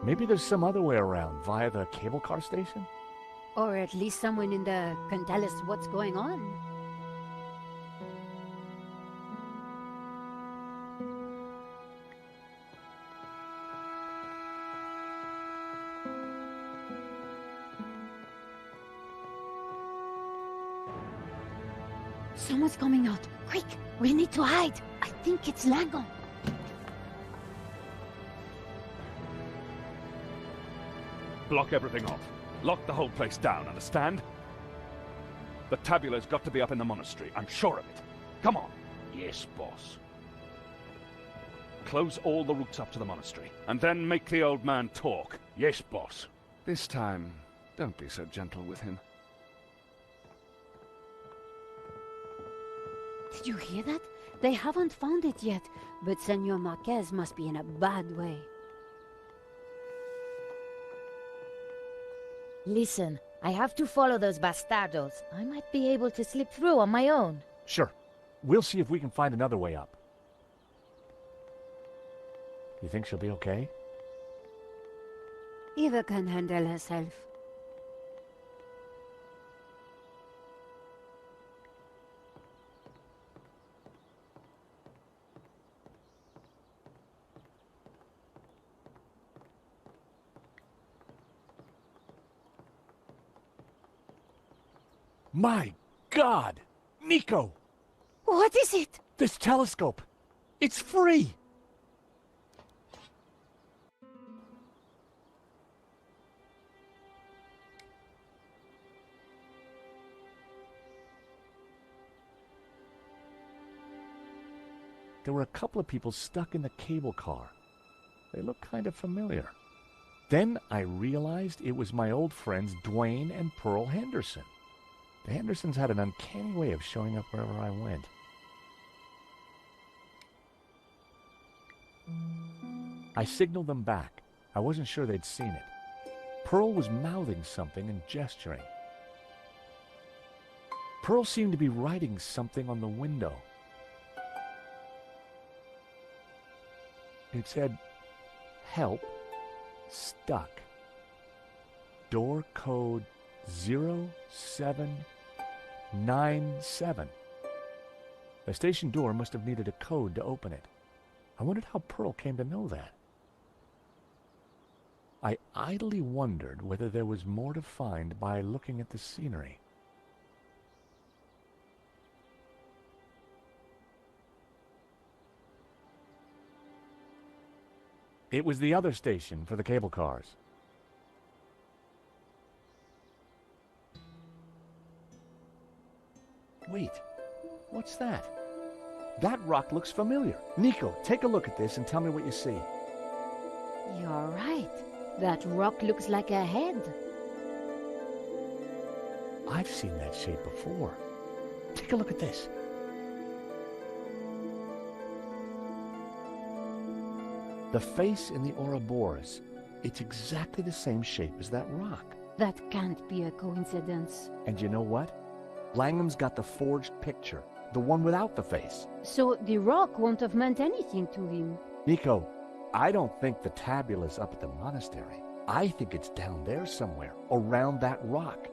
Maybe there's some other way around, via the cable car station? Or at least someone in there can tell us what's going on. Someone's coming out. Quick, we need to hide. I think it's Langon. Block everything off. Lock the whole place down, understand? The tabula's got to be up in the monastery. I'm sure of it. Come on. Yes, boss. Close all the routes up to the monastery, and then make the old man talk. Yes, boss. This time, don't be so gentle with him. Did you hear that? They haven't found it yet, but Senor Marquez must be in a bad way. Listen, I have to follow those bastardos. I might be able to slip through on my own. Sure. We'll see if we can find another way up. You think she'll be okay? Eva can handle herself. My God! Nico! What is it? This telescope! It's free! There were a couple of people stuck in the cable car. They looked kind of familiar. Then I realized it was my old friends Dwayne and Pearl Henderson. The Hendersons had an uncanny way of showing up wherever I went. I signaled them back. I wasn't sure they'd seen it. Pearl was mouthing something and gesturing. Pearl seemed to be writing something on the window. It said, "Help, stuck. Door code 0797. The station door must have needed a code to open it. I wondered how Pearl came to know that. I idly wondered whether there was more to find by looking at the scenery. It was the other station for the cable cars. Wait, what's that? That rock looks familiar. Nico, take a look at this and tell me what you see. You're right. That rock looks like a head. I've seen that shape before. Take a look at this. The face in the Ouroboros, it's exactly the same shape as that rock. That can't be a coincidence. And you know what? Langham's got the forged picture, the one without the face. So the rock won't have meant anything to him. Nico, I don't think the tabula's up at the monastery. I think it's down there somewhere, around that rock.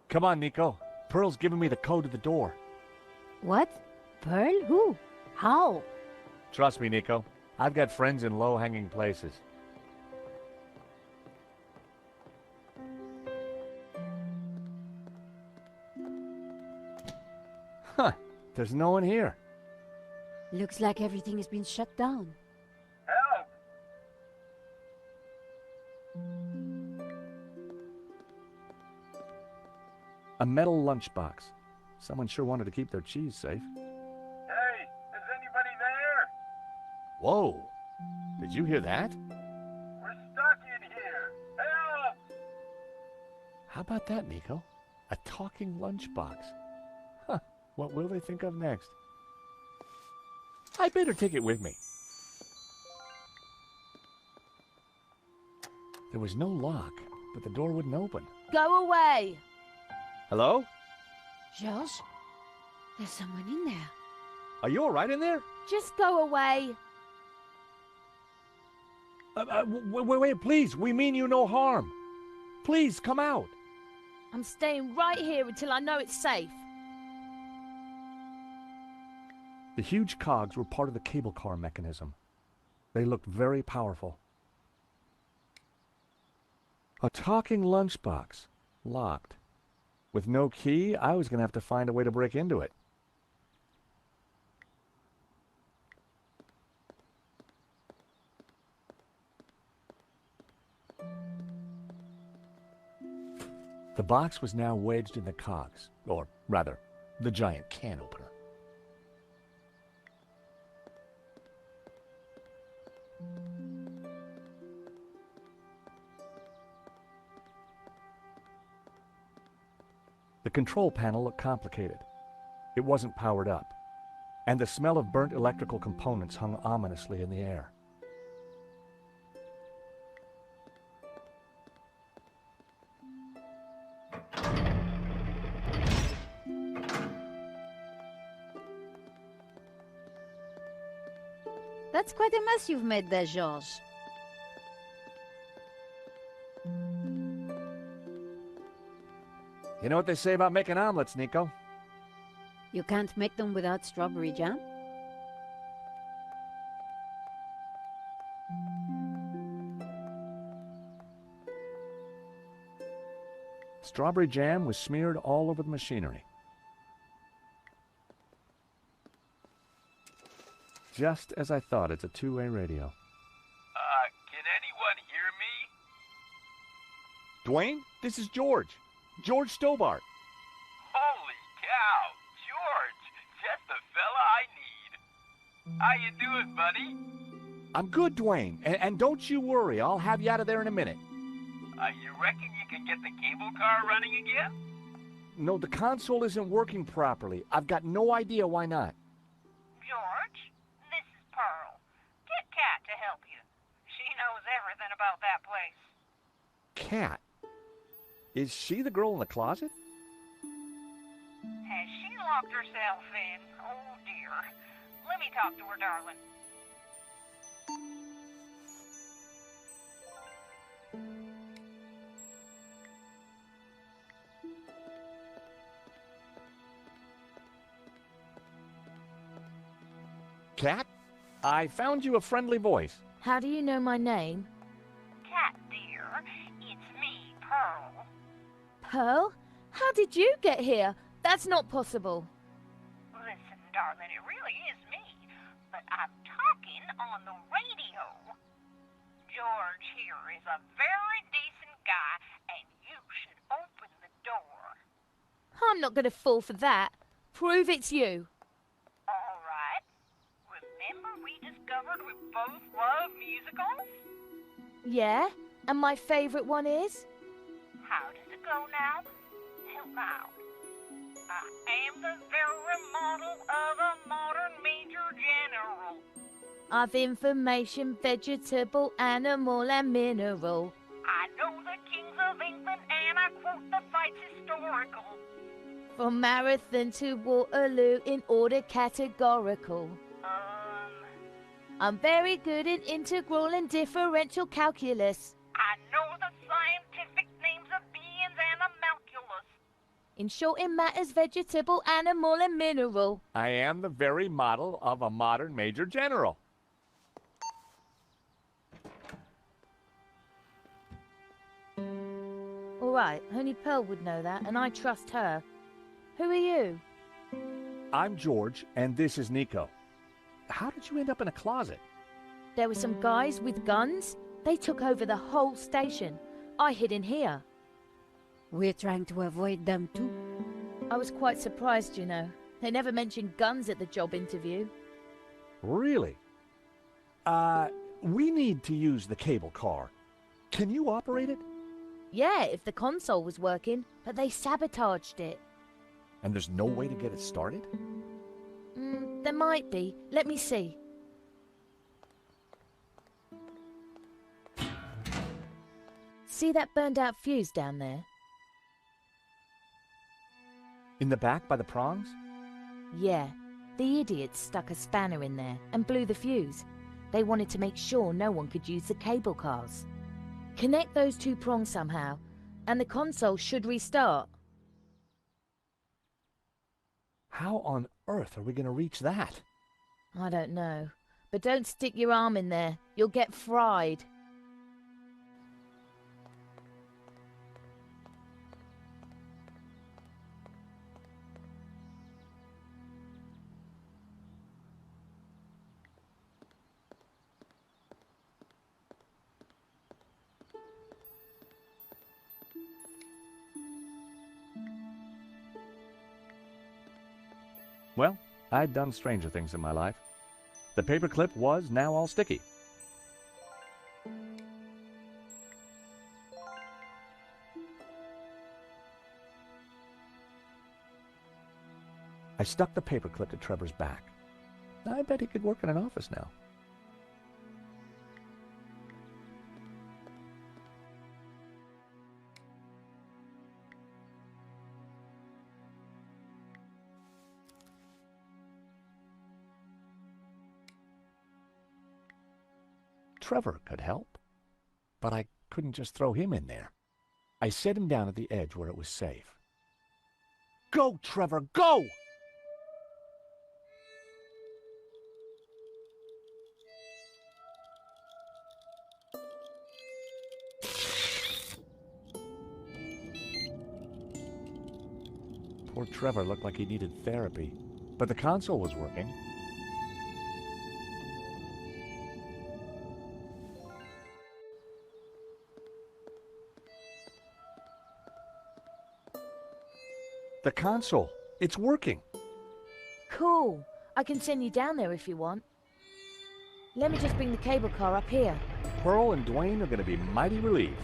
Come on, Nico. Pearl's giving me the code to the door. What? Pearl? Who? How? Trust me, Nico. I've got friends in low-hanging places. Huh. There's no one here. Looks like everything has been shut down. Help! A metal lunchbox. Someone sure wanted to keep their cheese safe. Hey, is anybody there? Whoa! Did you hear that? We're stuck in here. Help! How about that, Nico? A talking lunchbox. Huh. What will they think of next? I better take it with me. There was no lock, but the door wouldn't open. Go away! Hello? Georges? There's someone in there. Are you all right in there? Just go away. Wait, please. We mean you no harm. Please, come out. I'm staying right here until I know it's safe. The huge cogs were part of the cable car mechanism. They looked very powerful. A talking lunchbox. Locked. With no key, I was going to have to find a way to break into it. The box was now wedged in the cogs, or rather, the giant can opener. The control panel looked complicated. It wasn't powered up, and the smell of burnt electrical components hung ominously in the air. That's quite a mess you've made there, Georges. You know what they say about making omelets, Nico? You can't make them without strawberry jam? Strawberry jam was smeared all over the machinery. Just as I thought, it's a two-way radio. Can anyone hear me? Dwayne, this is George. George Stobart. Holy cow, George, just the fella I need. How you doing, buddy? I'm good, Dwayne, and don't you worry, I'll have you out of there in a minute. You reckon you can get the cable car running again? No, the console isn't working properly. I've got no idea why not. George, this is Pearl. Get Kat to help you. She knows everything about that place. Kat? Is she the girl in the closet? Has she locked herself in? Oh, dear. Let me talk to her, darling. Kat? I found you a friendly voice. How do you know my name? Kat, dear, it's me, Pearl. Pearl? How did you get here? That's not possible. Listen, darling, it really is me, but I'm talking on the radio. George here is a very decent guy, and you should open the door. I'm not going to fall for that. Prove it's you. All right. Remember we discovered we both love musicals? Yeah? And my favorite one is? How does it go now? Help out. I am the very model of a modern major general. Of information, vegetable, animal, and mineral. I know the kings of England and I quote the fights historical. From Marathon to Waterloo in order categorical. I'm very good in integral and differential calculus. I know the scientific names of beings and homunculus. In short, it matters vegetable, animal, and mineral. I am the very model of a modern major general. All right, only Pearl would know that, and I trust her. Who are you? I'm George, and this is Nico. How did you end up in a closet? There were some guys with guns. They took over the whole station. I hid in here. We're trying to avoid them too. I was quite surprised, you know. They never mentioned guns at the job interview. Really? We need to use the cable car. Can you operate it? Yeah, if the console was working, but they sabotaged it. And there's no way to get it started? There might be. Let me see. See that burned out fuse down there? In the back by the prongs? Yeah. The idiots stuck a spanner in there and blew the fuse. They wanted to make sure no one could use the cable cars. Connect those two prongs somehow, and the console should restart. How on earth are we going to reach that? I don't know. But don't stick your arm in there. You'll get fried. Well, I'd done stranger things in my life. The paperclip was now all sticky. I stuck the paperclip to Trevor's back. I bet he could work in an office now. Trevor could help, but I couldn't just throw him in there. I set him down at the edge where it was safe. Go, Trevor, go! Poor Trevor looked like he needed therapy, but the console was working. The console. It's working. Cool. I can send you down there if you want. Let me just bring the cable car up here. Pearl and Dwayne are going to be mighty relieved.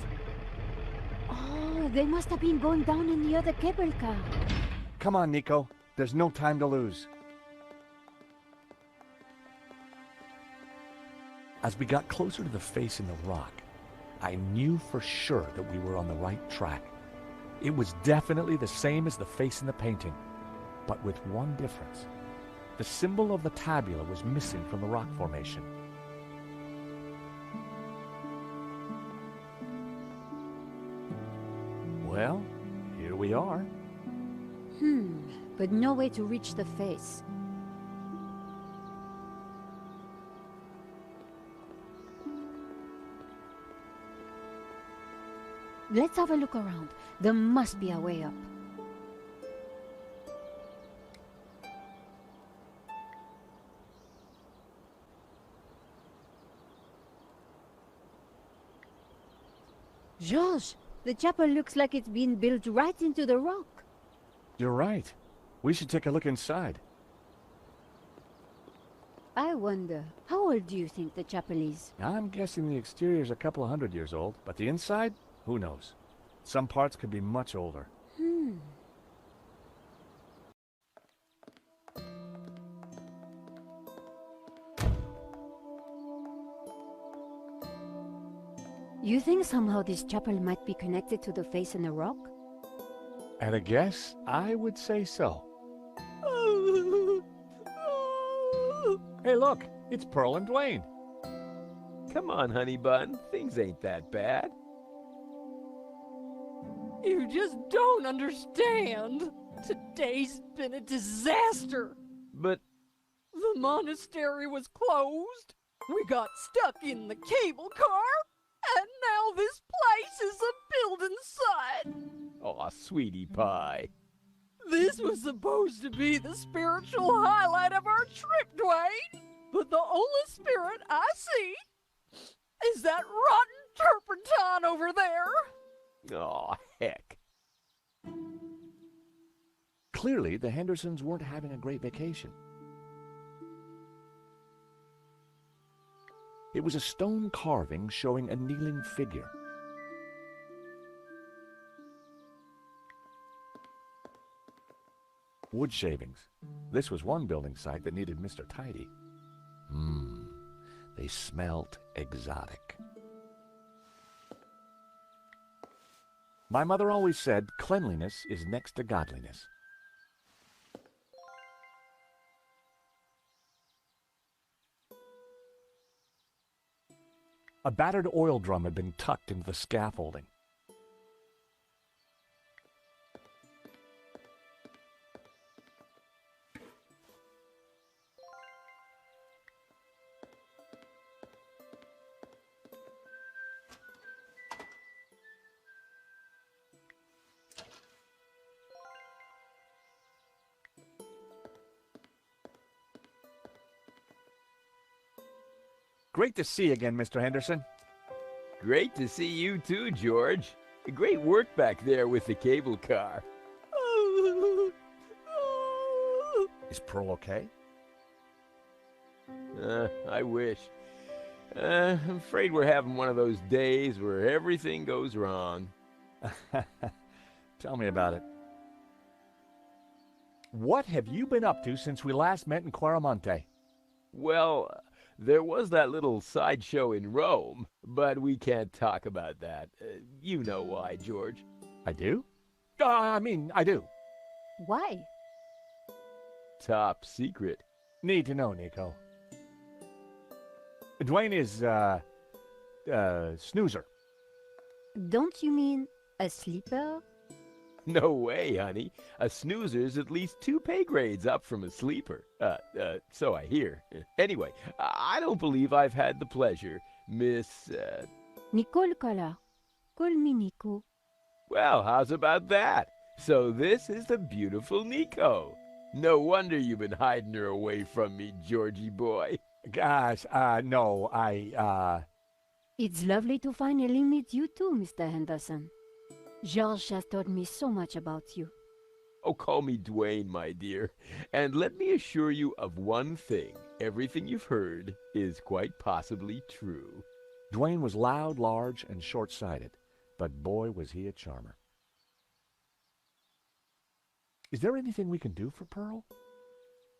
Oh, they must have been going down in the other cable car. Come on, Nico. There's no time to lose. As we got closer to the face in the rock, I knew for sure that we were on the right track. It was definitely the same as the face in the painting, but with one difference. The symbol of the tabula was missing from the rock formation. Well, here we are. But no way to reach the face. Let's have a look around. There must be a way up. Georges, the chapel looks like it's been built right into the rock. You're right. We should take a look inside. I wonder, how old do you think the chapel is? I'm guessing the exterior's a couple of 100 years old, but the inside? Who knows? Some parts could be much older. You think somehow this chapel might be connected to the face in the rock? At a guess, I would say so. Hey, look, it's Pearl and Dwayne. Come on, honey bun. Things ain't that bad. You just don't understand. Today's been a disaster. But the monastery was closed. We got stuck in the cable car. And now this place is a building site. Aw, sweetie pie. This was supposed to be the spiritual highlight of our trip, Dwayne. But the only spirit I see is that rotten turpentine over there. Aw, heck. Clearly, the Hendersons weren't having a great vacation. It was a stone carving showing a kneeling figure. Wood shavings. This was one building site that needed Mr. Tidy. They smelt exotic. My mother always said cleanliness is next to godliness. A battered oil drum had been tucked into the scaffolding. Great to see you again, Mr. Henderson. Great to see you too, George. Great work back there with the cable car. Is Pearl okay? I wish. I'm afraid we're having one of those days where everything goes wrong. Tell me about it. What have you been up to since we last met in Quaramonte? Well, there was that little sideshow in Rome, but we can't talk about that. You know why, George. I do? I do. Why? Top secret. Need to know, Nico. Dwayne is, snoozer. Don't you mean a sleeper? No way, honey. A snoozer's at least 2 pay grades up from a sleeper. So I hear. Anyway, I don't believe I've had the pleasure, Miss, Nicole Collar. Call me Nico. Well, how's about that? So this is the beautiful Nico. No wonder you've been hiding her away from me, Georgie boy. Gosh, no, It's lovely to finally meet you too, Mr. Henderson. George has told me so much about you. Oh, call me Dwayne, my dear. And let me assure you of one thing. Everything you've heard is quite possibly true. Dwayne was loud, large, and short-sighted, but boy, was he a charmer. Is there anything we can do for Pearl?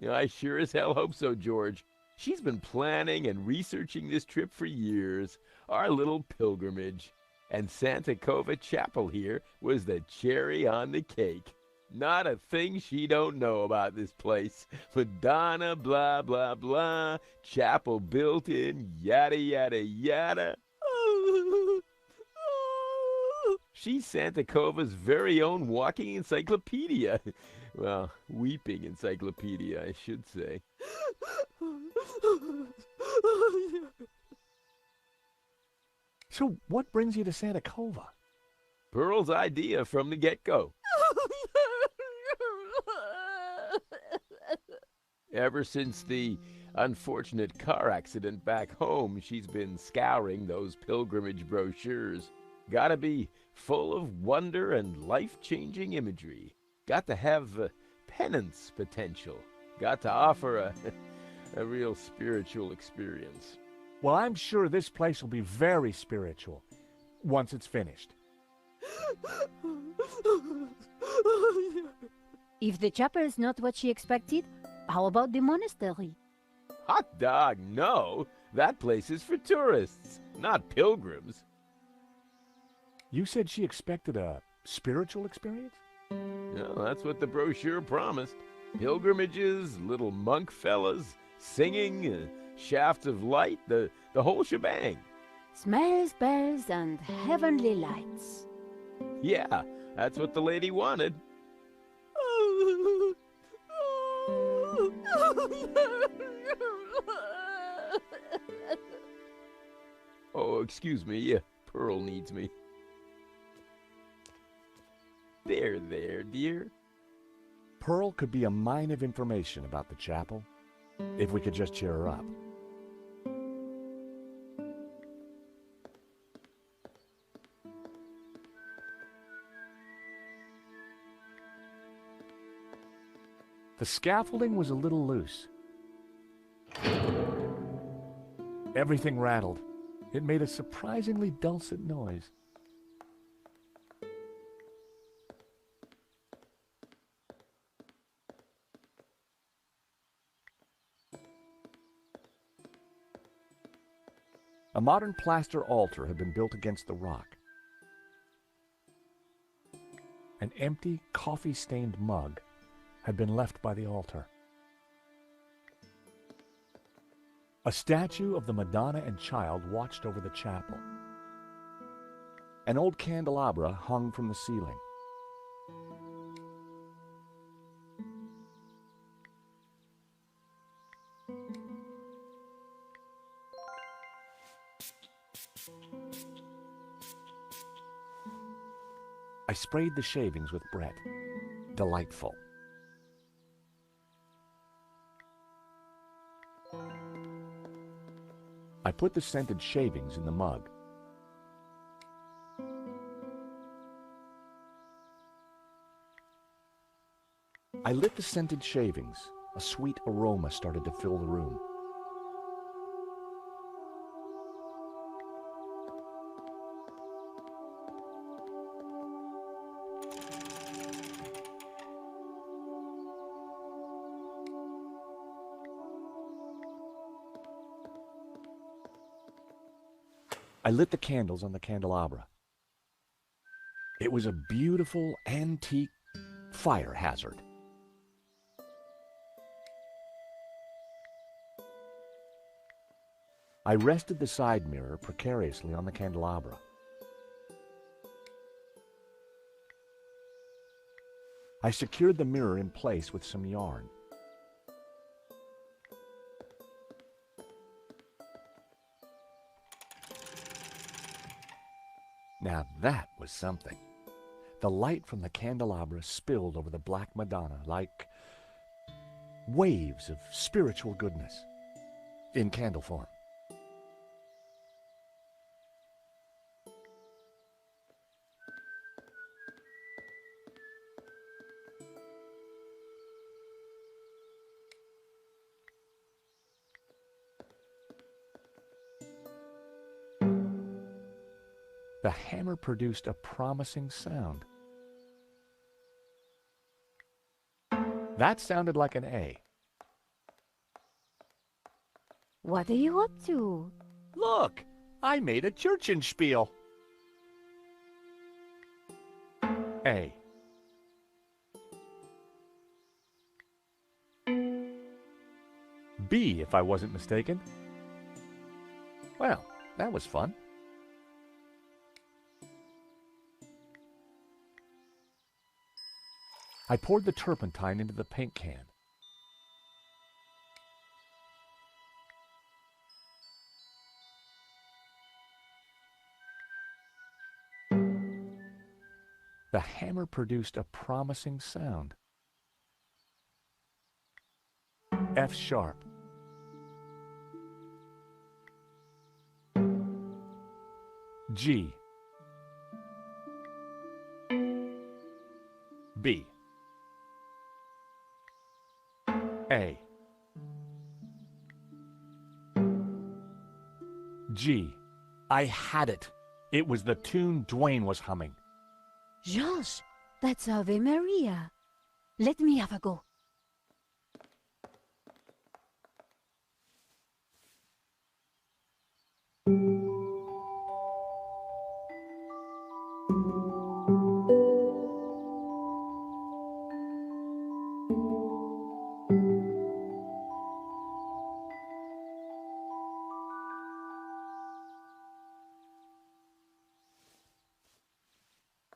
I sure as hell hope so, George. She's been planning and researching this trip for years, our little pilgrimage. And Santa Cova Chapel here was the cherry on the cake. Not a thing she don't know about this place. Madonna, blah, blah, blah. Chapel built in, yada, yada, yada. She's Santa Cova's very own walking encyclopedia. Well, weeping encyclopedia, I should say. So what brings you to Santa Cova? Pearl's idea from the get-go. Ever since the unfortunate car accident back home, she's been scouring those pilgrimage brochures. Gotta be full of wonder and life-changing imagery. Got to have penance potential. Got to offer a real spiritual experience. Well, I'm sure this place will be very spiritual once it's finished. If the chapel is not what she expected, how about the monastery? Hot dog, no. That place is for tourists, not pilgrims. You said she expected a spiritual experience? Well, that's what the brochure promised. Pilgrimages, little monk fellas, singing, shafts of light, the whole shebang. Smells, bells, and heavenly lights. Yeah, that's what the lady wanted. Oh, excuse me. Pearl needs me. There, dear. Pearl could be a mine of information about the chapel, if we could just cheer her up. The scaffolding was a little loose. Everything rattled. It made a surprisingly dulcet noise. A modern plaster altar had been built against the rock. An empty, coffee-stained mug had been left by the altar. A statue of the Madonna and Child watched over the chapel. An old candelabra hung from the ceiling. I sprayed the shavings with Brett. Delightful. I put the scented shavings in the mug. I lit the scented shavings. A sweet aroma started to fill the room. I lit the candles on the candelabra. It was a beautiful, antique fire hazard. I rested the side mirror precariously on the candelabra. I secured the mirror in place with some yarn. Now that was something. The light from the candelabra spilled over the Black Madonna like waves of spiritual goodness in candle form. The hammer produced a promising sound. That sounded like an A. What are you up to? Look, I made a Churchenspiel. A. B, if I wasn't mistaken. Well, that was fun. I poured the turpentine into the paint can. The hammer produced a promising sound. F sharp. G. B. A. G. I had it. It was the tune Dwayne was humming. Georges, that's Ave Maria. Let me have a go.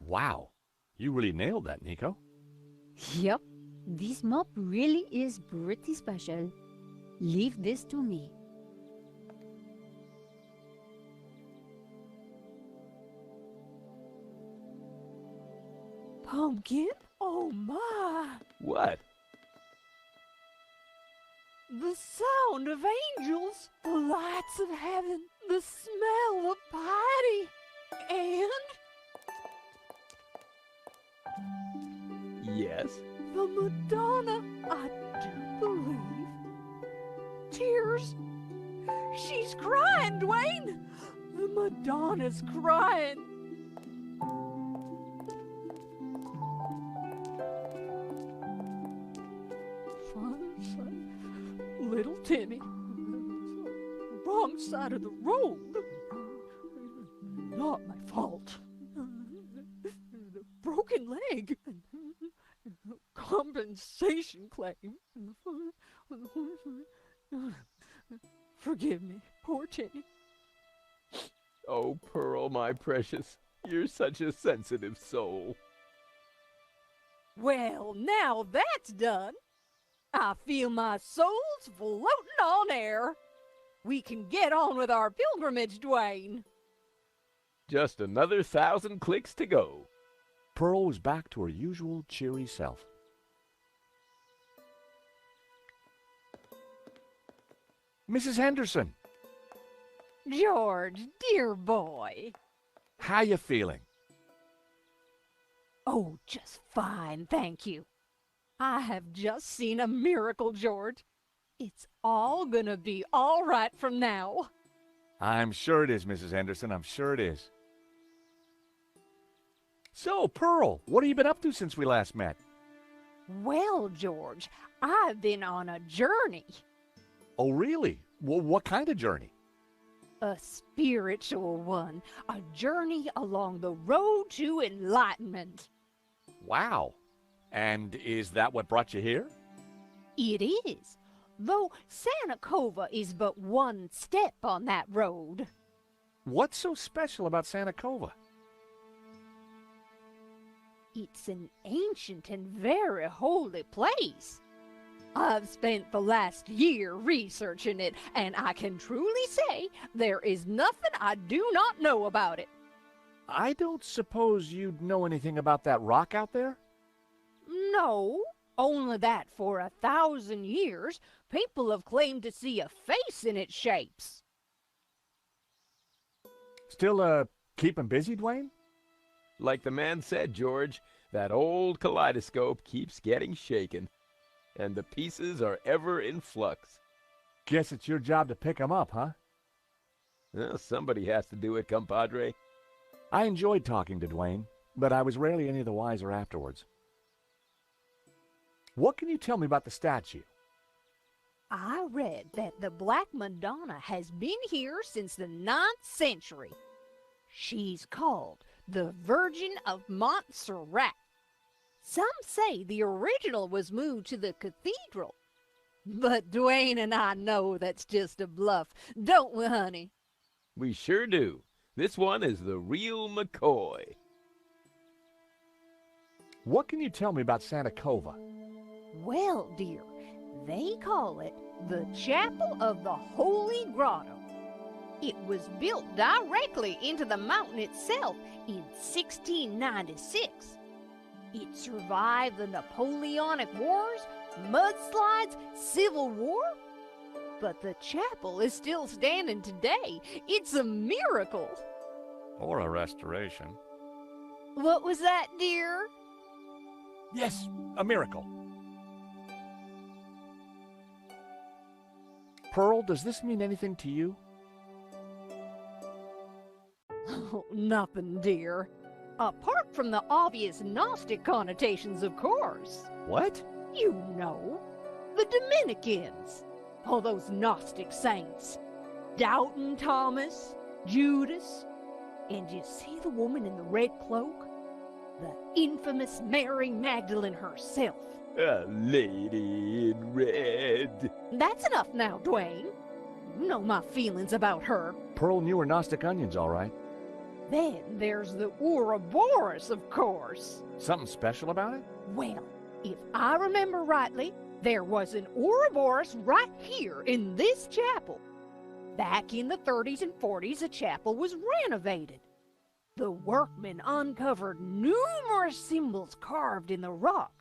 Wow. You really nailed that, Nico. Yep, this mop really is pretty special. Leave this to me. Pumpkin? Oh my! What? The sound of angels, the lights of heaven, the smell of piety, and Yes? the Madonna, I do believe. Tears. She's crying, Dwayne! The Madonna's crying. Little Timmy. Wrong side of the road. Not my fault. The broken leg. Compensation claim. Forgive me, poor Timmy. Oh, Pearl, my precious. You're such a sensitive soul. Well, now that's done. I feel my soul's floating on air. We can get on with our pilgrimage, Dwayne. Just another 1,000 clicks to go. Pearl was back to her usual cheery self. Mrs. Henderson, George, dear boy. how you feeling? Oh, just fine, thank you. I have just seen a miracle, George. It's all gonna be all right from now. I'm sure it is, Mrs. Henderson. I'm sure it is. So, Pearl, what have you been up to since we last met? Well, George, I've been on a journey. Oh, really? Well, what kind of journey? A spiritual one. A journey along the road to enlightenment. Wow. And is that what brought you here? It is. Though Santa Cova is but one step on that road. What's so special about Santa Cova? It's an ancient and very holy place. I've spent the last year researching it, and I can truly say there is nothing I do not know about it. I don't suppose you'd know anything about that rock out there? No, only that for 1,000 years, people have claimed to see a face in its shapes. Still, keeping busy, Dwayne? Like the man said, George, that old kaleidoscope keeps getting shaken, and the pieces are ever in flux. Guess it's your job to pick 'em up, huh? Well, somebody has to do it, compadre. I enjoyed talking to Dwayne, but I was rarely any the wiser afterwards. What can you tell me about the statue? I read that the Black Madonna has been here since the 9th century. She's called the Virgin of Montserrat. Some say the original was moved to the cathedral. But Dwayne and I know that's just a bluff, don't we, honey? We sure do. This one is the real McCoy. What can you tell me about Santa Cova? Well, dear, they call it the Chapel of the Holy Grotto. It was built directly into the mountain itself in 1696. It survived the Napoleonic Wars, mudslides, Civil War. But the chapel is still standing today. It's a miracle. Or a restoration. What was that, dear? Yes, a miracle. Pearl, does this mean anything to you? Oh, nothing, dear. Apart from the obvious Gnostic connotations, of course. What? You know, the Dominicans. All those Gnostic saints. Doubting Thomas, Judas, and you see the woman in the red cloak? The infamous Mary Magdalene herself. A lady in red. That's enough now, Dwayne. You know my feelings about her. Pearl knew her Gnostic onions, all right. Then there's the Ouroboros, of course. Something special about it? Well, if I remember rightly, there was an Ouroboros right here in this chapel. Back in the 30s and 40s, the chapel was renovated. The workmen uncovered numerous symbols carved in the rock.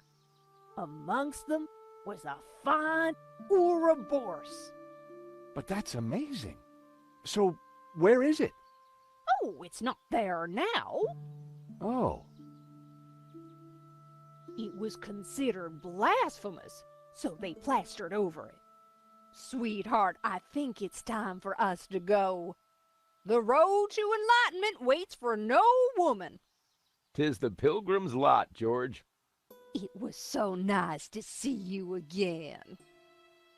Amongst them was a fine Ouroboros. But that's amazing. So, where is it? Oh, it's not there now. Oh. It was considered blasphemous, so they plastered over it. Sweetheart, I think it's time for us to go. The road to enlightenment waits for no woman. 'Tis the pilgrim's lot, George. It was so nice to see you again.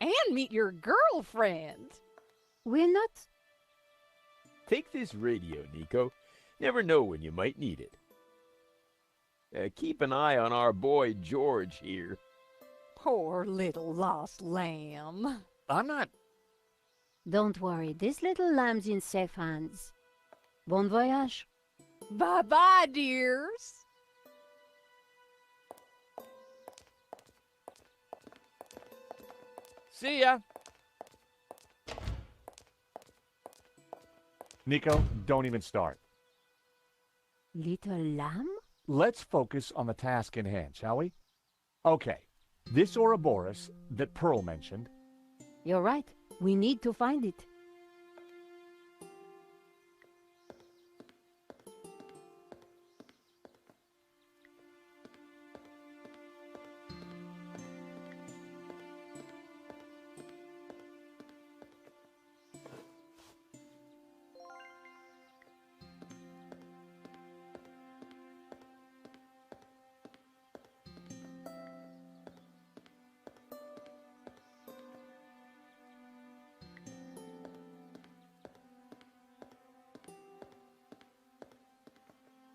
And meet your girlfriend. We're not... Take this radio, Nico. Never know when you might need it. Keep an eye on our boy George here. Poor little lost lamb. I'm not... Don't worry, this little lamb's in safe hands. Bon voyage. Bye-bye, dears. See ya. Nico, don't even start. Little lamb? Let's focus on the task in hand, shall we? Okay, this Ouroboros that Pearl mentioned... You're right. We need to find it.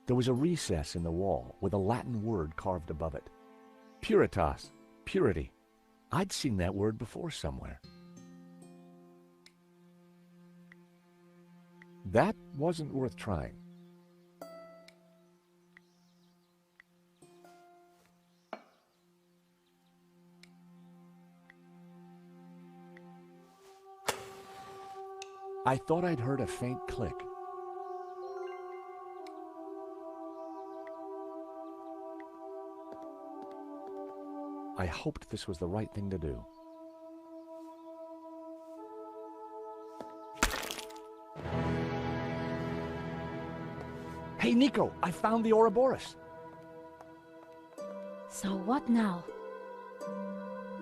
There was a recess in the wall with a Latin word carved above it. Puritas, purity. I'd seen that word before somewhere. That wasn't worth trying. I thought I'd heard a faint click. I hoped this was the right thing to do. Hey, Nico, I found the Ouroboros. So what now?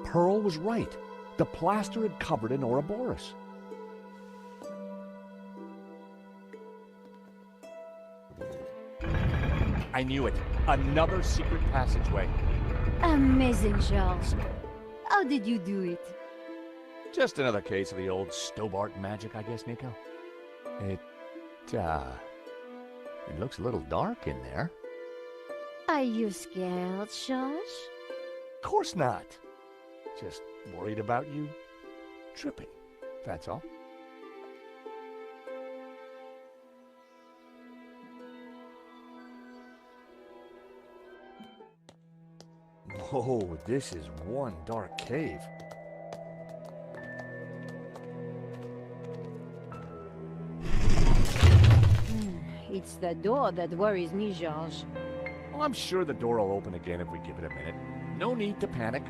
Pearl was right. The plaster had covered an Ouroboros. I knew it. Another secret passageway. Amazing, Charles. How did you do it? Just another case of the old Stobart magic, I guess, Nico. It looks a little dark in there. Are you scared, Charles? Of course not. Just worried about you tripping, that's all. Whoa, this is one dark cave. It's the door that worries me, Georges. Well, I'm sure the door will open again if we give it a minute. No need to panic.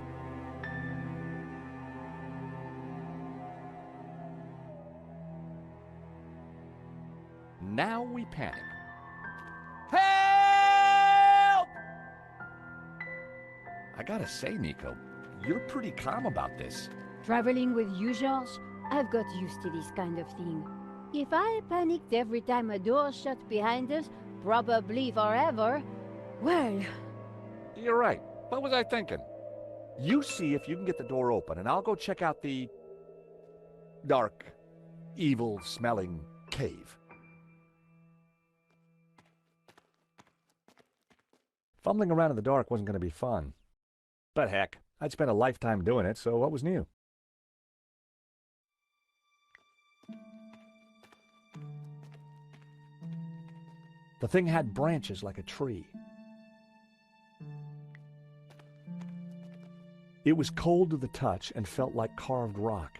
Now we panic. Help! I gotta say, Nico, you're pretty calm about this. Traveling with you, Georges, I've got used to this kind of thing. If I panicked every time a door shut behind us, probably forever, well... You're right. What was I thinking? You see if you can get the door open, and I'll go check out the dark, evil-smelling cave. Fumbling around in the dark wasn't going to be fun. But heck, I'd spent a lifetime doing it, so what was new? The thing had branches like a tree. It was cold to the touch and felt like carved rock.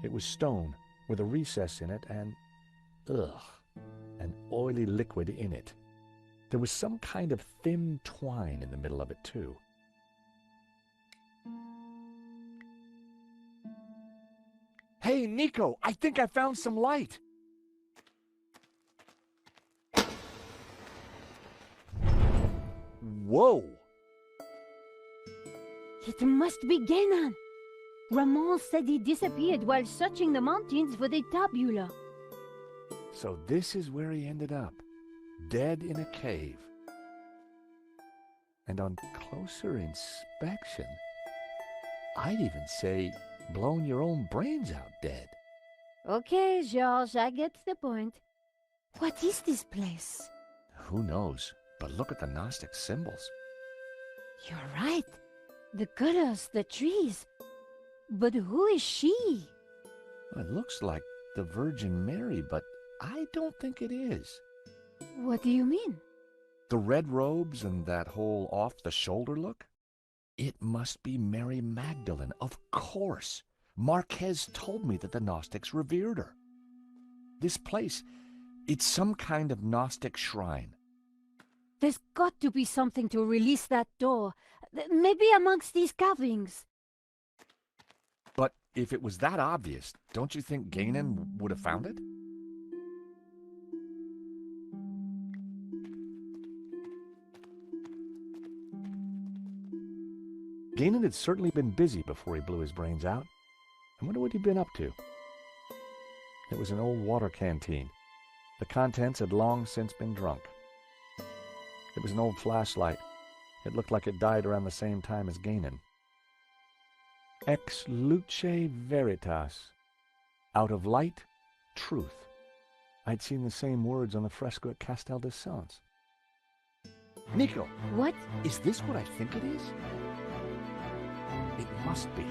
It was stone with a recess in it and, an oily liquid in it. There was some kind of thin twine in the middle of it, too. Hey, Nico, I think I found some light. Whoa! It must be Genan. Ramon said he disappeared while searching the mountains for the tabula. So this is where he ended up, dead in a cave. And on closer inspection, I'd even say blown your own brains out dead. Okay, Georges, I get the point. What is this place? Who knows? But look at the Gnostic symbols. You're right. The colors, the trees. But who is she? It looks like the Virgin Mary, but I don't think it is. What do you mean? The red robes and that whole off-the-shoulder look? It must be Mary Magdalene, of course. Marquez told me that the Gnostics revered her. This place, it's some kind of Gnostic shrine. There's got to be something to release that door. Maybe amongst these carvings. But if it was that obvious, don't you think Genan would have found it? Genan had certainly been busy before he blew his brains out. I wonder what he'd been up to. It was an old water canteen. The contents had long since been drunk. It was an old flashlight. It looked like it died around the same time as Genan. Ex luce veritas. Out of light, truth. I'd seen the same words on the fresco at Castel de Sants. Nico! What? Is this what I think it is? It must be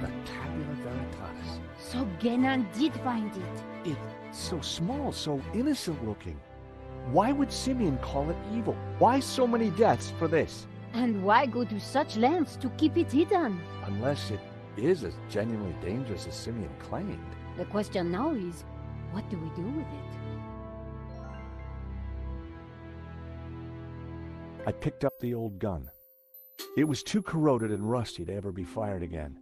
the Tabula Veritatis. So Genan did find it. It's so small, so innocent looking. Why would Simeon call it evil? Why so many deaths for this? And why go to such lengths to keep it hidden? Unless it is as genuinely dangerous as Simeon claimed. The question now is, what do we do with it? I picked up the old gun. It was too corroded and rusty to ever be fired again.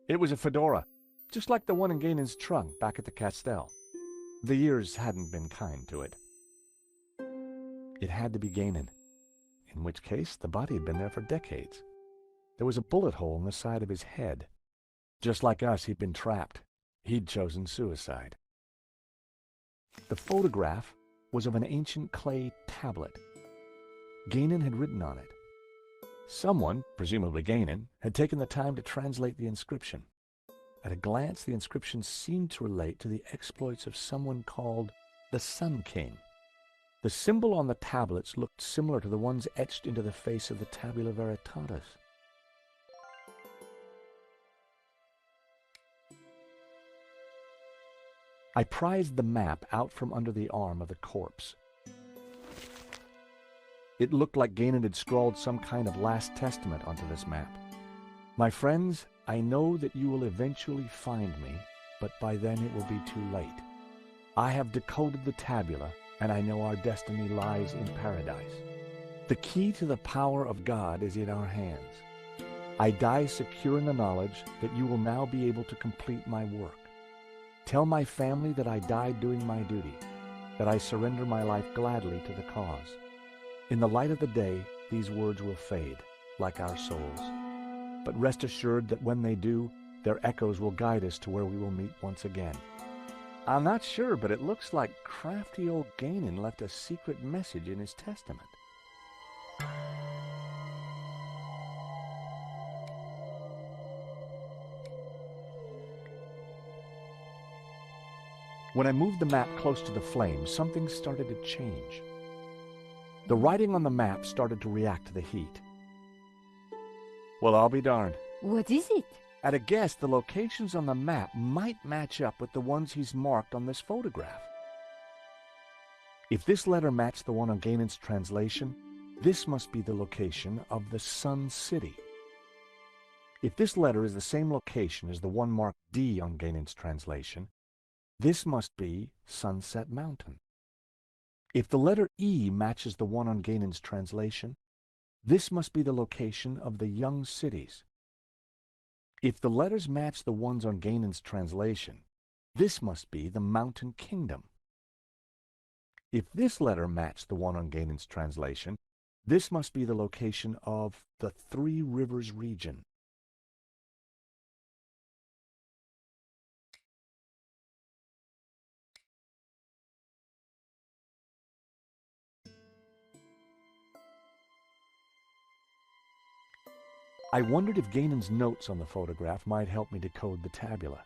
It was a Fedora, just like the one in Ganon's trunk back at the Castel. The years hadn't been kind to it. It had to be Ganon, in which case the body had been there for decades. There was a bullet hole in the side of his head. Just like us, he'd been trapped. He'd chosen suicide. The photograph was of an ancient clay tablet. Ganon had written on it. Someone, presumably Ganon, had taken the time to translate the inscription. At a glance, the inscription seemed to relate to the exploits of someone called the Sun King. The symbol on the tablets looked similar to the ones etched into the face of the Tabula Veritatis. I prized the map out from under the arm of the corpse. It looked like Ganon had scrawled some kind of last testament onto this map. My friends, I know that you will eventually find me, but by then it will be too late. I have decoded the tabula, and I know our destiny lies in paradise. The key to the power of God is in our hands. I die secure in the knowledge that you will now be able to complete my work. Tell my family that I died doing my duty, that I surrender my life gladly to the cause. In the light of the day, these words will fade, like our souls. But rest assured that when they do, their echoes will guide us to where we will meet once again. I'm not sure, but it looks like crafty old Ganon left a secret message in his testament. When I moved the map close to the flame, something started to change. The writing on the map started to react to the heat. Well, I'll be darned. What is it? At a guess, the locations on the map might match up with the ones he's marked on this photograph. If this letter matched the one on Ganon's translation, this must be the location of the Sun City. If this letter is the same location as the one marked D on Ganon's translation, this must be Sunset Mountain. If the letter E matches the one on Ganon's translation, this must be the location of the Young Cities. If the letters match the ones on Ganon's translation, this must be the Mountain Kingdom. If this letter matched the one on Ganon's translation, this must be the location of the Three Rivers region. I wondered if Ganon's notes on the photograph might help me decode the tabula.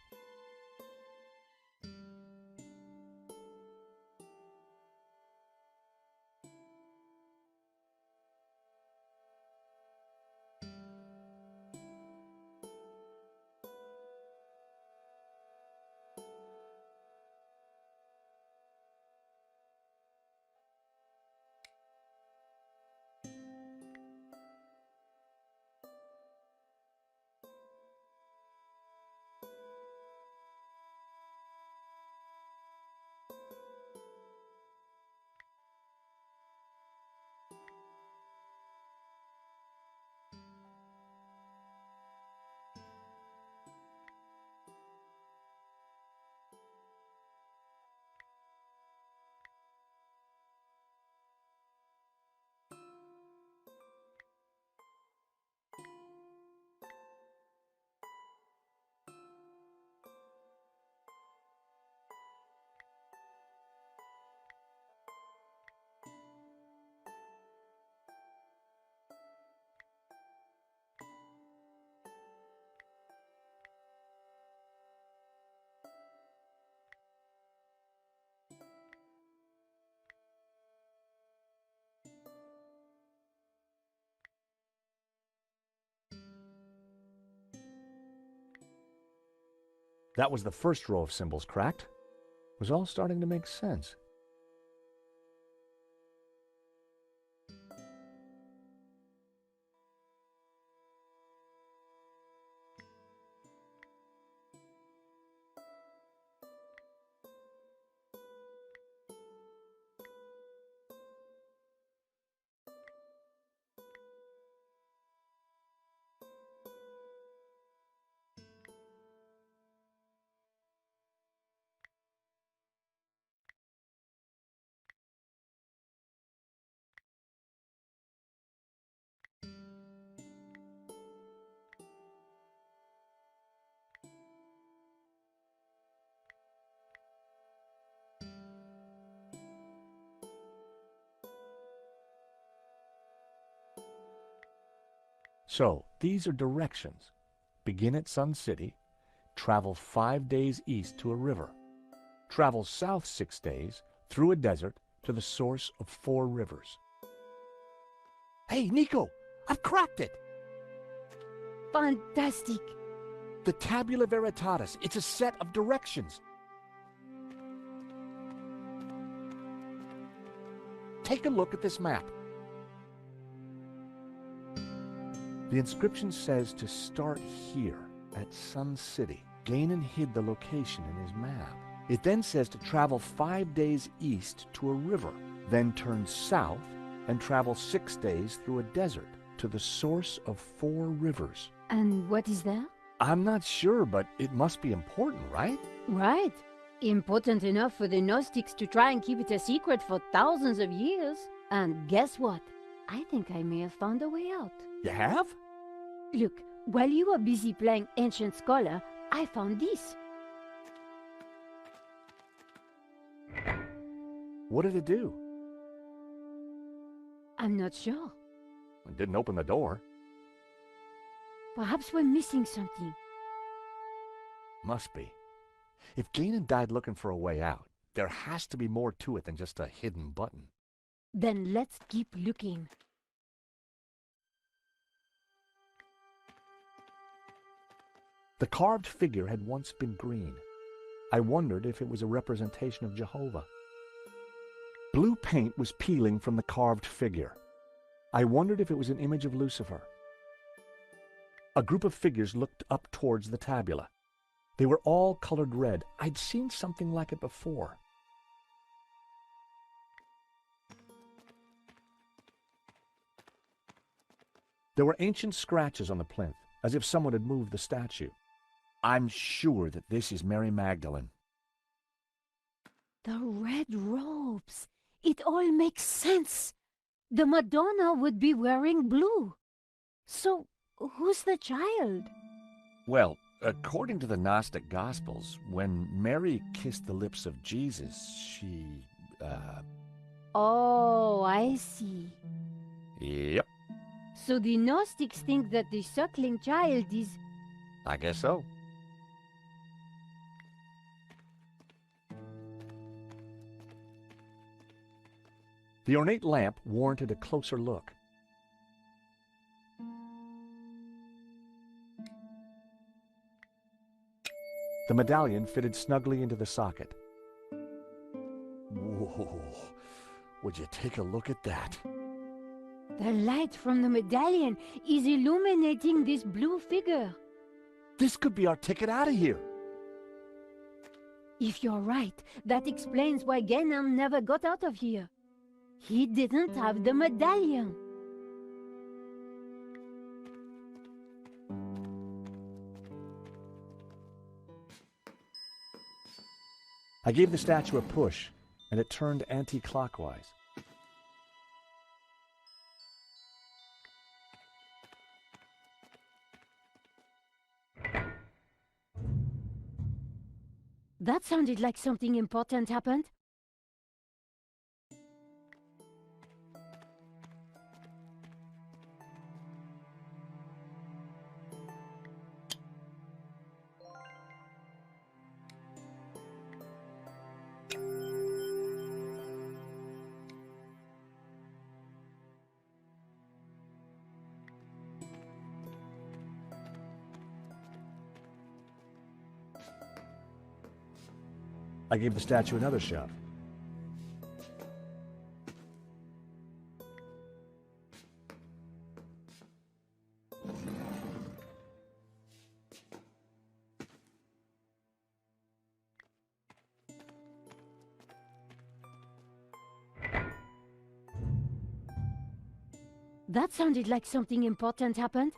That was the first row of symbols cracked. It was all starting to make sense. So, these are directions. Begin at Sun City, travel 5 days east to a river, travel south 6 days through a desert to the source of 4 rivers. Hey, Nico, I've cracked it! Fantastic! The Tabula Veritatis, it's a set of directions. Take a look at this map. The inscription says to start here at Sun City. Ganon hid the location in his map. It then says to travel 5 days east to a river, then turn south and travel 6 days through a desert to the source of 4 rivers. And what is that? I'm not sure, but it must be important, right? Right. Important enough for the Gnostics to try and keep it a secret for thousands of years. And guess what? I think I may have found a way out. You have? Look, while you were busy playing Ancient Scholar, I found this. What did it do? I'm not sure. It didn't open the door. Perhaps we're missing something. Must be. If Ganon died looking for a way out, there has to be more to it than just a hidden button. Then let's keep looking. The carved figure had once been green. I wondered if it was a representation of Jehovah. Blue paint was peeling from the carved figure. I wondered if it was an image of Lucifer. A group of figures looked up towards the tabula. They were all colored red. I'd seen something like it before. There were ancient scratches on the plinth, as if someone had moved the statue. I'm sure that this is Mary Magdalene. The red robes. It all makes sense. The Madonna would be wearing blue. So, who's the child? Well, according to the Gnostic Gospels, when Mary kissed the lips of Jesus, she, Oh, I see. Yep, So the Gnostics think that the suckling child is... I guess so. The ornate lamp warranted a closer look. The medallion fitted snugly into the socket. Whoa, would you take a look at that? The light from the medallion is illuminating this blue figure. This could be our ticket out of here. If you're right, that explains why Genham never got out of here. He didn't have the medallion. I gave the statue a push, and it turned anti-clockwise. That sounded like something important happened. I gave the statue another shove. That sounded like something important happened.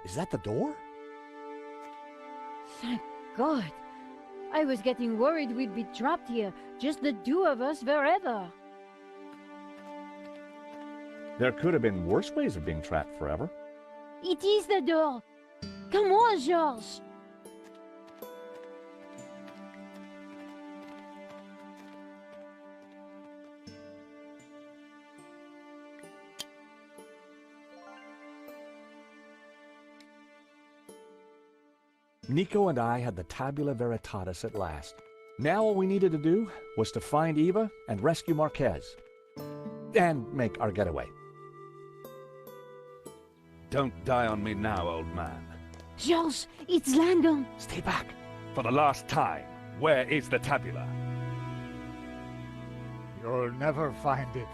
Is that the door? Thank God. I was getting worried we'd be trapped here, just the two of us forever. There could have been worse ways of being trapped forever. It is the door. Come on, Georges. Nico and I had the Tabula Veritatis at last. Now all we needed to do was to find Eva and rescue Marquez. And make our getaway. Don't die on me now, old man. Georges, it's Langdon. Stay back. For the last time, where is the tabula? You'll never find it.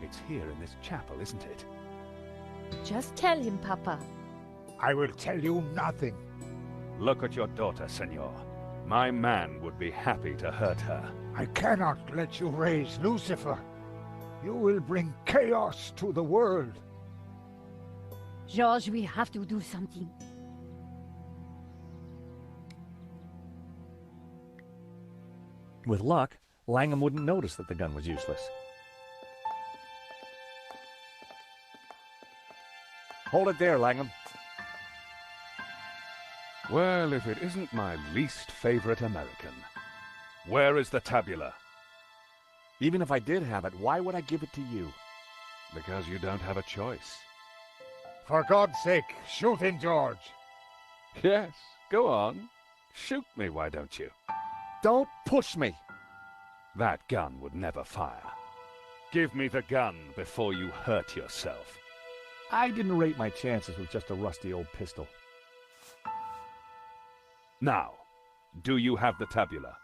It's here in this chapel, isn't it? Just tell him, Papa. I will tell you nothing. Look at your daughter, senor. My man would be happy to hurt her. I cannot let you raise Lucifer. You will bring chaos to the world. Georges, we have to do something. With luck, Langham wouldn't notice that the gun was useless. Hold it there, Langham. Well, if it isn't my least favorite American. Where is the tabula? Even if I did have it, why would I give it to you? Because you don't have a choice. For God's sake, shoot him, George. Yes, go on. Shoot me, why don't you? Don't push me. That gun would never fire. Give me the gun before you hurt yourself. I didn't rate my chances with just a rusty old pistol. Now, do you have the tabula?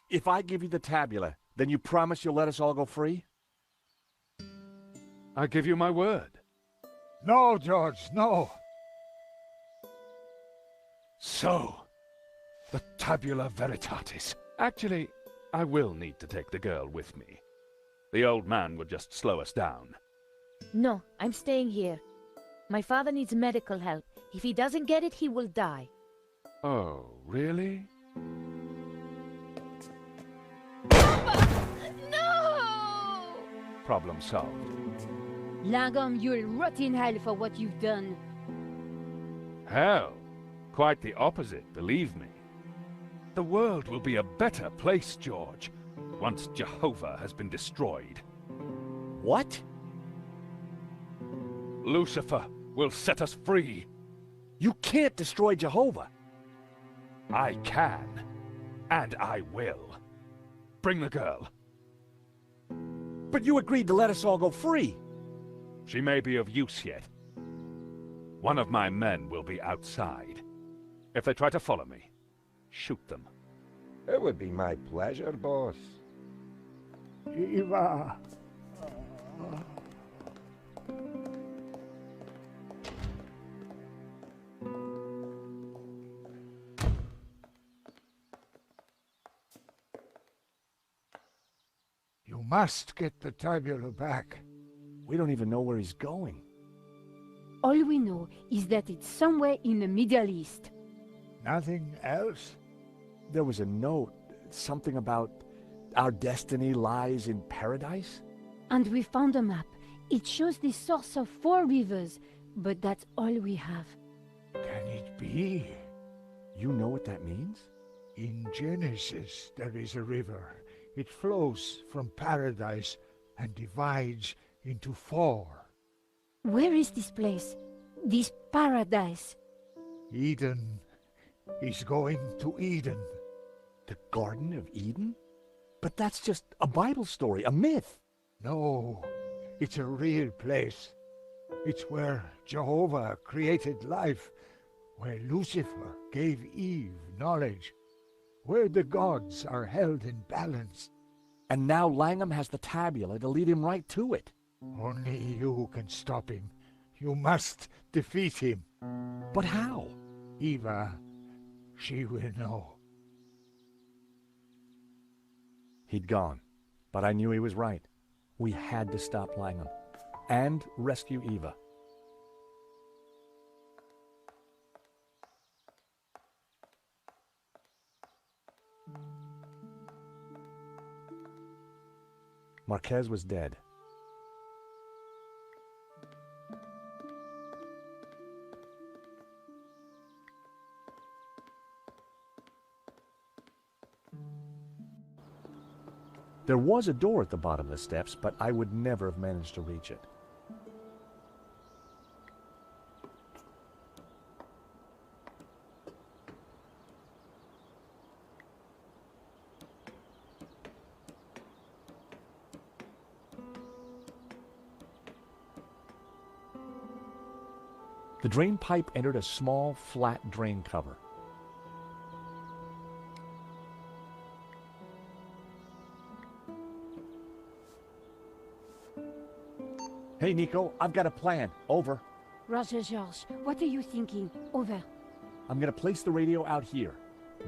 If I give you the tabula, then you promise you'll let us all go free? I give you my word. No, George, no. So, the tabula veritatis. Actually, I will need to take the girl with me. The old man would just slow us down. No, I'm staying here. My father needs medical help. If he doesn't get it, he will die. Oh, really? No! Problem solved. Langham, you'll rot in hell for what you've done. Hell, quite the opposite, believe me. The world will be a better place, George, once Jehovah has been destroyed. What? Lucifer will set us free. You can't destroy Jehovah. I can, and I will. Bring the girl. But you agreed to let us all go free. She may be of use yet. One of my men will be outside. If they try to follow me, shoot them. It would be my pleasure, boss. Eva. You must get the tabula back. We don't even know where he's going. All we know is that it's somewhere in the Middle East. Nothing else? There was a note, something about our destiny lies in paradise? And we found a map. It shows the source of 4 rivers, but that's all we have. Can it be? You know what that means? In Genesis, there is a river. It flows from paradise and divides into 4. Where is this place? This paradise? Eden. He's going to Eden. The Garden of Eden? But that's just a Bible story, a myth. No, it's a real place. It's where Jehovah created life, where Lucifer gave Eve knowledge, where the gods are held in balance. And now Langham has the tabula to lead him right to it. Only you can stop him. You must defeat him. But how? Eva, she will know. He'd gone, but I knew he was right. We had to stop Langham and rescue Eva. Marquez was dead. There was a door at the bottom of the steps, but I would never have managed to reach it. The drain pipe entered a small, flat drain cover. Hey, Nico, I've got a plan. Over. Roger, George, what are you thinking? Over. I'm gonna place the radio out here.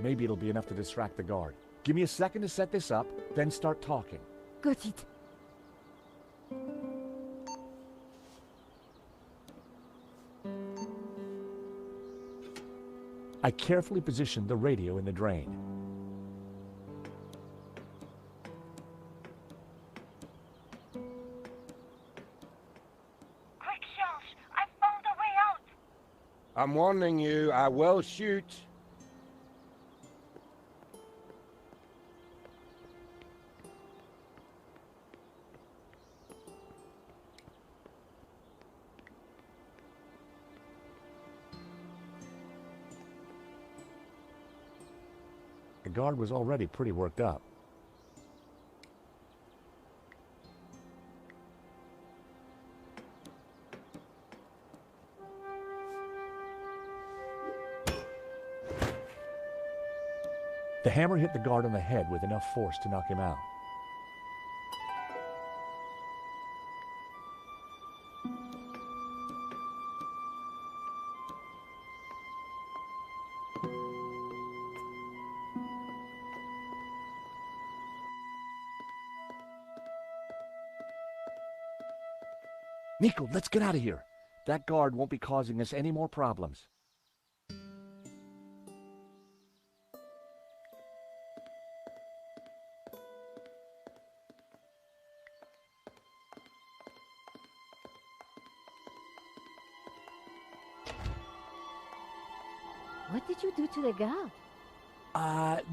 Maybe it'll be enough to distract the guard. Give me a second to set this up, then start talking. Got it. I carefully positioned the radio in the drain. I'm warning you, I will shoot. The guard was already pretty worked up. The hammer hit the guard on the head with enough force to knock him out. Nico, let's get out of here. That guard won't be causing us any more problems. What did you do to the guard?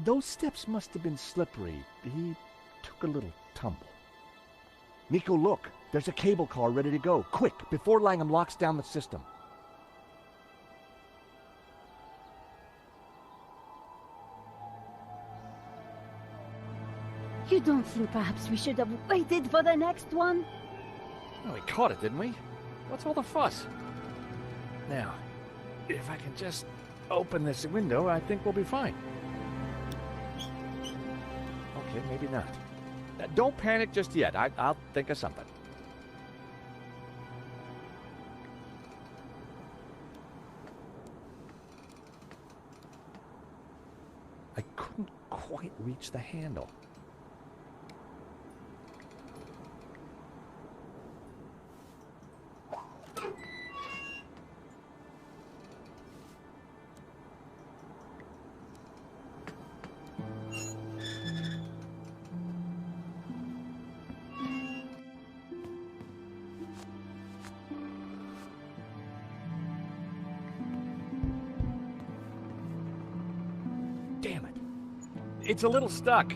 Those steps must have been slippery. He took a little tumble. Nico, look. There's a cable car ready to go. Quick, before Langham locks down the system. You don't think perhaps we should have waited for the next one? Well, we caught it, didn't we? What's all the fuss? Now, if I can just open this window, I think we'll be fine. Okay, maybe not. Don't panic just yet. I'll think of something. I couldn't quite reach the handle. Damn it. It's a little stuck.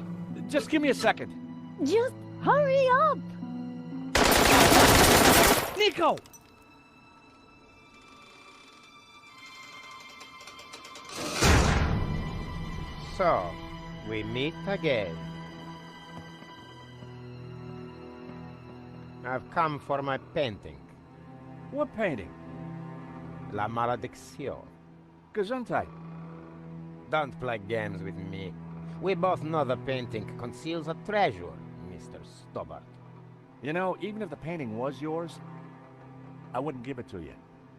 Just give me a second. Just hurry up! Nico! So, we meet again. I've come for my painting. What painting? La Malediction. Gesundheit. Don't play games with me. We both know the painting conceals a treasure, Mr. Stobbart. You know, even if the painting was yours, I wouldn't give it to you.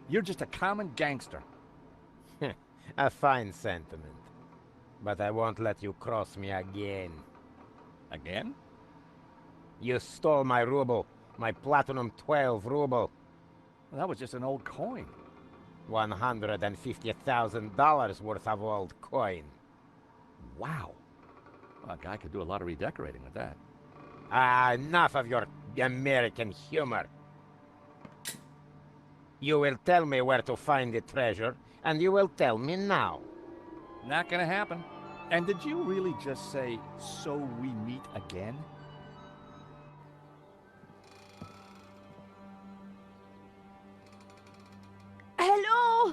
You're just a common gangster. A fine sentiment. But I won't let you cross me again. Again? You stole my ruble, my Platinum 12 ruble. Well, that was just an old coin. $150,000 worth of old coin. Wow. Well, a guy could do a lot of redecorating with that. Enough of your American humor. You will tell me where to find the treasure, and you will tell me now. Not gonna happen. And did you really just say, so we meet again? Hello?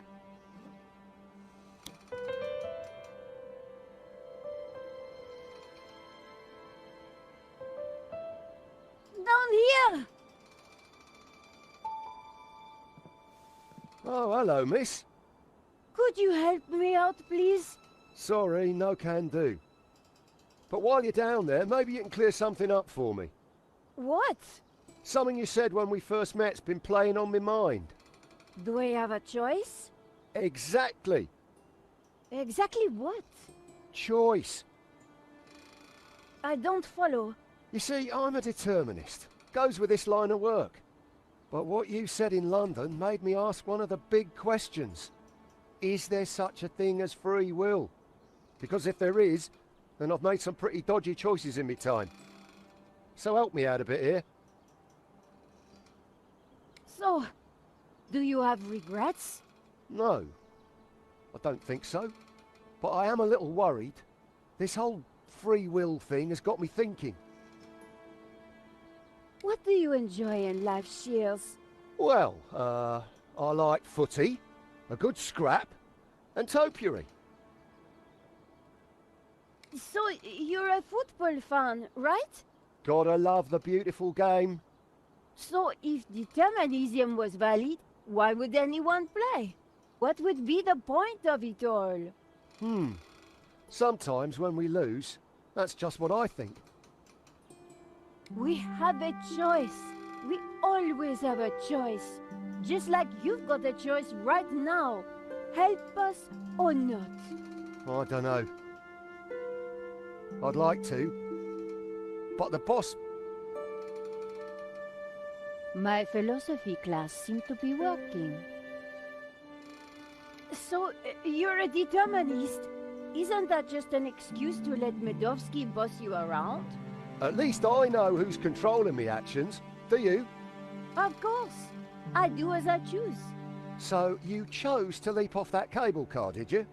Down here! Oh, hello, miss. Could you help me out, please? Sorry, no can do. But while you're down there, maybe you can clear something up for me. What? Something you said when we first met's been playing on my mind. Do I have a choice? Exactly. Exactly what? Choice. I don't follow. You see, I'm a determinist. Goes with this line of work. But what you said in London made me ask one of the big questions. Is there such a thing as free will? Because if there is, then I've made some pretty dodgy choices in my time. So help me out a bit here. So, do you have regrets? No, I don't think so. But I am a little worried. This whole free will thing has got me thinking. What do you enjoy in life, Shears? Well, I like footy, a good scrap, and topiary. So, you're a football fan, right? Gotta love the beautiful game. So, if determinism was valid, why would anyone play? What would be the point of it all? Sometimes when we lose, that's just what I think. We have a choice. We always have a choice. Just like you've got a choice right now. Help us or not. I don't know. I'd like to. But the boss... My philosophy class seemed to be working. So, you're a determinist. Isn't that just an excuse to let Medovsky boss you around? At least I know who's controlling me actions. Do you? Of course. I do as I choose. So you chose to leap off that cable car, did you?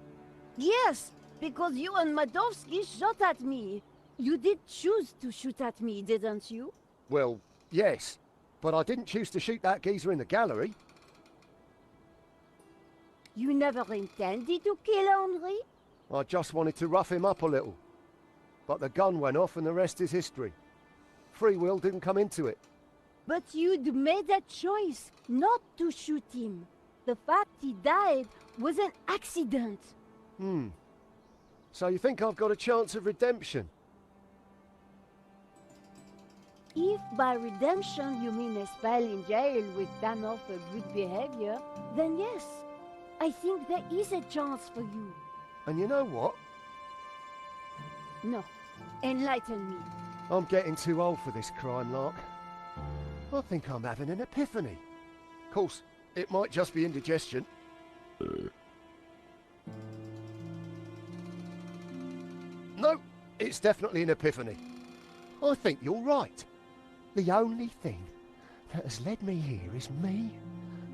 Yes, because you and Medovsky shot at me. You did choose to shoot at me, didn't you? Well, yes. But I didn't choose to shoot that geezer in the gallery. You never intended to kill Henri? I just wanted to rough him up a little. But the gun went off and the rest is history. Free will didn't come into it. But you'd made a choice not to shoot him. The fact he died was an accident. So you think I've got a chance of redemption? If by redemption you mean a spell in jail with Danor for good behavior, then yes, I think there is a chance for you. And you know what? No, enlighten me. I'm getting too old for this crime lark. I think I'm having an epiphany. Of course, it might just be indigestion. No, it's definitely an epiphany. I think you're right. The only thing that has led me here is me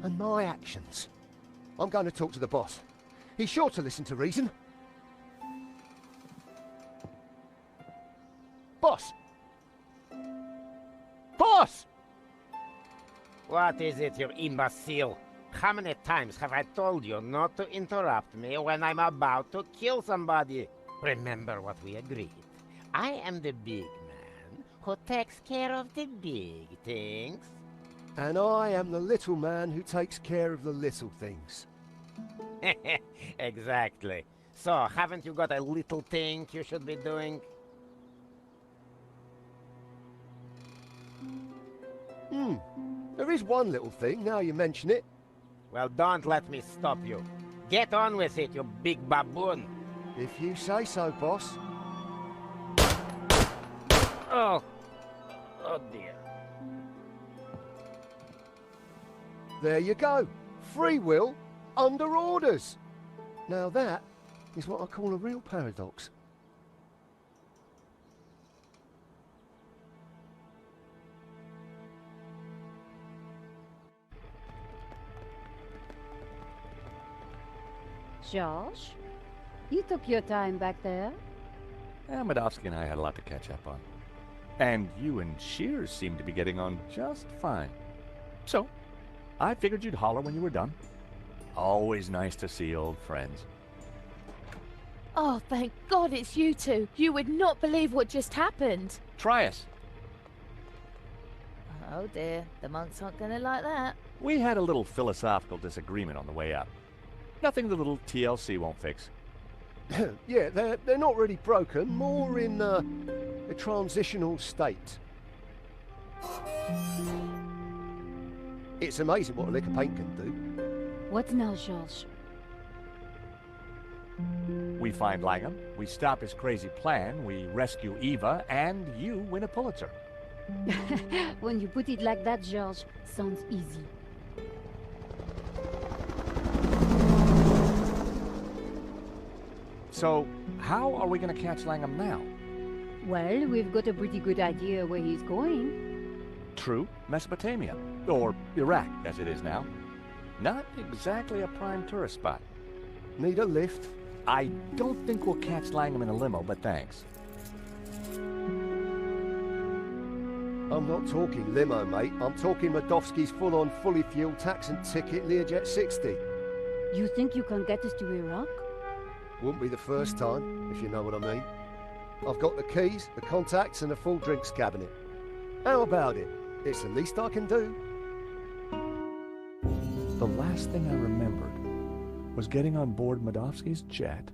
and my actions. I'm going to talk to the boss. He's sure to listen to reason. Boss! Boss! What is it, you imbecile? How many times have I told you not to interrupt me when I'm about to kill somebody? Remember what we agreed. I am the big man who takes care of the big things. And I am the little man who takes care of the little things. Exactly. So, haven't you got a little thing you should be doing? There is one little thing, now you mention it. Well, don't let me stop you. Get on with it, you big baboon. If you say so, boss. Oh dear. There you go. Free will under orders. Now that is what I call a real paradox. George, you took your time back there. Medovsky and I had a lot to catch up on. And you and Shears seem to be getting on just fine. So, I figured you'd holler when you were done. Always nice to see old friends. Oh, thank God it's you two. You would not believe what just happened. Try us. Oh dear, the monks aren't going to like that. We had a little philosophical disagreement on the way up. Nothing the little TLC won't fix. Yeah, they're not really broken, more in a transitional state. It's amazing what a lick of paint can do. What now, George? We find Langham, we stop his crazy plan, we rescue Eva, and you win a Pulitzer. When you put it like that, George, sounds easy. So, how are we going to catch Langham now? Well, we've got a pretty good idea where he's going. True, Mesopotamia. Or Iraq, as it is now. Not exactly a prime tourist spot. Need a lift? I don't think we'll catch Langham in a limo, but thanks. I'm not talking limo, mate. I'm talking Medovsky's full-on, fully fueled tax and ticket Learjet 60. You think you can get us to Iraq? Wouldn't be the first time, if you know what I mean. I've got the keys, the contacts, and a full drinks cabinet. How about it? It's the least I can do. The last thing I remembered was getting on board Medovsky's jet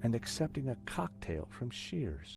and accepting a cocktail from Shears.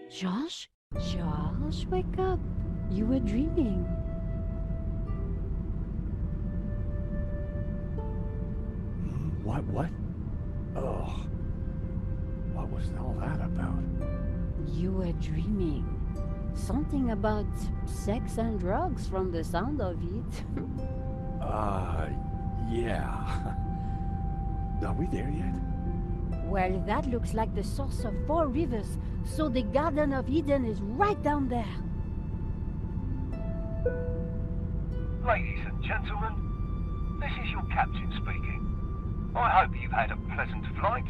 Josh? Josh, wake up. You were dreaming. What? Oh. What was all that about? You were dreaming. Something about sex and drugs from the sound of it. Yeah. Are we there yet? Well, that looks like the source of 4 rivers, so the Garden of Eden is right down there. Ladies and gentlemen, this is your captain speaking. I hope you've had a pleasant flight.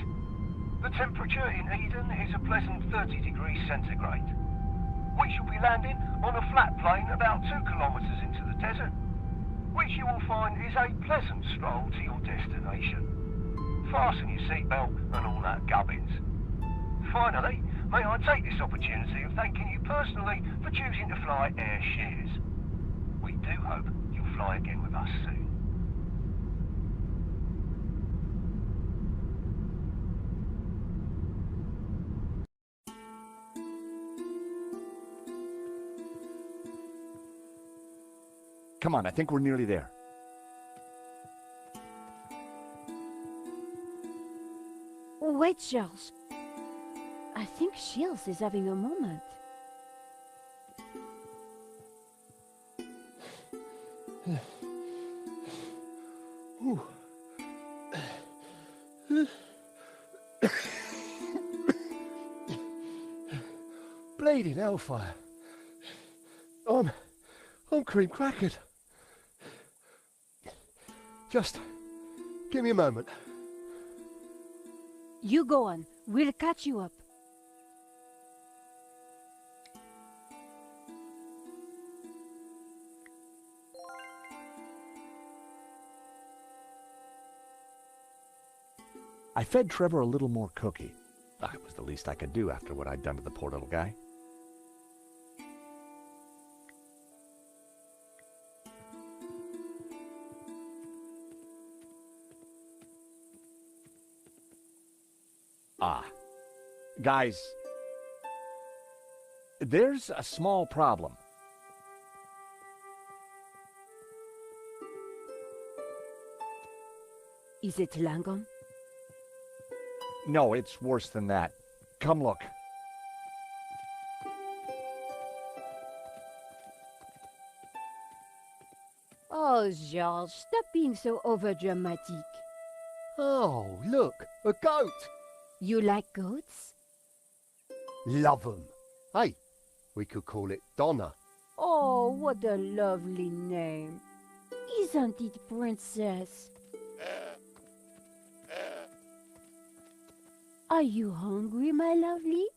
The temperature in Eden is a pleasant 30 degrees centigrade. We shall be landing on a flat plain about 2 kilometres into the desert, which you will find is a pleasant stroll to your destination. Fasten your seatbelt and all that gubbins. Finally, may I take this opportunity of thanking you personally for choosing to fly Air Shears. We do hope you'll fly again with us soon. Come on, I think we're nearly there. Wait, Charles. I think Shields is having a moment. bleeding hellfire. I'm cream crackered. Just give me a moment. You go on. We'll catch you up. I fed Trevor a little more cookie. It was the least I could do after what I'd done to the poor little guy. Guys, there's a small problem. Is it Langam? No, it's worse than that. Come look. Oh, George, stop being so overdramatic. Oh, look, a goat. You like goats? Love 'em. Hey, we could call it Donna. Oh, what a lovely name. Isn't it, Princess? Are you hungry, my lovely?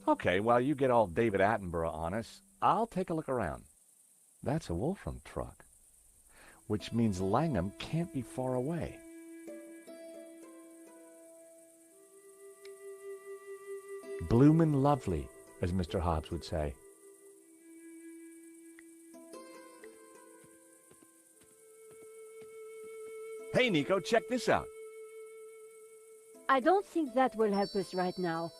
Okay, while you get all David Attenborough on us, I'll take a look around. That's a Wolfram truck, which means Langham can't be far away. Bloomin' lovely, as Mr. Hobbs would say. Hey, Nico, check this out. I don't think that will help us right now.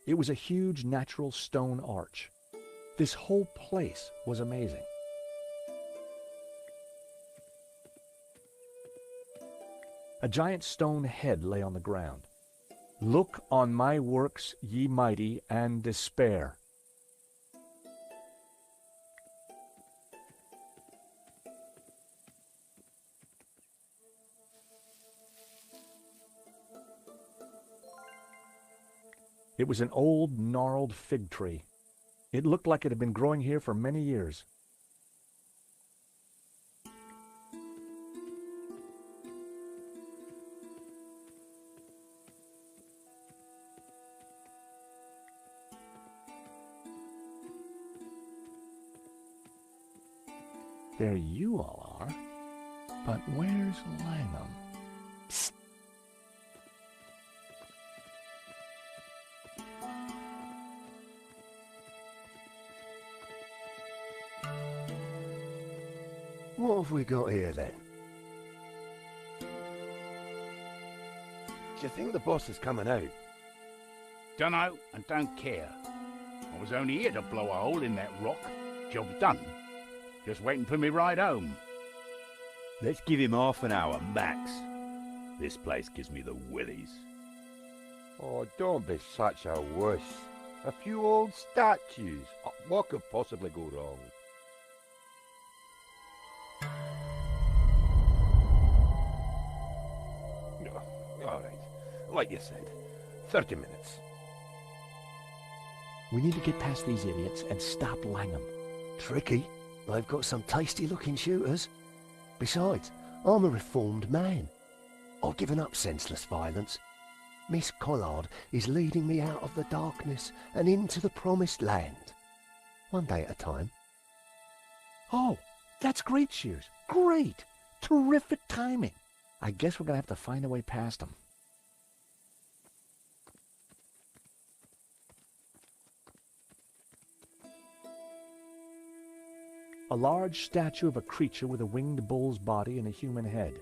It was a huge natural stone arch. This whole place was amazing. A giant stone head lay on the ground. Look on my works, ye mighty, and despair. It was an old, gnarled fig tree. It looked like it had been growing here for many years. There you all are. But where's Langham? Psst. What have we got here then? Do you think the boss is coming out? Dunno and don't care. I was only here to blow a hole in that rock. Job done. Just waiting for me ride home. Let's give him half an hour, max. This place gives me the willies. Oh, don't be such a wuss. A few old statues. What could possibly go wrong? All right. Like you said, 30 minutes. We need to get past these idiots and stop Langham. Tricky. They've got some tasty-looking shooters. Besides, I'm a reformed man. I've given up senseless violence. Miss Collard is leading me out of the darkness and into the promised land. One day at a time. Oh, that's great, Shears. Great. Terrific timing. I guess we're going to have to find a way past them. A large statue of a creature with a winged bull's body and a human head.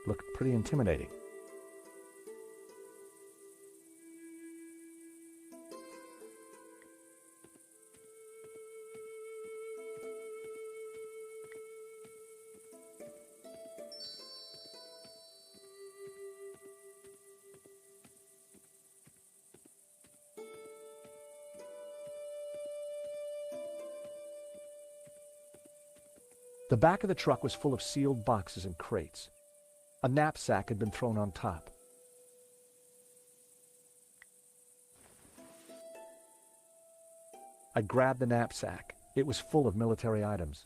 Looked pretty intimidating. The back of the truck was full of sealed boxes and crates. A knapsack had been thrown on top. I grabbed the knapsack. It was full of military items.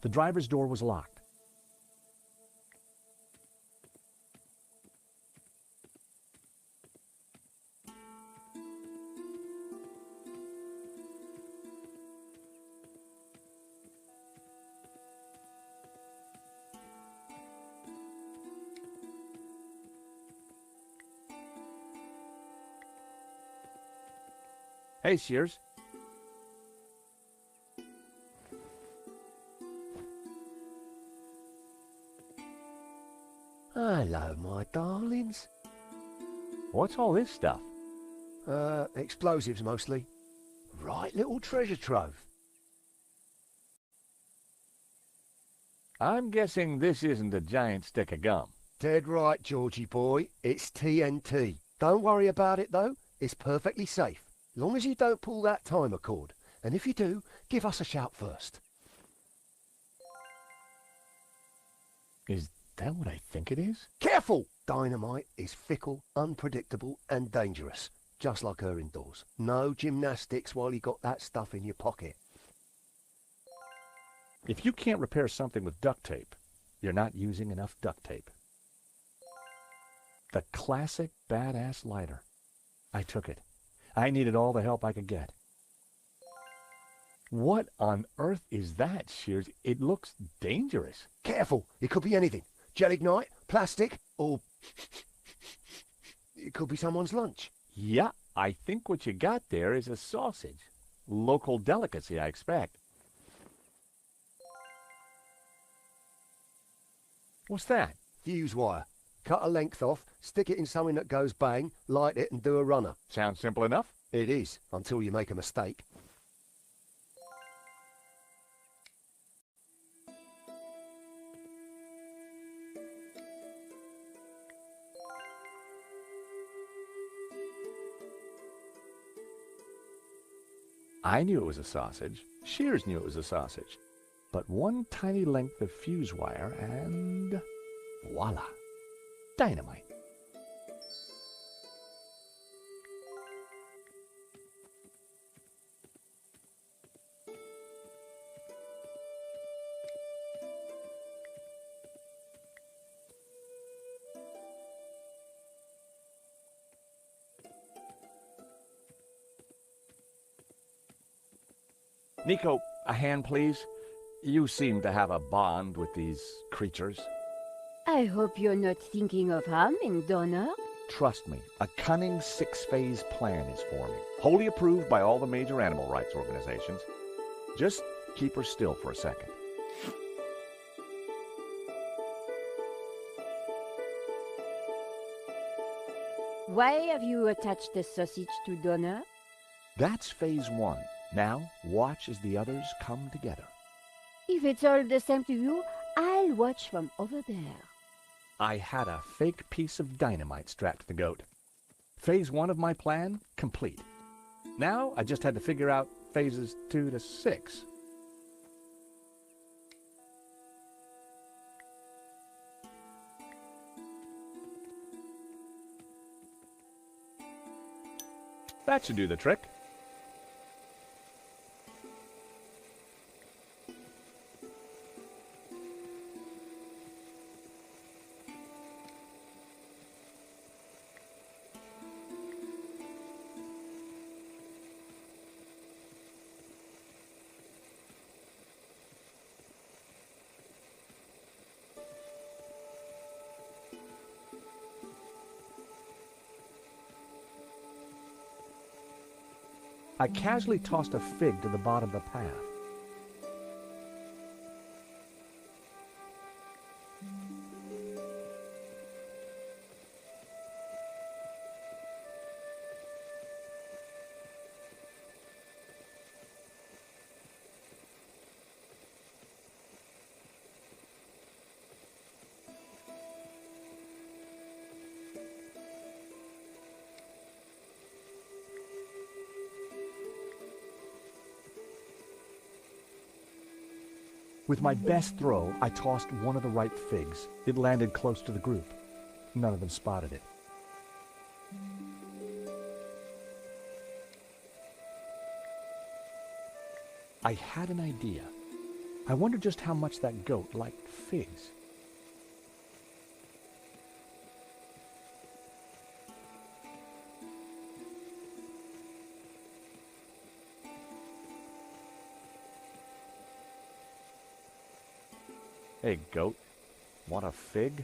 The driver's door was locked. Hey, Shears. Hello, my darlings. What's all this stuff? Explosives mostly. Right little treasure trove. I'm guessing this isn't a giant stick of gum. Dead right, Georgie boy. It's TNT. Don't worry about it, though. It's perfectly safe. Long as you don't pull that timer cord. And if you do, give us a shout first. Is that what I think it is? Careful! Dynamite is fickle, unpredictable, and dangerous. Just like her indoors. No gymnastics while you got that stuff in your pocket. If you can't repair something with duct tape, you're not using enough duct tape. The classic badass lighter. I took it. I needed all the help I could get. What on earth is that, Shears? It looks dangerous. Careful! It could be anything. Gelignite, plastic, or... it could be someone's lunch. Yeah, I think what you got there is a sausage. Local delicacy, I expect. What's that? Fuse wire. Cut a length off, stick it in something that goes bang, light it and do a runner. Sounds simple enough? It is, until you make a mistake. I knew it was a sausage. Shears knew it was a sausage. But one tiny length of fuse wire and... voila! Dynamite. Nico, a hand, please. You seem to have a bond with these creatures. I hope you're not thinking of harming Donna. Trust me, a cunning six-phase plan is forming, wholly approved by all the major animal rights organizations. Just keep her still for a second. Why have you attached the sausage to Donna? That's phase one. Now, watch as the others come together. If it's all the same to you, I'll watch from over there. I had a fake piece of dynamite strapped to the goat. Phase one of my plan, complete. Now, I just had to figure out phases 2 to 6. That should do the trick. I casually tossed a fig to the bottom of the path. With my best throw, I tossed one of the ripe figs. It landed close to the group. None of them spotted it. I had an idea. I wondered just how much that goat liked figs. Hey, goat. Want a fig?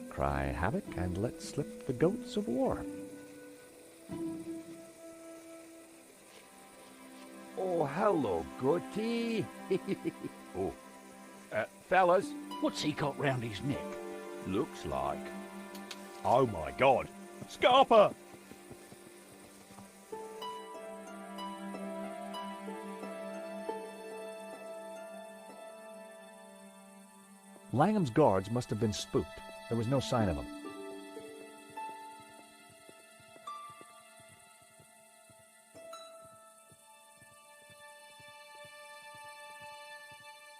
Cry havoc and let slip the goats of war. Oh, hello, goatie. Oh, fellas. What's he got round his neck? Looks like. Oh my God! Scarper! Langham's guards must have been spooked. There was no sign of him.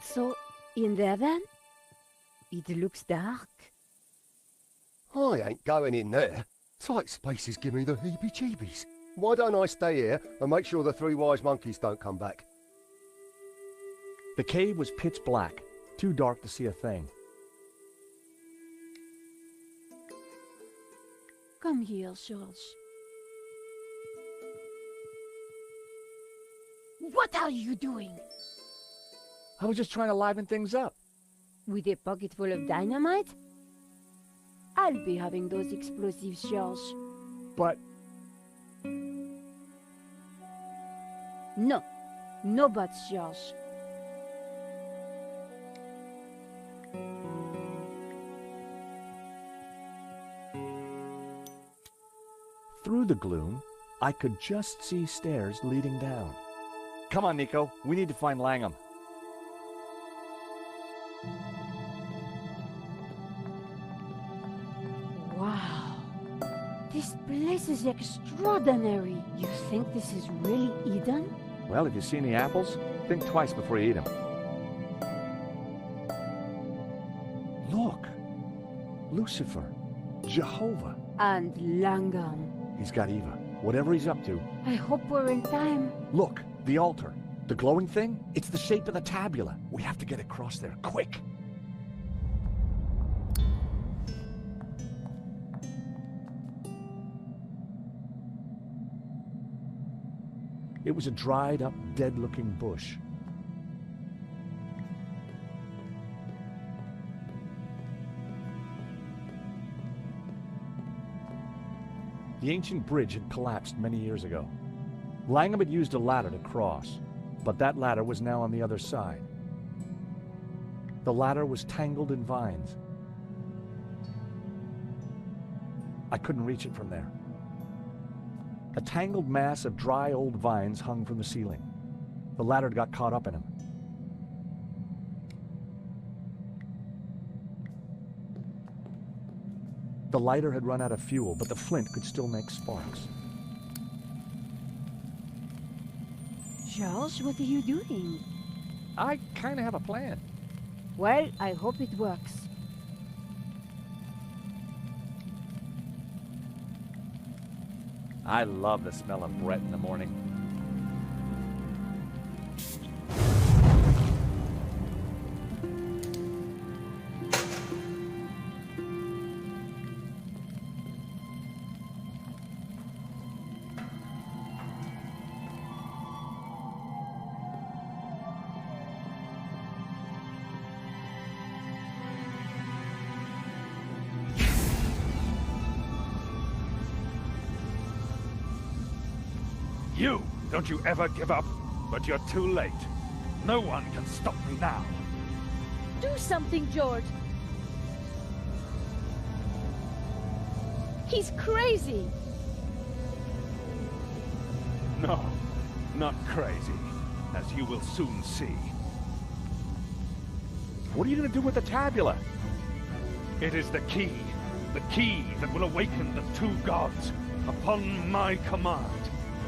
So, in there then? It looks dark. I ain't going in there. Tight spaces give me the heebie-jeebies. Why don't I stay here and make sure the three wise monkeys don't come back? The cave was pitch black, too dark to see a thing. Come here, George. What are you doing? I was just trying to liven things up. With a pocket full of dynamite? I'll be having those explosives, George. But... No. No buts, George. Through the gloom, I could just see stairs leading down. Come on, Nico. We need to find Langham. Wow. This place is extraordinary. You think this is really Eden? Well, if you see any apples, think twice before you eat them. Look! Lucifer. Jehovah. And Langham. He's got Eva. Whatever he's up to. I hope we're in time. Look, the altar. The glowing thing? It's the shape of the tabula. We have to get across there, quick. It was a dried up, dead-looking bush. The ancient bridge had collapsed many years ago. Langham had used a ladder to cross, but that ladder was now on the other side. The ladder was tangled in vines. I couldn't reach it from there. A tangled mass of dry old vines hung from the ceiling. The ladder got caught up in him. The lighter had run out of fuel, but the flint could still make sparks. George, what are you doing? I kind of have a plan. Well, I hope it works. I love the smell of Brett in the morning. You! Don't you ever give up, but you're too late. No one can stop me now. Do something, George! He's crazy! No, not crazy, as you will soon see. What are you going to do with the tabula? It is the key that will awaken the two gods. Upon my command,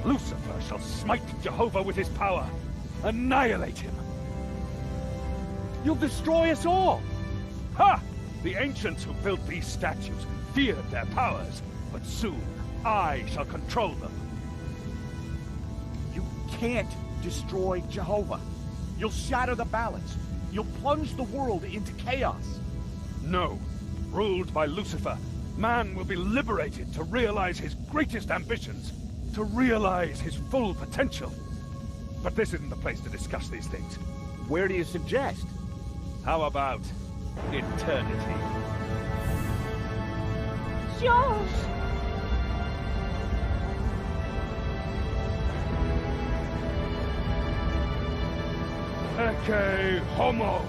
Lucifer shall smite Jehovah with his power, annihilate him. You'll destroy us all! Ha! The ancients who built these statues feared their powers, but soon I shall control them. You can't destroy Jehovah. You'll shatter the balance. You'll plunge the world into chaos. No. Ruled by Lucifer, man will be liberated to realize his greatest ambitions, to realize his full potential. But this isn't the place to discuss these things. Where do you suggest? How about eternity? George! Ecce homo!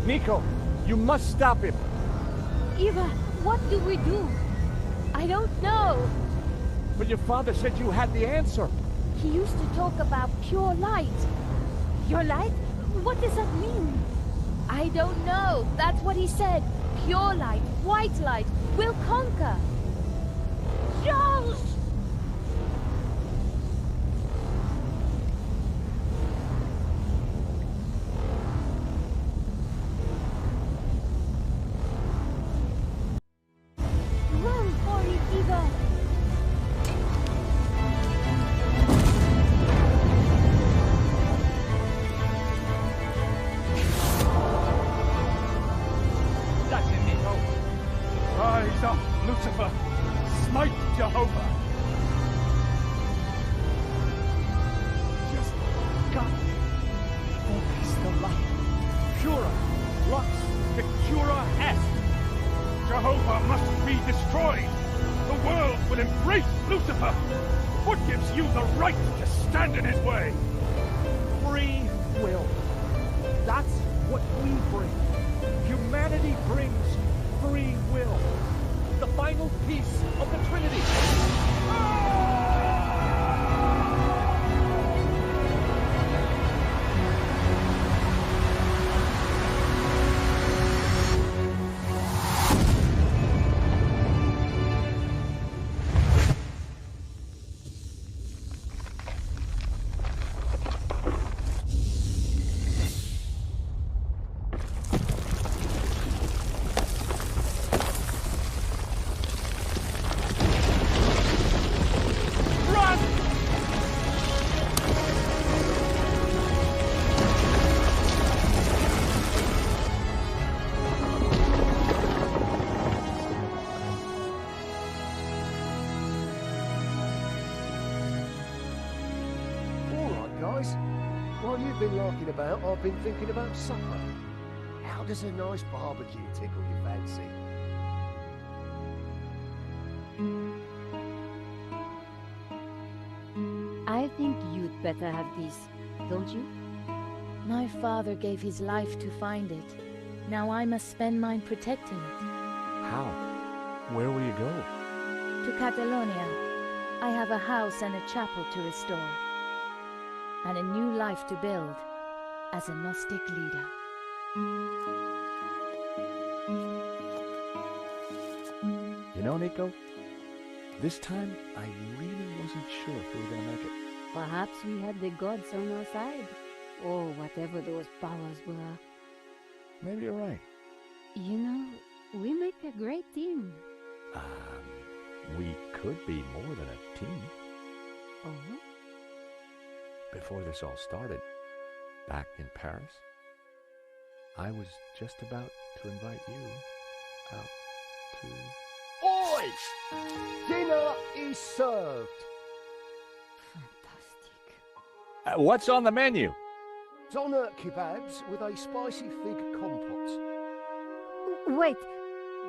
Nico, you must stop him. Eva, what do we do? I don't know. But your father said you had the answer. He used to talk about pure light. Your light? What does that mean? I don't know. That's what he said. Pure light, white light, will conquer. George! Run for it, Eva! That's it, Nico. Rise up, Lucifer. Smite Jehovah. Just got focus the light. Pura, lux, pictura est. Jehovah must be destroyed. The world will embrace Lucifer. What gives you the right to stand in his way? Free will. That's what we bring. Humanity brings free will. The final piece of the Trinity. Guys, while you've been larking about, I've been thinking about supper. How does a nice barbecue tickle your fancy? I think you'd better have this, don't you? My father gave his life to find it. Now I must spend mine protecting it. How? Where will you go? To Catalonia. I have a house and a chapel to restore. And a new life to build as a Gnostic leader. You know, Nico, this time I really wasn't sure if we were going to make it. Perhaps we had the gods on our side, or whatever those powers were. Maybe you're right. You know, we make a great team. We could be more than a team. Oh? Before this all started, back in Paris, I was just about to invite you out to... Oi! Dinner is served. What's on the menu? Doner kebabs with a spicy fig compote. Wait,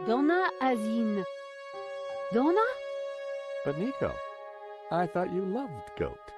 Donna as in... Donna? But Nico, I thought you loved goat.